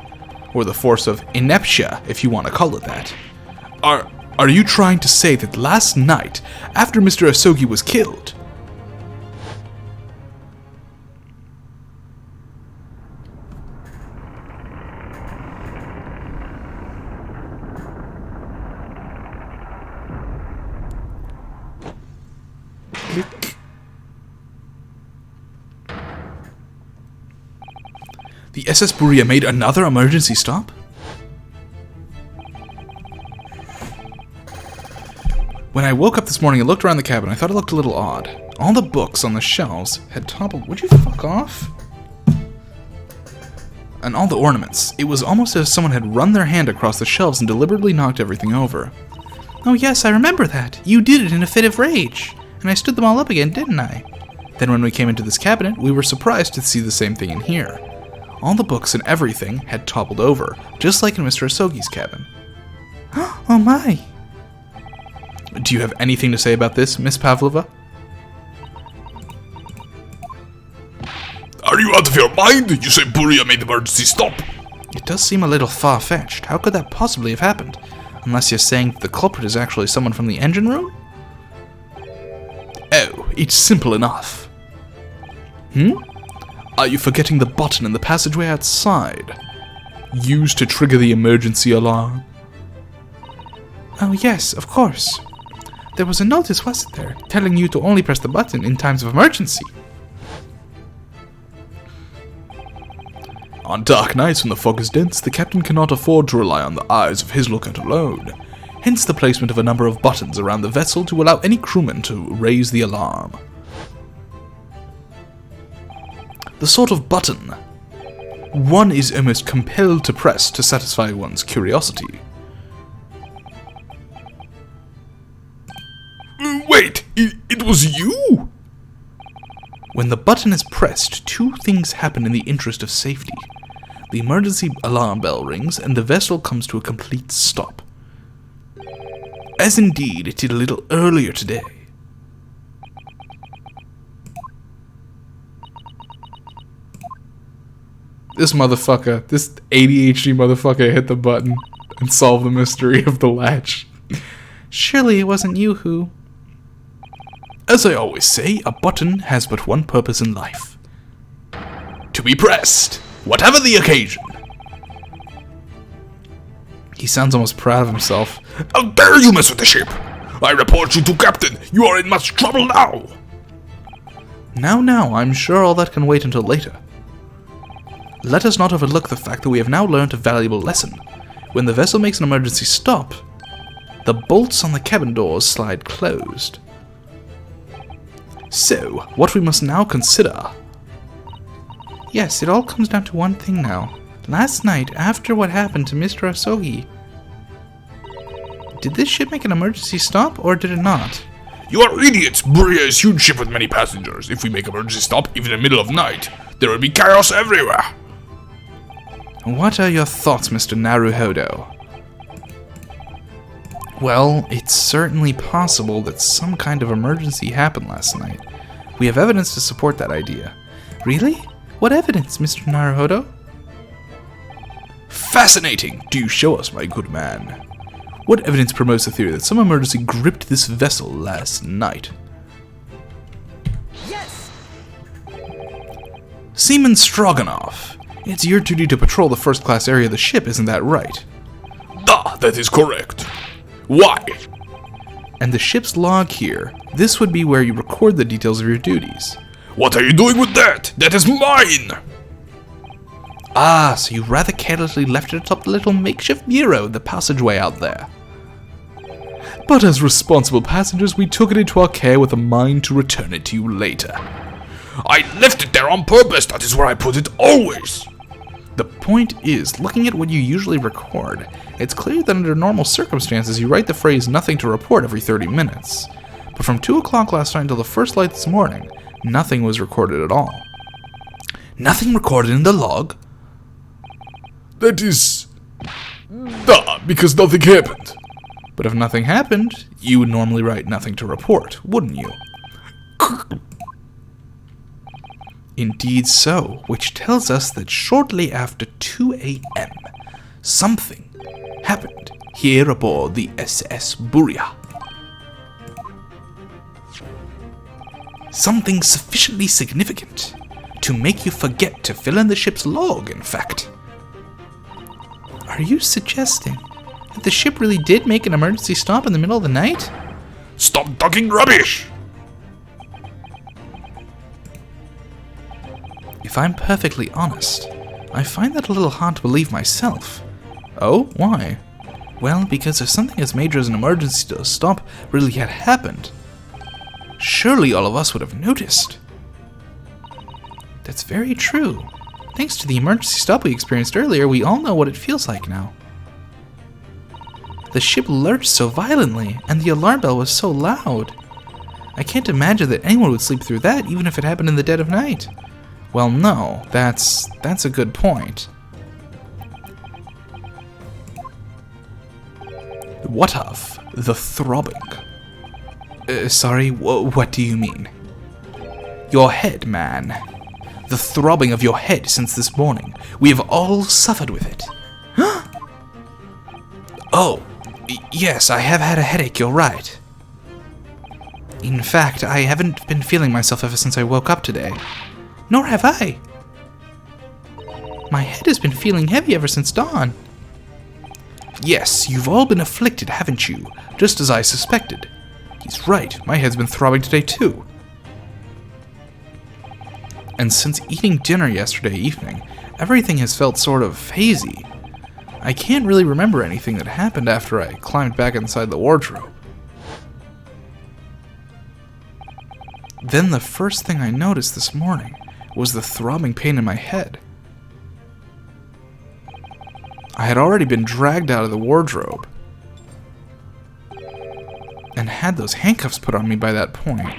[SPEAKER 1] Or the force of inertia, if you want to call it that. Are you trying to say that last night, after Mr. Asogi was killed... The SS Buria made another emergency stop? When I woke up this morning and looked around the cabin, I thought it looked a little odd. All the books on the shelves had toppled. Would you fuck off? And all the ornaments. It was almost as if someone had run their hand across the shelves and deliberately knocked everything over. Oh yes, I remember that. You did it in a fit of rage. And I stood them all up again, didn't I? Then when we came into this cabinet, we were surprised to see the same thing in here. All the books and everything had toppled over, just like in Mr. Asogi's cabin. Oh my! Do you have anything to say about this, Miss Pavlova?
[SPEAKER 8] Are you out of your mind? You say Buria made the emergency stop.
[SPEAKER 1] It does seem a little far-fetched. How could that possibly have happened? Unless you're saying that the culprit is actually someone from the engine room? Oh.
[SPEAKER 8] It's simple enough. Are you forgetting the button in the passageway outside? Used to trigger the emergency alarm?
[SPEAKER 1] Oh yes, of course. There was a notice, wasn't there, telling you to only press the button in times of emergency.
[SPEAKER 8] On dark nights when the fog is dense, the captain cannot afford to rely on the eyes of his lookout alone. Hence the placement of a number of buttons around the vessel to allow any crewman to raise the alarm. The sort of button one is almost compelled to press to satisfy one's curiosity. Wait, it was you? When the button is pressed, two things happen in the interest of safety. The emergency alarm bell rings and the vessel comes to a complete stop. As indeed it did a little earlier today.
[SPEAKER 1] This motherfucker, this ADHD motherfucker hit the button and solved the mystery of the latch. Surely it wasn't you who...
[SPEAKER 8] As I always say, a button has but one purpose in life. To be pressed, whatever the occasion.
[SPEAKER 1] He sounds almost proud of himself.
[SPEAKER 8] How dare you mess with the ship! I report you to Captain! You are in much trouble now!
[SPEAKER 1] Now, I'm sure all that can wait until later. Let us not overlook the fact that we have now learned a valuable lesson. When the vessel makes an emergency stop, the bolts on the cabin doors slide closed. So, what we must now consider... Yes, it all comes down to one thing now. Last night, after what happened to Mr. Asogi, did this ship make an emergency stop, or did it not?
[SPEAKER 8] You are idiots! Buria is a huge ship with many passengers. If we make emergency stop, even in the middle of night, there will be chaos everywhere!
[SPEAKER 1] What are your thoughts, Mr. Naruhodo? Well, it's certainly possible that some kind of emergency happened last night. We have evidence to support that idea. Really? What evidence, Mr. Naruhodo?
[SPEAKER 8] Fascinating! Do you show us, my good man? What evidence promotes the theory that some emergency gripped this vessel last night?
[SPEAKER 5] Yes!
[SPEAKER 8] Seaman Stroganoff, it's your duty to patrol the first-class area of the ship, isn't that right? That is correct. Why?
[SPEAKER 1] And the ship's log here, this would be where you record the details of your duties.
[SPEAKER 8] What are you doing with that? That is mine!
[SPEAKER 1] Ah, so you rather carelessly left it atop the little makeshift bureau in the passageway out there.
[SPEAKER 8] But as responsible passengers, we took it into our care with a mind to return it to you later. I left it there on purpose, that is where I put it always!
[SPEAKER 1] The point is, looking at what you usually record, it's clear that under normal circumstances you write the phrase nothing to report every 30 minutes. But from 2 o'clock last night until the first light this morning, nothing was recorded at all.
[SPEAKER 8] Nothing recorded in the log? That is... because nothing happened.
[SPEAKER 1] But if nothing happened, you would normally write nothing to report, wouldn't you? Indeed so, which tells us that shortly after 2 a.m., something happened here aboard the SS Buria. Something sufficiently significant to make you forget to fill in the ship's log, in fact. Are you suggesting that the ship really did make an emergency stop in the middle of the night?
[SPEAKER 8] Stop talking rubbish!
[SPEAKER 1] If I'm perfectly honest, I find that a little hard to believe myself. Oh, why? Well, because if something as major as an emergency stop really had happened, surely all of us would have noticed. That's very true. Thanks to the emergency stop we experienced earlier, we all know what it feels like now. The ship lurched so violently, and the alarm bell was so loud. I can't imagine that anyone would sleep through that, even if it happened in the dead of night. Well, no, that's a good point.
[SPEAKER 8] What of the throbbing?
[SPEAKER 1] Sorry, what do you mean?
[SPEAKER 8] Your head, man. The throbbing of your head since this morning. We have all suffered with it.
[SPEAKER 1] Oh, yes, I have had a headache, you're right. In fact, I haven't been feeling myself ever since I woke up today. Nor have I. My head has been feeling heavy ever since dawn. Yes, you've all been afflicted, haven't you? Just as I suspected. He's right, my head's been throbbing today too. And since eating dinner yesterday evening, everything has felt sort of hazy. I can't really remember anything that happened after I climbed back inside the wardrobe. Then the first thing I noticed this morning was the throbbing pain in my head. I had already been dragged out of the wardrobe and had those handcuffs put on me by that point.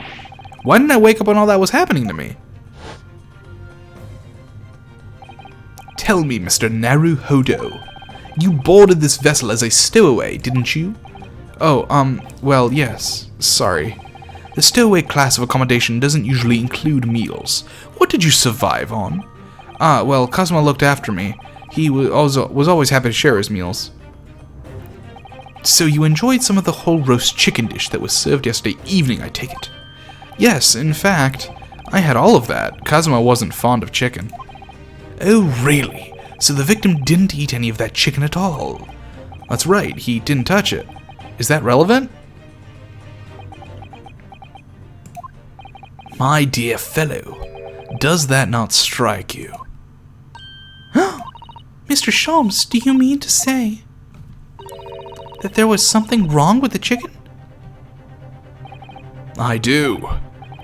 [SPEAKER 1] Why didn't I wake up when all that was happening to me? Tell me, Mr. Naruhodo, you boarded this vessel as a stowaway, didn't you? Oh, well, yes. Sorry. The stowaway class of accommodation doesn't usually include meals. What did you survive on? Well, Cosmo looked after me. He was always happy to share his meals. So you enjoyed some of the whole roast chicken dish that was served yesterday evening, I take it? Yes, in fact, I had all of that. Cosmo wasn't fond of chicken. Oh, really? So the victim didn't eat any of that chicken at all? That's right, he didn't touch it. Is that relevant? My dear fellow, does that not strike you? Mr. Sholmes, do you mean to say that there was something wrong with the chicken? I do.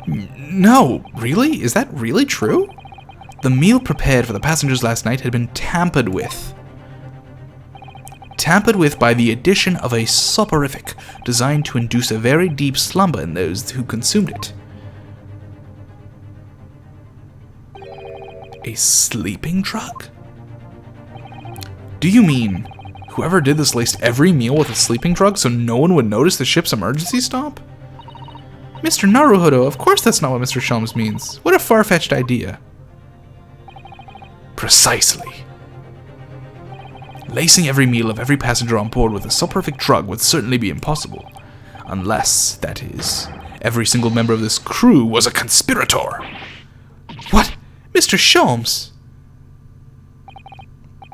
[SPEAKER 1] No, really? Is that really true? The meal prepared for the passengers last night had been tampered with. Tampered with by the addition of a soporific designed to induce a very deep slumber in those who consumed it. A sleeping drug? Do you mean whoever did this laced every meal with a sleeping drug so no one would notice the ship's emergency stop? Mr. Naruhodo, of course that's not what Mr. Sholmes means. What a far-fetched idea. Precisely. Lacing every meal of every passenger on board with a soporific drug would certainly be impossible. Unless, that is, every single member of this crew was a conspirator. What? Mr. Sholmes?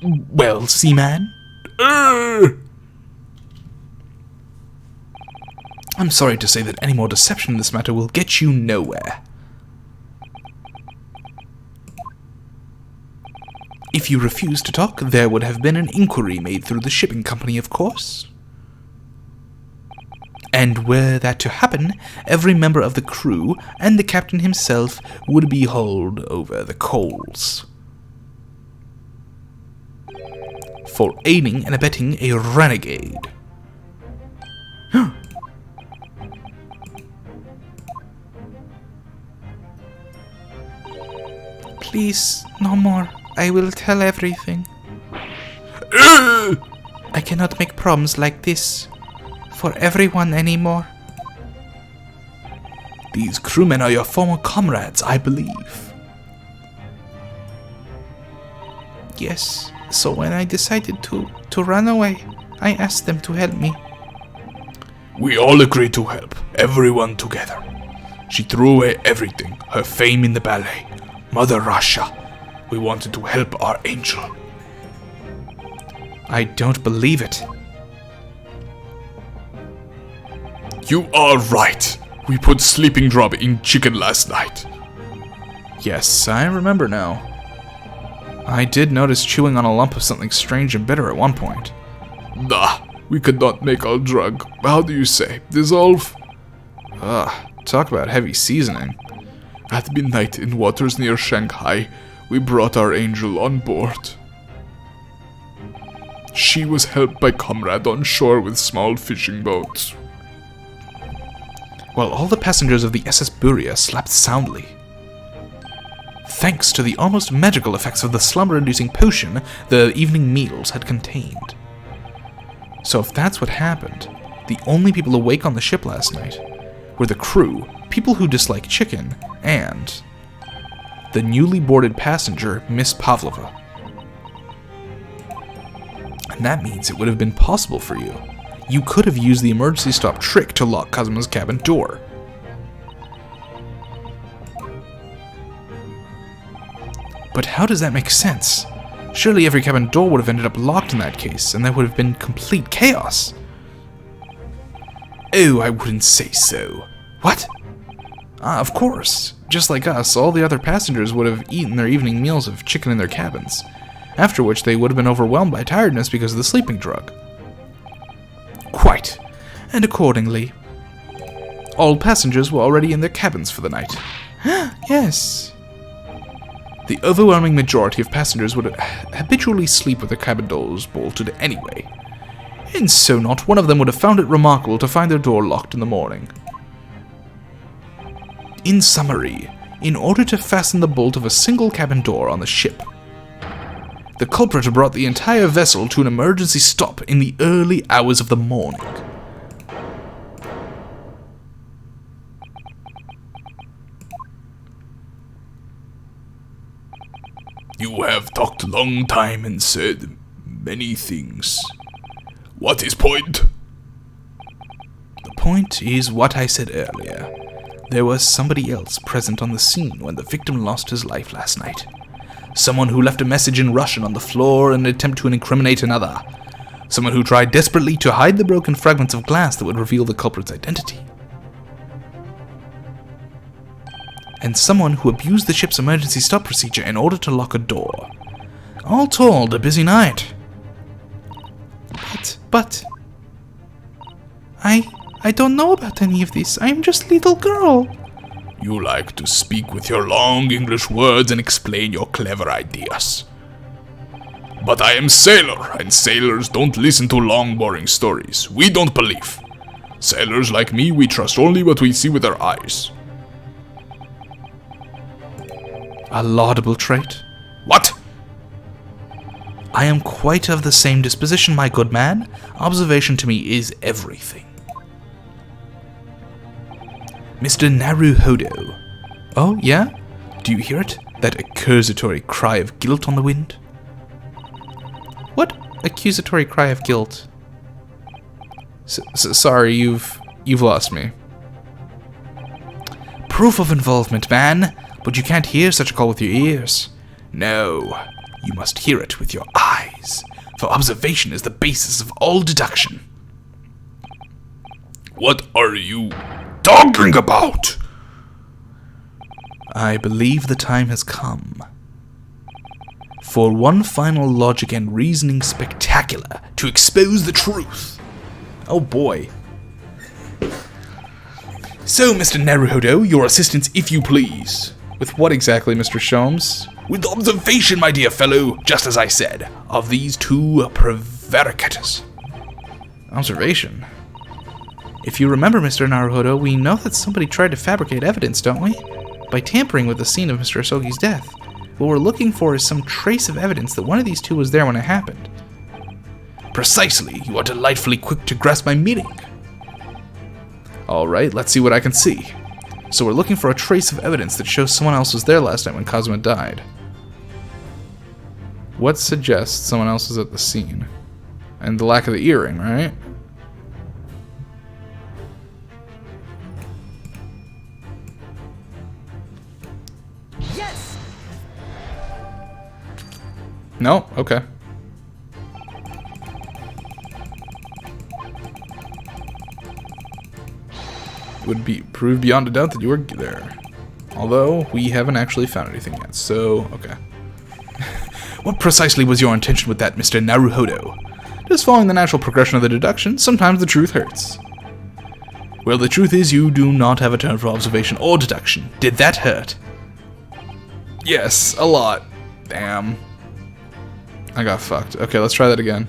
[SPEAKER 1] Well, Seaman? I'm sorry to say that any more deception in this matter will get you nowhere. If you refuse to talk, there would have been an inquiry made through the shipping company, of course. And were that to happen, every member of the crew and the captain himself would be hauled over the coals for aiding and abetting a renegade. Please, no more. I will tell everything. I cannot make problems like this for everyone anymore. These crewmen are your former comrades, I believe. Yes, so when I decided to run away, I asked them to help me.
[SPEAKER 8] We all agreed to help, everyone together. She threw away everything, her fame in the ballet, Mother Russia. We wanted to help our angel.
[SPEAKER 1] I don't believe it.
[SPEAKER 8] You are right. We put sleeping drug in chicken last night.
[SPEAKER 1] Yes, I remember now. I did notice chewing on a lump of something strange and bitter at one point.
[SPEAKER 8] Nah, we could not make our drug. How do you say? Dissolve?
[SPEAKER 1] Talk about heavy seasoning.
[SPEAKER 8] At midnight in waters near Shanghai, we brought our angel on board. She was helped by comrade on shore with small fishing boats.
[SPEAKER 1] While all the passengers of the SS Buria slept soundly. Thanks to the almost magical effects of the slumber-inducing potion the evening meals had contained. So if that's what happened, the only people awake on the ship last night were the crew, people who dislike chicken, and the newly boarded passenger, Miss Pavlova. And that means it would have been possible for you. You could have used the emergency stop trick to lock Cosmo's cabin door. But how does that make sense? Surely every cabin door would have ended up locked in that case, and there would have been complete chaos. Oh, I wouldn't say so. What? Of course. Just like us, all the other passengers would have eaten their evening meals of chicken in their cabins, after which they would have been overwhelmed by tiredness because of the sleeping drug. Quite. And accordingly, all passengers were already in their cabins for the night. Yes. The overwhelming majority of passengers would habitually sleep with their cabin doors bolted anyway, and so not one of them would have found it remarkable to find their door locked in the morning. In summary, in order to fasten the bolt of a single cabin door on the ship, the culprit brought the entire vessel to an emergency stop in the early hours of the morning.
[SPEAKER 8] You have talked a long time and said many things. What is point?
[SPEAKER 1] The point is what I said earlier. There was somebody else present on the scene when the victim lost his life last night. Someone who left a message in Russian on the floor in an attempt to incriminate another. Someone who tried desperately to hide the broken fragments of glass that would reveal the culprit's identity. And someone who abused the ship's emergency stop procedure in order to lock a door. All told, a busy night. But... I don't know about any of this. I'm just a little girl.
[SPEAKER 8] You like to speak with your long English words and explain your clever ideas. But I am sailor, and sailors don't listen to long boring stories. We don't believe. Sailors like me, we trust only what we see with our eyes.
[SPEAKER 1] A laudable trait.
[SPEAKER 8] What?
[SPEAKER 1] I am quite of the same disposition, my good man. Observation to me is everything. Mr. Naruhodo. Oh, yeah? Do you hear it? That accusatory cry of guilt on the wind? What accusatory cry of guilt? Sorry, you've lost me. Proof of involvement, man. But you can't hear such a call with your ears. No, you must hear it with your eyes, for observation is the basis of all deduction.
[SPEAKER 8] What are you talking about?
[SPEAKER 1] I believe the time has come for one final logic and reasoning spectacular to expose the truth. Oh boy. So, Mr. Naruhodo, your assistance if you please. With what exactly, Mr. Sholmes?
[SPEAKER 8] With observation, my dear fellow, just as I said, of these two prevaricators.
[SPEAKER 1] Observation? If you remember, Mr. Naruhodo, we know that somebody tried to fabricate evidence, don't we? By tampering with the scene of Mr. Asogi's death. What we're looking for is some trace of evidence that one of these two was there when it happened.
[SPEAKER 8] Precisely. You are delightfully quick to grasp my meaning.
[SPEAKER 1] Alright, let's see what I can see. So we're looking for a trace of evidence that shows someone else was there last night when Kazuma died. What suggests someone else was at the scene? And the lack of the earring, right?
[SPEAKER 5] Yes!
[SPEAKER 1] No? Okay. Would be proved beyond a doubt that you were there. Although, we haven't actually found anything yet, so, okay.
[SPEAKER 8] What precisely was your intention with that, Mr. Naruhodo?
[SPEAKER 1] Just following the natural progression of the deduction, sometimes the truth hurts.
[SPEAKER 8] Well, the truth is you do not have a turn for observation or deduction. Did that hurt?
[SPEAKER 1] Yes, a lot. Damn. I got fucked. Okay, let's try that again.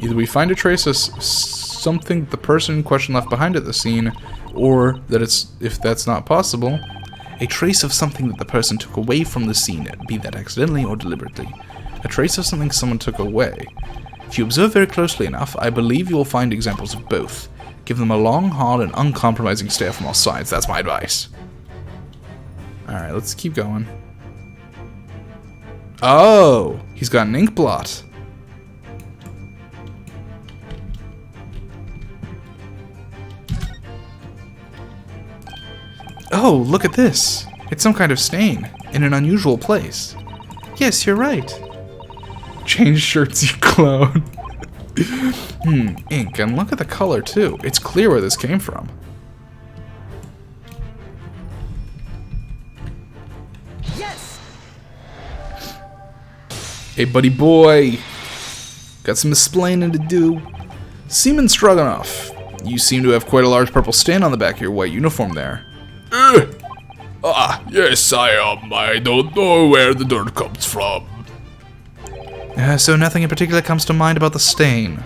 [SPEAKER 1] Either we find a trace of something the person in question left behind at the scene, or that it's, if that's not possible, a trace of something that the person took away from the scene, be that accidentally or deliberately. A trace of something someone took away. If you observe very closely enough, I believe you will find examples of both. Give them a long, hard, and uncompromising stare from all sides. That's my advice. Alright, let's keep going. Oh! He's got an ink blot. Oh, look at this. It's some kind of stain in an unusual place. Yes, you're right. Change shirts, you clown. Ink, and look at the color too. It's clear where this came from.
[SPEAKER 5] Yes!
[SPEAKER 1] Hey, buddy boy. Got some explaining to do. Seaman Stroganoff, you seem to have quite a large purple stain on the back of your white uniform there.
[SPEAKER 8] Yes, I am. I don't know where the dirt comes from.
[SPEAKER 1] So nothing in particular comes to mind about the stain.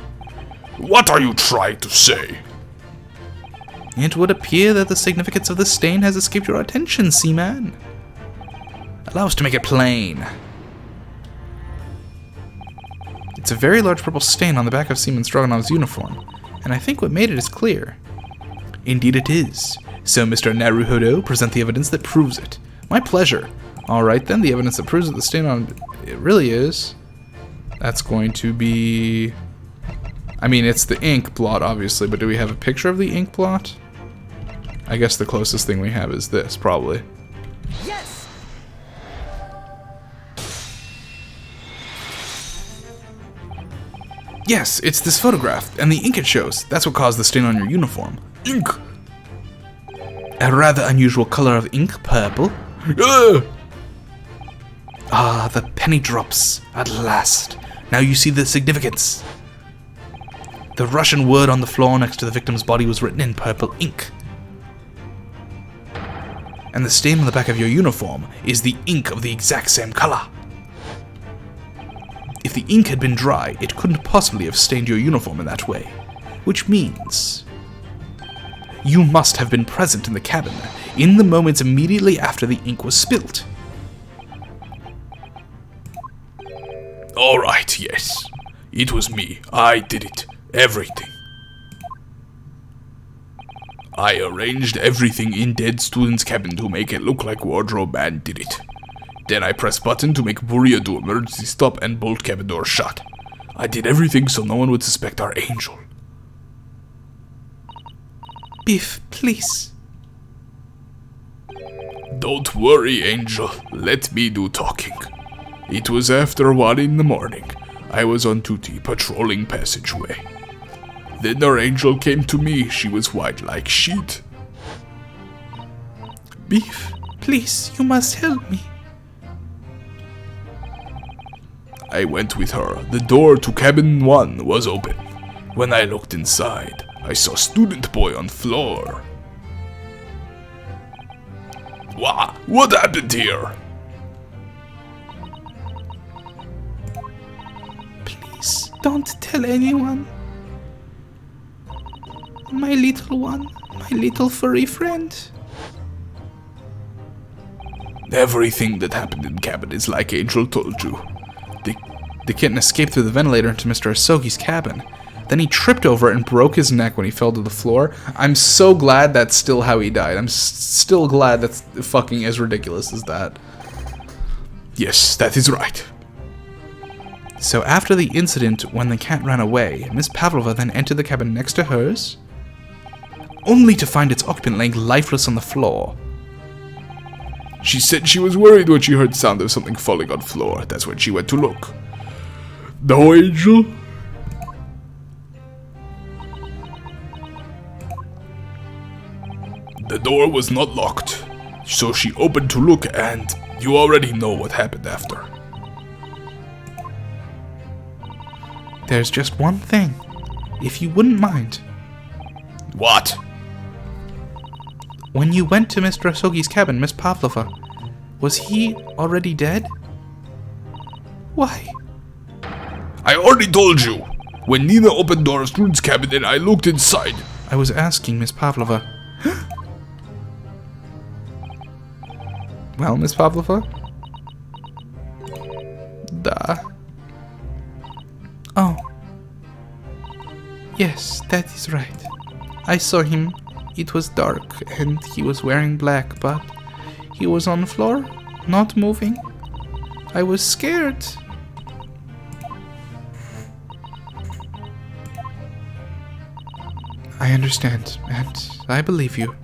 [SPEAKER 8] What are you trying to say?
[SPEAKER 1] It would appear that the significance of the stain has escaped your attention, Seaman. Allow us to make it plain. It's a very large purple stain on the back of Seaman Stroganoff's uniform, and I think what made it is clear. Indeed it is. So, Mr. Naruhodo, present the evidence that proves it. My pleasure. Alright then, the evidence that proves that the stain on it really is. That's going to be... I mean, it's the ink blot, obviously, but do we have a picture of the ink blot? I guess the closest thing we have is this, probably.
[SPEAKER 5] Yes!
[SPEAKER 1] Yes, it's this photograph, and the ink it shows. That's what caused the stain on your uniform.
[SPEAKER 8] Ink!
[SPEAKER 1] A rather unusual color of ink, purple. Ah, the penny drops, at last. Now you see the significance. The Russian word on the floor next to the victim's body was written in purple ink. And the stain on the back of your uniform is the ink of the exact same color. If the ink had been dry, it couldn't possibly have stained your uniform in that way. Which means... you must have been present in the cabin in the moments immediately after the ink was spilt.
[SPEAKER 8] Alright, yes. It was me. I did it. Everything. I arranged everything in dead student's cabin to make it look like wardrobe and did it. Then I pressed button to make Buria do emergency stop and bolt cabin door shut. I did everything so no one would suspect our angel.
[SPEAKER 1] Biff, please.
[SPEAKER 8] Don't worry, Angel. Let me do talking. It was after 1 in the morning. I was on duty patrolling passageway. Then our angel came to me. She was white like sheet.
[SPEAKER 1] Biff, please, you must help me.
[SPEAKER 8] I went with her. The door to cabin 1 was open. When I looked inside, I saw student boy on floor. What happened here?
[SPEAKER 1] Please, don't tell anyone. My little one, my little furry friend.
[SPEAKER 8] Everything that happened in cabin is like Angel told you.
[SPEAKER 1] The kitten escaped through the ventilator into Mr. Asogi's cabin. Then he tripped over it and broke his neck when he fell to the floor. I'm so glad that's still how he died. I'm still glad that's fucking as ridiculous as that.
[SPEAKER 8] Yes, that is right.
[SPEAKER 1] So after the incident when the cat ran away, Miss Pavlova then entered the cabin next to hers, only to find its occupant laying lifeless on the floor.
[SPEAKER 8] She said she was worried when she heard the sound of something falling on the floor. That's when she went to look. No, Angel? The door was not locked, so she opened to look, and you already know what happened after.
[SPEAKER 1] There's just one thing, if you wouldn't mind.
[SPEAKER 8] What?
[SPEAKER 1] When you went to Mr. Asogi's cabin, Miss Pavlova, was he already dead? Why?
[SPEAKER 8] I already told you! When Nina opened door of student's cabin and I looked inside.
[SPEAKER 1] I was asking Miss Pavlova. Well, Miss Pavlova? Da. Oh. Yes, that is right. I saw him. It was dark, and he was wearing black, but he was on the floor, not moving. I was scared. I understand, and I believe you.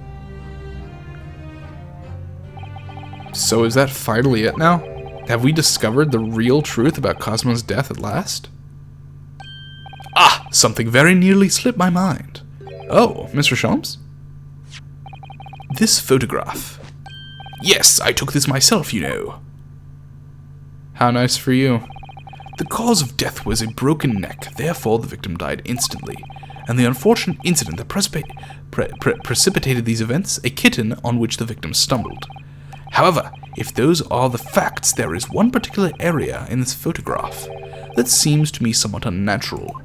[SPEAKER 7] So is that finally it now? Have we discovered the real truth about Cosmo's death at last? Ah, something very nearly slipped my mind. Oh, Mr. Sholmes? This photograph. Yes, I took this myself, you know. How nice for you. The cause of death was a broken neck, therefore the victim died instantly. And the unfortunate incident that precipitated these events, a kitten on which the victim stumbled. However, if those are the facts, there is one particular area in this photograph that seems to me somewhat unnatural.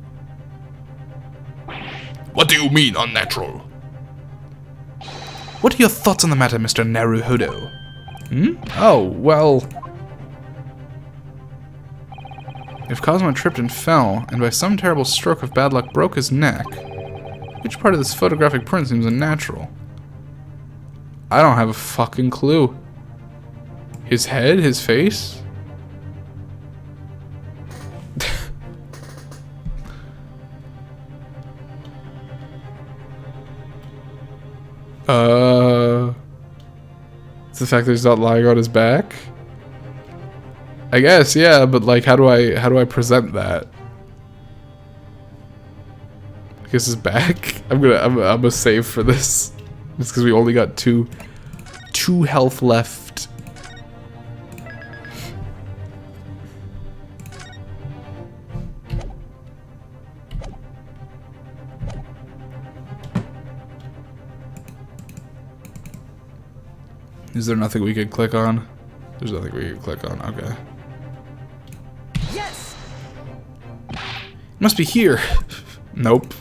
[SPEAKER 8] What do you mean, unnatural?
[SPEAKER 7] What are your thoughts on the matter, Mr. Naruhodo? Oh, well... If Cosmo tripped and fell, and by some terrible stroke of bad luck broke his neck, which part of this photographic print seems unnatural? I don't have a fucking clue. His head? His face? It's the fact that he's not lying on his back? I guess, yeah, but like how do I present that? I guess his back? I'm gonna save for this. Just because we only got two health left. Is there nothing we could click on? There's nothing we could click on, okay.
[SPEAKER 5] Yes!
[SPEAKER 7] Must be here. Nope.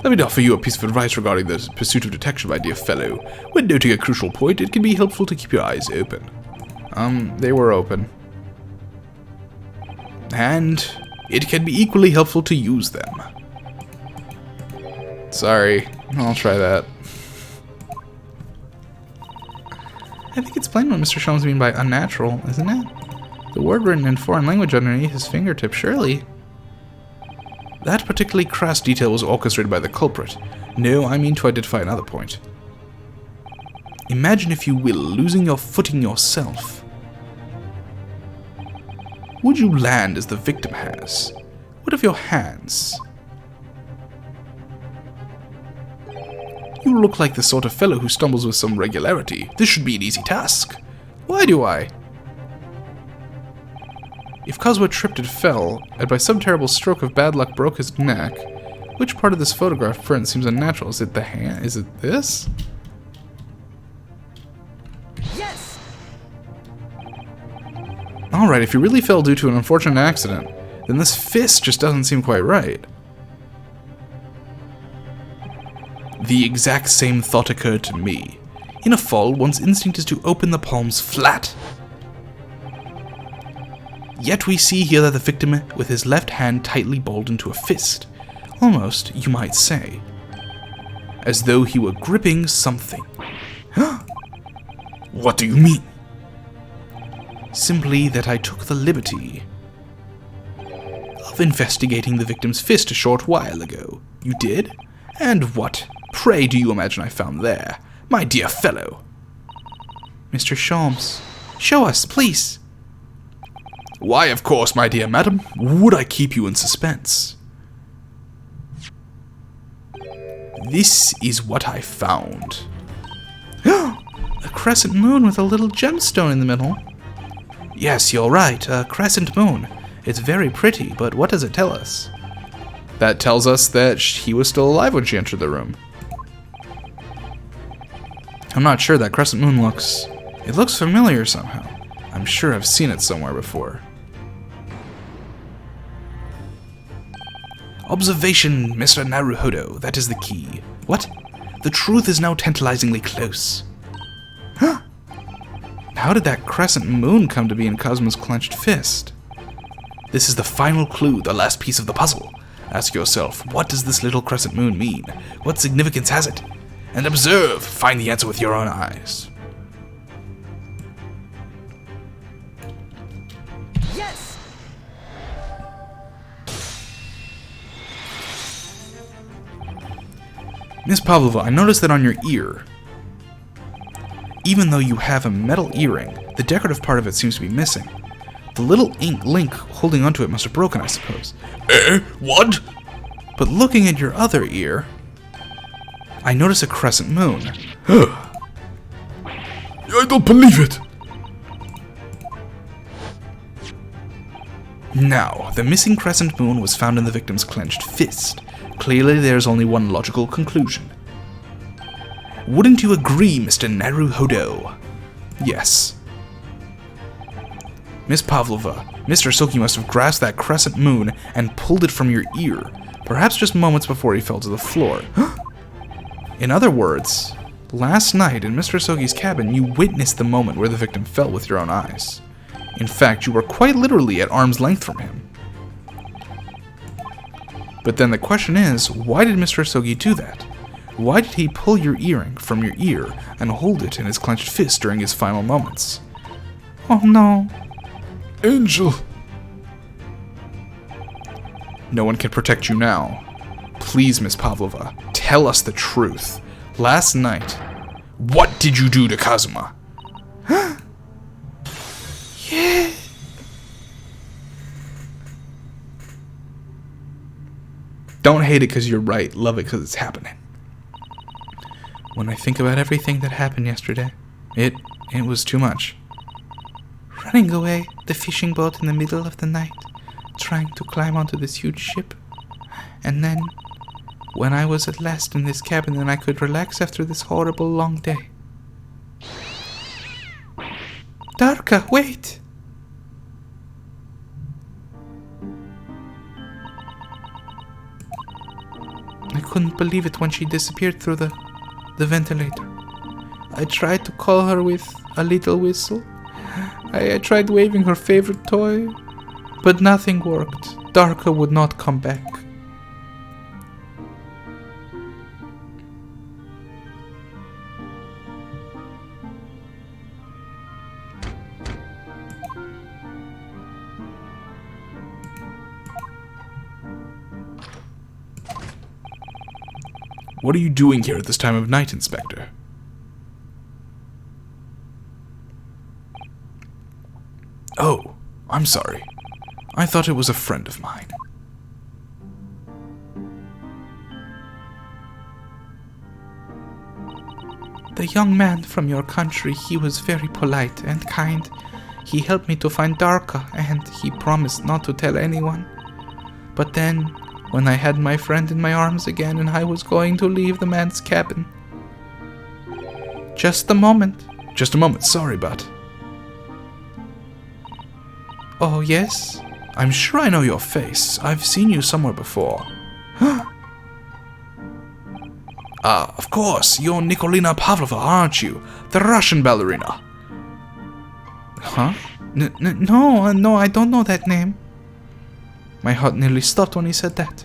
[SPEAKER 7] Let me offer you a piece of advice regarding the pursuit of detection, my dear fellow. When noting a crucial point, it can be helpful to keep your eyes open. They were open. And it can be equally helpful to use them. Sorry, I'll try that. I think it's plain what Mr. Sholmes means by unnatural, isn't it? The word written in foreign language underneath his fingertip, surely. That particularly crass detail was orchestrated by the culprit. No, I mean to identify another point. Imagine, if you will, losing your footing yourself. Would you land as the victim has? What of your hands? You look like the sort of fellow who stumbles with some regularity. This should be an easy task. Why do I? If Cosmo tripped and fell, and by some terrible stroke of bad luck broke his neck, which part of this photograph print seems unnatural? Is it the hand? Is it this?
[SPEAKER 5] Yes!
[SPEAKER 7] Alright, if he really fell due to an unfortunate accident, then this fist just doesn't seem quite right. The exact same thought occurred to me. In a fall, one's instinct is to open the palms flat. Yet we see here that the victim with his left hand tightly balled into a fist. Almost, you might say. As though he were gripping something.
[SPEAKER 8] What do you mean?
[SPEAKER 7] Simply that I took the liberty of investigating the victim's fist a short while ago. You did? And what, pray, do you imagine I found there, my dear fellow? Mr. Sholmes, show us, please.
[SPEAKER 8] Why, of course, my dear madam. Would I keep you in suspense?
[SPEAKER 7] This is what I found. A crescent moon with a little gemstone in the middle. Yes, you're right, a crescent moon. It's very pretty, but what does it tell us? That tells us that he was still alive when she entered the room. I'm not sure, that crescent moon looks familiar somehow. I'm sure I've seen it somewhere before. Observation, Mr. Naruhodo, that is the key. What? The truth is now tantalizingly close. Huh? How did that crescent moon come to be in Cosmo's clenched fist? This is the final clue, the last piece of the puzzle. Ask yourself, what does this little crescent moon mean? What significance has it? And observe, find the answer with your own eyes.
[SPEAKER 5] Yes!
[SPEAKER 7] Miss Pavlova, I noticed that on your ear.
[SPEAKER 1] Even though you have a metal earring, the decorative part of it seems to be missing. The little ink link holding onto it must have broken, I suppose.
[SPEAKER 8] What?
[SPEAKER 1] But looking at your other ear, I notice a crescent moon.
[SPEAKER 8] I don't believe it.
[SPEAKER 1] Now, the missing crescent moon was found in the victim's clenched fist. Clearly, there's only one logical conclusion. Wouldn't you agree, Mr. Naruhodo? Yes. Miss Pavlova, Mr. Soki must have grasped that crescent moon and pulled it from your ear, perhaps just moments before he fell to the floor. In other words, last night in Mr. Soki's cabin, you witnessed the moment where the victim fell with your own eyes. In fact, you were quite literally at arm's length from him. But then the question is, why did Mr. Soki do that? Why did he pull your earring from your ear and hold it in his clenched fist during his final moments? Oh no.
[SPEAKER 8] Angel.
[SPEAKER 1] No one can protect you now. Please, Miss Pavlova, tell us the truth. Last night, what did you do to Kazuma? Yeah. Don't hate it because you're right. Love it because it's happening. When I think about everything that happened yesterday, it was too much. Running away, the fishing boat in the middle of the night, trying to climb onto this huge ship. And then, when I was at last in this cabin and I could relax after this horrible long day. Darka, wait! I couldn't believe it when she disappeared through the ventilator. I tried to call her with a little whistle. I tried waving her favorite toy, but nothing worked. Darka would not come back. What are you doing here at this time of night, Inspector? Oh, I'm sorry. I thought it was a friend of mine. The young man from your country, he was very polite and kind. He helped me to find Darka, and he promised not to tell anyone. But then, when I had my friend in my arms again and I was going to leave the man's cabin. Just a moment, sorry, but... Oh, yes? I'm sure I know your face. I've seen you somewhere before. Of course, you're Nikolina Pavlova, aren't you? The Russian ballerina. Huh? No, I don't know that name. My heart nearly stopped when he said that.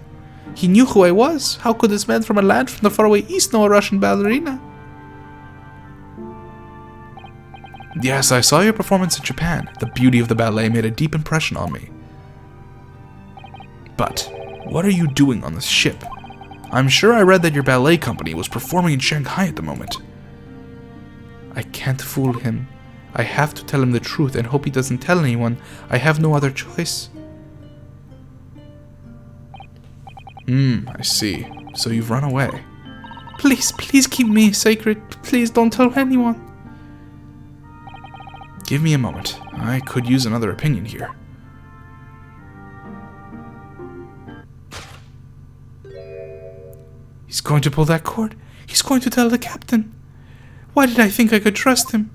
[SPEAKER 1] He knew who I was. How could this man from a land from the faraway east know a Russian ballerina? Yes, I saw your performance in Japan. The beauty of the ballet made a deep impression on me. But, what are you doing on this ship? I'm sure I read that your ballet company was performing in Shanghai at the moment. I can't fool him. I have to tell him the truth and hope he doesn't tell anyone. I have no other choice. I see. So you've run away. Please keep me sacred. Please don't tell anyone. Give me a moment. I could use another opinion here. He's going to pull that cord. He's going to tell the captain. Why did I think I could trust him?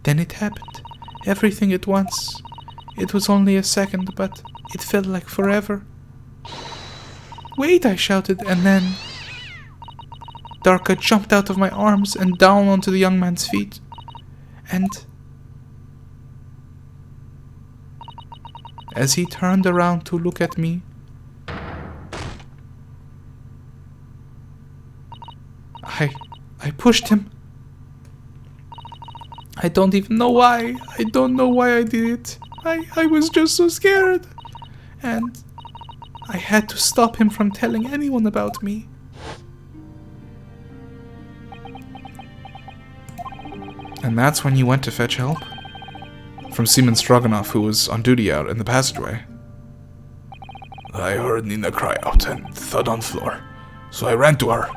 [SPEAKER 1] Then it happened. Everything at once. It was only a second, but it felt like forever. Wait, I shouted, and then... Darka jumped out of my arms and down onto the young man's feet. And... as he turned around to look at me, I pushed him. I don't even know why. I don't know why I did it. I was just so scared. And I had to stop him from telling anyone about me. And that's when you went to fetch help? From Seaman Stroganoff, who was on duty out in the passageway.
[SPEAKER 8] I heard Nina cry out and thud on floor, so I ran to her.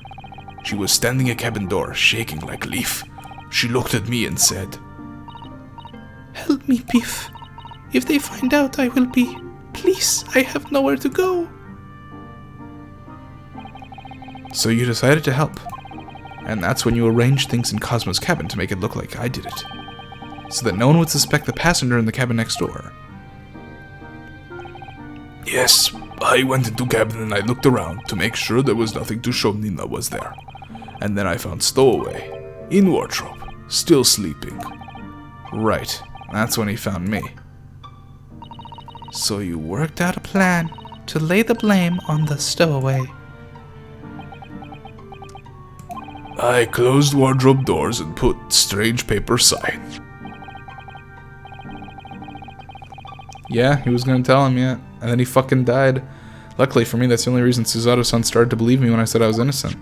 [SPEAKER 8] She was standing at cabin door, shaking like a leaf. She looked at me and said,
[SPEAKER 1] "Help me, Biff. If they find out, I will be... Please, I have nowhere to go." So you decided to help. And that's when you arranged things in Cosmo's cabin to make it look like I did it. So that no one would suspect the passenger in the cabin next door.
[SPEAKER 8] Yes, I went into cabin and I looked around to make sure there was nothing to show Nina was there. And then I found Stowaway, in wardrobe, still sleeping.
[SPEAKER 1] Right, that's when he found me. So you worked out a plan to lay the blame on the Stowaway.
[SPEAKER 8] I closed wardrobe doors and put strange paper sign.
[SPEAKER 1] Yeah, he was gonna tell him, yeah. And then he fucking died. Luckily for me, that's the only reason Suzato-san started to believe me when I said I was innocent.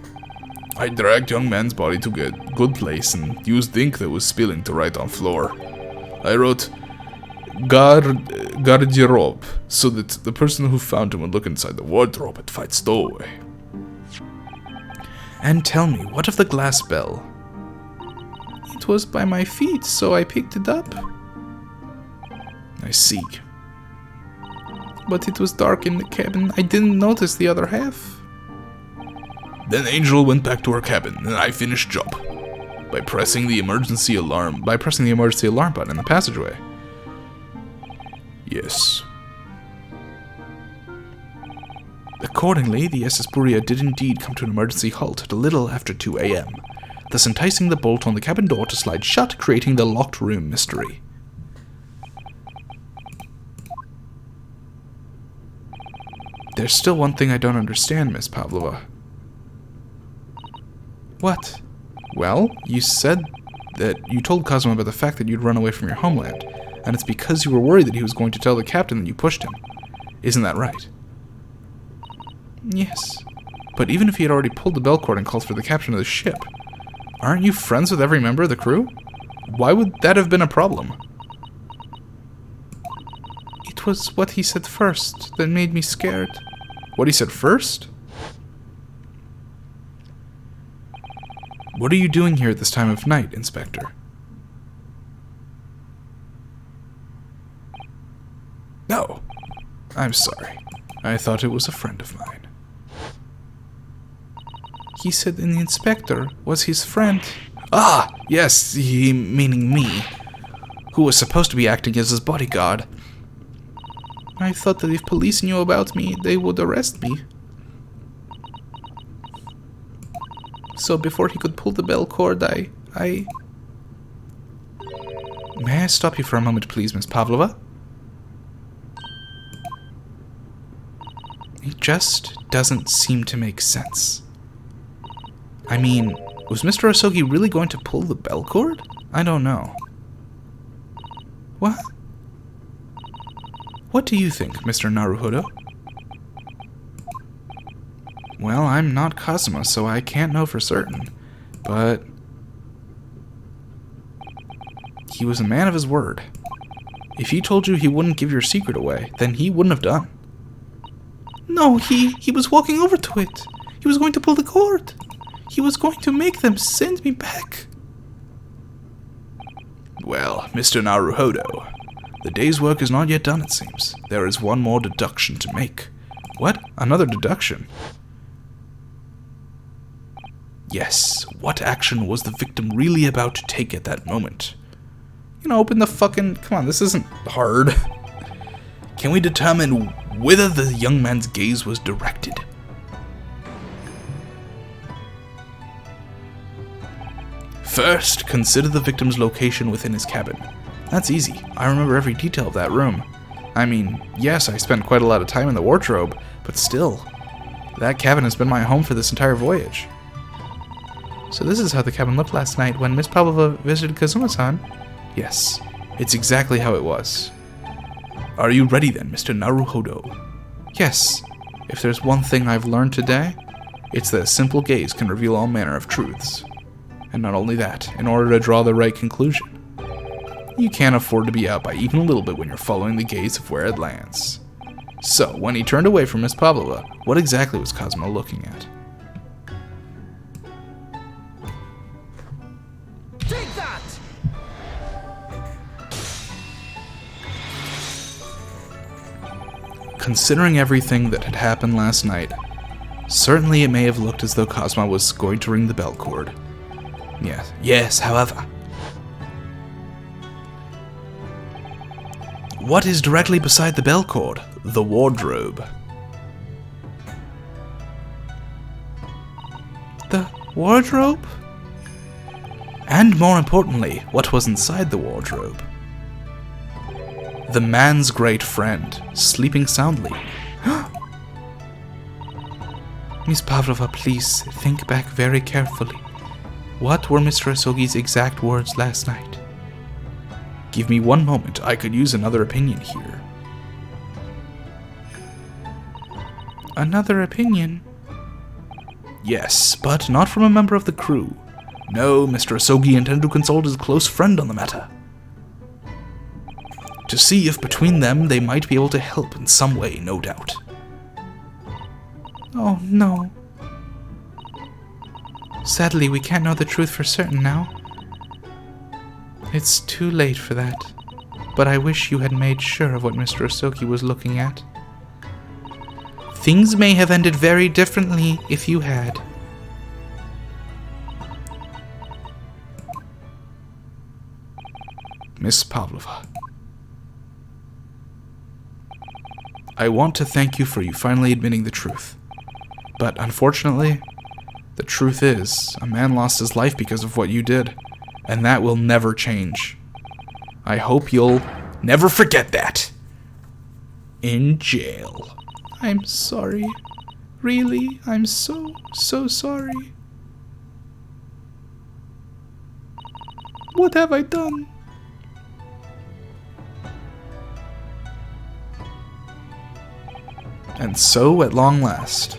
[SPEAKER 8] I dragged young man's body to a good place and used ink that was spilling to write on floor. I wrote, Garderobe, so that the person who found him would look inside the wardrobe and find Stowaway.
[SPEAKER 1] And tell me, what of the glass bell? It was by my feet, so I picked it up.
[SPEAKER 8] I see.
[SPEAKER 1] But it was dark in the cabin. I didn't notice the other half.
[SPEAKER 8] Then Angel went back to her cabin, and I finished job by pressing the emergency alarm
[SPEAKER 1] button in the passageway.
[SPEAKER 8] Yes.
[SPEAKER 1] Accordingly, the SS Buria did indeed come to an emergency halt at a little after 2 a.m., thus enticing the bolt on the cabin door to slide shut, creating the locked room mystery. There's still one thing I don't understand, Miss Pavlova. What? Well, you said that you told Cosmo about the fact that you'd run away from your homeland, and it's because you were worried that he was going to tell the captain that you pushed him. Isn't that right? Yes. But even if he had already pulled the bell cord and called for the captain of the ship, aren't you friends with every member of the crew? Why would that have been a problem? It was what he said first that made me scared. What he said first? What are you doing here at this time of night, Inspector?
[SPEAKER 8] No.
[SPEAKER 1] I'm sorry. I thought it was a friend of mine. He said the inspector was his friend. Ah, yes, he meaning me, who was supposed to be acting as his bodyguard. I thought that if police knew about me, they would arrest me. So before he could pull the bell cord, I... May I stop you for a moment, please, Miss Pavlova? It just doesn't seem to make sense. I mean, was Mr. Osogi really going to pull the bell cord? I don't know. What? What do you think, Mr. Naruhodo? Well, I'm not Cosmo, so I can't know for certain, but... he was a man of his word. If he told you he wouldn't give your secret away, then he wouldn't have done. No, he was walking over to it. He was going to pull the cord. He was going to make them send me back.
[SPEAKER 8] Well, Mr. Naruhodo, the day's work is not yet done, it seems. There is one more deduction to make.
[SPEAKER 1] What? Another deduction?
[SPEAKER 8] Yes, what action was the victim really about to take at that moment?
[SPEAKER 1] You know, open the fucking... Come on, this isn't hard.
[SPEAKER 8] Can we determine whither the young man's gaze was directed? First, consider the victim's location within his cabin.
[SPEAKER 1] That's easy. I remember every detail of that room. I mean, yes, I spent quite a lot of time in the wardrobe, but still, that cabin has been my home for this entire voyage. So this is how the cabin looked last night when Miss Pavlova visited Kazuma-san? Yes, it's exactly how it was.
[SPEAKER 8] Are you ready then, Mr. Naruhodo?
[SPEAKER 1] Yes. If there's one thing I've learned today, it's that a simple gaze can reveal all manner of truths. And not only that, in order to draw the right conclusion, you can't afford to be out by even a little bit when you're following the gaze of where it lands. So, when he turned away from Miss Pavlova, what exactly was Cosmo looking at?
[SPEAKER 5] Take that!
[SPEAKER 1] Considering everything that had happened last night, certainly it may have looked as though Cosmo was going to ring the bell cord. Yes, however. What is directly beside the bell cord? The wardrobe. The wardrobe? And more importantly, what was inside the wardrobe? The man's great friend, sleeping soundly. Miss Pavlova, please think back very carefully. What were Mr. Asogi's exact words last night? Give me one moment, I could use another opinion here. Another opinion? Yes, but not from a member of the crew. No, Mr. Asogi intended to consult his close friend on the matter, to see if between them they might be able to help in some way, no doubt. Oh, no. Sadly, we can't know the truth for certain now. It's too late for that, but I wish you had made sure of what Mr. Asogi was looking at. Things may have ended very differently if you had. Miss Pavlova, I want to thank you for finally admitting the truth. But unfortunately, the truth is, a man lost his life because of what you did, and that will never change. I hope you'll never forget that. In jail. I'm sorry. Really, I'm so sorry. What have I done? And so, at long last,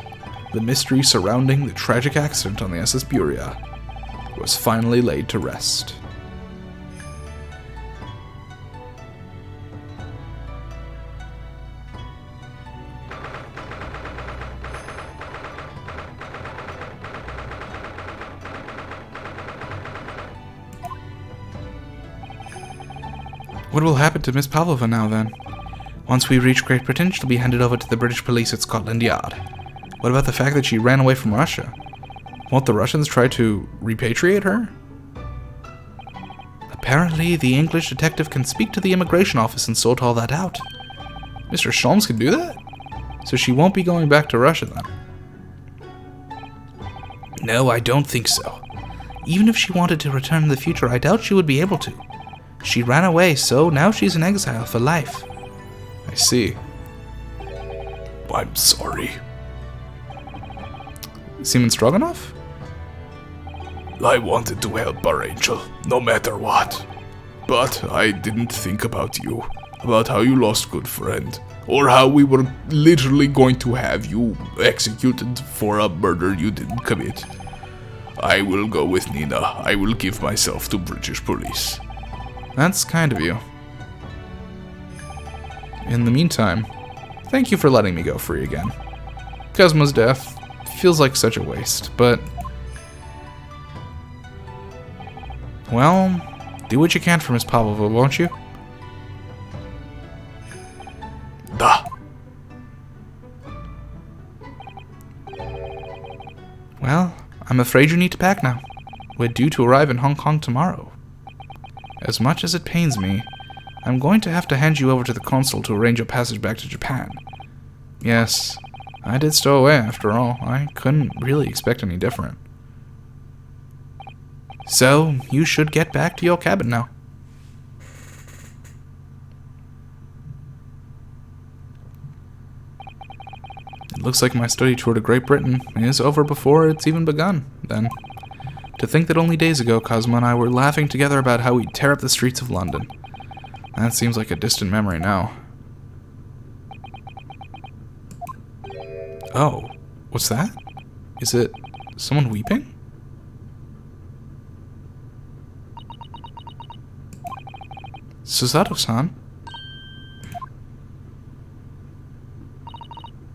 [SPEAKER 1] the mystery surrounding the tragic accident on the SS Buria was finally laid to rest. What will happen to Miss Pavlova now, then? Once we reach Great Britain, she'll be handed over to the British police at Scotland Yard. What about the fact that she ran away from Russia? Won't the Russians try to repatriate her? Apparently, the English detective can speak to the immigration office and sort all that out. Mr. Sholmes can do that? So she won't be going back to Russia, then? No, I don't think so. Even if she wanted to return in the future, I doubt she would be able to. She ran away, so now she's in exile for life. I see.
[SPEAKER 8] I'm sorry.
[SPEAKER 1] Seaman Stroganoff?
[SPEAKER 8] I wanted to help our angel, no matter what. But I didn't think about you, about how you lost a good friend, or how we were literally going to have you executed for a murder you didn't commit. I will go with Nina. I will give myself to British police.
[SPEAKER 1] That's kind of you. In the meantime, thank you for letting me go free again. Cosmo's death feels like such a waste, but... well, do what you can for Miss Pavlova, won't you?
[SPEAKER 8] Da.
[SPEAKER 1] Well, I'm afraid you need to pack now. We're due to arrive in Hong Kong tomorrow. As much as it pains me, I'm going to have to hand you over to the consul to arrange a passage back to Japan. Yes, I did stow away after all. I couldn't really expect any different. So, you should get back to your cabin now. It looks like my study tour to Great Britain is over before it's even begun, then. To think that only days ago, Cosmo and I were laughing together about how we'd tear up the streets of London. That seems like a distant memory now. Oh, what's that? Is it someone weeping? Susato-san?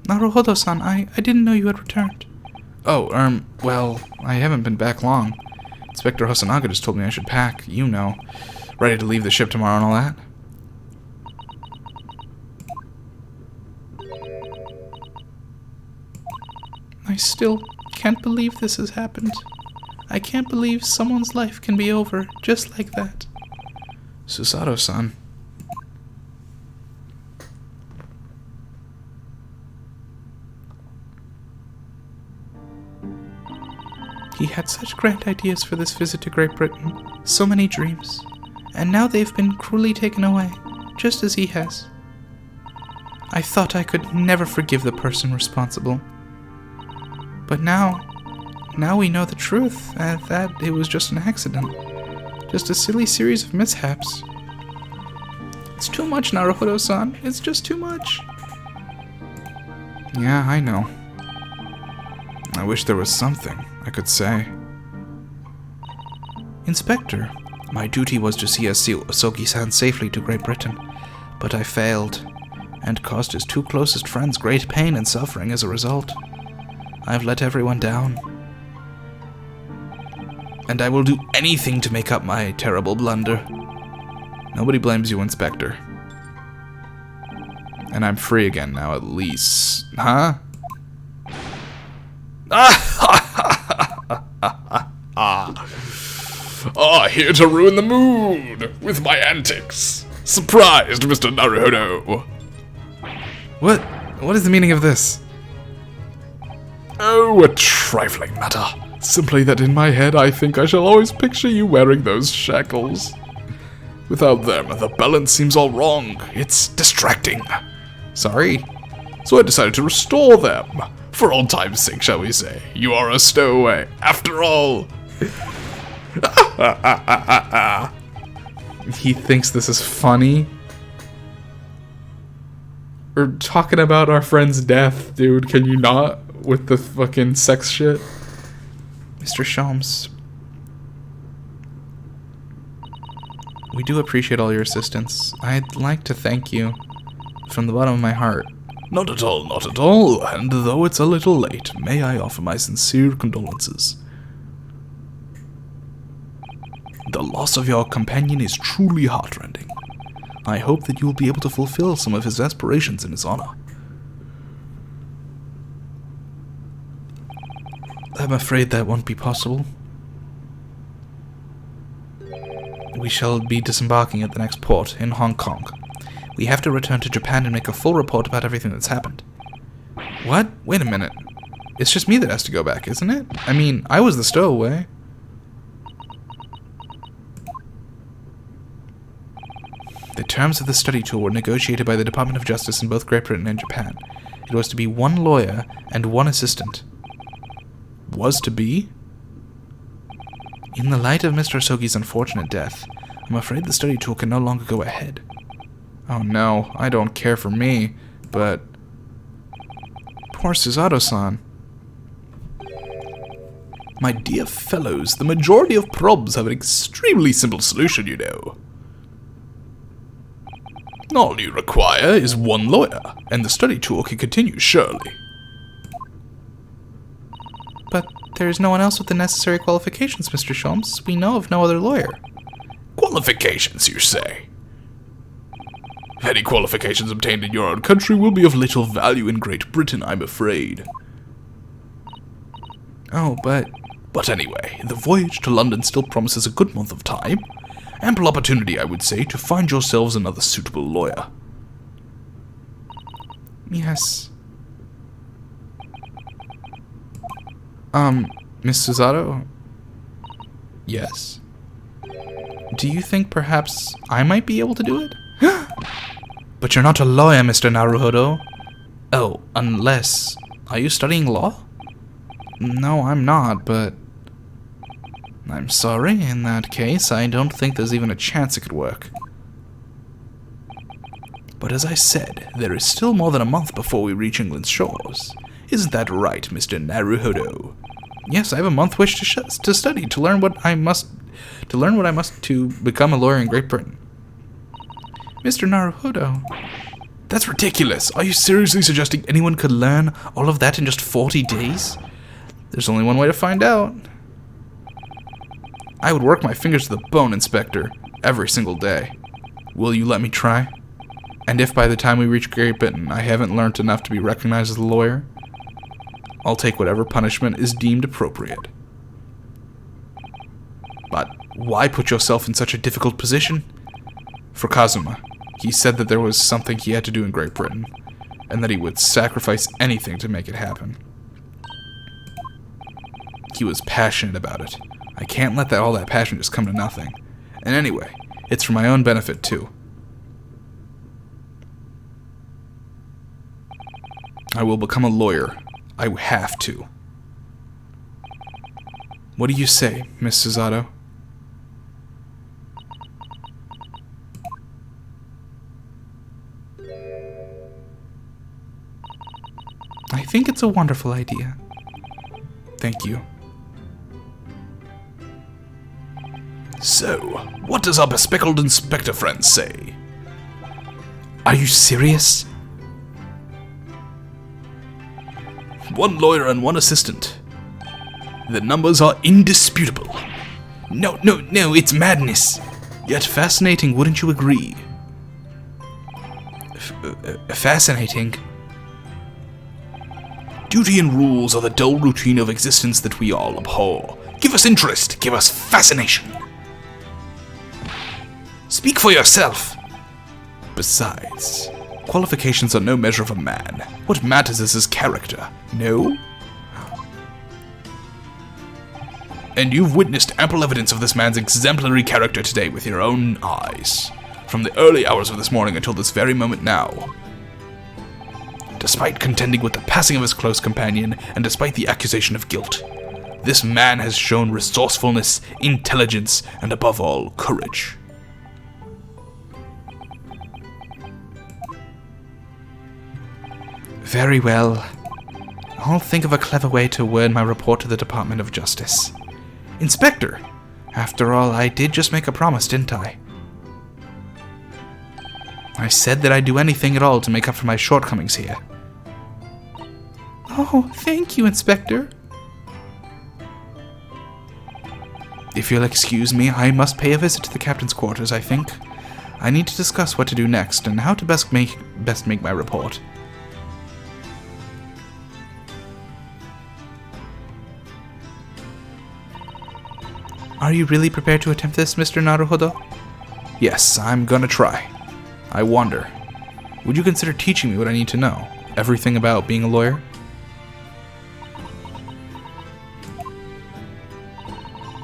[SPEAKER 1] Naruhodo-san, I didn't know you had returned. Oh, well, I haven't been back long. Inspector Hosonaga just told me I should pack, you know. Ready to leave the ship tomorrow and all that. I still can't believe this has happened. I can't believe someone's life can be over just like that. Susato-san. He had such grand ideas for this visit to Great Britain, so many dreams, and now they've been cruelly taken away, just as he has. I thought I could never forgive the person responsible. But now we know the truth, that it was just an accident. Just a silly series of mishaps. It's too much, Naruhodo-san. It's just too much. Yeah, I know. I wish there was something I could say. Inspector, my duty was to see Asogi-san safely to Great Britain, but I failed, and caused his two closest friends great pain and suffering as a result. I've let everyone down. And I will do anything to make up my terrible blunder. Nobody blames you, Inspector. And I'm free again now, at least. Huh?
[SPEAKER 8] Here to ruin the mood with my antics. Surprised, Mr. Naruhodo.
[SPEAKER 1] What is the meaning of this?
[SPEAKER 8] Oh, a trifling matter. Simply that in my head I think I shall always picture you wearing those shackles. Without them, the balance seems all wrong. It's distracting.
[SPEAKER 1] Sorry.
[SPEAKER 8] So I decided to restore them. For old time's sake, shall we say. You are a stowaway, after all.
[SPEAKER 1] He thinks this is funny? We're talking about our friend's death, dude. Can you not? With the fucking sex shit? Mr. Sholmes, we do appreciate all your assistance. I'd like to thank you from the bottom of my heart.
[SPEAKER 8] Not at all, not at all. And though it's a little late, may I offer my sincere condolences. The loss of your companion is truly heartrending. I hope that you will be able to fulfill some of his aspirations in his honor.
[SPEAKER 1] I'm afraid that won't be possible. We shall be disembarking at the next port in Hong Kong. We have to return to Japan and make a full report about everything that's happened. What? Wait a minute. It's just me that has to go back, isn't it? I mean, I was the stowaway. The terms of the study tour were negotiated by the Department of Justice in both Great Britain and Japan. It was to be one lawyer and one assistant. Was to be? In the light of Mr. Asogi's unfortunate death, I'm afraid the study tour can no longer go ahead. Oh no, I don't care for me, but... Poor Susato-san.
[SPEAKER 8] My dear fellows, the majority of problems have an extremely simple solution, you know. All you require is one lawyer, and the study tour can continue surely.
[SPEAKER 1] But there's no one else with the necessary qualifications, Mr. Sholmes. We know of no other lawyer.
[SPEAKER 8] Qualifications, you say? Any qualifications obtained in your own country will be of little value in Great Britain, I'm afraid.
[SPEAKER 1] Oh, but
[SPEAKER 8] anyway, the voyage to London still promises a good month of time. Ample opportunity, I would say, to find yourselves another suitable lawyer.
[SPEAKER 1] Yes. Miss Susato? Yes? Do you think perhaps I might be able to do it? But you're not a lawyer, Mr. Naruhodo. Oh, unless... Are you studying law? No, I'm not, but... I'm sorry, in that case, I don't think there's even a chance it could work.
[SPEAKER 8] But as I said, there is still more than a month before we reach England's shores. Isn't that right, Mr. Naruhodo?
[SPEAKER 1] Yes, I have a month wish to study, to learn what I must to become a lawyer in Great Britain. Mr. Naruhodo, that's ridiculous. Are you seriously suggesting anyone could learn all of that in just 40 days? There's only one way to find out. I would work my fingers to the bone, Inspector, every single day. Will you let me try? And if by the time we reach Great Britain I haven't learned enough to be recognized as a lawyer, I'll take whatever punishment is deemed appropriate. But why put yourself in such a difficult position? For Kazuma, he said that there was something he had to do in Great Britain, and that he would sacrifice anything to make it happen. He was passionate about it. I can't let all that passion just come to nothing. And anyway, it's for my own benefit too. I will become a lawyer. I have to. What do you say, Miss Susato? I think it's a wonderful idea. Thank you.
[SPEAKER 8] So, what does our bespectacled inspector friend say?
[SPEAKER 1] Are you serious?
[SPEAKER 8] 1 lawyer and 1 assistant. The numbers are indisputable.
[SPEAKER 1] No, it's madness. Yet fascinating, wouldn't you agree? Fascinating?
[SPEAKER 8] Duty and rules are the dull routine of existence that we all abhor. Give us interest, give us fascination.
[SPEAKER 1] Speak for yourself. Besides, qualifications are no measure of a man. What matters is his character, no?
[SPEAKER 8] And you've witnessed ample evidence of this man's exemplary character today with your own eyes, from the early hours of this morning until this very moment now. Despite contending with the passing of his close companion, and despite the accusation of guilt, this man has shown resourcefulness, intelligence, and above all, courage.
[SPEAKER 1] Very well. I'll think of a clever way to word my report to the Department of Justice. Inspector, after all, I did just make a promise, didn't I? I said that I'd do anything at all to make up for my shortcomings here. Oh, thank you, Inspector. If you'll excuse me, I must pay a visit to the captain's quarters, I think. I need to discuss what to do next and how to best make my report. Are you really prepared to attempt this, Mr. Naruhodo? Yes, I'm gonna try. I wonder, would you consider teaching me what I need to know? Everything about being a lawyer?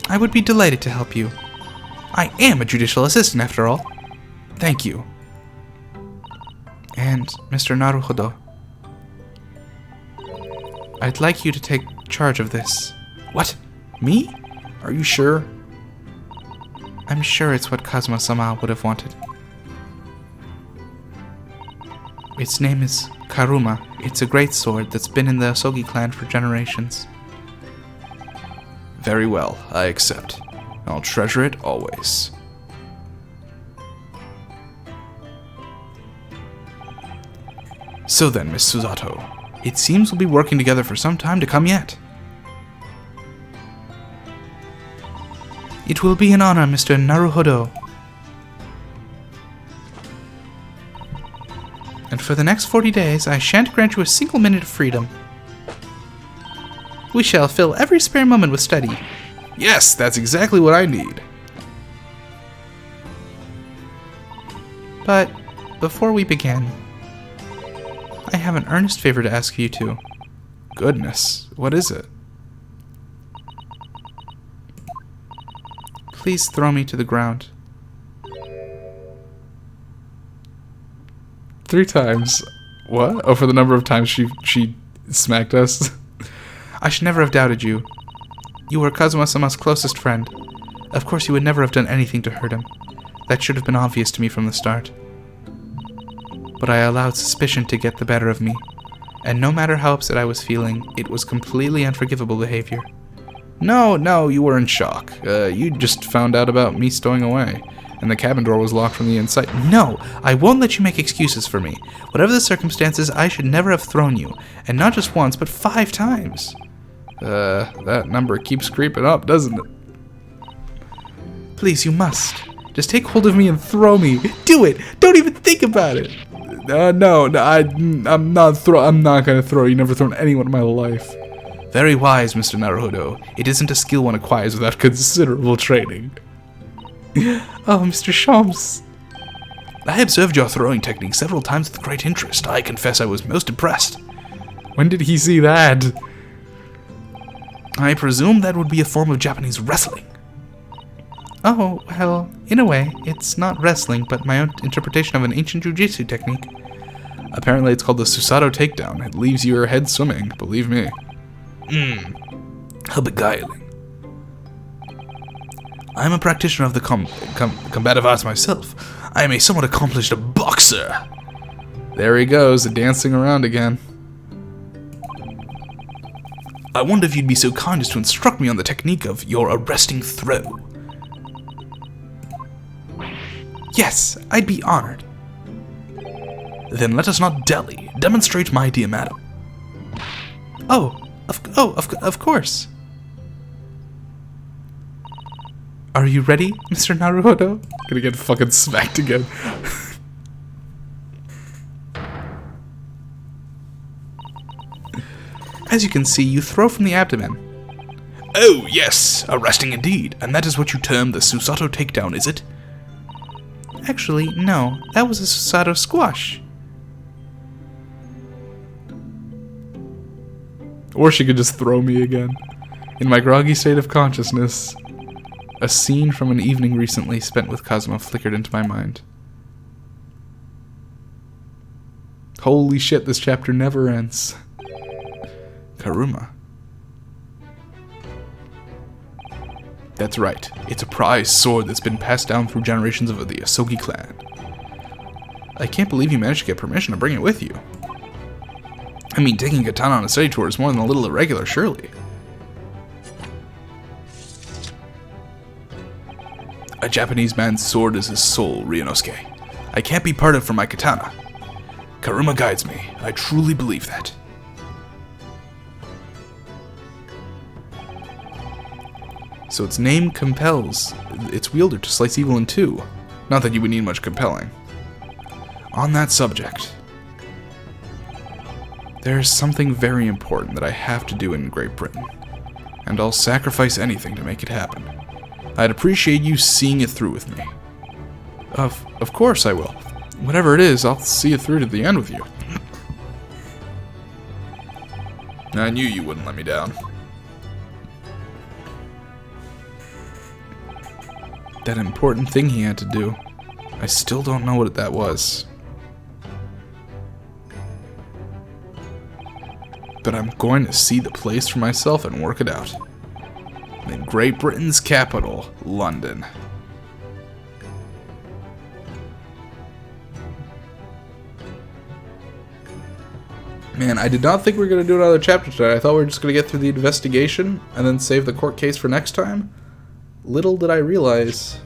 [SPEAKER 1] I would be delighted to help you. I am a judicial assistant, after all. Thank you. And, Mr. Naruhodo, I'd like you to take charge of this. What? Me? Are you sure? I'm sure it's what Kazuma-sama would have wanted. Its name is Karuma. It's a great sword that's been in the Asogi clan for generations. Very well, I accept. I'll treasure it always. So then, Miss Susato, it seems we'll be working together for some time to come yet. It will be an honor, Mr. Naruhodo. And for the next 40 days, I shan't grant you a single minute of freedom. We shall fill every spare moment with study. Yes, that's exactly what I need. But before we begin, I have an earnest favor to ask you two. Goodness, what is it? Please throw me to the ground. 3 times. What? Oh, for the number of times she smacked us? I should never have doubted you. You were Kazuma-sama's closest friend. Of course you would never have done anything to hurt him. That should have been obvious to me from the start. But I allowed suspicion to get the better of me. And no matter how upset I was feeling, it was completely unforgivable behavior. No, you were in shock. You just found out about me stowing away. and the cabin door was locked from the inside. No, I won't let you make excuses for me. Whatever the circumstances, I should never have thrown you. And not just once, but 5 times. That number keeps creeping up, doesn't it? Please, you must. Just take hold of me and throw me. Do it! Don't even think about it! No, I'm not gonna throw you. Never thrown anyone in my life. Very wise, Mr. Naruhodo. It isn't a skill one acquires without considerable training. Oh, Mr. Shams. I observed your throwing technique several times with great interest. I confess I was most impressed. When did he see that? I presume that would be a form of Japanese wrestling. Oh, well, in a way, it's not wrestling, but my own interpretation of an ancient jujitsu technique. Apparently it's called the Susato takedown. It leaves your head swimming, believe me. How beguiling. I'm a practitioner of the combative arts myself. I am a somewhat accomplished boxer. There he goes, dancing around again. I wonder if you'd be so kind as to instruct me on the technique of your arresting throw. Yes, I'd be honored. Then let us not dally. Demonstrate, my dear madam. Of course. Are you ready, Mr. Naruhodo? Gonna get fucking smacked again. As you can see, you throw from the abdomen. Oh, yes, arresting indeed. And that is what you term the Susato takedown, is it? Actually, no. That was a Susato squash. Or she could just throw me again. In my groggy state of consciousness, a scene from an evening recently spent with Kazuma flickered into my mind. Holy shit, this chapter never ends. Karuma. That's right. It's a prized sword that's been passed down through generations of the Asogi clan. I can't believe you managed to get permission to bring it with you. I mean, taking katana on a study tour is more than a little irregular, surely. A Japanese man's sword is his soul, Ryunosuke. I can't be parted from my katana. Karuma guides me. I truly believe that. So its name compels its wielder to slice evil in two. Not that you would need much compelling. On that subject, there's something very important that I have to do in Great Britain, and I'll sacrifice anything to make it happen. I'd appreciate you seeing it through with me. Of course I will. Whatever it is, I'll see it through to the end with you. I knew you wouldn't let me down. That important thing he had to do. I still don't know what that was. But I'm going to see the place for myself and work it out. In Great Britain's capital, London. Man, I did not think we were going to do another chapter today. I thought we were just going to get through the investigation and then save the court case for next time. Little did I realize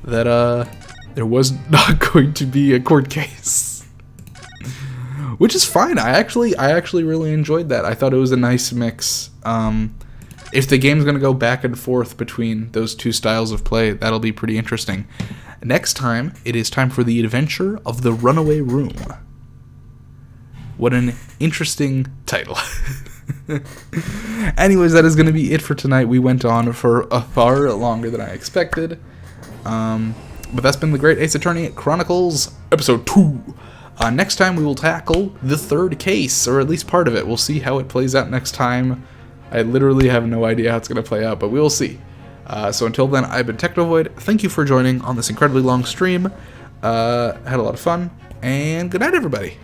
[SPEAKER 1] that there was not going to be a court case. Which is fine. I actually really enjoyed that. I thought it was a nice mix. If the game's going to go back and forth between those two styles of play, that'll be pretty interesting. Next time, it is time for the adventure of the Runaway Room. What an interesting title. Anyways, that is going to be it for tonight. We went on for far longer than I expected. But that's been the Great Ace Attorney Chronicles Episode 2. Next time we will tackle the third case, or at least part of it. We'll see how it plays out next time. I literally have no idea how it's going to play out, but we will see. So until then, I've been Technovoid. Thank you for joining on this incredibly long stream. Had a lot of fun, and good night, everybody.